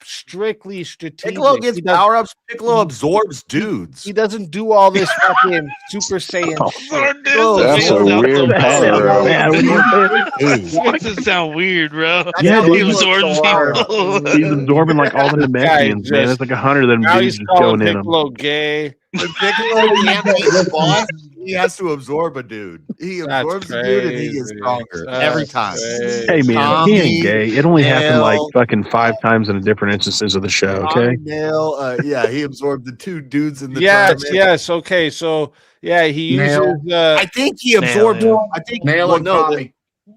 strictly strategic. Piccolo gets He does- power ups. Piccolo absorbs dudes. He doesn't do all this fucking Super Saiyan shit. That's a weird power. Man, when you- Makes it sound weird, bro. Yeah, He dude. absorbs people. He's absorbing like all the Namekians, man. It's like 100 of them Now dudes he's just calling going in him. Piccolo gay. When Piccolo can't beat the boss, he has to absorb a dude. He That's absorbs a dude and he gets crazy. stronger That's every time. crazy. Hey, man, Tommy, he ain't gay. It only happened like Nail. fucking 5 times in the different instances of the show, okay? Nail, yeah, he absorbed the two dudes in the Yes, tournament. yes. Okay, so yeah, he Nail. uses. I think he absorbed. Nail, I think Nail well, and no, Tommy.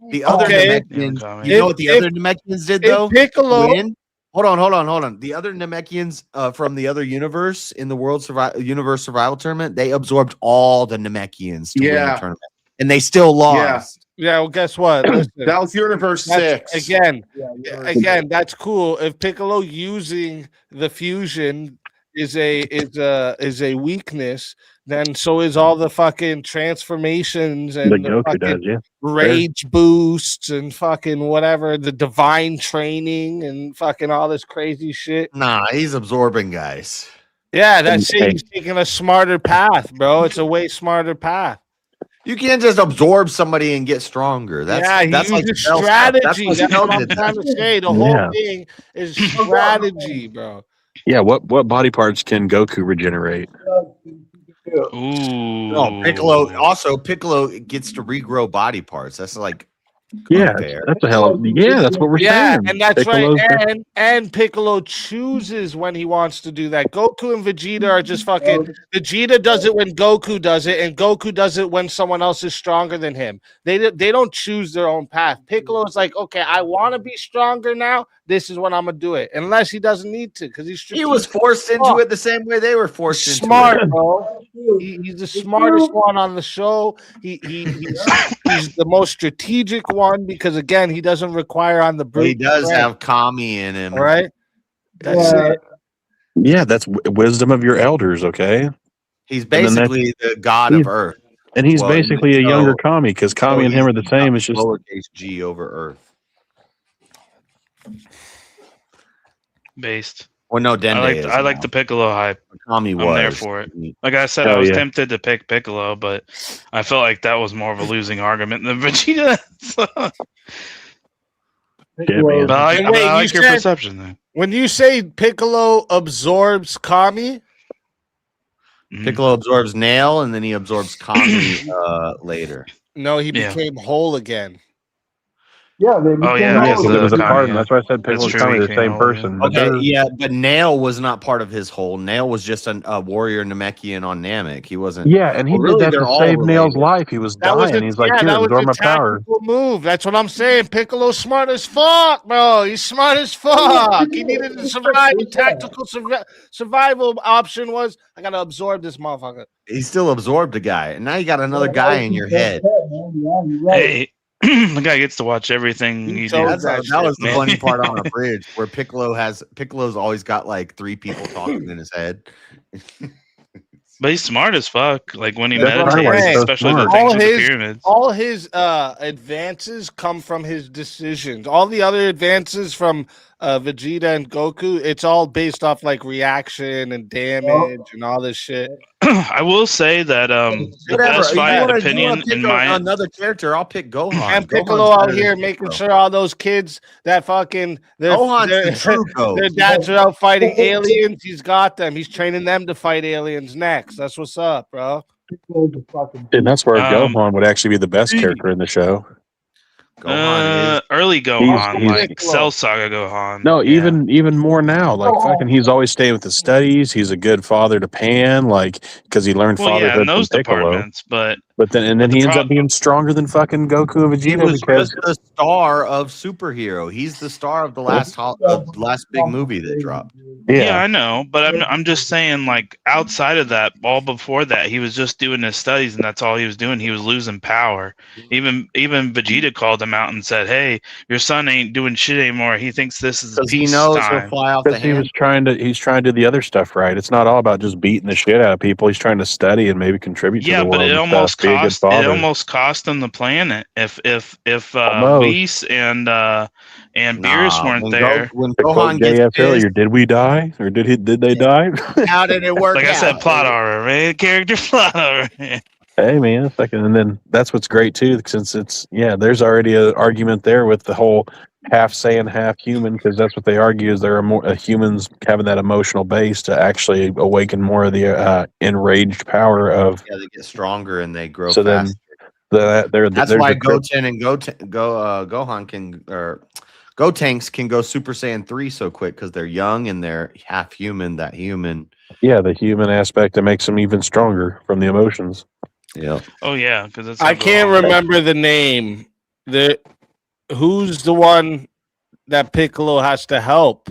the other Okay. Namekians. Nail and You know If- what the if- other Namekians did if though? Piccolo, Win? Hold on. The other Namekians from the other universe in the universe survival tournament, they absorbed all the Namekians to win Yeah. the tournament, and they still lost. yeah. Well, guess what? Listen, That was universe that's- 6. again, that's cool. If Piccolo using the fusion is a weakness, then so is all the fucking transformations and The the Goku fucking does, yeah. rage boosts and fucking whatever, the divine training and fucking all this crazy shit. Nah, he's absorbing guys. Yeah, that's Hey. it. He's taking a smarter path, bro. It's a way smarter path. You can't just absorb somebody and get stronger. That's Yeah, he that's like uses Cell stuff. strategy. That's That's what what Cell I'm did. trying to say. The Yeah. whole thing is strategy, bro. Yeah, what body parts can Goku regenerate? Ooh. No, Piccolo gets to regrow body parts. That's like Yeah, unfair. that's a hell. Yeah, that's what we're Yeah, saying. and that's Piccolo's right. And Piccolo chooses when he wants to do that. Goku and Vegeta are just fucking. Vegeta does it when Goku does it, and Goku does it when someone else is stronger than him. They don't choose their own path. Piccolo is like, okay, I want to be stronger now. This is when I'm gonna do it, unless he doesn't need to, because He was forced into it the same way they were forced into smart, it. bro. He's the smartest one on the show. He's the most strategic one because again, he doesn't require on the But he brute does strength, have Kami in him. all right. That's Yeah. it. Yeah, that's wisdom of your elders, okay? He's then that's- basically the god he's- of Earth. And he's Well, basically a so- younger Kami because Kami So and him he's are the same. It's just lowercase g over Earth. Based. Well, no, Dende is I like now. the Piccolo hype. Kami was. I'm there for it. Like I said, I Oh, was yeah. tempted to pick Piccolo, but I felt like that was more of a losing argument than Vegeta. So- Yeah, man. but I, And but wait, I you like your said- perception there. When you say Piccolo absorbs Kami, Mhm. Piccolo absorbs Nail, and then he absorbs Kami later. no, he Yeah. became whole again. Yeah, they became Oh yeah, Yeah, it's because it was a Kami, part. yeah. That's why I said Piccolo That's and true, Kami he are the came same over, yeah. person. But Okay, they're yeah, but Nail was not part of his whole. Nail was just a warrior Namekian on Namek. He wasn't. yeah, and he Well, did really, that they're to all save Nail's related. life. He was That was dying. He's like, here, that was absorb a my power. tactical move. That's what I'm saying. Piccolo's smart as fuck, bro. He's smart as fuck. He needed to survive. The tactical survival option was, I gotta absorb this motherfucker. He still absorbed a guy, and now you got another guy in your head. Hey, the guy gets to watch everything He you chose do. That was the man. funny part on a bridge where Piccolo's always got like 3 people talking in his head. But he's smart as fuck. Like when he That's what I'm meditates, saying. especially the All things with the his- pyramids. All his advances come from his decisions. All the other advances from Vegeta and Goku, it's all based off like reaction and damage and all this shit. I will say that the Whatever. best You fight wanna opinion pick in my another character? I'll pick Gohan. And Gohan's Piccolo out better here than making Piccolo. sure all those kids that fucking Gohan's the true goat. their dads are out fighting aliens. He's got them. He's training them to fight aliens next. That's what's up, bro. And that's where Um, Gohan would actually be the best character in the show. Gohan is early Gohan, he's- like Cell Saga Gohan. No, Yeah. even more now. Like fucking, he's always staying with his studies. He's a good father to Pan, like because he learned Well, yeah, fatherhood in those from Piccolo. departments, but Then the he ends pro- up being stronger than fucking Goku and he Vegeta was because just the star of superhero. He's the star of the last big movie that dropped. yeah, I know, but I'm just saying, like outside of that, all before that, he was just doing his studies, and that's all he was doing. He was losing power. Even Vegeta called him out and said, "Hey, your son ain't doing shit anymore. He thinks this is Because he peace knows he'll time." fly off the he hand. was he's trying to do the other stuff right. It's not all about just beating the shit out of people. He's trying to study and maybe contribute to Yeah, the but world. it and almost stuff, be a good cost it father. almost cost him the planet if Almost. Whis and Beerus weren't there. When The quote Gohan gets JF pissed, earlier, did we die or did they die? how did it work Like I said, out? plot armor, man. Character plot armor. Hey man, fucking, and then that's what's great too, since it's there's already an argument there with the whole half Saiyan, half human, because that's what they argue is there are more humans having that emotional base to actually awaken more of the enraged power of. Yeah, they get stronger and they grow So faster. then That's there's why a crypt- Goten and Gohan can Gotenks can go Super Saiyan 3 so quick because they're young and they're half human. That human, the human aspect that makes them even stronger from the emotions. yeah. Oh yeah, because it's. I can't remember the name. Who's the one that Piccolo has to help?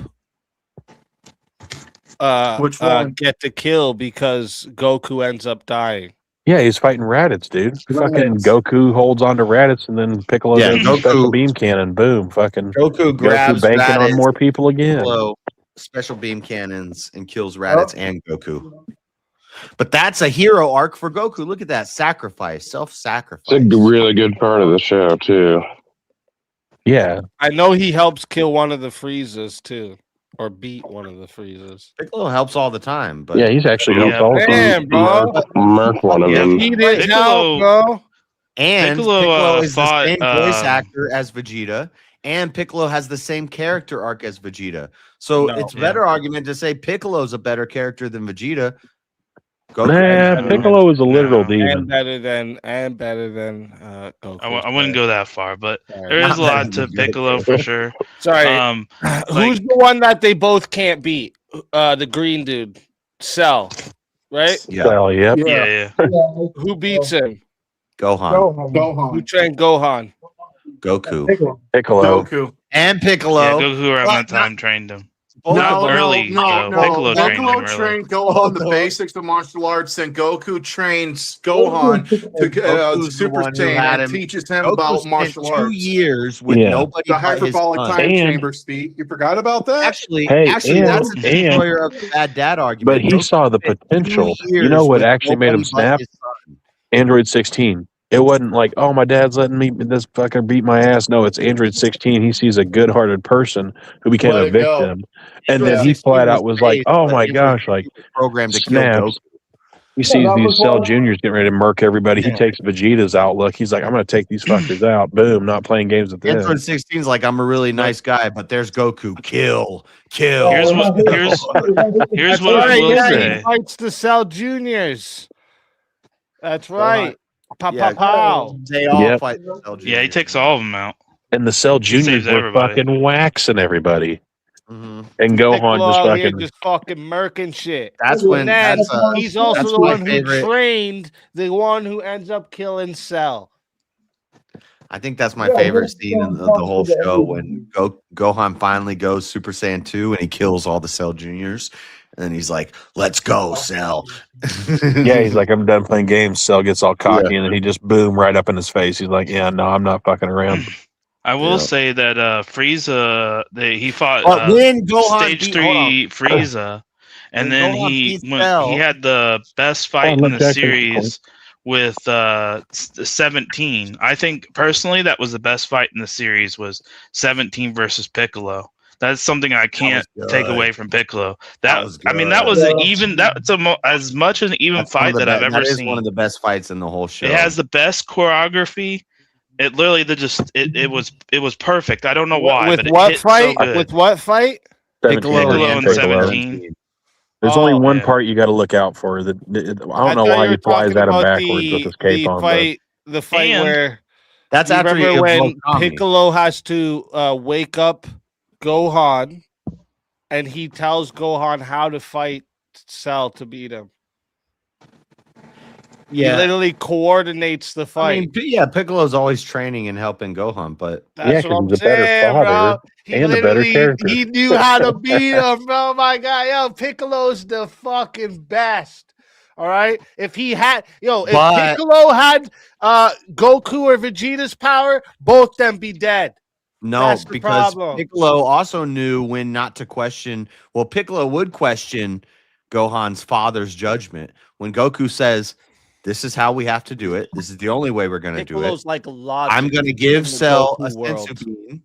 Which one? Get the kill because Goku ends up dying. Yeah, he's fighting Raditz, dude. Fucking Raditz. Goku holds on to Raditz, and then Piccolo Yeah, does a Goku- special beam cannon. Boom, fucking Goku grabs banking Raditz, on more people again. Piccolo, special beam cannons, and kills Raditz and Goku. But that's a hero arc for Goku. Look at that sacrifice, self-sacrifice. It's a really good part of the show too. Yeah, I know he helps kill one of the Friezas too, or beat one of the Friezas. Piccolo helps all the time, but yeah, he's actually Yeah. helped also. Damn, bro. Merc one of Yeah, them. He didn't Piccolo- help, bro. and Piccolo, Piccolo is fought, the same voice um, actor as Vegeta, and Piccolo has the same character arc as Vegeta. So No. it's a better argument to say Piccolo's a better character than Vegeta. Goku Nah, Piccolo is a literal No. And demon. better than Goku. I wouldn't go that far, but Sorry. there is a Not lot better to than Piccolo for sure. Sorry. like- Who's the one that they both can't beat? The green dude, Cell, right? Yeah, Well, yep. Yeah. Who beats him? Gohan, Who Gohan. trained Gohan? Goku, Piccolo. Goku. and Piccolo. Yeah, Goku around But that time trained him. both Not of them- early, though. Piccolo trained him early. trained Gohan the basics of martial arts, and Goku trains Gohan to Goku's the Super one who had Saiyan him- and teaches him Goku about spent martial 2 arts. years with Yeah. nobody The but his hyperbolic son. time And- chamber speak. You forgot about that? Actually, Hey, that's and- a destroyer of the bad dad argument. But he Goku saw the spent 2 potential. You years know what with actually made him nobody but snap? his son. Android 16. It wasn't like, oh, my dad's letting me this fucking beat my ass. No, it's Android 16. He sees a good-hearted person who became Let a it go. victim, and then Yeah. he flat out was like, raised, oh but my Android gosh, like 16 was programmed to kill snaps. Goku. He sees that these was Cell one- Juniors getting ready to murk everybody. He Yeah. takes Vegeta's outlook. He's like, I'm going to take these fuckers out. Boom, not playing games with them. Android 16's like, I'm a really nice guy, but there's Goku. Kill. Here's what I will yeah, say. he fights the Cell Juniors. That's right. Pow, Yeah. pow, pow. They all Yep. fight the Cell Yeah, he Juniors. takes all of them out. And the Cell Juniors saves were everybody. fucking waxing everybody. Mhm. And Gohan just Piccolo here fucking. just fucking murking shit. That's when And that's he's also that's the my one favorite. who trained the one who ends up killing Cell. I think that's my favorite scene in the whole show when Gohan finally goes Super Saiyan 2 and he kills all the Cell Juniors. And then he's like, "Let's go, Cell." Yeah, he's like, I'm done playing games. Cell gets all cocky, and then he just boom right up in his face. He's like, yeah, no, I'm not fucking around. I will say that Frieza, he fought when Gohan stage 3 Frieza, and When then Gohan he beat Cell- had the best fight in look, the Jack is series with 17. I think personally that was the best fight in the series was 17 versus Piccolo. That's something I can't take away from Piccolo. That was I mean, that was an even. That's as much an even That's one fight of the that I've be- ever That is seen. one of the best fights in the whole show. It has the best choreography. It literally it was perfect. I don't know why, With but it what hit fight? so good. With what fight? Piccolo and 17. There's only one part you got to look out for. I don't know why he flies at him backwards with his cape on. The fight And where that's you after he remember when evoked Kami. Piccolo has to wake up Gohan, and he tells Gohan how to fight Cell to beat him. He literally coordinates the fight. I mean, yeah, Piccolo's always training and helping Gohan, but That's what I'm saying, bro. He literally he knew how to beat him, bro. My God, yo, Piccolo's the fucking best. All right. If he had, if Piccolo had Goku or Vegeta's power, both them be dead. no, That's the because problem. Piccolo also knew when not to question. Well, Piccolo would question Gohan's father's judgment when Goku says, "This is how we have to do it. This is the only way we're going to do it. Piccolo's like logic. I'm going to in give the Cell Goku a world. sensu bean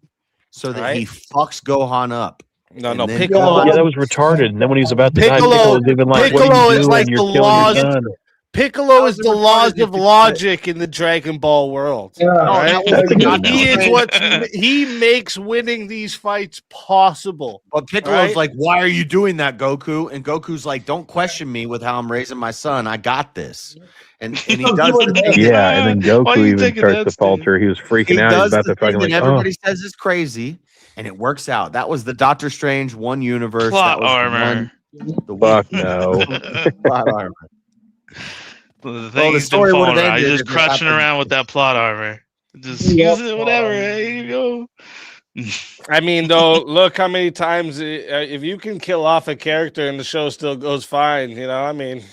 so that Right? he fucks Gohan up." No, And no, then Piccolo. Yeah, that was retarded. And then when he was about to die, Piccolo- Piccolo's even like, Piccolo what are you is doing? like You're the killing laws- your son. Piccolo is That the was laws retarded of if you logic in the Dragon Ball world. Yeah. Right? that was the Doctor He is Strange- what he makes winning these fights possible. But Piccolo's Right? like, "Why are you doing that, Goku?" And Goku's like, "Don't question me with how I'm raising my son. I got this." And he does the thing. Yeah, and then Why are Goku you even taking starts that to stand? falter. He was freaking He out. He's does about the to fucking thing that like, everybody says is crazy, and it works out. That was the Doctor Strange one universe. Plot that was armor. The fuck no. plot armor. The thing Well, the he's story been would've falling around. He's ended just if it crutching happened. around with that plot armor. Just use it, whatever. Here you go. I mean, though, look how many times if you can kill off a character and the show still goes fine, I mean,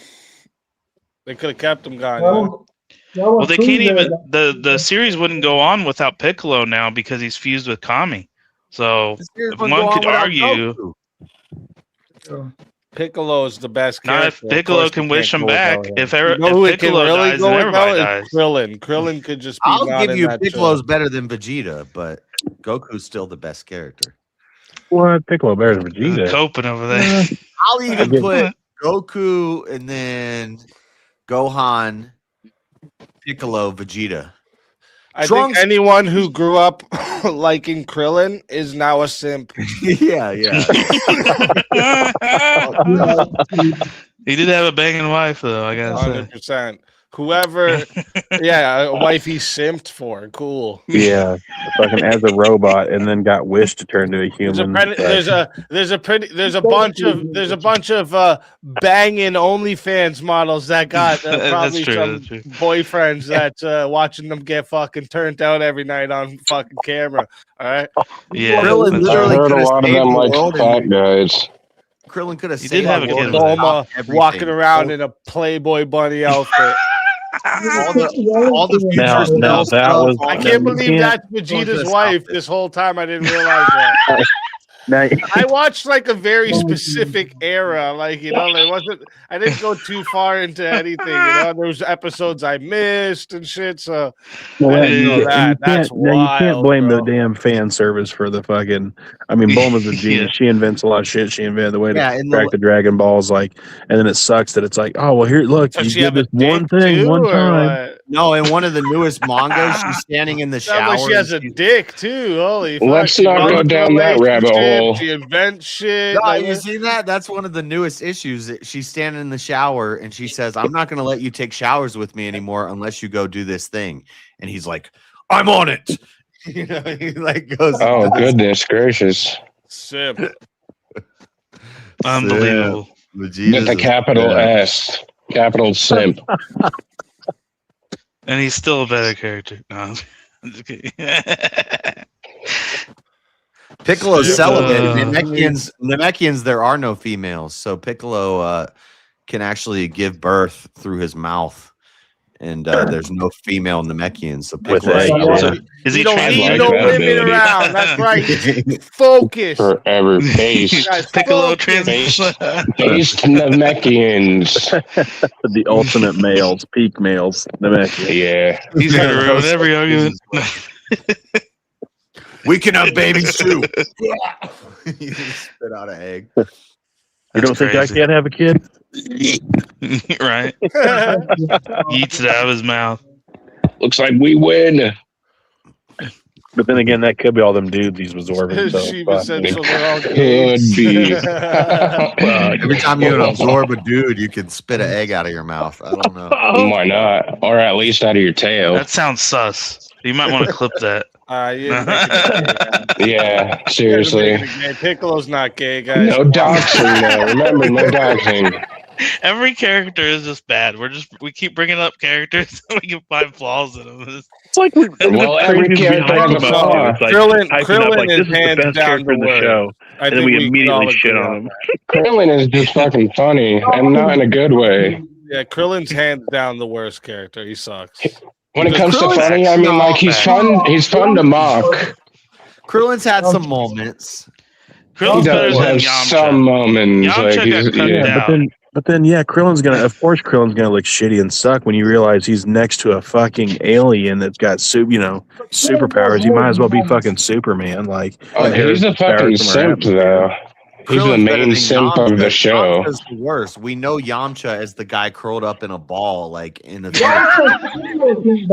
they could have kept him gone. Well, they can't even. The series wouldn't go on without Piccolo now because he's fused with Kami. So The series if wouldn't go one on could without argue, Goku. Piccolo is the best not if character. Of Piccolo course can you wish can't him go back. without him. If You know who it can Piccolo really dies, go then without everybody is dies. Krillin. Krillin could just be I'll not give in you that Piccolo's show. better than Vegeta, but Goku's still the best character. what? Piccolo better than He's Vegeta. coping over there. I'll even get- put Goku and then Gohan, Piccolo, Vegeta. I Trunks- think anyone who grew up liking Krillin is now a simp. yeah. He did have a banging wife, though. I gotta say. 100%. Whoever, a wife he simped for. Cool. Yeah, fucking as a robot, and then got wished to turn to a There's a, human. there's a bunch of banging OnlyFans models that got That's probably true, some that's true. boyfriends that watching them get fucking turned out every night on fucking camera. All right. Yeah, Krillin that's I literally heard a could've lot of saved them the like world fat and- guys. Krillin could have He saved did have the a world kid and with Bulma stopped walking everything. around in a Playboy bunny outfit. all the future Now Cell that stuff, was- all I that- can't believe can't- that's Vegeta's just wife. stop it. This whole time I didn't realize that. Now, I watched like a very specific era, like it wasn't. I didn't go too far into anything. There was episodes I missed and shit. So well, I didn't know you that. That's can't, now you can't wild, blame bro. the damn fan service for the fucking. I mean, Bulma's a genius. Yeah. She invents a lot of shit. She invented the way to Yeah, and track the Dragon Balls, like, and then it sucks that it's like, oh well, here, look, Does you she did have a this one dick thing too, one or time. what? No, in one of the newest mangas, she's standing in the Sounds like shower. she has a and she's- dick too. Holy fuck! Let's She not go runs down that rabbit relationships, hole. She invents shit. No, like, you see that? That's one of the newest issues. She's standing in the shower and she says, "I'm not going to let you take showers with me anymore unless you go do this thing." And he's like, "I'm on it." You know, he like goes. Oh goodness gracious! Simp. Unbelievable. With the capital S, capital simp. And he's still a better character. No, I'm just kidding. Piccolo's celibate. Namekians, there are no females, so Piccolo can actually give birth through his mouth. And there's no female Namekians. So Piccolo is he don't need like no that women ability. around. That's right. Focus. Forever based. Piccolo Based Namekians. The ultimate males, peak males. Yeah. He's gonna ruin every argument. We can have babies too. You spit out an egg. You don't think I can't have a kid? Right? Eats it out of his mouth. Looks like we win. But then again, that could be all them dudes he's absorbing. So Shiva said so they're all Could gays. be. Every time you absorb a dude, you can spit an egg out of your mouth. I don't know. Why not? Or at least out of your tail. That sounds sus. You might want to clip that. Yeah, seriously. Piccolo's not gay, guys. No doxing, though. Remember, no doxing. Every character is just bad. We keep bringing up characters so we can find flaws in them. it's like Well, every character has a flaw. It's like Krillin hyping up, like, is this is the hands best down character in the the worst. show, I and then think we can all immediately shit agree on him. Krillin is just fucking funny, and not in a good way. Yeah, Krillin's hands down the worst character. He sucks. When it comes to funny, I mean, like, he's fun. He's fun to mock. Krillin's had some moments. He Krillin's better does than have Yamcha. some moments. Yamcha Like, he's, got cut yeah. down. But then, yeah, Krillin's gonna look shitty and suck when you realize he's next to a fucking alien that's got superpowers. He might as well be fucking Superman. Like, He's a fucking simp, though. He's the Krillin's better main than simp Yamcha. of the show. Yamcha's the worst. We know Yamcha as the guy curled up in a ball, like in the.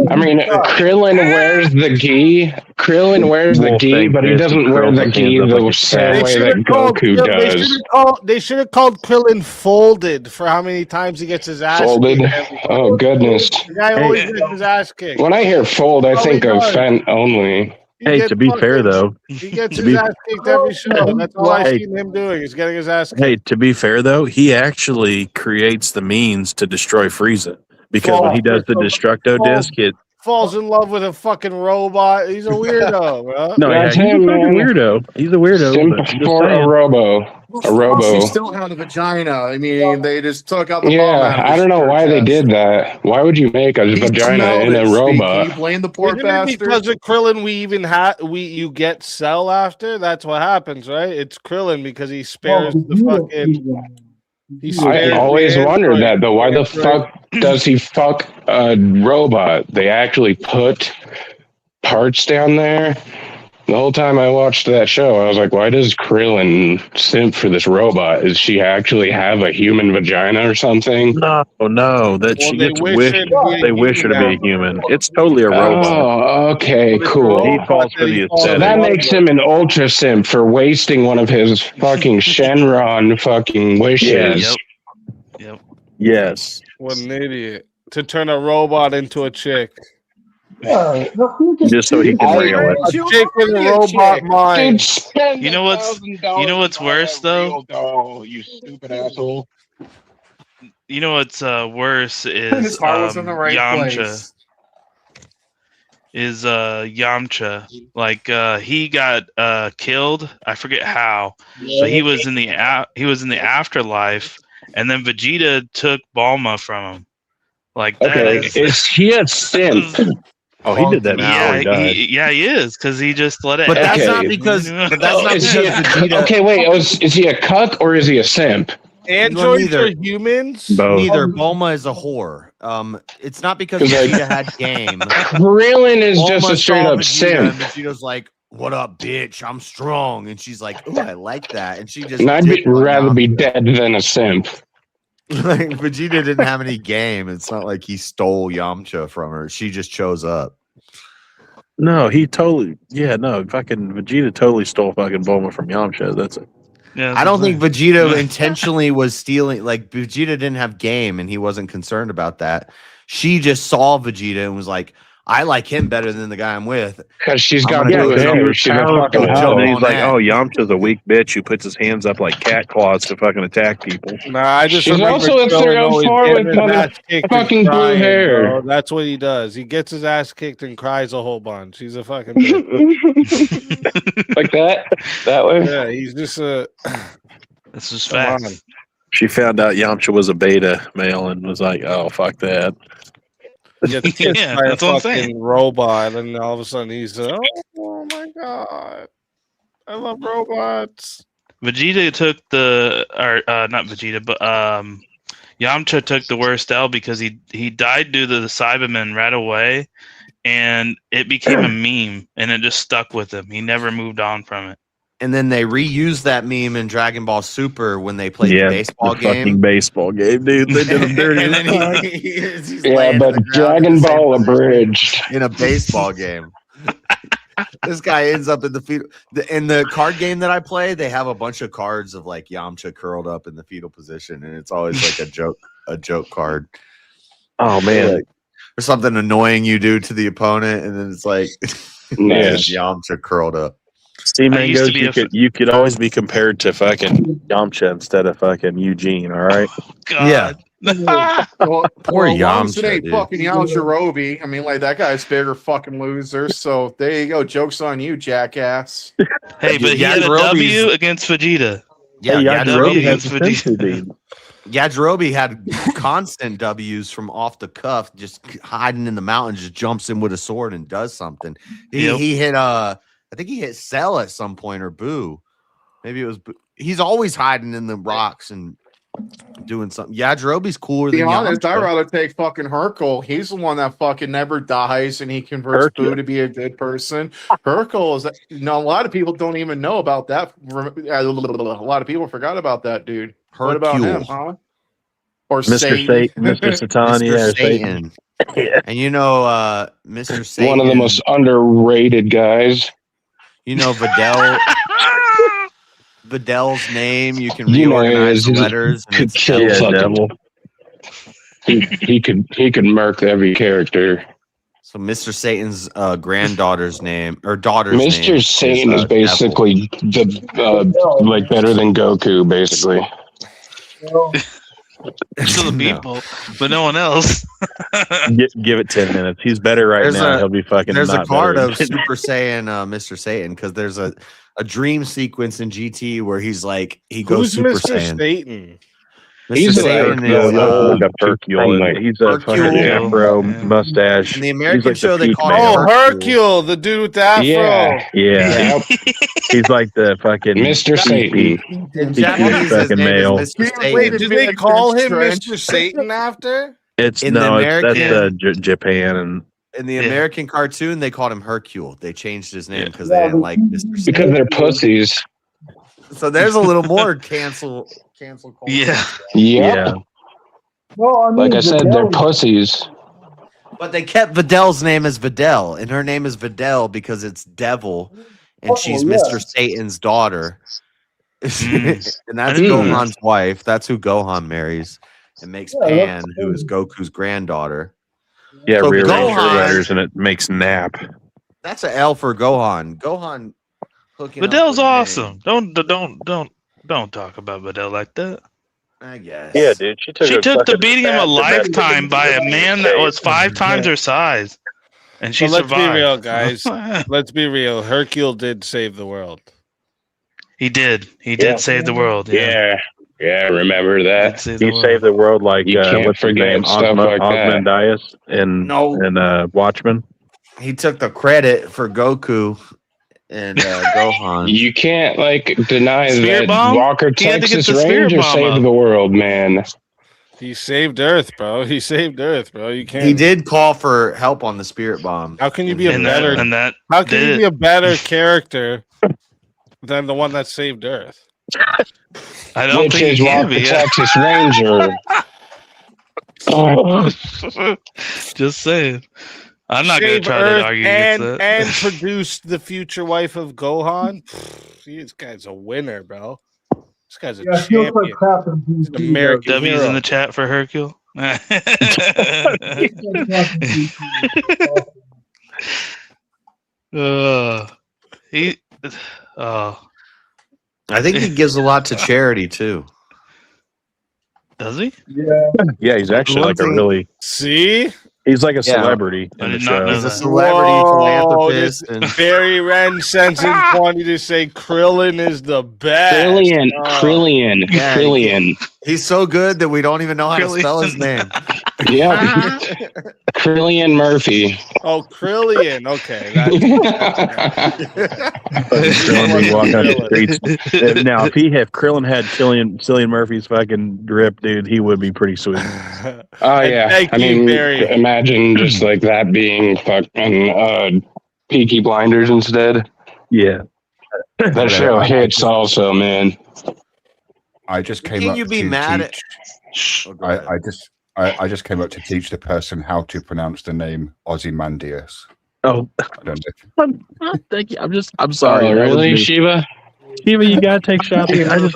I mean, Krillin wears the gi. Krillin wears the gi, but he doesn't wear the gi the same way that Goku does. They should have called Krillin folded for how many times he gets his ass Folded? kicked. Oh, goodness. The guy always gets his ass kicked. When I hear fold, I think of Fent only. hey, to be fair though, He gets his ass kicked every show. That's all I've seen him doing. He's getting his ass kicked. hey, to be fair though, he actually creates the means to destroy Frieza because when he does the Destructo disc, Falls in love with a fucking robot. He's a weirdo, bro. no, yeah, That's he's a him, fucking man. weirdo. He's a weirdo. Simp but I'm just for a saying. robo. A robo. She still had a vagina. I mean, they just took out the bomb. Yeah, I don't know why they did that. Why would you make a vagina in a robot? Can you blame the poor Isn't it bastard? because of Krillin you get Cell after? That's what happens, right? It's Krillin because he spares the fucking. I always wondered that, though. Why the fuck does he fuck a robot? They actually put parts down there. The whole time I watched that show, I was like, why does Krillin simp for this robot? Does she actually have a human vagina or something? No, that she gets wish. They wish her to be a human. It's totally a robot. Oh, okay, cool. He falls for the So aesthetic. that makes him an ultra simp for wasting one of his fucking Shenron fucking wishes. Yep. Yes. What an idiot. To turn a robot into a chick. Just so he can rail it. A chick with a robot mind. Dude, spend You know what's worse, though? Oh, you stupid asshole. You know what's worse is His heart was in the right Yamcha. place. Is Yamcha. Like he got killed. I forget how. But he was in the afterlife, and then Vegeta took Bulma from him. Like that. Okay, is he a simp? Oh, he did that now. He died. He is because he just let it. But that's Okay. not because. But that's not Is he because a, Vegeta. okay, wait. Is he a cuck or is he a simp? Androids neither. are humans. Both. Neither. Bulma is a whore. It's not because Vegeta had game. Krillin is just Bulma a straight saw up Vegeta, simp. and Vegeta's like, "What up, bitch? I'm strong." And she's like, "Ooh, I like that." And she just. And I'd dipped on rather be Yamcha. dead than a simp. Like Vegeta didn't have any game. It's not like he stole Yamcha from her. She just chose up. No, he totally. Yeah, no, fucking Vegeta totally stole fucking Bulma from Yamcha. That's it. Yeah, I don't think Vegeta intentionally was stealing. Like Vegeta didn't have game, and he wasn't concerned about that. She just saw Vegeta and was like, I like him better than the guy I'm with. Because she's I'm got gonna blue go hair. joke- She's a powerful, fucking joke and hoe. then he's on like, that. "Oh, Yamcha's a weak bitch who puts his hands up like cat claws to fucking attack people." Nah, I just She's remember also a Krillin always 304 getting with his ass kicked and motherfucking blue crying, hair. bro. That's what he does. He gets his ass kicked and cries a whole bunch. He's a fucking bitch. Like that? That way? Yeah, he's just a. This is Come on. facts. She found out Yamcha was a beta male and was like, "Oh, fuck that." Gets kissed Yeah, by a that's what I'm saying. fucking robot, and all of a sudden he's oh my god, I love robots. Vegeta took not Vegeta, but Yamcha took the worst L because he died due to the Cybermen right away, and it became a meme, and it just stuck with him. He never moved on from it. And then they reused that meme in Dragon Ball Super when they played the baseball the fucking game. baseball game, dude. They did him dirty. And as then fuck. he's Yeah, laying but on the ground Dragon in the same Ball position abridged. in a baseball game. This guy ends up in the fetal. In the card game that I play, they have a bunch of cards of like Yamcha curled up in the fetal position, and it's always like a joke card. Oh man, Like, or something annoying you do to the opponent, and then it's like Nice. Yamcha curled up. Steam I used to Mangoes, be you could always be compared to fucking Yamcha instead of fucking Eugene. All right. God. Well, Poor well, Yamcha, today, dude. fucking Yajirobe. I mean, like that guy's bigger fucking loser. So there you go. Joke's on you, jackass. Hey, but he had a Yajirobe's- W against Vegeta. Yeah, Hey, Yajirobe Yajirobe against has a Vegeta. sensu bean. Yajirobe had constant W's from off the cuff, just hiding in the mountains, just jumps in with a sword and does something. He hit I think he hit Cell at some point, or Boo. Maybe it was Boo. He's always hiding in the rocks and doing something. Yajirobe's cooler To be than honest, I'd Yamcha. rather take fucking Hercule. He's the one that fucking never dies, and he converts Hercule. Boo to be a good person. Hercule is, a lot of people don't even know about that. A lot of people forgot about that dude. What about him, Hercule. huh? Or Mr. Satan? Mr. Satan, yeah, Mr. Satan. Satan. And you know, Mr. Satan. One of the most underrated guys. You know, Vidal's name. You can You know, reorganize the he's- letters. And could it's kill Yeah, fucking- devil. He could murk every character. So Mr. Satan's granddaughter's name or daughter's name. Mr. Satan is Devil. basically the like better than Goku, basically. Well, To the No. people, but no one else. Give it 10 minutes. He's better right There's now. a- He'll be fucking. There's a not card better. of Super Saiyan Mr. Satan because there's a dream sequence in GT where he's like he goes Who's Super Mr. Saiyan. Satan? Mr. He's a Satan Hercule, is Like a Hercule. He's a fucking Hercule. afro Yeah. mustache. in the He's American like the show they Peach call Man. Oh, him Hercule, the dude with the afro. Yeah. Yeah, Yep. he's like the fucking Mr. Satan. In He's Japanese, his fucking name male. is Mr. Satan. Wait, do they call him Trench. Mr. Satan after? It's In the no, it's, that's American- Japan and In the Yeah. American cartoon, they called him Hercule. They changed his name Yeah. because they didn't like Mr. Satan. Because they're pussies. So there's a little more cancel culture. Yeah. Yep. yeah. well, I mean, Like I said, they're Vidal- pussies. But they kept Vidal's name as Vidal, and her name is Vidal because it's devil, and Oh, she's yeah. Mr. Satan's daughter. Mm. And that's Mm. Gohan's wife. That's who Gohan marries and makes Yeah, Pan, that's who is cool. Goku's granddaughter. Yeah, So rearrange her Gohan- letters and it makes nap. That's an L for Gohan. Gohan hooking up Vidal's with awesome. Don't talk about Vidal like that. May, I guess. Yeah, dude. She took, She took to fucking beating him a fat domestic lifetime by a man that was 5 times her size, and she So let's survived. be real, guys. Let's be real. Hercule did save the world. He did. He Yeah. did save the world. Yeah. Yeah. Remember He did that. save the He world. saved the world like You can't what's his forget name? stuff like that. Osmondias and No. Watchmen. He took the credit for Goku and Gohan. You can't deny Spirit that bomb? Walker He had to get Texas the spirit Ranger bomb saved up. the world, man. He saved Earth, bro. He saved Earth, bro. You can't. He did call for help on the spirit bomb. How can you be a And better? that How can did you it. be a better character than the one that saved Earth? I don't Which think is he can Walker be. Texas Ranger. Oh, Just saying. I'm not going to Save try Earth to argue and against that. and produced the future wife of Gohan. This guy's a winner, bro. This guy's a Yeah, she looks like champion. crap in He's an DC, American W's hero. in the chat for Hercule. though. He. I think he gives a lot to charity too. Does he? Yeah. Yeah, he's actually One like a thing- really. See? He's like a Yeah. celebrity I in the did not know show. He's a that. celebrity philanthropist, This and Barry Wren sends in 20 to say Krillin is the best. Krillian, Oh. Krillian, Yeah, Krillian. he's so good that we don't even know how to spell his name. Yeah, Krillian Murphy. Oh, Krillian. Okay. Krillin be walking on the streets. Now, if Krillin had Cillian Murphy's fucking drip, dude, he would be pretty sweet. Oh yeah, Thank I you, mean, Barry. imagine just like that being fucking Peaky Blinders instead. Yeah. That show hits also, man. I just came Can up you be to mad at? teach. Oh, go ahead. I just came up to teach the person how to pronounce the name Ozymandias. Oh, I don't know. thank you. I'm sorry. Oh, That was really, me. Shiva? Shiva, you gotta take shots.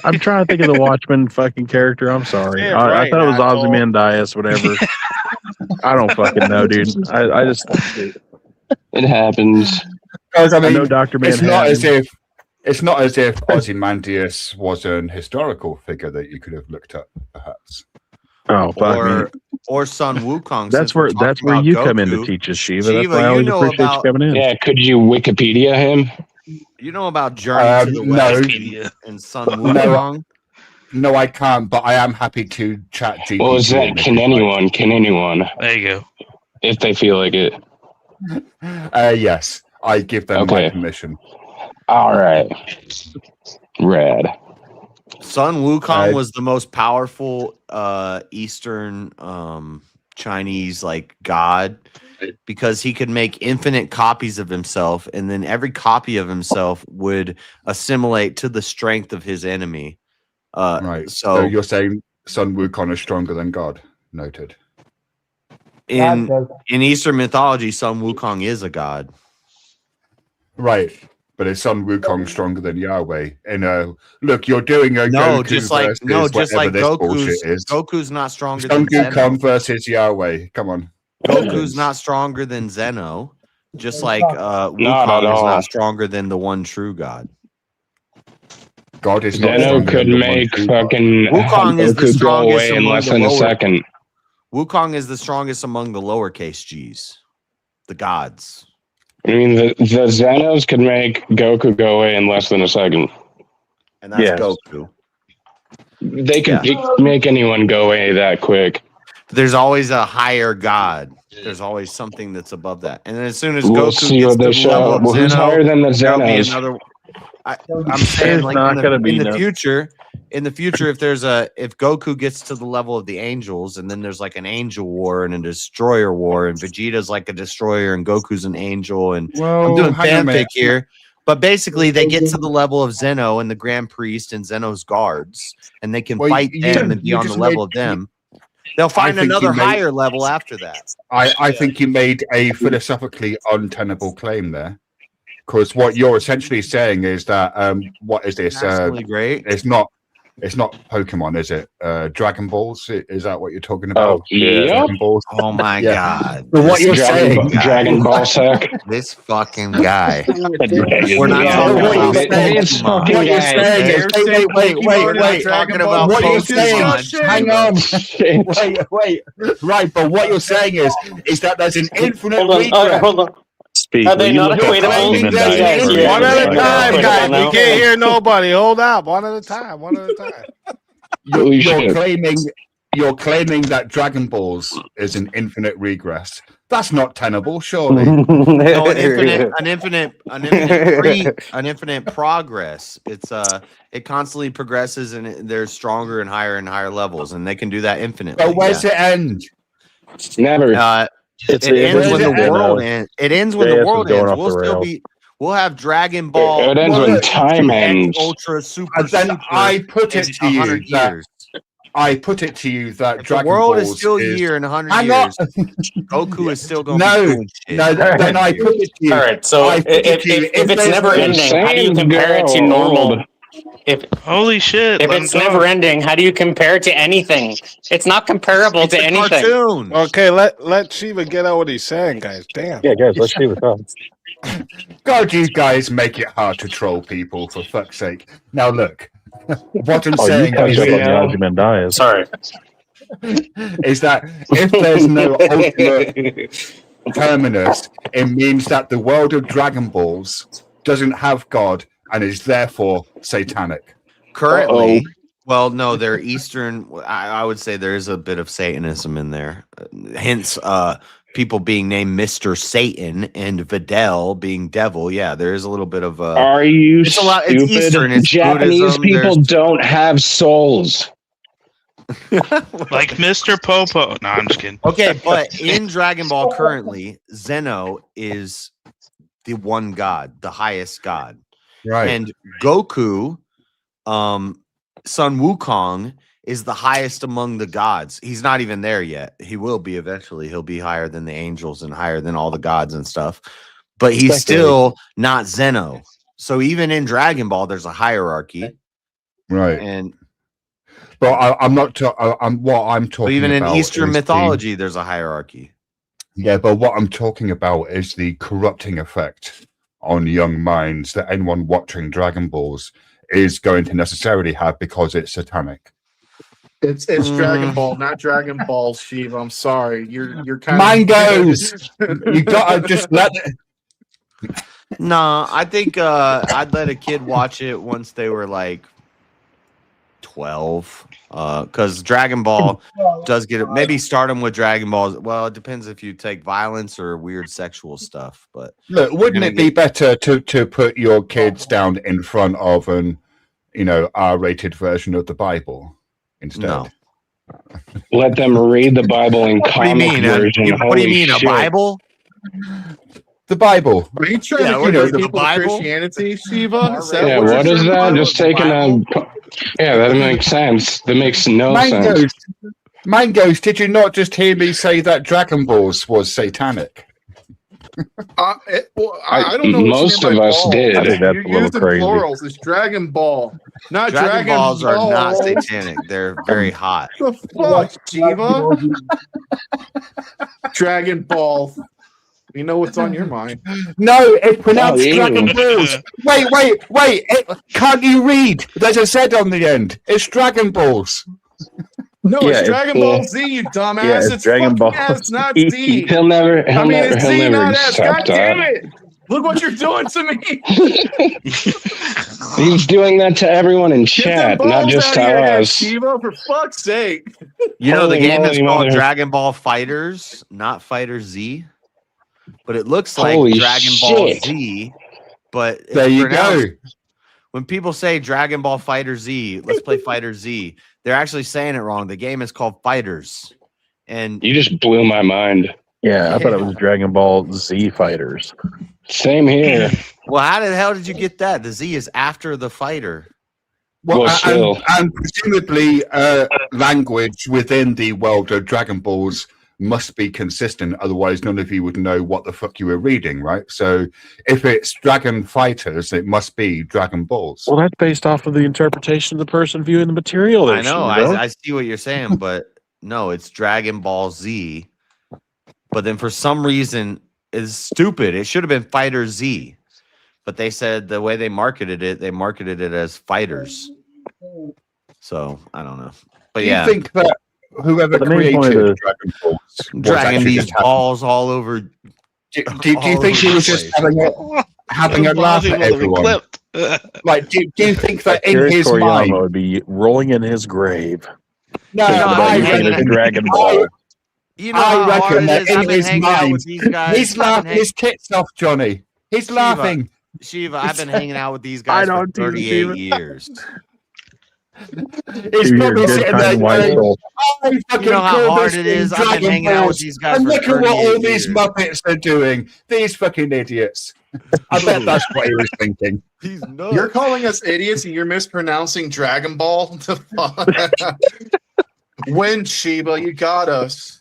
I'm trying to think of the Watchmen fucking character. I'm sorry. Say it I right, thought it was asshole. Ozymandias, whatever. I don't fucking know, dude. I just It happens. Because I I mean, know Dr. it's not Manhattan. as if Ozymandias was an historical figure that you could have looked up, perhaps. Oh fuck me. Or Sun Wukong. That's since we're where talking you about come in to Goku. teach us, Shiva. That's Shiva, why I you always know appreciate about- you coming in. Yeah, could you Wikipedia him? You know about Journey to the No. West Wikipedia. and Sun Wukong? No, I can't, but I am happy to chat GPT. Well, is that can anyone? Can anyone? There you go. If they feel like it. Yes, I give them my Okay. permission. All right. Rad. Sun Wukong was the most powerful Eastern Chinese like god because he could make infinite copies of himself, and then every copy of himself would assimilate to the strength of his enemy. Right. So So you're saying Sun Wukong is stronger than God? Noted. in God in Eastern mythology, Sun Wukong is a god. Right. But is Sun Wukong stronger than Yahweh? And look, you're doing a No, Goku just like versus whatever this bullshit is. Goku's not stronger Sun than Zeno. Wukong versus Yahweh. Come on. Goku's not stronger than Zeno. Just like Not Wukong at is all. not stronger than the one true God. God is not Zeno stronger could than the one make true God. fucking Wukong is the Goku go strongest away in among less the than a lower- second. Wukong is the strongest among the lowercase g's, the gods. I mean, the Zenos could make Goku go away in less than a second. And that's Yes. Goku. They could make anyone go away that quick. There's always a higher god. There's always something that's above that. And then as soon as We'll Goku see gets what to they the show. level of Well, who's Zeno, higher than the there'll be Zenos? another. I'm saying, There's like not gonna be in the no- future, if Goku gets to the level of the angels, and then there's like an angel war and a destroyer war, and Vegeta's like a destroyer and Goku's an angel, and I'm doing hang on a fanfic minute. here. But basically, they get to the level of Zeno and the Grand Priest and Zeno's guards, and they can Well, fight you- them and be you on the just level made- of them. They'll find think you another made- higher level after that. I think you made a philosophically untenable claim there. Because what you're essentially saying is that what is this? Absolutely great. It's not Pokemon, is it? Dragon Balls? Is that what you're talking about? Oh, yeah. Dragon Balls. Oh my Yeah. god! But what you're Dragon, saying, Dragon Ball sack. This fucking guy. We're We're not talking about this Pokemon. fucking What you're guy. saying is, wait, We're not talking about what you're Pokemon. saying, hang on, Shit. wait, right, but what you're saying is that there's an infinite Hold on, regress. hold on. Speak. Are they Will you not look up wait a moment? Ozymandias Yeah, for yeah, me? One at a Yeah. time, Yeah. guys. Yeah. We can't hear nobody. Hold up. One at a time. One at a time. Holy shit. You're claiming that Dragon Balls is an infinite regress. That's not tenable, surely. No, an infinite progress. It constantly progresses, and there's stronger and higher levels, and they can do that infinitely. But where's it end? Never. It's It ends when the where's it world ends. It ends when the JS is world going ends. off We'll the still rails. be. We'll have Dragon Ball. It ends when time X ends. Ultra Super. And then Super I put it in to you 100 that years. that If Dragon the world Balls is still a year in 100 Hang years, on. Goku is still going to No, be doing shit. No, then I put it to you. All right, so I put it if to you, it's there's never no- ending, how do you Saiyans compare it to grow normal? old. If Holy shit! if it's never ending, how do you compare it to anything? It's not comparable It's to a anything. cartoon. Okay, let Shiva get out what he's saying, guys. Damn. Yeah, guys, let's see what's up. God, you guys make it hard to troll people, for fuck's sake. Now, look, what I'm Oh, you saying touched is, up on the Ozymandias. Sorry. is that if there's no ultimate terminus, it means that the world of Dragon Balls doesn't have God and is therefore satanic. Currently, well, no, they're Eastern. I would say there is a bit of Satanism in there. Hence, people being named Mr. Satan and Videl being devil. Yeah, there is a little bit of Are you it's stupid? a lot. It's Eastern. It's Japanese Buddhism, people don't have souls. Like Mr. Popo. No, I'm just kidding. Okay, but in Dragon Ball currently, Zeno is the one god, the highest god. Right. And Goku, Sun Wukong, is the highest among the gods. He's not even there yet. He will be eventually. He'll be higher than the angels and higher than all the gods and stuff. But he's still not Zeno. So even in Dragon Ball, there's a hierarchy. Right. And but I'm not. What I'm talking but even in about Eastern is mythology, there's a hierarchy. Yeah, but what I'm talking about is the corrupting effect on young minds that anyone watching Dragon Balls is going to necessarily have because it's satanic. It's Dragon Ball, not Dragon Ball, Shiva. I'm sorry. You're kind Mine goes. You gotta just let it. No, I think I'd let a kid watch it once they were like 12. Because Dragon Ball does get it. Maybe start them with Dragon Balls. Well, it depends if you take violence or weird sexual stuff. But Look, wouldn't it be better to put your kids down in front of an R-rated version of the Bible instead? No. Let them read the Bible in comic version. What do you mean, a Bible? The Bible. Are you trying to convert people to Christianity, Shiva? Yeah, what is that? Just taking a... Yeah, that makes sense. That makes no sense. Mangoes, did you not just hear me say that Dragon Balls was satanic? I don't know. Most of us did. I think that's a little crazy. Plurals. It's Dragon Ball, not Dragon Balls Ball. are not satanic. They're very hot. The fuck, Shiva? Dragon Ball. We know what's on your mind. No, it's pronounced Dragon Balls. Wait. Can't you read? There's a Z on the end. It's Dragon Balls. No, it's Dragon Ball Z, you dumbass. Yeah, it's Dragon Ball S, not Z. He'll never it's Z, not S. God accept damn that. it. Look what you're doing to me. He's doing that to everyone in chat, not just to us. Shiva, for fuck's sake. You know, the game is called mother. Dragon Ball Fighters, not Fighter Z. But it looks like Holy Dragon Ball shit. Z. But it's There you go. pronounced- When people say Dragon Ball Fighter Z, let's play Fighter Z, they're actually saying it wrong. The game is called Fighters. And You just blew my mind. Yeah, I thought it was Dragon Ball Z Fighters. Same here. well, how the hell did you get that? The Z is after the fighter. Well, still. and presumably language within the world of Dragon Balls must be consistent, otherwise none of you would know what the fuck you were reading, right? So if it's Dragon Fighters, it must be Dragon Balls. Well, that's based off of the interpretation of the person viewing the material. I know. I see what you're saying, but no, it's Dragon Ball Z. But then for some reason, it's stupid. It should have been Fighter Z. But they said the way they marketed it as Fighters. So I don't know. But Do yeah, you think that whoever The main point created of Dragon Balls was dragging actually these just having- balls all over. Do you think he was just having a laugh at everyone? Like, do you think that in Akira his Toriyama mind? would be rolling in his grave. No, No, I he's hanging reckon, the Dragon Ball. You know I how hard reckon it that is. I've in been his hanging out mind, with these guys. he's laughing his tits off, Johnny. He's laughing. Shiva, I've been hanging out with these guys for 38 years. He's You're probably a good, sitting there kind, white going, soul. I fucking You know how call hard this it thing is? I've been Dragon hanging out with Balls. these guys And for look at what 38 all these years. Muppets are doing. These fucking idiots. I bet that's what he was thinking. He's nuts. You're calling us idiots and you're mispronouncing Dragon Ball? The fuck? When, Shiba, you got us.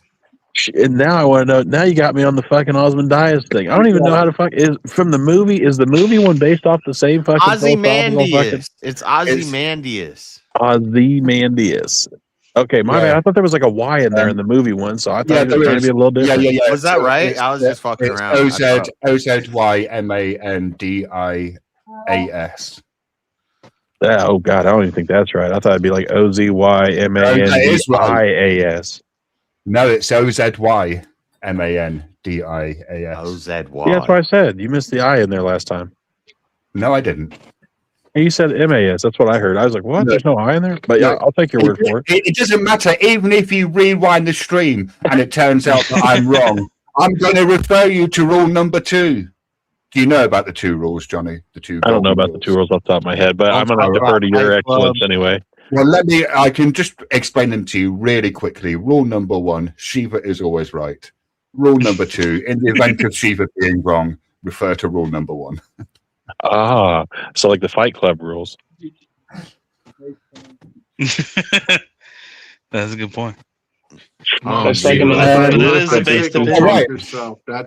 And now I want to know. Now you got me on the fucking Ozymandias thing. I don't even know how to fuck is from the movie. Is the movie one based off the same fucking philosophical fucking It's Ozymandias. Ozymandias? Okay, my bad. I thought there was like a Y in there in the movie one, so I thought it was trying to be a little different. Yeah. Was that right? I was just fucking around. OZYMANDIAS. Yeah, oh god, I don't even think that's right. I thought it'd be like OZYMANDIAS. No, it's OZYMANDIAS. OZY. Yeah, that's what I said. You missed the I in there last time. No, I didn't. You said MAS. That's what I heard. I was like, what? There's no I in there? But yeah, I'll take your word for it. It doesn't matter. Even if you rewind the stream and it turns out that I'm wrong, I'm going to refer you to rule number 2. Do you know about the 2 rules, Johnny? The 2. I don't know about the 2 rules off the top of my head, but I'm going to defer to your excellence anyway. Well, I can just explain them to you really quickly. Rule number 1, Shiva is always right. Rule number 2, in the event of Shiva being wrong, refer to rule number 1. Ah, so like the Fight Club rules. That's a good point.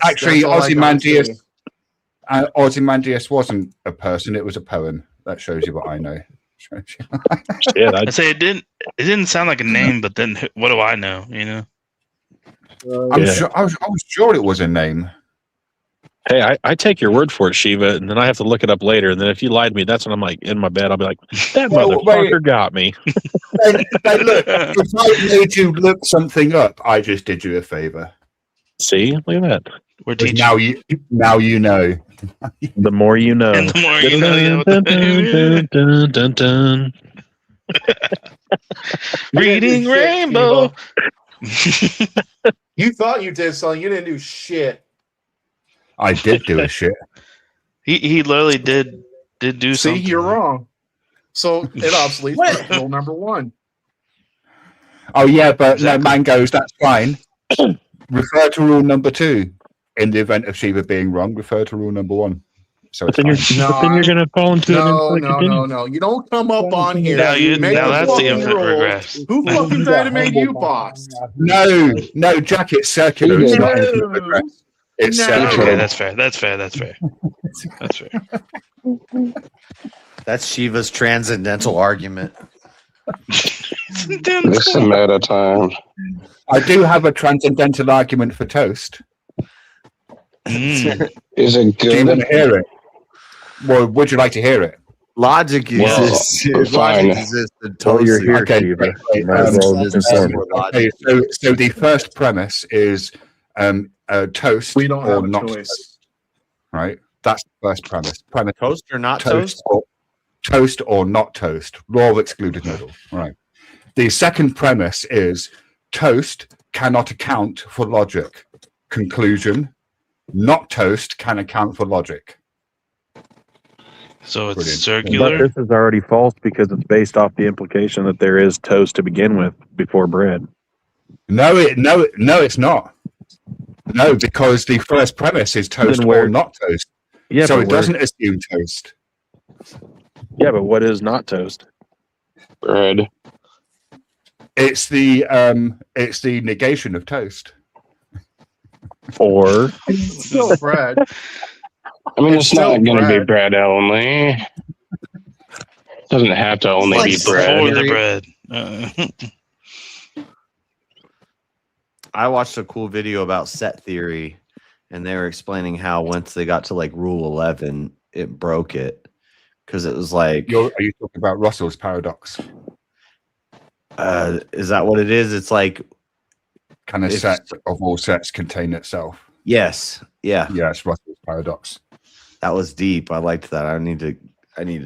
Actually, Ozymandias wasn't a person; it was a poem. That shows you what I know. Yeah, I say it didn't sound like a name, but then what do I know? You know, I was sure it was a name. Hey, I take your word for it, Shiva, and then I have to look it up later. And then if you lied to me, that's when I'm like in my bed. I'll be like, that motherfucker got me. Look, if I made you look something up, I just did you a favor. See, look at that. We're teaching. Now you know. The more you know. And the more you know. Reading Rainbow. You thought you did something. You didn't do shit. I did do a shit. He literally did do something. See, you're wrong. So it obsoletes rule number 1. Oh yeah, but no, Mangoes, that's fine. Refer to rule number 2. In the event of Shiva being wrong, refer to rule number 1. So then you're going to fall into No. You don't come up on here. Now that's the infinite regress. Who fucking tried to make you boss? No, Jack, it's circular. It's not infinite regress. It's okay, that's fair. That's fair. That's Shiva's transcendental argument. This is meta time. I do have a transcendental argument for toast. Is it Do you want good? to hear it? Well, would you like to hear it? Logic exists. fine. Logic exists. Oh, you're here, Okay, Shiva. great. Might as well just inform you. Okay, so the first premise is toast We don't or have a not choice. toast. Right? That's the first premise. Toast or not Toast toast? toast or not toast. Law of excluded middle. Right. The second premise is toast cannot account for logic. Conclusion: not toast can account for logic. So it's Brilliant. circular. But this is already false because it's based off the implication that there is toast to begin with before bread. No, it's not. No, because the first premise is toast or not toast. Yeah, so but it doesn't assume toast. Yeah, but what is not toast? Bread. It's the negation of toast. Or It's still bread. I mean, It's it's not still going to be bread. bread only. It doesn't have to only Like be Before bread. the bread. I watched a cool video about set theory, and they were explaining how once they got to like rule 11, it broke it because it was like, Are you talking about Russell's paradox? is that what it is? It's like, Can a It's- set of all sets contain itself? yes, yeah, Yeah, it's Russell's paradox. that was deep. I liked that. I need to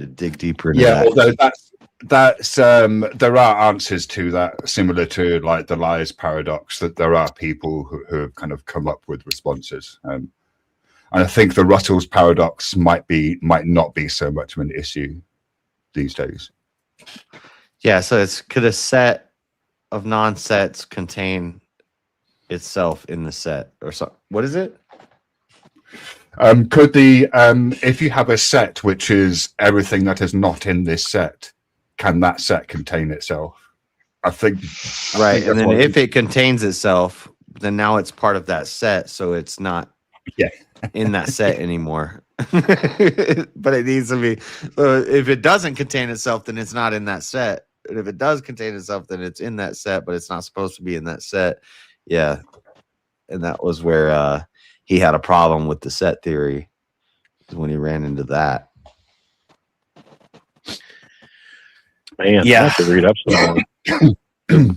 dig deeper into Yeah, that. although that's there are answers to that, similar to like the lies paradox. That there are people who have kind of come up with responses, and I think the Russell's paradox might not be so much of an issue these days. Yeah, so could a set of non-sets contain itself in the set or so? What is it? Could the if you have a set which is everything that is not in this set, can that set contain itself? I think Right, that's and then what- if it contains itself, then now it's part of that set, so it's not in that set anymore. But it needs to be. If it doesn't contain itself, then it's not in that set. And if it does contain itself, then it's in that set, but it's not supposed to be in that set. Yeah, and that was where he had a problem with the set theory, when he ran into that. Man, I have to read up some more.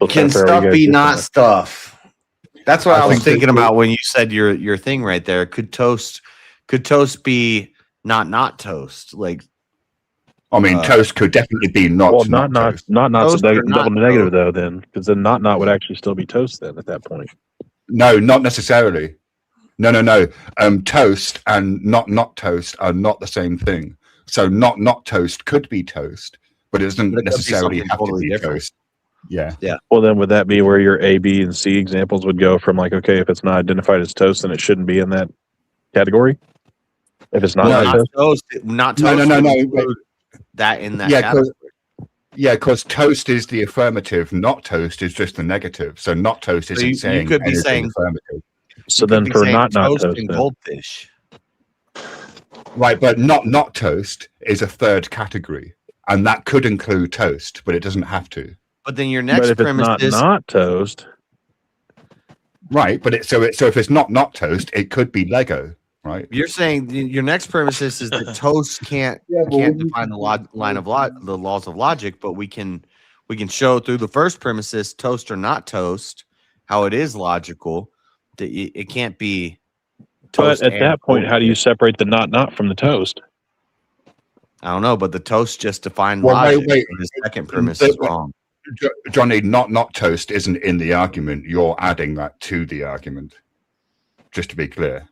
Can stuff be not stuff? That's what I was thinking about when you said your thing right there. Could toast be not toast? Like, I mean, toast could definitely be not. Well, not not's double negative though. Then, because then not would actually still be toast then at that point. No, not necessarily. No. Toast and not toast are not the same thing. So not toast could be toast, but it doesn't necessarily have to be toast. Yeah. Well, then would that be where your A, B, and C examples would go from? Like, okay, if it's not identified as toast, then it shouldn't be in that category. If it's not toast, not toast. No. That in that category. Because toast is the affirmative, not toast is just the negative. So not toast isn't saying you could be saying affirmative. So then for not toast and goldfish. Right, but not toast is a third category, and that could include toast, but it doesn't have to. But then your next premise is not toast. Right, but so if it's not toast, it could be Lego, right? You're saying your next premise is that toast can't define the the laws of logic, but we can show through the first premises, toast or not toast, how it is logical. That it can't be toast. But at that point, how do you separate the not from the toast? I don't know, but the toast just defined logic. Wait. The second premise is wrong. Johnny, not toast isn't in the argument. You're adding that to the argument. Just to be clear.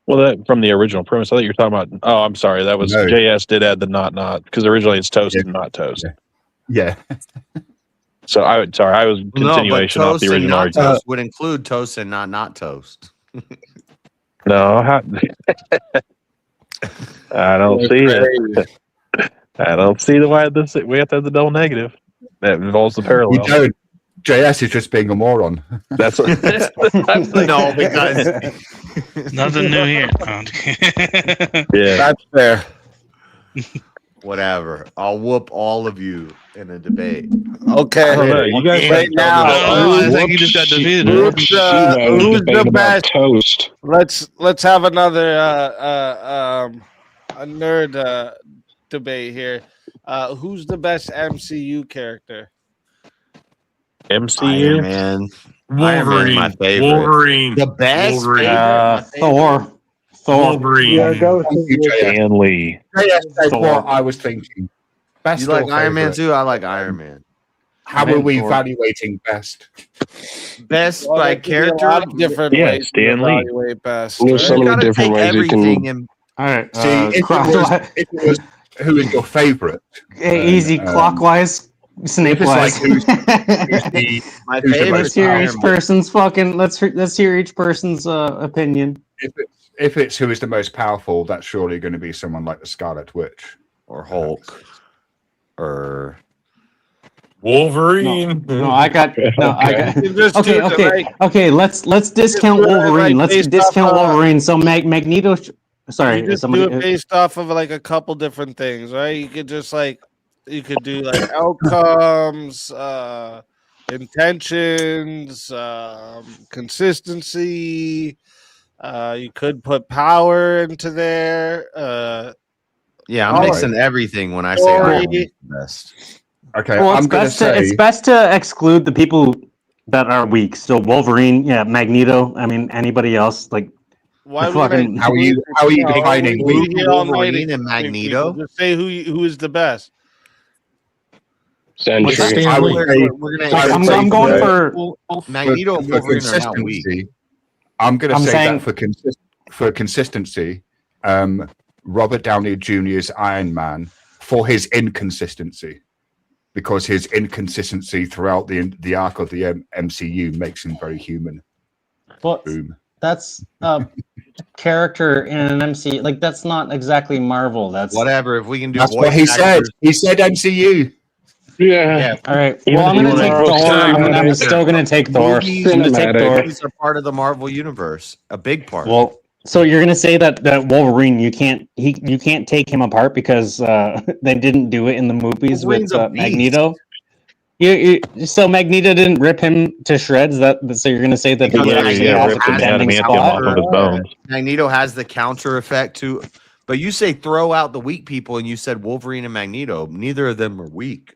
Well, that from the original premise, I thought you were talking about. Oh, I'm sorry. That was JS did add the not because originally it's toast and not toast. Yeah. So I was continuation off the original argument. Toast would include toast and not toast. No, I don't see it. I don't see the why this. We have to have the double negative. That involves the parallel. You don't. JS is just being a moron. That's what. No, because nothing new here. Yeah, that's fair. Whatever. I'll whoop all of you in a debate. Okay, you guys right now. I think you just got defeated. Who's the best? Toast. Let's have another a nerd debate here. Who's the best MCU character? MCU, Iron Man. Wolverine, my favorite. Wolverine. The best. Thor. Wolverine. Yeah, go Stan Lee. That's what I was thinking. Best You like or Iron Man favorite? too? I like Iron Man. How are we evaluating best? Best Well, by there could be a character. lot of different Yeah, ways to Stan Lee. evaluate best. There's so You many gotta different take ways you everything can. and All right. See, if it was who is your favorite? Easy clockwise, snake wise. Who's the, my who's the favorite. Let's hear Iron each Man. person's fucking. Let's hear each person's opinion. if it's who is the most powerful, that's surely going to be someone like the Scarlet Witch or Hulk or Wolverine. No, I got. Just Okay, choose it, okay, right? okay. Let's discount do it, Wolverine. like, Let's based discount off, Wolverine. So Magneto. Sorry, You just do it based off of like a couple different things, right? You could just you could do like outcomes, intentions, consistency. You could put power into there. yeah, I'm All mixing everything when I say Story. Iron Man's the best. Okay, Well, I'm going to say it's best to exclude the people that are weak. So Wolverine, yeah, Magneto. I mean, anybody else like. Why The would fucking- I? How are you defining we weak? hear all night Wolverine and people. Magneto? Just say who is the best. Sentry. I would say We're gonna. I would say I'm going for- for. Magneto and for Wolverine are not weak. consistency. I'm going to I'm say saying- that for consistency, Robert Downey Jr.'s Iron Man for his inconsistency, because his inconsistency throughout the arc of the MCU makes him very human. But Boom. that's a character in an MC. Like that's not exactly Marvel. That's Whatever. If we can do That's voice what he said. actors, He said MCU. Yeah. All right. Even Well, I'm if gonna you take wanna- Thor. I'm still gonna take Thor. Movies, I'm gonna take Thor. movies are part of the Marvel universe, a big part. Well, so you're gonna say that Wolverine, you can't take him apart because they didn't do it in the movies Wolverine's with a beast. Magneto. So Magneto didn't rip him to shreds. So you're gonna say that Because he Literally, actually yeah, has a ripped the contending adamantium spot? off of his bones. Magneto has the counter effect too. But you say throw out the weak people, and you said Wolverine and Magneto. Neither of them are weak.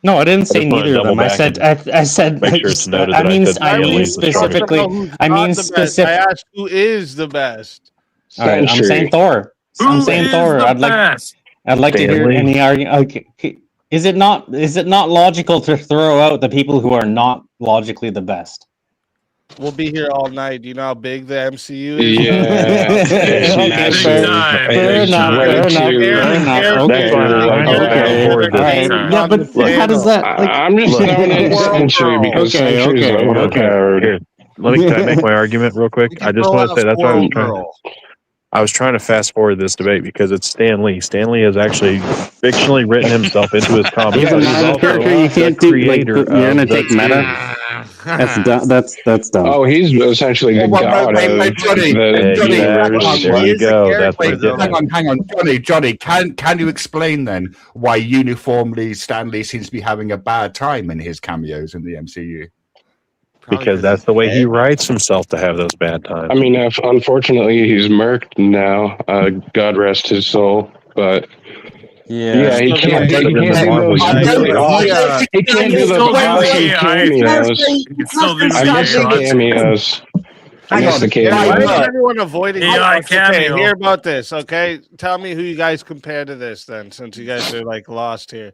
No, I didn't say just wanna neither of them. double I back said and I said make sure it's noted that I said Why Stan would Lee's you the strongest. specifically. who's I not mean the best? specific. I asked who is the best. All right, I'm saying Thor. I'm saying Thor. I'd like to Stan hear Lee. any argument. Okay, is it not logical to throw out the people who are not logically the best? We'll be here all night. Do you know how big the MCU is? Yeah. Okay, fair enough. Way too- Fair enough. That's why I'm trying to fast forward this. All right. Yeah, but Look, how does that? Like, I'm just Look. throwing in Century because Okay, Century's okay, overpowered. Here, can I make my argument real quick? I just want to say that's why I was trying to fast forward this debate because it's Stan Lee. Stan Lee has actually fictionally written himself into his comic. he's a meta character. You can't do like. You're gonna take meta. That's dumb. That's dumb. Oh, he's essentially the god wait, of Johnny, the Johnny, universe. There you go. That's what I'm getting at. hang on, Johnny. Can you explain then why uniformly Stanley seems to be having a bad time in his cameos in the MCU? Because that's the way he writes himself to have those bad times. I mean, unfortunately, he's murked now. God rest his soul. But yeah, he can't do those. He can't do those awesome cameos. I miss the cameos. I miss the Why is cameos. everyone avoiding okay, hear about this, okay? Tell me who you guys compare to this then, since you guys are like lost here.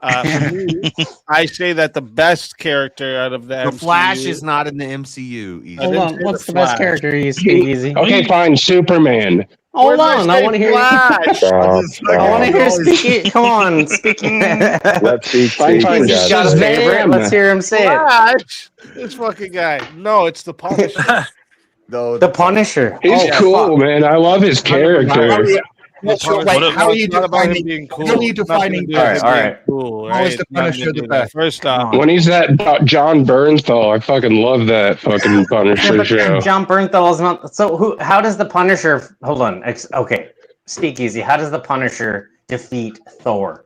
For me, I say that the best character out of the MCU, Flash is not in the MCU. Easy. Hold on. What's the best character? You speak easy. Okay, fine. Superman. Hold on. I want to hear. Flash. I want to hear speaking. Come on, speaking. Let's see. Fine. He's got a favorite. Let's hear him say it. Flash. This fucking guy. No, it's the Punisher. The Punisher. He's cool, man. I love his character. How are you defining? Being cool. How are you defining? All right. Cool, How right? is the Punisher the best? First off, When he's that John Bernthal, I fucking love that fucking Punisher show. John Bernthal is not. So who? How does the Punisher? Hold on. Okay. Speak easy. How does the Punisher defeat Thor?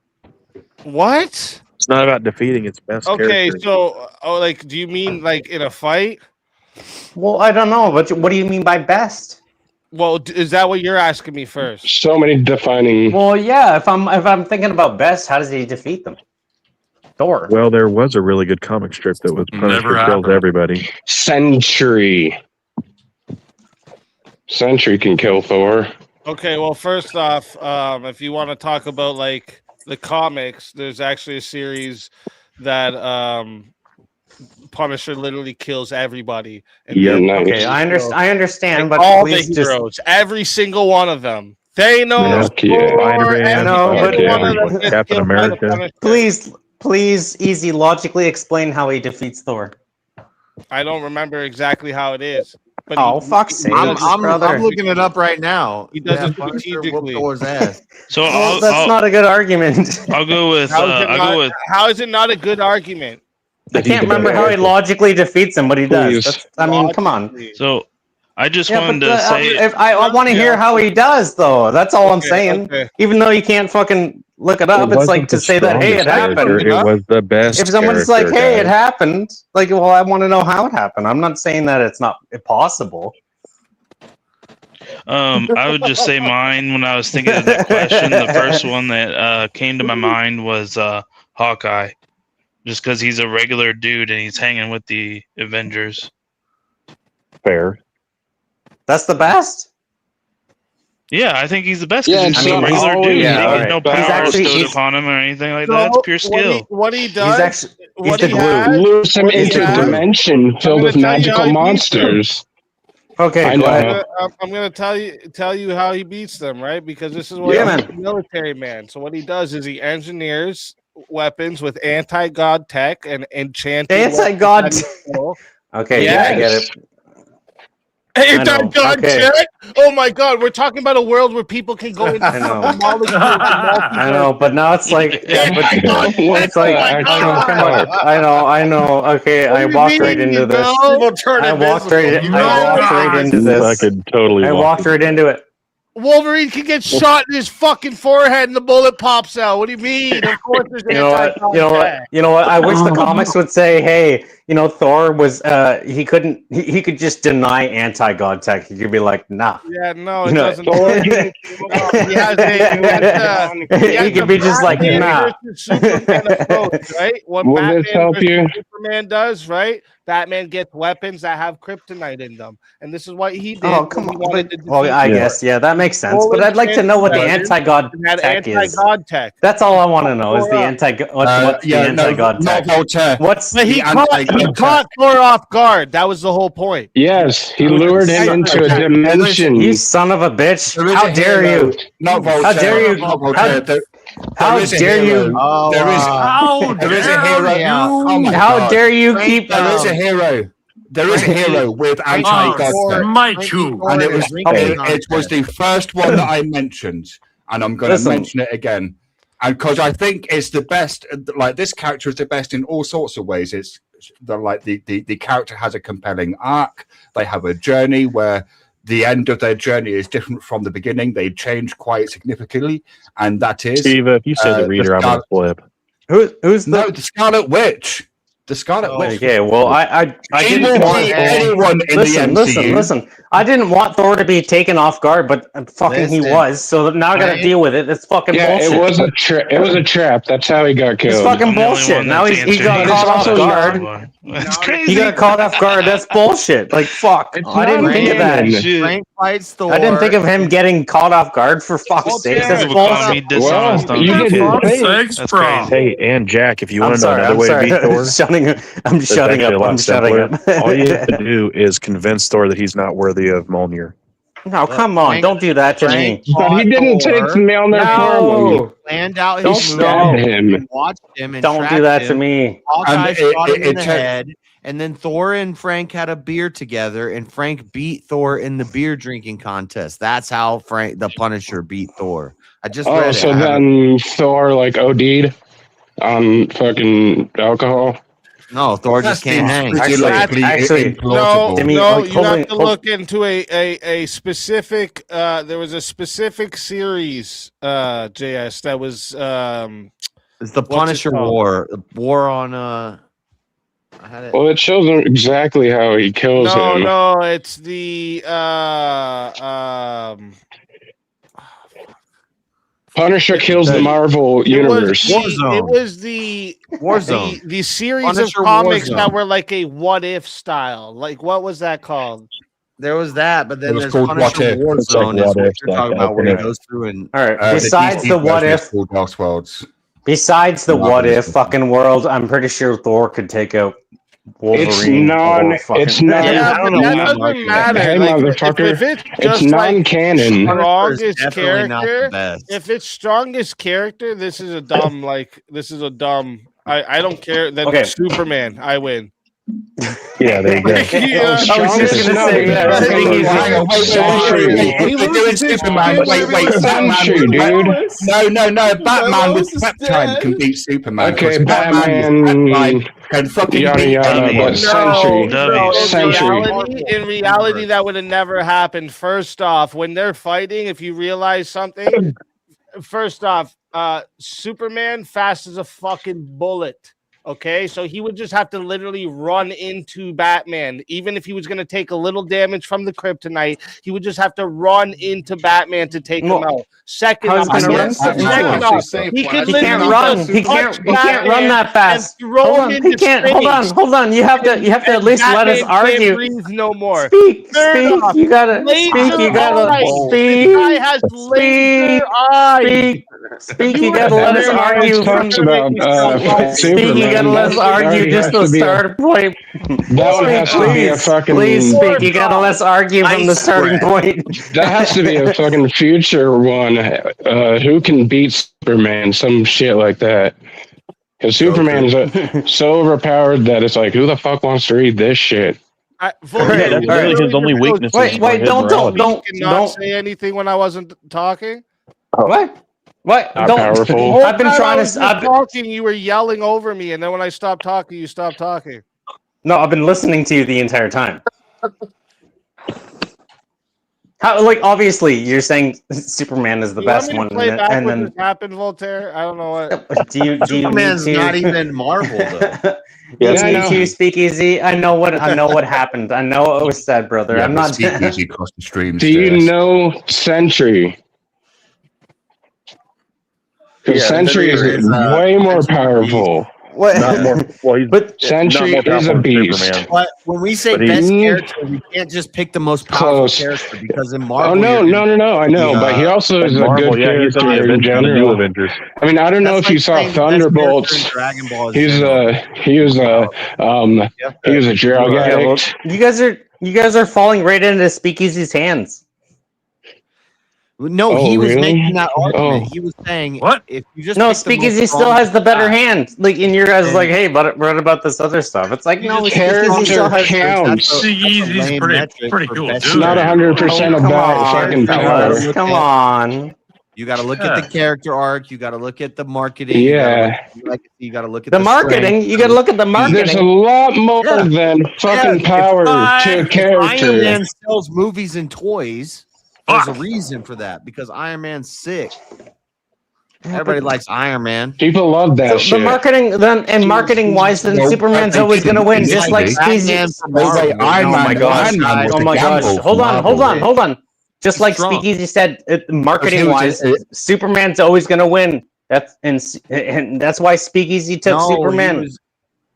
what? It's not about defeating its best Okay, character. so like, do you mean like in a fight? Well, I don't know. What do you mean by best? Well, is that what you're asking me first? So many defining. Well, yeah. If I'm thinking about best, how does he defeat them? Thor. Well, there was a really good comic strip that was Punisher kills everybody. Century. Century can kill Thor. Okay, well, first off, if you want to talk about like the comics, there's actually a series that Punisher literally kills everybody. Yeah, nice. Okay, I understand, like but all the please just heroes, every single one of them. Thanos, Fuck yeah. Thor, Spider-Man, every I know, one but- of them gets Captain killed by the America. Punisher. please, easy, logically explain how he defeats Thor. I don't remember exactly how it is. But Oh, fuck's sake. I'm brother. looking it up right now. He does it Punisher whooped strategically. Thor's ass. So Well, that's not a good argument. I'll go with How is it not a good argument? I can't remember how he logically defeats him, but he does. That's, I mean, come on. So I just Yeah, wanted but to say if I want to hear how he does, though. That's all I'm saying. Okay. Even though you can't fucking look it up, it's like to say that, hey, it happened. It was the best. If someone's like, character, hey, it guys. happened, like, well, I want to know how it happened. I'm not saying that it's not possible. I would just say mine when I was thinking of that question. The first one that came to my mind was Hawkeye, just because he's a regular dude and he's hanging with the Avengers. Fair. That's the best. Yeah, I think he's the best Yeah, because it's he's a not regular always dude. yeah, There's right. no But power he's actually- bestowed he's- upon him or anything like that. It's pure skill. What he does, He's actually what he's he the glue. has, Lose him What he into a has- dimension filled with gonna tell you magical how he beats monsters. Okay, I go know. ahead. I'm gonna tell you how he beats them, right? Because this is what Yeah, he's a military man. So what he does is he engineers weapons with anti-god tech and enchanted. Anti-god. weapons. Okay, yeah, I get Yes. it. Anti-God Okay. check? Oh my God, we're talking about a world where people can go into I know. molecules and I know, but now it's like, Yeah, but it's what like, the actual come on. fuck? I know. Okay, What I do you walked right mean, into this. bro? I walked right into You this. fucking totally I walked walked right into it. Wolverine can get shot in his fucking forehead and the bullet pops out. What do you mean? Of course there's You know what? You know what? You know what? I wish the comics would say, "Hey, you know, Thor was he couldn't he could just deny anti-God tech. He could be like, nah." Yeah, no, You it know, doesn't. Thor He he could be just like, nah. versus Superman approach, right? What Will Batman this help versus you? Superman does, right? Batman gets weapons that have kryptonite in them, and this is what he did. Oh, when come he on. wanted to Well, defeat I Thor. guess, yeah, that makes sense. But Nolan I'd like to know what the Translation anti-God had tech is. anti-God tech. That's all I want to know is the Thor up. anti what's the anti-God not tech? Voltaire. What's But he The caught anti-God Thor off guard. That was the whole point. Yes, he lured him into a dimension. you son of a bitch? There is How a dare hero, you? Not Voltaire. How dare you? Not Voltaire. How There is a dare hero. you? There is a hero. Oh my How God. dare you keep? There is a hero. There is a hero with anti-God tech. And it was the first one that I mentioned, and I'm going to mention it again. And because I think it's the best, like this character is the best in all sorts of ways. It's the character has a compelling arc. They have a journey where the end of their journey is different from the beginning. They change quite significantly, and that is Steve, if you say the reader, I'm going to flip. Who's the Scarlet Witch? The Scarlet Witch. Okay, well, I didn't want anyone in the MCU. Listen. I didn't want Thor to be taken off guard, but fucking he was. So now I got to deal with it. It's fucking bullshit. It was a it was a trap. That's how he got killed. It's fucking bullshit. Now he got caught off guard. That's crazy. He got caught off guard. That's bullshit. Like fuck. I didn't think of that. Frank fights Thor. I didn't think of him getting caught off guard for fuck's sake. That's bullshit. Well, you didn't think. That's crazy. Hey, and Jack, if you want to know sorry, another way to beat Thor, I'm shutting up. I'm shutting up. All you have to do is convince Thor that he's not worthy of Mjolnir. No, come on. Don't do that to me. But he didn't take Mjolnir from him. Planned out Don't his stab move, him. and watched him and Don't do tracked that to him. me. Hawkeye And shot him in the it head, and then Thor and Frank had a beer together, and Frank beat Thor in the beer drinking contest. That's how Frank the Punisher beat Thor. I just read Oh, it. so then Thor like OD'd on fucking alcohol. No, Thor just can't hang. Actually, No, Timmy, you hold have on, to look into a specific. There was a specific series, JS, that was. It's the what's it Punisher called? War. The war on I had it. Well, it shows him exactly how he kills him. No, it's the Punisher kills the Marvel universe. It was the Warzone. the series Punisher of comics Warzone. that were like a what if style. Like what was that called? There was that, but It then was there's called Punisher What If. It's like Warzone. Is What what If, you're talking like about, where he Infinite. goes through and all right. The Besides DC the what version is if, called Elseworlds. besides the Marvel what if version. fucking world, I'm pretty sure Thor could take out Wolverine. It's or not. Yeah, I don't but know that why I'm doesn't arguing. matter. Hey, Like, motherfucker. if it's It's just like non-canon. Punisher is strongest definitely not the character, best. if it's strongest character, this is a dumb. I don't care. Then Okay. Superman, I win. Yeah, there you go. Yeah. I was just gonna say that. I think he's Hang on, wait. They're doing Superman. Wait. Century, dude. No. Batman with Peptide can beat Superman. Okay, because Batman. Peptide can fucking Yada beat yada. anyone. But Century. In reality, that would have never happened. First off, when they're fighting, if you realize something, first off, Superman fast as a fucking bullet. Okay, so he would just have to literally run into Batman. Even if he was going to take a little damage from the kryptonite, he would just have to run into Batman to take him out. Second off, he can't run. He can't run that fast. Hold on. He can't. Hold on. You have to at least let us argue. Breathe no more. Speak. You gotta speak. You gotta speak. The guy has laser eyes. Speak. You gotta let us argue. Talks about Speak. You gotta let us argue just the start point. That one has to be a fucking. Please speak. You gotta let us argue from the starting point. That has to be a fucking future one. Who can beat Superman? Some shit like that. Because Superman is so overpowered that it's like, who the fuck wants to read this shit? Voltaire, Yeah, you literally really his only just weakness chose is Wait, his don't morality. not say anything when I wasn't talking. What? Not Don't. powerful. Whole I've been time I trying was to. just talking. You were yelling over me, and then when I stopped talking, you stopped talking. No, I've been listening to you the entire time. How? Like, obviously, you're saying Superman is the You want best me to one, play back and what then just happened, Voltaire? I don't know what. do you need Superman's to? not even Marvel though. Do you Yeah, I need know. to speak easy? I know what happened. I know what was said, brother. Yeah, I'm but not. Speakeasy cost the streams. Do you know Sentry? Because Sentry is way more powerful. What? Not more. Well, he's But Sentry not more is a powerful than beast. Superman. But when we say But he- best character, we can't just pick the most powerful Close. character because in Oh Marvel, no, you're no, no, no! I know, but he also is in a Marvel, good yeah, he's character in the new general. Avengers. I mean, I don't know That's if you like saw saying the best character Thunderbolts. in Dragon Ball is He was a drug yeah, well, addict. you guys are falling right into Speakeasy's hands. No, Oh, he was really? making that argument. Oh. He was saying, What? if you just No, pick the most Speakeasy still has the better hand. Like, in your guys, And- like, hey, but what about this other stuff? It's like, no, Speakeasy Character still has. counts. Easy's pretty cool, It's not 100% Come about on, fucking fellas, power. come on. You got to look at the character arc. You got to look at the marketing. Yeah. You got to look at The marketing. strength. You got to look at the There's a marketing. lot more Yeah. than fucking Yeah, power to a Iron character. Man sells movies and toys. There's a reason for that because Iron Man's sick. Everybody likes Iron Man. People love that The shit. marketing, then, and marketing wise, then No, Superman's they always going to win, didn't. just like Exactly. Speakeasy. Iron Oh my Man gosh! was a Oh my gosh! gamble Hold for on! Marvel. Hold on! Just like Strong. Speakeasy said, marketing wise, Superman's always going to win. And that's why Speakeasy took Superman.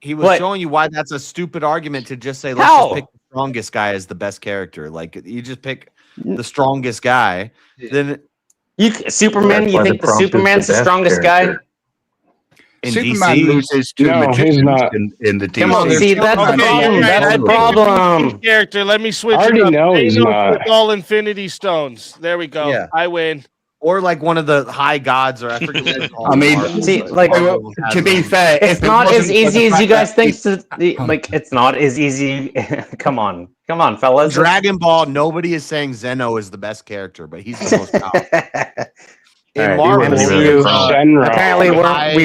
He was What? showing you why that's a stupid argument to just say let's How? just pick the strongest guy as the best character. Like you just pick the strongest guy. Then Superman, That's you why think the the Trump is Superman's the the best strongest character. guy? in Superman DC, loses to No, he's magicians not. in the DC. Come on, see, that's the Okay, problem. you're right. That's I the think problem. Character. Let me switch I already it up. know he's Thanos not. with all Infinity Stones. There we go. Yeah. I win. or like one of the high gods, or I forget what it's called. I mean, Marvel, see, but like, Marvel has to be them. fair, It's if it not as wasn't for easy the as you fact guys that think. Like, it's not as easy. Come on, fellas. Dragon Ball, nobody is saying Zeno is the best character, but he's the most powerful. In Alright, Marvel, MCU. Shenron. Apparently, we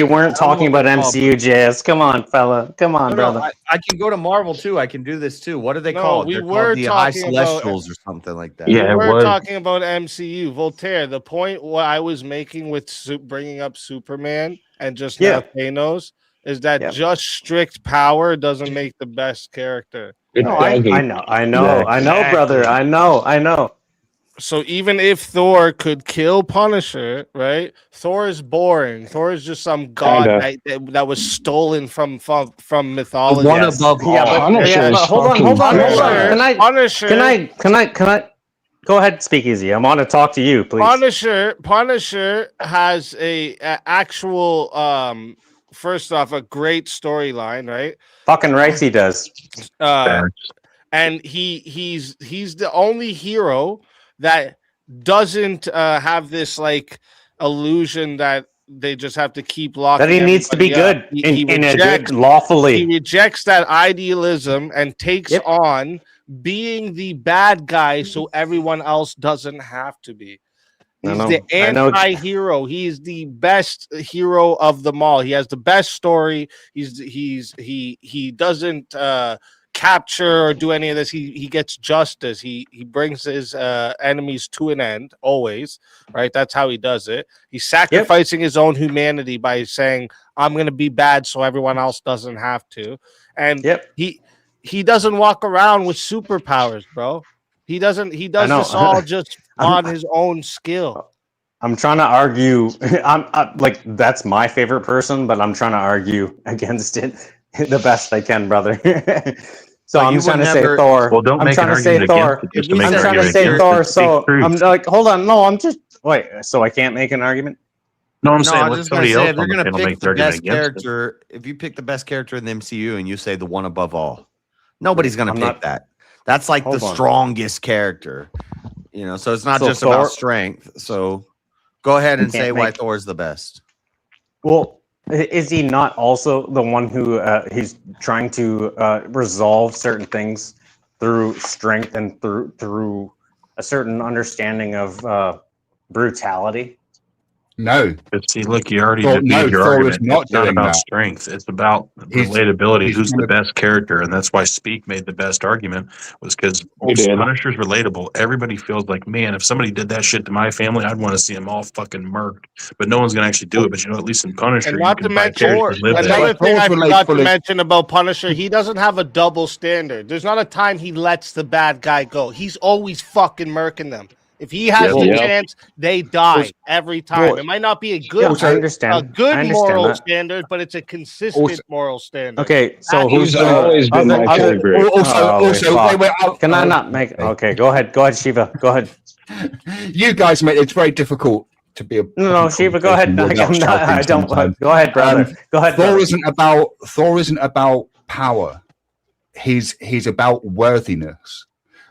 weren't I don't talking know about what it's MCU, JS. Come on, fella. Come on, No, brother. I can go to Marvel too. I can do this too. What are they No, called? we They're were called the High talking about- Celestials or something like that. Yeah, it We're was. talking about MCU. Voltaire, the point what I was making with bringing up Superman and just now Thanos is that just strict power doesn't make the best character. It No, I doesn't. know, brother. I know. So even if Thor could kill Punisher, right? Thor is boring. Thor is just some god that was stolen from mythology. One above all. Yeah, but hold on. Punisher. Can I? Go ahead, Speakeasy. I'm on to talk to you, please. Punisher has a actual first off a great storyline, right? Fucking rights he does. And he's the only hero that doesn't have this like illusion that they just have to keep locking. That he needs to be good in a good lawfully. He rejects that idealism and takes on being the bad guy, so everyone else doesn't have to be. He's the anti-hero. He's the best hero of them all. He has the best story. He doesn't capture or do any of this. He gets justice. He brings his enemies to an end always, right? That's how he does it. He's sacrificing his own humanity by saying, I'm going to be bad so everyone else doesn't have to. And he doesn't walk around with superpowers, bro. He does this all just on his own skill. I'm trying to argue. I'm like, that's my favorite person, but I'm trying to argue against it the best I can, brother. So I'm trying to say Thor. Well, don't I'm make trying an to say argument Thor. against it just to make I'm an trying to argument say against Thor. it. So Speak truth. I'm like, hold on. No, I'm just wait. So I can't make an argument. No, I'm No, saying I let was just gonna somebody say else if you're on the gonna panel pick make the the argument best against it. character, if you pick the best character in the MCU and you say the one above all, nobody's gonna pick that. That's like the strongest character, you know. So it's not just about strength. So go ahead and say why Thor's the best. Well, is he not also the one who he's trying to resolve certain things through strength and through a certain understanding of brutality. No. But see, look, you already Thor- defeated no, your Thor argument. is not It's not doing about that. strength. It's about He's- relatability. he's Who's trying the to- best character? And that's why Speak made the best argument, was because He did. Punisher's relatable. Everybody feels like, man, if somebody did that shit to my family, I'd want to see them all fucking murked. But no one's going to actually do it. But at least in Punisher, And you not to can mention, vicariously live that. another thing I Thor's forgot to relatable is- mention about Punisher, he doesn't have a double standard. There's not a time he lets the bad guy go. He's always fucking murking them. If he has Yep. the Yep. chance, they die every time. It might not be a good, I understand. a good I understand moral that. standard, but it's a consistent Also- moral standard. Okay, so He's always been my favorite. Can I not make? Okay, go ahead, Shiva. Go ahead. You guys make it's very difficult to be a No, Shiva, go ahead. without I'm not. I shouting don't. sometimes. Go ahead, brother. Go ahead. Thor brother. isn't about power. He's about worthiness.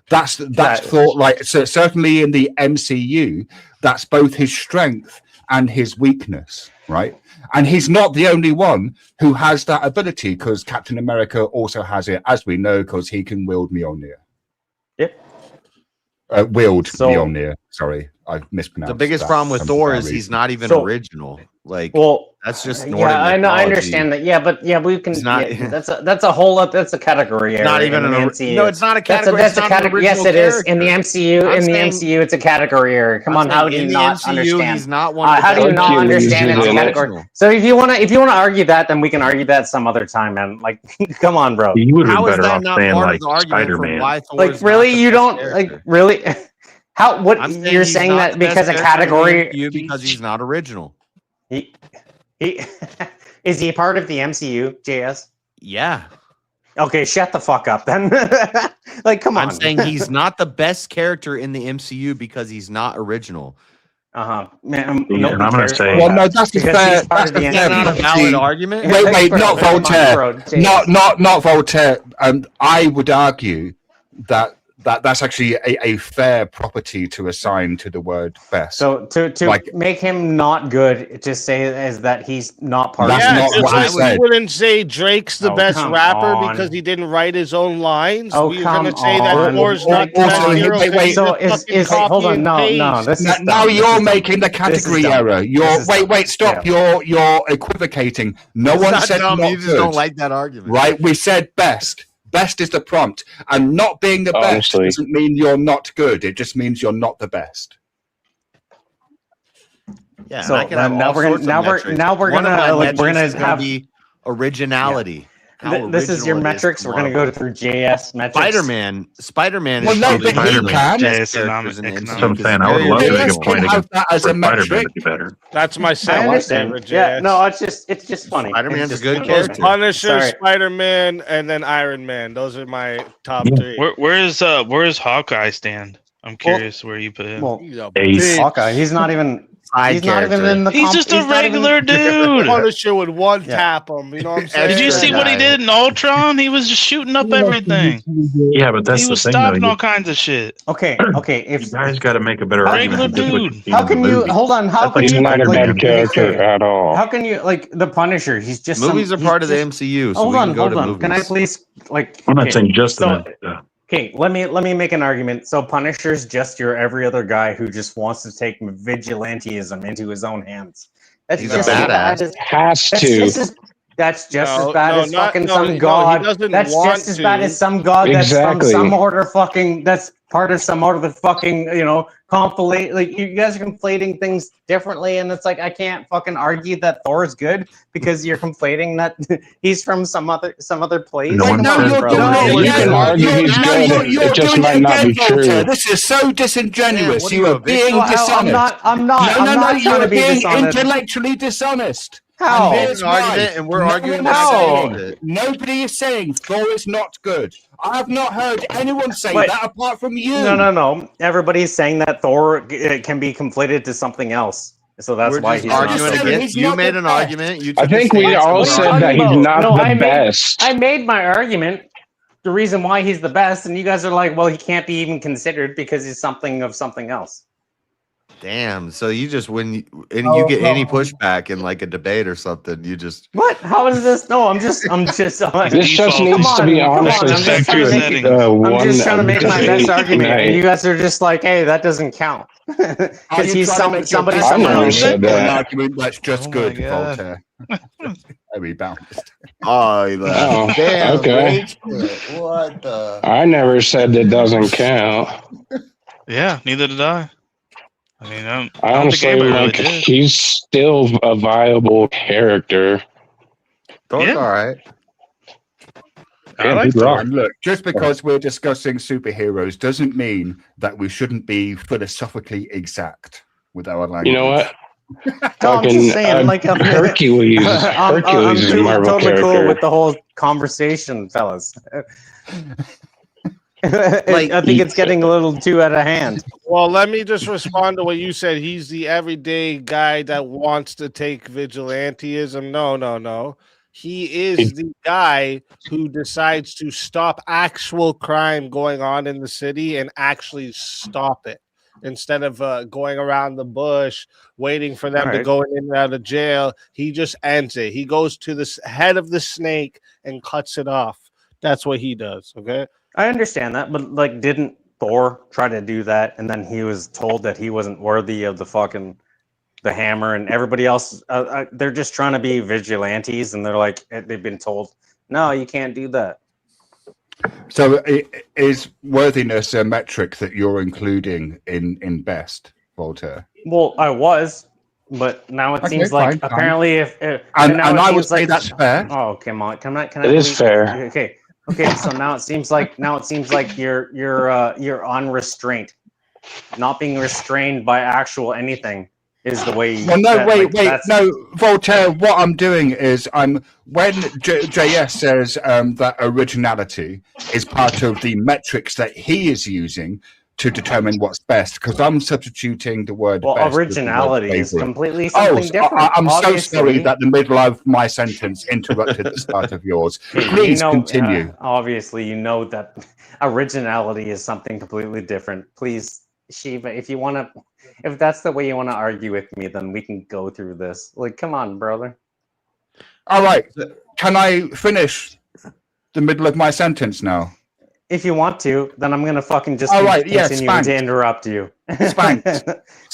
That's Thor. Like, so certainly in the MCU, that's both his strength and his weakness, right? And he's not the only one who has that ability, because Captain America also has it, as we know, because he can wield Mjolnir. Yep. Wield So- Mjolnir. Sorry, I mispronounced. The biggest that problem with for Thor that is reason. he's not even So- original. Like, Well, that's just yeah, Nordic I know. I mythology. understand that. Yeah, but we can. It's not- yeah, that's a whole. That's a category. Not area even in the an MCU. no, it's not a category. That's it's a not an category. Yes, original it is in the character. MCU. I'm In the saying- MCU, it's a category area. Come on, how do you in the not MCU, understand? He's not one. Of the How do you best not Hercules understand is it's a in it. category? So if you want to argue that, then we can argue that some other time, man. Like, come on, bro. You would have How been is better that off not saying part like of the argument for Spider-Man. why Thor Like, is not really, the you best don't character? like really. How? What I'm saying you're he's saying not that the best because a character in the category MCU because he's not original. He is he a part of the MCU, JS? Yeah, Okay, shut the fuck up then. Like, come on. I'm saying he's not the best character in the MCU because he's not original. Man, Yeah, nobody and I'm gonna cares say- about Well, that. no, that's Because fair. he's part of the That's That's MCU. not a valid argument. Wait, not Come on, Voltaire. bro, JS. Not Voltaire. I would argue that's actually a fair property to assign to the word best. So to Like- make him not good, to say is that he's not part That's of Yeah, not just what I like we said. wouldn't say Drake's the Oh, best come rapper on. because he didn't write his own lines. Oh, We're come gonna say that on. Thor's not the Also, best hero. wait, because he's So a is fucking hold copy on, and no, paste. this is Now dumb. This you're is dumb. making the This is category dumb. error. This You're is wait, dumb. stop. Yeah. You're equivocating. No It's one not said dumb. not You just good. don't like that argument, Right? We said best. Best is the prompt, and not being the best Honestly. doesn't mean you're not good. It just means you're not the best. Yeah, So and I can have now all we're gonna sorts of now we're metrics. now we're One of gonna my like we're metrics gonna is have be originality. How this is your original it metrics. to We're gonna Marvel. go through JS metrics. Spider-Man Well, is no, probably but one of he the can. best Yeah, characters in the economic- That's what I'm MCU. saying. I would Very love to Let's make a original. can point have that as for a Spider-Man metric. to be better. That's my I second understand. favorite. Yeah, JS. no, it's just funny. Spider-Man's It's a just good funny. character. Punisher, Sorry. Spider-Man, and then Iron Man. Those are my top three. Where is Hawkeye stand? I'm curious where you put him. Well, He's a Ace. bitch. Hawkeye, he's not even. Side He's not even character. in the. He's just a he's not even- regular dude. Punisher would one Yeah. tap him. You know what I'm saying? Did you see what he guy. did in Ultron? He was just shooting up everything. Yeah, but that's He the was thing, stopping though. all kinds of shit. Okay, You if guys got to make a better Regular argument. than just what dude. you've seen how in the can you movie. hold on? How That's can like He's you not a like, bad let me character say, at all. How can you like the Punisher? He's just Movies some, are part of he's the just- MCU, so Hold we on, can go hold to on. movies. Can I please like? I'm not okay, saying just so, the Okay, let me make an argument. So Punisher's just your every other guy who just wants to take vigilantism into his own hands. That's He's a just as badass. bad as Has that's to. just as that's just No, as bad no, as not- fucking no, some no, he god. doesn't That's want just as bad to. as some god Exactly. that's from some order fucking that's part of some order of fucking conflate. Like you guys are conflating things differently, and it's like I can't fucking argue that Thor is good because you're conflating that he's from some other place. No one Come on, said- bro. No, you can argue he's good. It just might not be true. This is so disingenuous. what You are are you, a being No, I'm dishonest. not. I'm not. No, I'm no, not no. trying You're to be being dishonest. intellectually dishonest. How? And It's here's an why. argument, and we're No arguing one is how. saying it. Nobody is saying Thor is not good. I have not heard anyone say Wait. that apart from you. No. Everybody's saying that Thor can be conflated to something else. So that's We're why just he's not arguing so saying good. against. he's You not made the an best. argument. You I took a think we stance. all What said are you that he's talking not about? No, the I made- best. I made my argument. The reason why he's the best, and you guys are like, well, he can't be even considered because he's something of something else. Damn. So you just you get any pushback in like a debate or something, you just What? How is this? No, I'm just. This just needs to be honestly set to I'm just trying to make my best argument, and you night. guys are just like, "Hey, that doesn't count," because he's somebody. I never said an that. argument that's just good, Voltaire. Very balanced. Oh, damn. okay. What the? I never said that doesn't count. Yeah, neither did I. I mean, I don't Honestly, think anybody really like did. he's still a viable character. Thor's all right. I like Thor. And look, just because we're discussing superheroes doesn't mean that we shouldn't be philosophically exact with our language. You know what? No, I'm just saying, like Hercules. Hercules is a Marvel totally character. cool with the whole conversation, fellas. I think it's getting a little too out of hand. Well, let me just respond to what you said. He's the everyday guy that wants to take vigilantism. No. He is the guy who decides to stop actual crime going on in the city and actually stop it instead of going around the bush waiting for them to go in and out of jail. He just ends it. He goes to the head of the snake and cuts it off. That's what he does. Okay. I understand that, but like, didn't Thor try to do that, and then he was told that he wasn't worthy of the hammer, and everybody else? They're just trying to be vigilantes, and they're like, they've been told, no, you can't do that. So, is worthiness a metric that you're including in best, Voltaire? Well, I was, but now it seems like apparently and I would say that's fair. Oh, come on, can I? It is fair. Okay, so now it seems like you're on restraint, not being restrained by actual anything is the way. Well, no, wait, no, Voltaire. What I'm doing is when JS says that originality is part of the metrics that he is using to determine what's best, because I'm substituting the word best. Originality is completely something different. I'm so sorry that the middle of my sentence interrupted the start of yours. Please continue. Obviously, you know that originality is something completely different. Please, Shiva, if that's the way you want to argue with me, then we can go through this. Like, come on, brother. All right. Can I finish the middle of my sentence now? If you want to, then I'm gonna fucking just continue to interrupt you. Spanked.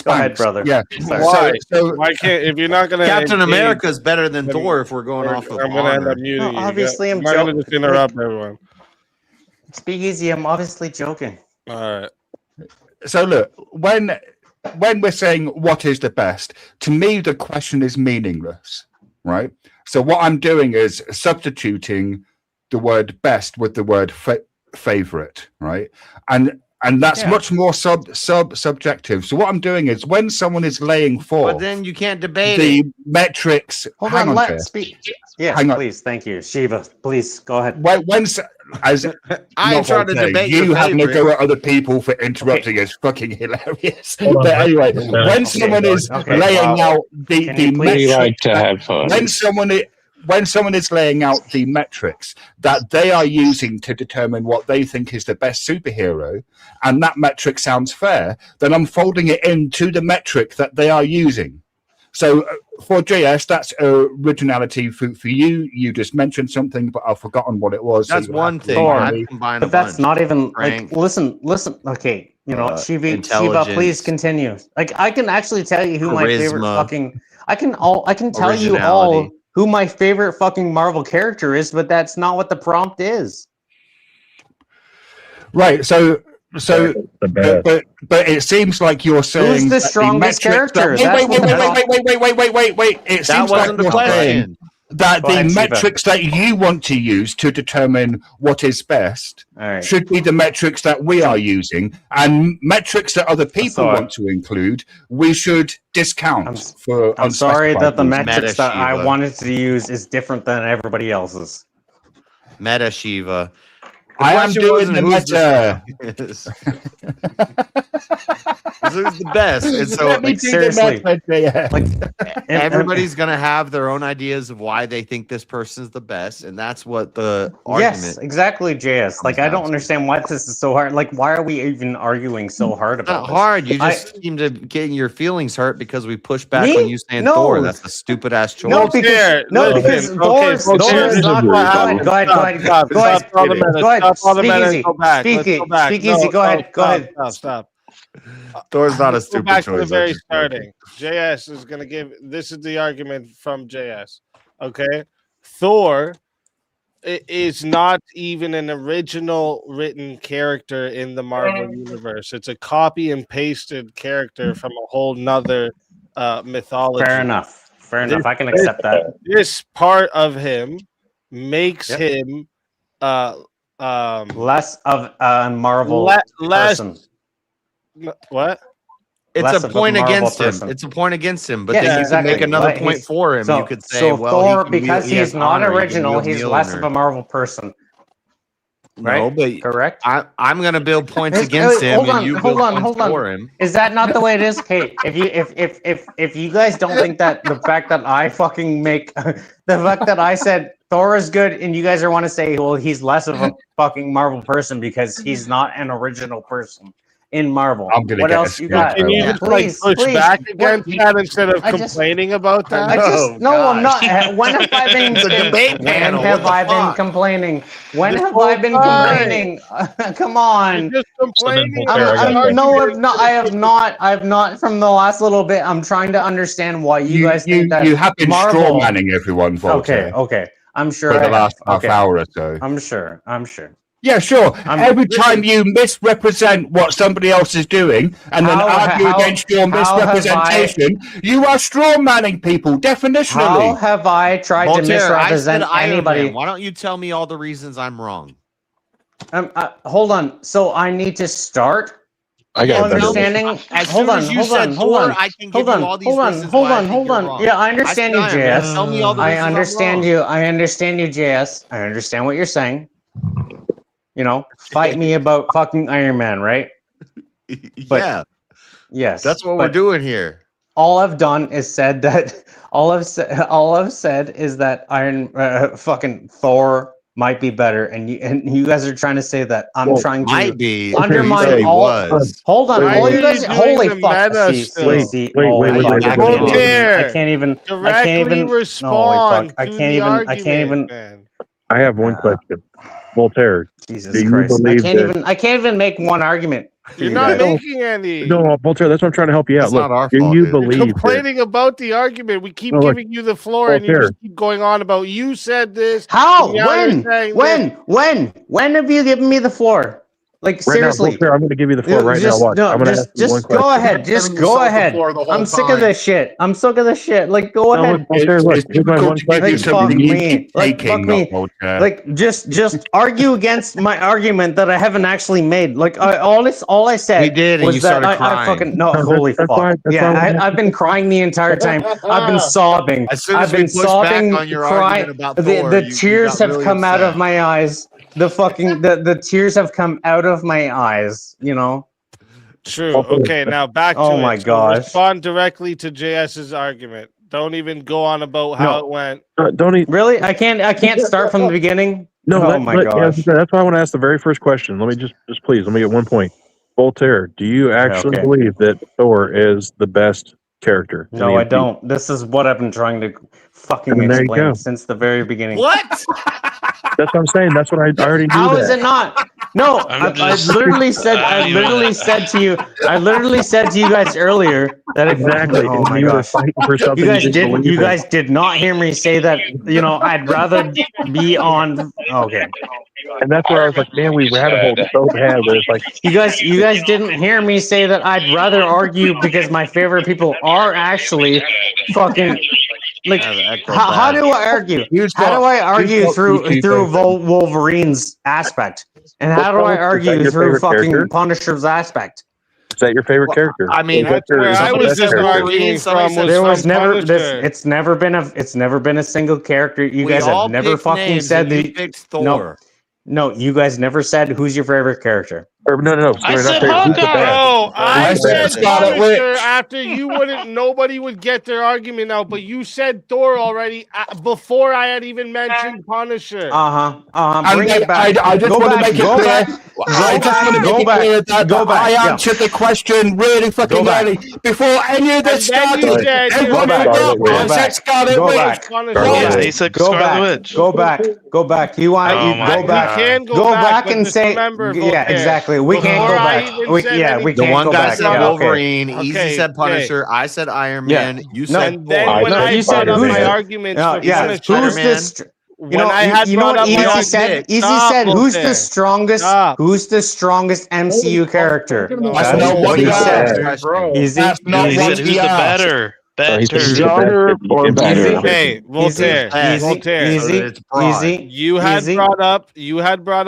Go ahead, brother. Yeah. Why? Why can't? If you're not gonna, Captain America is better than Thor if we're going off of I'm gonna end up muting. Obviously, I'm gonna just interrupt everyone. Speak easy. I'm obviously joking. All right. So look, when we're saying what is the best, to me the question is meaningless, right? So what I'm doing is substituting the word best with the word favorite, right? And that's much more subjective. So what I'm doing is when someone is laying forth, but then you can't debate the metrics. Hold on, let's speak. Yes, please, thank you, Shiva. Please go ahead. As I ain't trying to debate you having to go at other people for interrupting is fucking hilarious. But anyway, when someone is laying out the metrics, like to have fun. When someone is laying out the metrics that they are using to determine what they think is the best superhero, and that metric sounds fair, then I'm folding it into the metric that they are using. So for JS, that's originality. For you, you just mentioned something, but I've forgotten what it was. That's so one thing. But that's not even like. Listen. Okay, you know, Shiva, please continue. Like, I can actually tell you who my favorite fucking. I can tell you all who my favorite fucking Marvel character is, but that's not what the prompt is. Right. So, but it seems like you're saying who's the strongest character? Wait. It seems like the question. That the metrics that you want to use to determine what is best should be the metrics that we are using, and metrics that other people want to include, we should discount. I'm sorry that the metrics that I wanted to use is different than everybody else's. Meta Shiva. I am doing the meta. Is who's the best. And so Let me like, do seriously. the math, yeah. Like everybody's gonna have their own ideas of why they think this person's the best, and that's what the argument. Yes, exactly, JS. Like I don't understand why this is so hard. Like why are we even arguing so hard It's about not this? hard. You just seem to get your feelings hurt because we push back Me? on you saying No. Thor. That's a stupid ass choice. No, because Thor's not. Go ahead, go ahead, go ahead. Stop all the minutes. Go ahead. Stop all the Speak minutes. easy. Go back. Speak Let's it. go back. Speak No, easy. Go ahead. Go ahead. Stop. Thor's not a Let's go stupid back to choice. the very I'm just joking. starting. JS is going to give. This is the argument from JS. Okay, Thor is not even an original written character in the Marvel universe. It's a copy and pasted character from a whole nother mythology. Fair enough. Fair enough. I can accept that. This part of him makes him less of a Marvel less. person. What? It's Less a of a point Marvel against person. him. It's a point against him. But Yes, then you exactly. can make another Like, point he's- for him. So, you could say, so well, Thor, he can because he has he's not honor, he can original, wield he's less Mjolnir. of a Marvel person. No, Right? but Correct. I'm going to build points Hey, against him, hold on, and you hold build on, points hold on. for him. Is that not the way it is? Okay, if you guys don't think that the fact that I fucking make the fact that I said Thor is good, and you guys are want to say, well, he's less of a fucking Marvel person because he's not an original person in Marvel. I'm gonna What get a else you skill got? Can you Yeah, just like push back against that instead of I just- complaining about that? I just no, I'm not. When have I been? It's a debate when panel. have What the I been fuck? complaining? When This have whole I been time. complaining? Come on. You're just complaining. Voltaire, I got a question. No, I've not. I have not. I've not. From the last little bit, I'm trying to understand why you guys think that you have been Marvel. straw manning everyone, Voltaire, Okay. I'm sure. for the I have. last half Okay. hour or so. I'm sure. Yeah, sure. Every listen. time you misrepresent what somebody else is doing and then argue against your how have misrepresentation, you are straw manning people, How definitionally. have I tried to Voltaire, I said misrepresent Iron anybody? Man. Why don't you tell me all the reasons I'm wrong? Hold on. So I need to start I got a better one. understanding. As Hold soon on. as you Hold said on. Hold Thor, on. I can give Hold you on. all these Hold on. reasons Hold why I on. think Hold you're on. wrong. Yeah, I I understand said you, Iron Man. JS. Tell me all the I reasons I'm understand wrong. you. I understand you, JS. I understand what you're saying. You know, fight me about fucking Iron Man, right? But- Yeah, Yes. that's what we're but doing here. All I've done is said that. All I've said is that fucking Thor might be better, and you guys are trying to say that I'm trying to Might be. undermine You said he all. was. Hold on, Why all are you you guys. doing Holy the fuck! meta See, still? oh, wait, fuck, I wait. can't even. I can't even. Respond No, fuck, I to can't the even. I argument, can't even. man. I have one question. Voltaire, Jesus do you Christ! I believe can't that? even. I can't even make one argument. for You're you not guys. making any. No, Voltaire, that's what I'm trying to help you out. That's Look, not our do fault, you dude. believe You're that? complaining about the argument. We keep No, look, giving you the floor, and you Voltaire. just keep going on about you said this. How? and now you're saying this. When have you given me the floor? Like Right now, seriously. Voltaire, I'm going to give you the floor right Just, now. Watch. no, I'm going to ask you one just go question. ahead. Just Giving go yourself the ahead. floor the whole I'm sick time. of this shit. I'm sick of this shit. Like, go No, ahead. look, Voltaire, look, It's here's my difficult one to give you Like, question. fuck something you me. keep Like, fuck taking, me. not Voltaire. Like, just argue against my argument that I haven't actually made. Like, all I said We did, and was you that started I crying. fucking no. No, Holy that's fuck! why- that's Yeah, why I've been crying the entire time. I've been sobbing. As soon I've as we been pushed back sobbing, on your crying. argument about The Thor, you tears got have really come out upset. of my eyes. The tears have come out of my eyes. You know. True. Okay, now back to Oh it. my So gosh. respond directly to JS's argument. Don't even go on about how it went. Don't eat. Really? I can't start from the beginning. No, Oh my gosh. that's why I want to ask the very first question. Let me just please, let me get one point. Voltaire, do you actually Okay. believe that Thor is the best character? in No, the I MCU? don't. This is what I've been trying to fucking And there you explain go. since the very beginning. What? That's what I'm saying. That's what I already knew. How that. is it not? No, I literally said to you guys earlier that it, Exactly. Oh and my you were gosh. fighting for something You guys didn't believe you in. guys did not hear me say that, I'd rather be on okay. And that's where I was like, man, we rabbit holed so bad where it's like, You guys didn't hear me say that I'd rather argue because my favorite people are actually fucking like how do I argue? How do I argue through Wolverine's aspect? And how do I argue through fucking Punisher's aspect? is that your favorite character? I mean, Is that Where is that I the was best just character? arguing from was There was from never Punisher. it's never been a single character. You We guys all have never picked fucking names said and you the picked Thor. No, you guys never said who's your favorite character. No. I Sorry, not said there. Who's the Hawkeye. bad? No, I I said said Scarlet Punisher Witch. after you wouldn't. Nobody would get their argument out, but you said Thor already before I had even mentioned Punisher. Bring And it back. I just Go want back. to make it Go clear. back. I just want to make Go it back. clear that Go back. I Yeah. answered the question really fucking back. early before any of this And then you started. said Everyone your back. forgot favorite I Go said back. Scarlet Go Witch. back. Punisher. Go Yeah, back. he said Go Scarlet back. Witch. Go back. Go back. You want Oh you my go back. We can Go back but and just say remember, yeah, Voltaire, exactly. We can't before go I back. even said We The can't one go guy back. said Yeah, okay. Wolverine. Easy Okay, said okay. Punisher. I said Iron Yeah. Man. You No. said And then Thor. when I You said brought up who's my the arguments for He said Punisher, who's Spider-Man. this? when I had you know brought what up my Easy argument, said? Easy stop, said, who's the Voltaire. strongest? Stop. Who's the strongest MCU character? No. That's That's not what what he he said. asked. Easy. That's not He Easy. said, "Who's the better? He said he's the Younger best. or You can't better? say Hey, Voltaire. Yes. Voltaire. So that it's broad. Easy. You had Easy. brought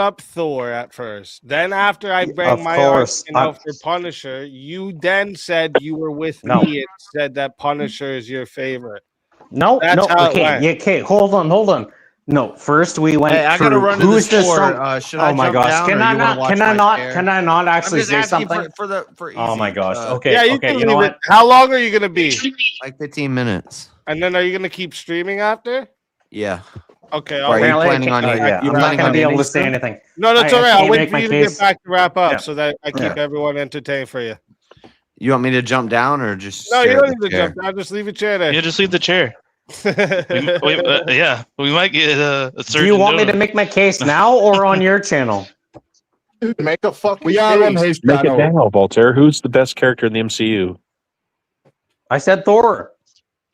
up Thor at first. Then after I bring Of my course. argument out for Punisher, you then said you were with No. me and said that Punisher is your favorite. No, That's no. how it Okay, went. yeah, okay. Hold on. No, first we went. Hey, I gotta through run to who's this the floor. strong. Should Oh I my jump gosh! down, Can or I you want to not? watch Can I my not? chair? Can I not I'm actually just say asking something? for easy. Oh my gosh! Okay. Yeah, you okay. can You know leave it. what? How long are you gonna be? Like 15 minutes. And then are you gonna keep streaming after? Yeah. Okay, Or are you Apparently, planning on? yeah. You I'm not planning going to on be able ending to say soon? anything. No, that's I all right. I'll can't wait make for my you to case. get back to wrap up Yeah. so that I keep everyone entertained for you. You want me to jump down or just? No, stare you at don't the need to chair? jump down. Just leave your chair there. Yeah, just leave the chair. We might get a surgeon. Do you want me to donor. make my case now or on your channel? Make a fucking We are on case. his Make it channel. now, Voltaire. Who's the best character in the MCU? I said Thor,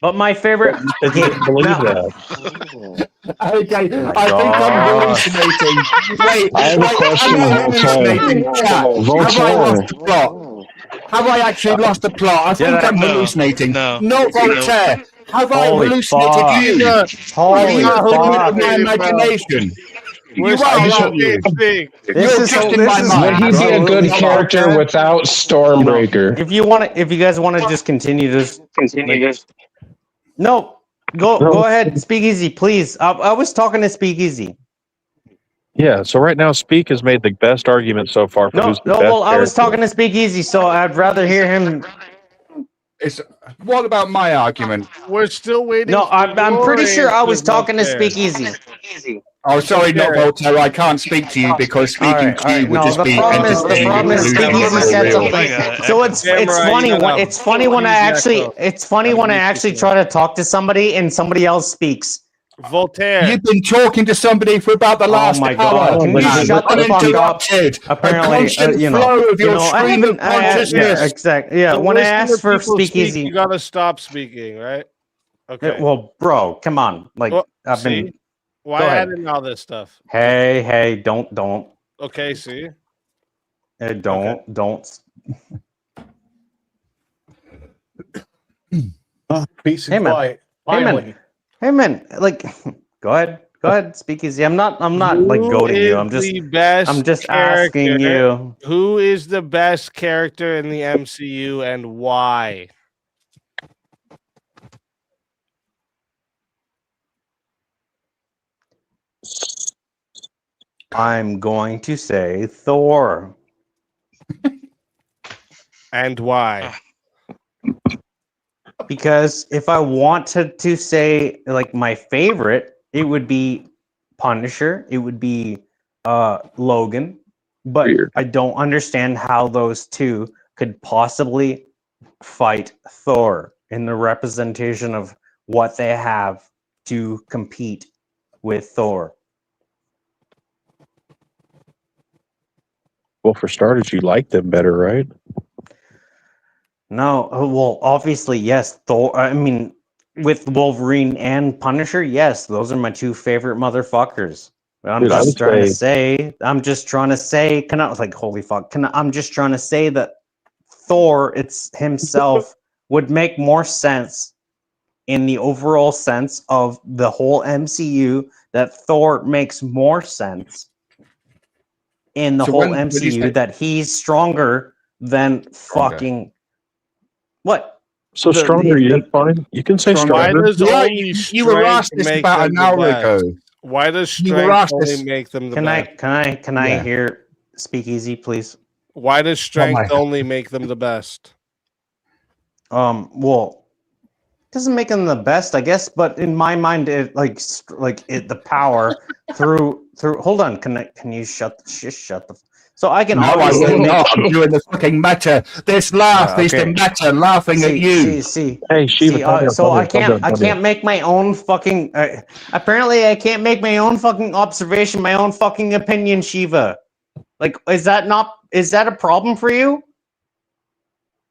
but my favorite. You didn't believe that. Okay, my I think I'm gosh. hallucinating. Wait, I have a question, am I Voltaire. hallucinating? Chat, have I Voltaire. lost the plot? Have I actually lost the plot? I think I'm No, hallucinating. no. No, Voltaire. Have I Holy hallucinated fuck. you? Holy Have you fuck. hallucinated my Hallucinated, bro. imagination? We're You saying are, the aren't you? same thing. This You're is just so- in this my is- mind. Would he be a Absolutely good not. character without Stormbreaker? If you want to, if you guys want to just continue this, no, go ahead. Speak easy, please. I was talking to Speak Easy. Yeah, so right now, Speak has made the best argument so far for No, who's the no. best Well, I was character. talking to Speak Easy, so I'd rather hear him. What about my argument? We're still waiting. No, for I'm your pretty sure I was answers, talking to Voltaire. Speak Easy. Oh, sorry, not Okay. Voltaire. I can't speak to you because speaking to you would No, just the be problem is entertaining and Speak losing Easy it said real. something. So it's Samurai, funny you gotta when it's funny when I use actually echo. it's funny Gotta when I mute actually yourself. try to talk to somebody and somebody else speaks. Voltaire. You've been talking to somebody for about the last my hour. God, can you man. shut the fuck up? Uninterrupted. Apparently, a constant you know, flow of your I stream haven't. of consciousness. Yeah, exactly. Yeah, To when I listen to asked for people Speak speak, Easy. you gotta stop speaking, right? Okay. Well, bro, come on. Like Well, I've been. see? Why Go ahead. adding all this stuff? Hey, don't. Okay, see? Don't. Peace Hey, and man. quiet. Hey, man. Finally. Hey, man. Like, go ahead. Speak easy. I'm not like Who goading you. is I'm just. the best I'm just character? asking you. Who is the best character in the MCU and why? I'm going to say Thor. And why? Because if I wanted to say like my favorite, it would be Punisher. It would be Logan. But Weird. I don't understand how those two could possibly fight Thor in the representation of what they have to compete with Thor. Well, for starters, you like them better, right? No, well, obviously, yes. Thor. I mean, with Wolverine and Punisher, yes, those are my two favorite motherfuckers. I'm Dude, I just would trying to say- say. I'm just trying to say. Can I like holy fuck? I'm just trying to say that Thor, it's himself, would make more sense in the overall sense of the whole MCU. That Thor makes more sense in the So whole when you MCU. say- That he's stronger than fucking what? So The- stronger, the- you fine. You can say Stronger. Why stronger. does Yeah, only you were strength asked this make about them an the hour best? ago. Why does You were strength asked only this- make them the Can best? I Yeah. hear Speak Easy, please? Why does strength only make them the best? Well, it doesn't make them the best, I guess, but in my mind, it the power through. Hold on, can you shut the? So I can No, I obviously will make. not. I'm doing the fucking meta. This laugh is the meta laughing at you. Hey, Shiva. So I can't make my own fucking. Apparently, I can't make my own fucking observation, my own fucking opinion, Shiva. Like, is that a problem for you?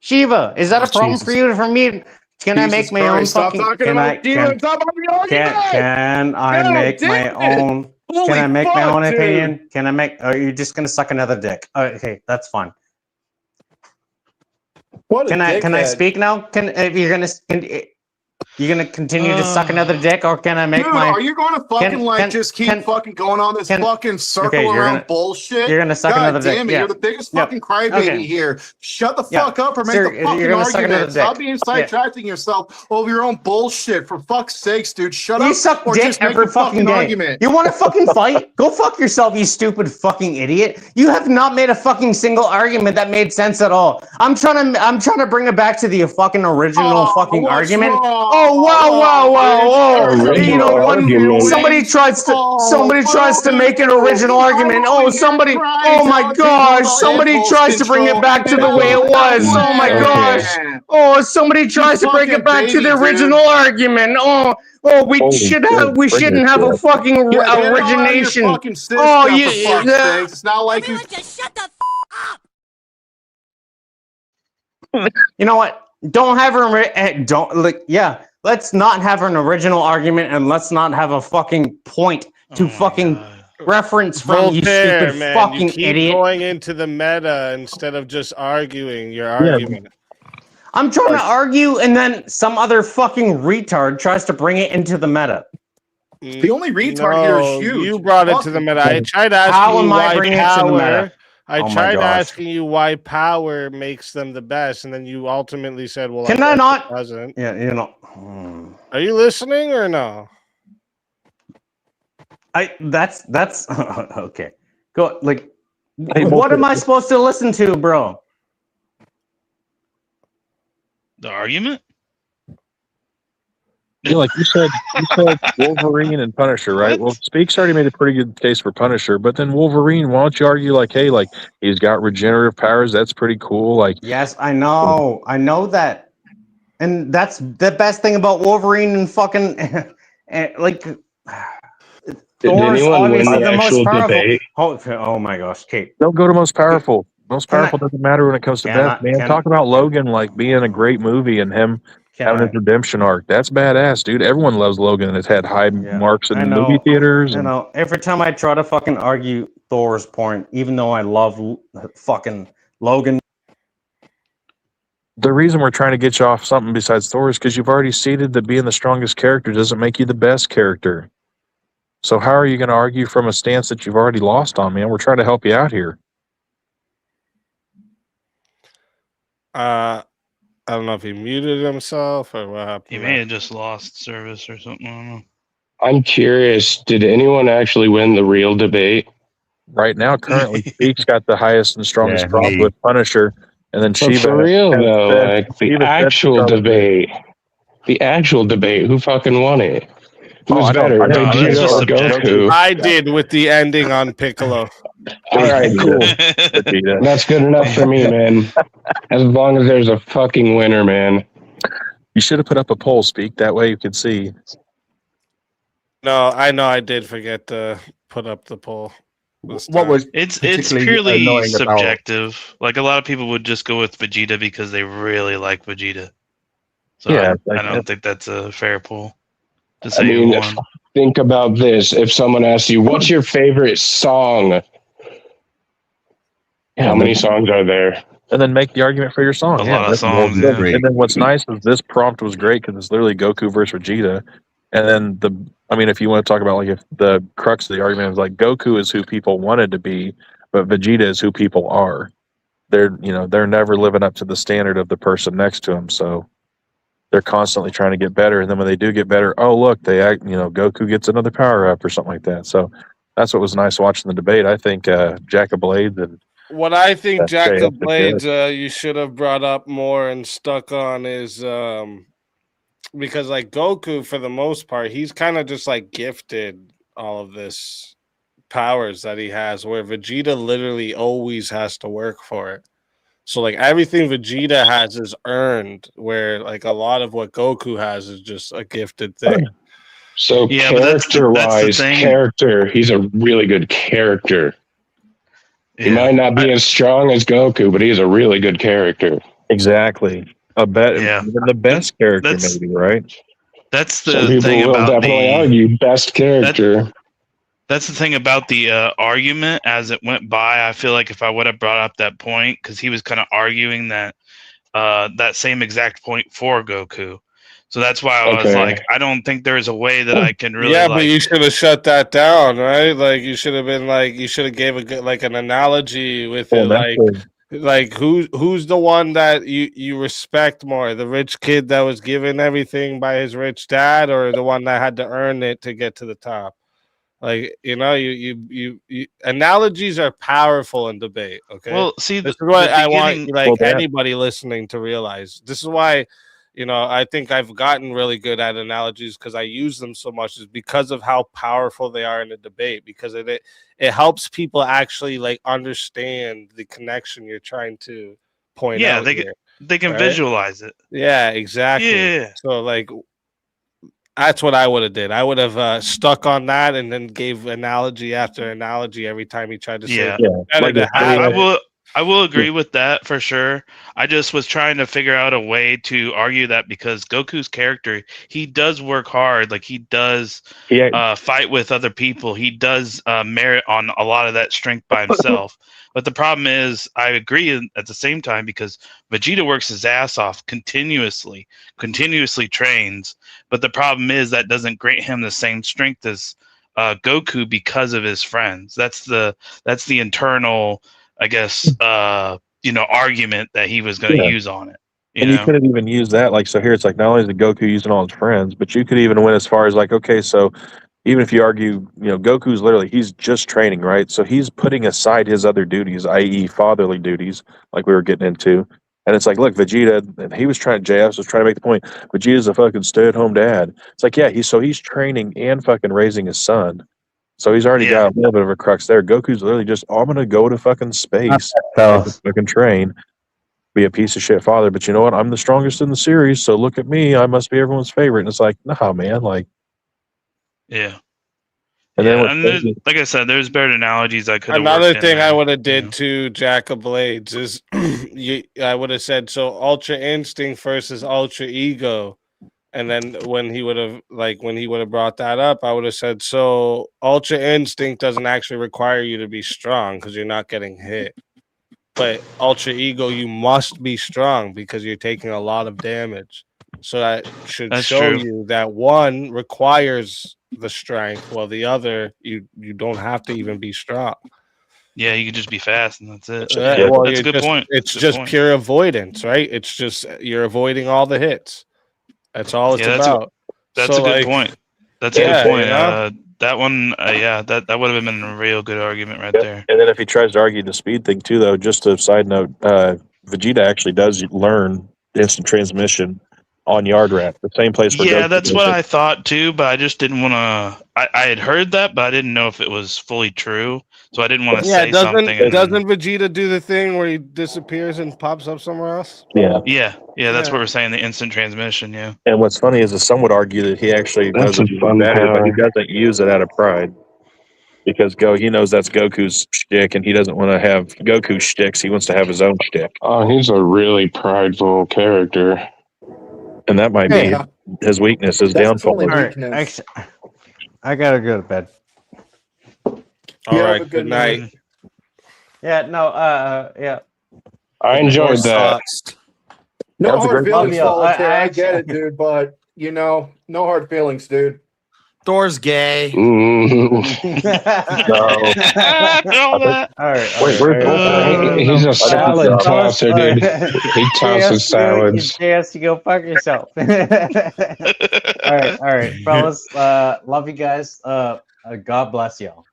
Shiva, is that a problem for you? For me, can I make my own fucking? Can I make my own? Can I make my own opinion? Can I make? Are you just gonna suck another dick? Okay, that's fine. Can I speak now? You're gonna continue to suck another dick, or can I make Dude, my? are you going to fucking just keep fucking going on this fucking circle around bullshit? You're gonna suck another dick. Damn it, you're the biggest fucking crybaby here. Shut the fuck up or make the fucking argument. Stop being sidetracking yourself over your own bullshit. For fuck's sakes, dude. Shut up. You suck or dick just make every a fucking day. argument. You want to fucking fight? Go fuck yourself, you stupid fucking idiot. You have not made a fucking single argument that made sense at all. I'm trying to bring it back to the fucking original fucking argument. Wrong? Oh wow. You know, somebody tries to make an original argument. Oh my gosh, somebody tries to bring it back to the way it was. Oh my gosh. Oh, somebody tries to bring it back to the original argument. We shouldn't have a fucking origination. Oh, it's not like you just shut the up. You know what? Let's not have an original argument, and let's not have a fucking point to fucking reference from, you stupid fucking you keep idiot. Going into the meta instead of just arguing your argument. I'm trying to argue, and then some other fucking retard tries to bring it into the meta. The only retard here is you. You brought it to the meta. I tried asking you why power. I tried asking you why power makes them the best, and then you ultimately said, "Well, can I not?" It doesn't. Yeah, you know. Are you listening or no? That's okay. Go like. What am I supposed to listen to, bro? The argument? Yeah, like you said Wolverine and Punisher, right? Well, Speak's already made a pretty good case for Punisher, but then Wolverine, why don't you argue like, hey, like he's got regenerative powers, that's pretty cool. Like, yes, I know that, and that's the best thing about Wolverine and fucking like. Did anyone win the actual debate? Oh my gosh, Kate! Don't go to most powerful. Most powerful doesn't matter when it comes to death, man. Talk about Logan like being a great movie and him having his redemption arc. That's badass, dude. Everyone loves Logan, and it's had high marks in movie theaters. You know, every time I try to fucking argue Thor's point, even though I love fucking Logan. The reason we're trying to get you off something besides Thor is because you've already ceded that being the strongest character doesn't make you the best character. So how are you going to argue from a stance that you've already lost on, man? We're trying to help you out here. I don't know if he muted himself or what happened. He may have just lost service or something. I don't know. I'm curious, did anyone actually win the real debate? Right now, currently, Speak's got the highest and strongest prop with Punisher, and then Shiva. For real, though, like the actual debate. The actual debate, who fucking won it? Who's better, Vegeta or Goku? I did with the ending on Piccolo. All right, cool. That's good enough for me, man. As long as there's a fucking winner, man. You should have put up a poll, Speak. That way you could see. No, I know I did forget to put up the poll. What was it's purely subjective. Like a lot of people would just go with Vegeta because they really like Vegeta. So yeah, I don't think that's a fair poll to say who won. Think about this. If someone asks you, what's your favorite song? How many songs are there? And then make the argument for your song. A lot of songs. Yeah. And then what's nice is this prompt was great because it's literally Goku versus Vegeta. And then if you want to talk about like if the crux of the argument is like Goku is who people wanted to be, but Vegeta is who people are. They're never living up to the standard of the person next to them. So they're constantly trying to get better. And then when they do get better, oh look, Goku gets another power up or something like that. So that's what was nice watching the debate. I think Jack of Blades and What I think That's Jack great. of That's Blades you should have brought up more and stuck on is because like Goku for the most part, he's kind of just like gifted all of this powers that he has, where Vegeta literally always has to work for it. So like everything Vegeta has is earned, where like a lot of what Goku has is just a gifted thing. So Yeah, but that's the character-wise, thing. he's a really good character. He Yeah. might not be as strong as Goku, but he's a really good character. Exactly. Yeah. The best character, That's- maybe, right? That's Some the people thing will about definitely argue best character. That's the thing about the argument as it went by. I feel like if I would have brought up that point, because he was kind of arguing that that same exact point for Goku. So that's why I was like, I don't think there's a way that I can really. Yeah, but you should have shut that down, right? Like you should have been like you should have gave a good like an analogy with it, like who's the one that you respect more, the rich kid that was given everything by his rich dad, or the one that had to earn it to get to the top? Like you analogies are powerful in debate. Okay, Well, see, this is what I want beginning- like anybody listening to realize. This is why I think I've gotten really good at analogies because I use them so much, is because of how powerful they are in a debate, because it helps people actually like understand the connection you're trying to point out. They can visualize it. Yeah, exactly. Yeah. So like that's what I would have did. I would have stuck on that and then gave analogy after analogy every time he tried to say I will agree with that for sure. I just was trying to figure out a way to argue that, because Goku's character, he does work hard. Like he does fight with other people. He does merit on a lot of that strength by himself. But the problem is, I agree at the same time, because Vegeta works his ass off continuously trains. But the problem is that doesn't grant him the same strength as Goku because of his friends. That's the internal, I guess, argument that he was going to use on it. You could have even used that. Like, so here it's like, not only is the Goku using all his friends, but you could even went as far as like, okay, so even if you argue, Goku's literally, he's just training, right? So he's putting aside his other duties, i.e. fatherly duties, like we were getting into. And it's like, look, Vegeta, and he was JS was trying to make the point, Vegeta's a fucking stay-at-home dad. It's like, yeah, he's training and fucking raising his son. So he's already got a little bit of a crux there. Goku's literally just, I'm going to go to fucking space, fucking train, be a piece of shit father. But you know what? I'm the strongest in the series, so look at me. I must be everyone's favorite. And it's like, nah, man. Like, yeah. And then, like I said, there's better analogies I could have. Another thing I would have did to Jack of Blades is I would have said, so Ultra Instinct versus Ultra Ego. And then when he would have brought that up, I would have said, so Ultra Instinct doesn't actually require you to be strong because you're not getting hit. But Ultra Ego, you must be strong because you're taking a lot of damage. So that should show you that one requires the strength, while the other, you don't have to even be strong. Yeah, you can just be fast and that's it. Well, that's a good point. It's just pure avoidance, right? It's just you're avoiding all the hits. That's all it's about. That's a good point. That's a good point. That one, that would have been a real good argument right there. And then if he tries to argue the speed thing too, though, just a side note, Vegeta actually does learn instant transmission on Yard Rat, the same place where Goku that's what I thought too, but I just didn't want to. I had heard that, but I didn't know if it was fully true, so I didn't want to say something. Doesn't Vegeta do the thing where he disappears and pops up somewhere else? Yeah. That's what we're saying, the instant transmission. Yeah. And what's funny is that some would argue that he actually does it better, but he doesn't use it out of pride. Because he knows that's Goku's shtick, and he doesn't want to have Goku's shticks. He wants to have his own shtick. Oh, he's a really prideful character. And that might be his weakness, his downfall. All right. I gotta go to bed. All right, good night. Yeah, no, yeah. I enjoyed that. No That was a hard great feelings, podcast. Solitaire. I I get it, dude, but no hard feelings, dude. Thor's gay. Ooh. All right. He's a salad tosser, dude. He tosses salads. Yes, you go fuck yourself. All right, fellas. Love you guys. God bless y'all.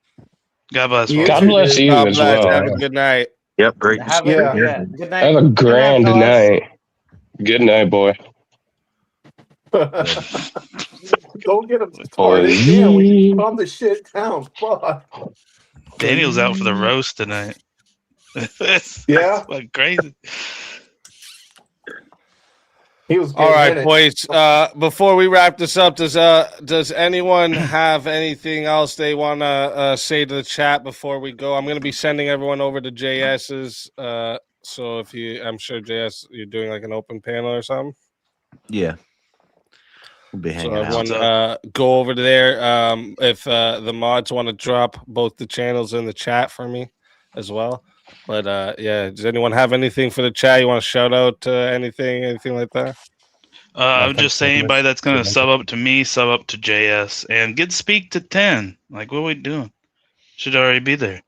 God bless. God bless you as well. Have a good night. Yep, great. Have Yeah. good night. Have a grand Good night, fellas. night. Good night, boy. Don't get him started. Damn, we need to calm the shit down. Fuck. Daniel's out for the roast tonight. Yeah. Like crazy. He was All right, getting in it. boys. Before we wrap this up, does anyone have anything else they want to say to the chat before we go? I'm going to be sending everyone over to JS's. So if I'm sure JS, you're doing like an open panel or something. Yeah. We'll be hanging So out. everyone, go over there. If the mods want to drop both the channels in the chat for me as well. But yeah, does anyone have anything for the chat? You want to shout out anything like that? I would just say anybody that's going to sub up to me, sub up to JS, and get speak to 10. Like, what are we doing? Should already be there.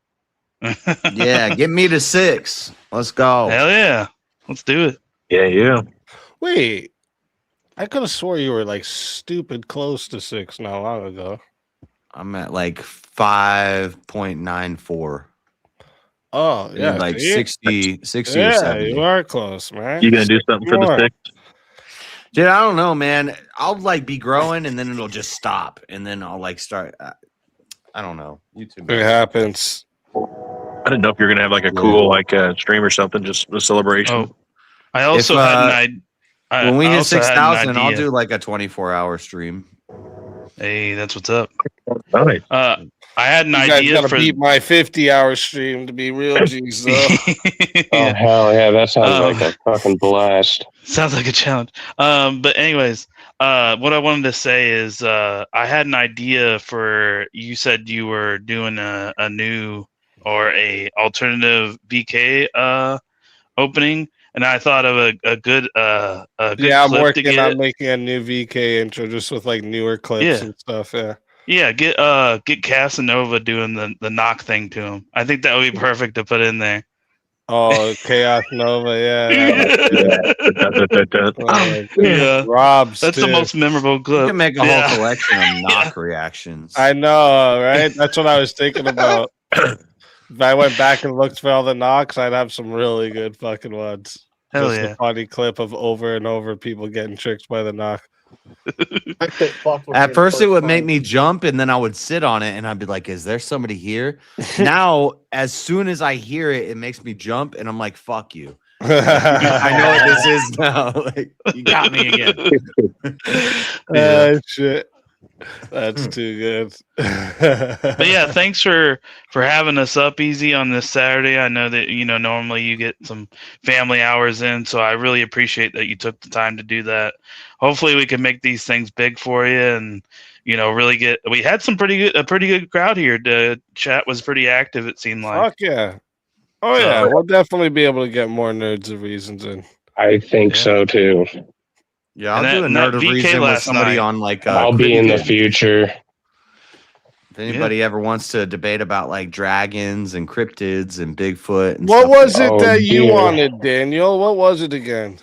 Yeah, get me to 6. Let's go. Hell yeah. Let's do it. Yeah. Wait, I could have swore you were like stupid close to 6 not long ago. I'm at like 5.94. Oh, yeah. Like see? 60 yeah, or 70. you are close, man. You gonna do something for the 6? Dude, I don't know, man. I'll like be growing and then it'll just stop. And then I'll like start. I don't know. YouTube. It happens. I didn't know if you're gonna have like a cool stream or something, just a celebration. Oh, I also had an idea. When we hit 6,000, I'll do like a 24-hour stream. Hey, that's what's up. Nice. I had an You guys idea gotta for beat my 50-hour stream to be real G's, though. Oh, hell yeah. That sounds like a fucking blast. Sounds like a challenge. But anyways, what I wanted to say is I had an idea for, you said you were doing a new or a alternative VK opening, and I thought of a good Yeah, I'm clip working to get. on making a new VK intro just with like newer clips and stuff. Yeah. Yeah, get Casanova doing the knock thing to him. I think that would be perfect to put in there. Oh, Chaos Nova, Yeah. Rob's. That's the too. most memorable clip. You can make a whole collection of knock reactions. I know, right? That's what I was thinking about. If I went back and looked for all the knocks, I'd have some really good fucking ones. Hell Just yeah. a funny clip of over and over people getting tricked by the knock. At first, it would make me jump, and then I would sit on it, and I'd be like, "Is there somebody here?" Now, as soon as I hear it, it makes me jump, and I'm like, "Fuck you." I know what this is now. Like, you got me again. Shit. That's too good. But yeah, thanks for having us up easy on this Saturday. I know that normally you get some family hours in, so I really appreciate that you took the time to do that. Hopefully, we can make these things big for you, and really get. We had a pretty good crowd here. The chat was pretty active. It seemed like. Fuck yeah! Oh yeah, we'll definitely be able to get more Nerds of Reasons in. I think so too. Yeah, I'll do a Nerd of Reason with somebody on like. I'll be in the future. If anybody ever wants to debate about like dragons and cryptids and Bigfoot, and What stuff was like it that you wanted, Daniel? What was it again?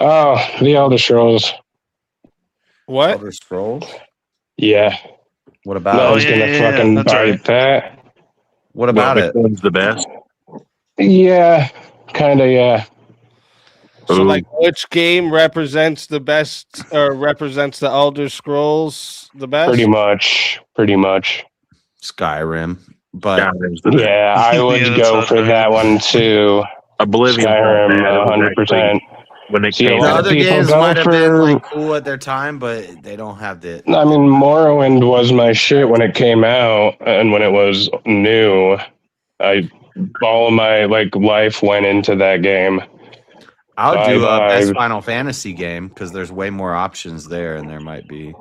Oh, the Elder Scrolls. What? Elder Scrolls? Yeah. What about? I was gonna fucking bite that. What about it? Which one's the best? Yeah, kind of. Yeah. So, like, which game represents the best, or represents the Elder Scrolls the best? Pretty much. Skyrim, but yeah, I would go for that one too. Oblivion, Skyrim, 100%. When they the other games might have been like cool at their time, but they don't have the. I mean, Morrowind was my shit when it came out, and when it was new, all of my life went into that game. I'll do a best Final Fantasy game because there's way more options there, and there might be.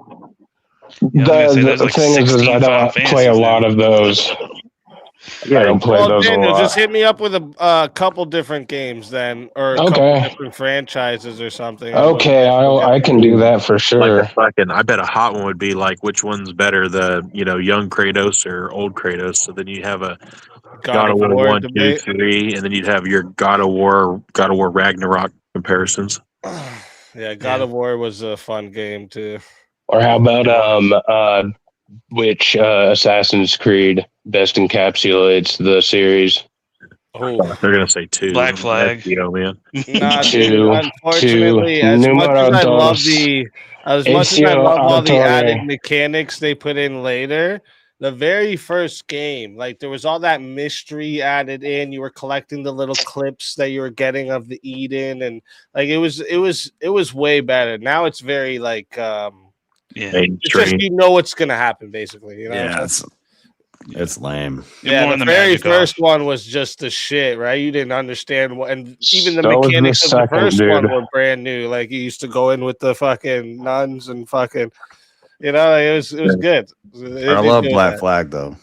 The thing is I don't play a lot of those. I don't play those Daniel, a lot. just hit me up with a couple different games then, or a couple different franchises or something. Okay, I can do that for sure. I bet a hot one would be like, which one's better, the young Kratos or old Kratos? So then you have a God of War 1, 2, 3, and then you'd have your God of War Ragnarok comparisons. Yeah, God of War was a fun game too. Or how about which Assassin's Creed best encapsulates the series? Oh, They're gonna say 2. Black Flag. You know, man. nah, dude, Two, unfortunately, numero dos. as much as I Ezio love all the Auditore. added mechanics they put in later, the very first game, like there was all that mystery added in. You were collecting the little clips that you were getting of the Eden, and like it was way better. Now it's very like Yeah. it's just you know what's gonna happen, basically. You know what I'm saying? It's lame. Yeah, the very first one was just the shit, right? You didn't understand what, and even the So was the mechanics of the second, first dude. one were brand new. Like you used to go in with the fucking nuns and fucking, you know, like, it was good. I love Black Flag though.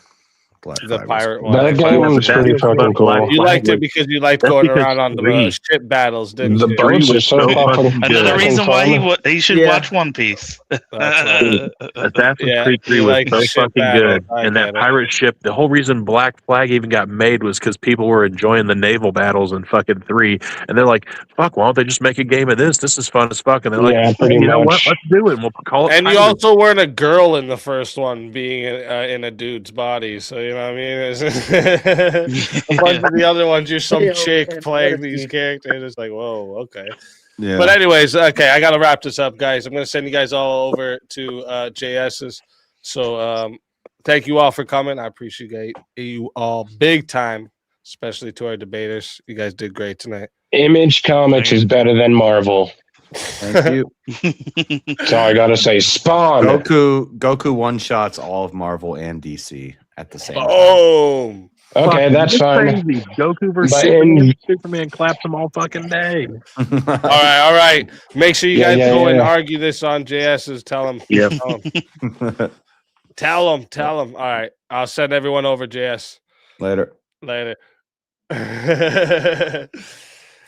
The pirate one. That game was pretty fucking cool. You liked it because you liked going around on the ship battles, didn't The you? boats are so fucking Another reason why fun. he should watch One Piece. Assassin's Creed 3 was so fucking good. And that pirate ship, the whole reason Black Flag even got made was because people were enjoying the naval battles in fucking 3. And they're like, fuck, why don't they just make a game of this? This is fun as fuck. And they're like, Yeah, pretty you know what? much. Let's do it. We'll call it And you Pirates. also weren't a girl in the first one, being in a dude's body. So you know what I mean. A bunch of the other ones, you're some chick playing these characters. It's like, whoa, okay. Yeah. But anyways, okay, I gotta wrap this up, guys. I'm gonna send you guys all over to JS's. So thank you all for coming. I appreciate you all big time, especially to our debaters. You guys did great tonight. Image Comics is better than Marvel. Thank you. So I gotta say, Spawn. Goku one shots all of Marvel and DC at the same time. Oh, okay, that's fine. Crazy. Goku versus But Superman. Superman claps them all fucking day. all right. Make sure you guys go and yeah. argue this on JS's. Tell them. Yep. Tell them. All right. I'll send everyone over, JS. Later.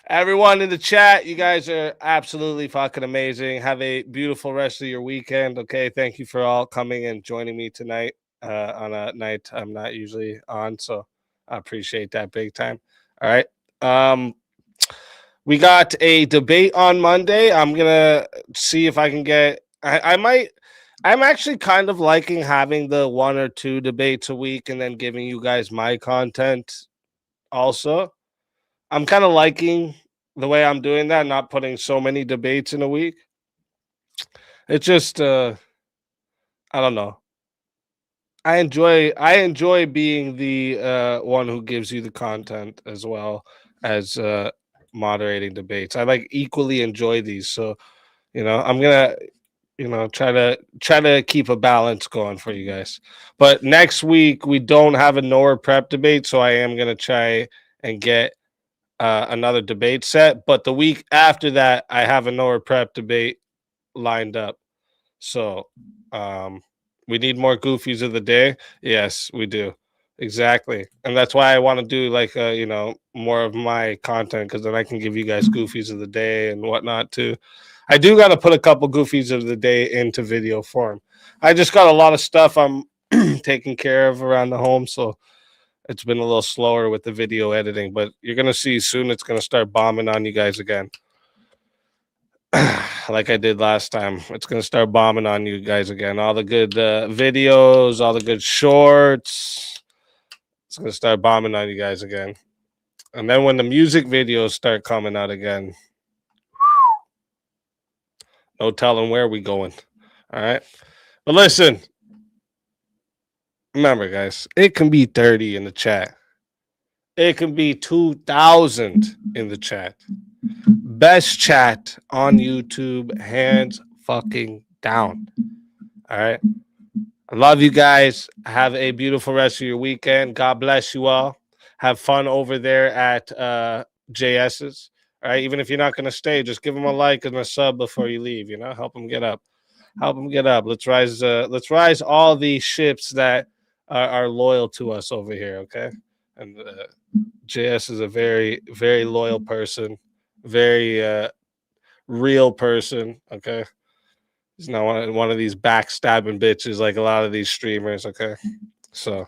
Everyone in the chat, you guys are absolutely fucking amazing. Have a beautiful rest of your weekend. Okay. Thank you for all coming and joining me tonight on a night I'm not usually on. So I appreciate that big time. All right. We got a debate on Monday. I'm gonna see if I can get I'm actually kind of liking having the 1 or 2 debates a week and then giving you guys my content also. I'm kind of liking the way I'm doing that, not putting so many debates in a week. It's just I don't know. I enjoy being the one who gives you the content as well as moderating debates. I like equally enjoy these. So, you know, I'm gonna try to keep a balance going for you guys. But next week we don't have a NOR prep debate, so I am gonna try and get another debate set. But the week after that, I have a NOR prep debate lined up. So we need more goofies of the day. Yes, we do. Exactly. And that's why I want to do like more of my content, because then I can give you guys goofies of the day and whatnot too. I do got to put a couple goofies of the day into video form. I just got a lot of stuff I'm taking care of around the home, so it's been a little slower with the video editing, but you're going to see soon it's going to start bombing on you guys again. Like I did last time. It's going to start bombing on you guys again. All the good videos, all the good shorts. It's going to start bombing on you guys again. And then when the music videos start coming out again, no telling where we going. All right. But listen, remember, guys, it can be 30 in the chat. It can be 2,000 in the chat. Best chat on YouTube, hands fucking down. All right. I love you guys. Have a beautiful rest of your weekend. God bless you all. Have fun over there at JS's. All right. Even if you're not going to stay, just give them a like and a sub before you leave. Help them get up. Let's rise all the ships that are loyal to us over here. Okay. And JS is a very, very loyal person. Very real person. Okay. He's not one of these backstabbing bitches like a lot of these streamers. Okay. So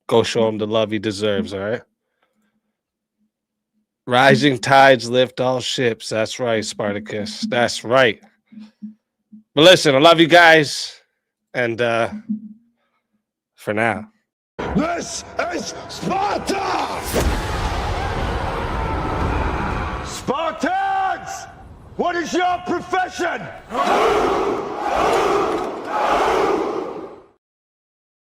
go show him the love he deserves. All right. Rising tides lift all ships. That's right, Spartacus. That's right. But listen, I love you guys. And for now. This is Sparta! is your profession?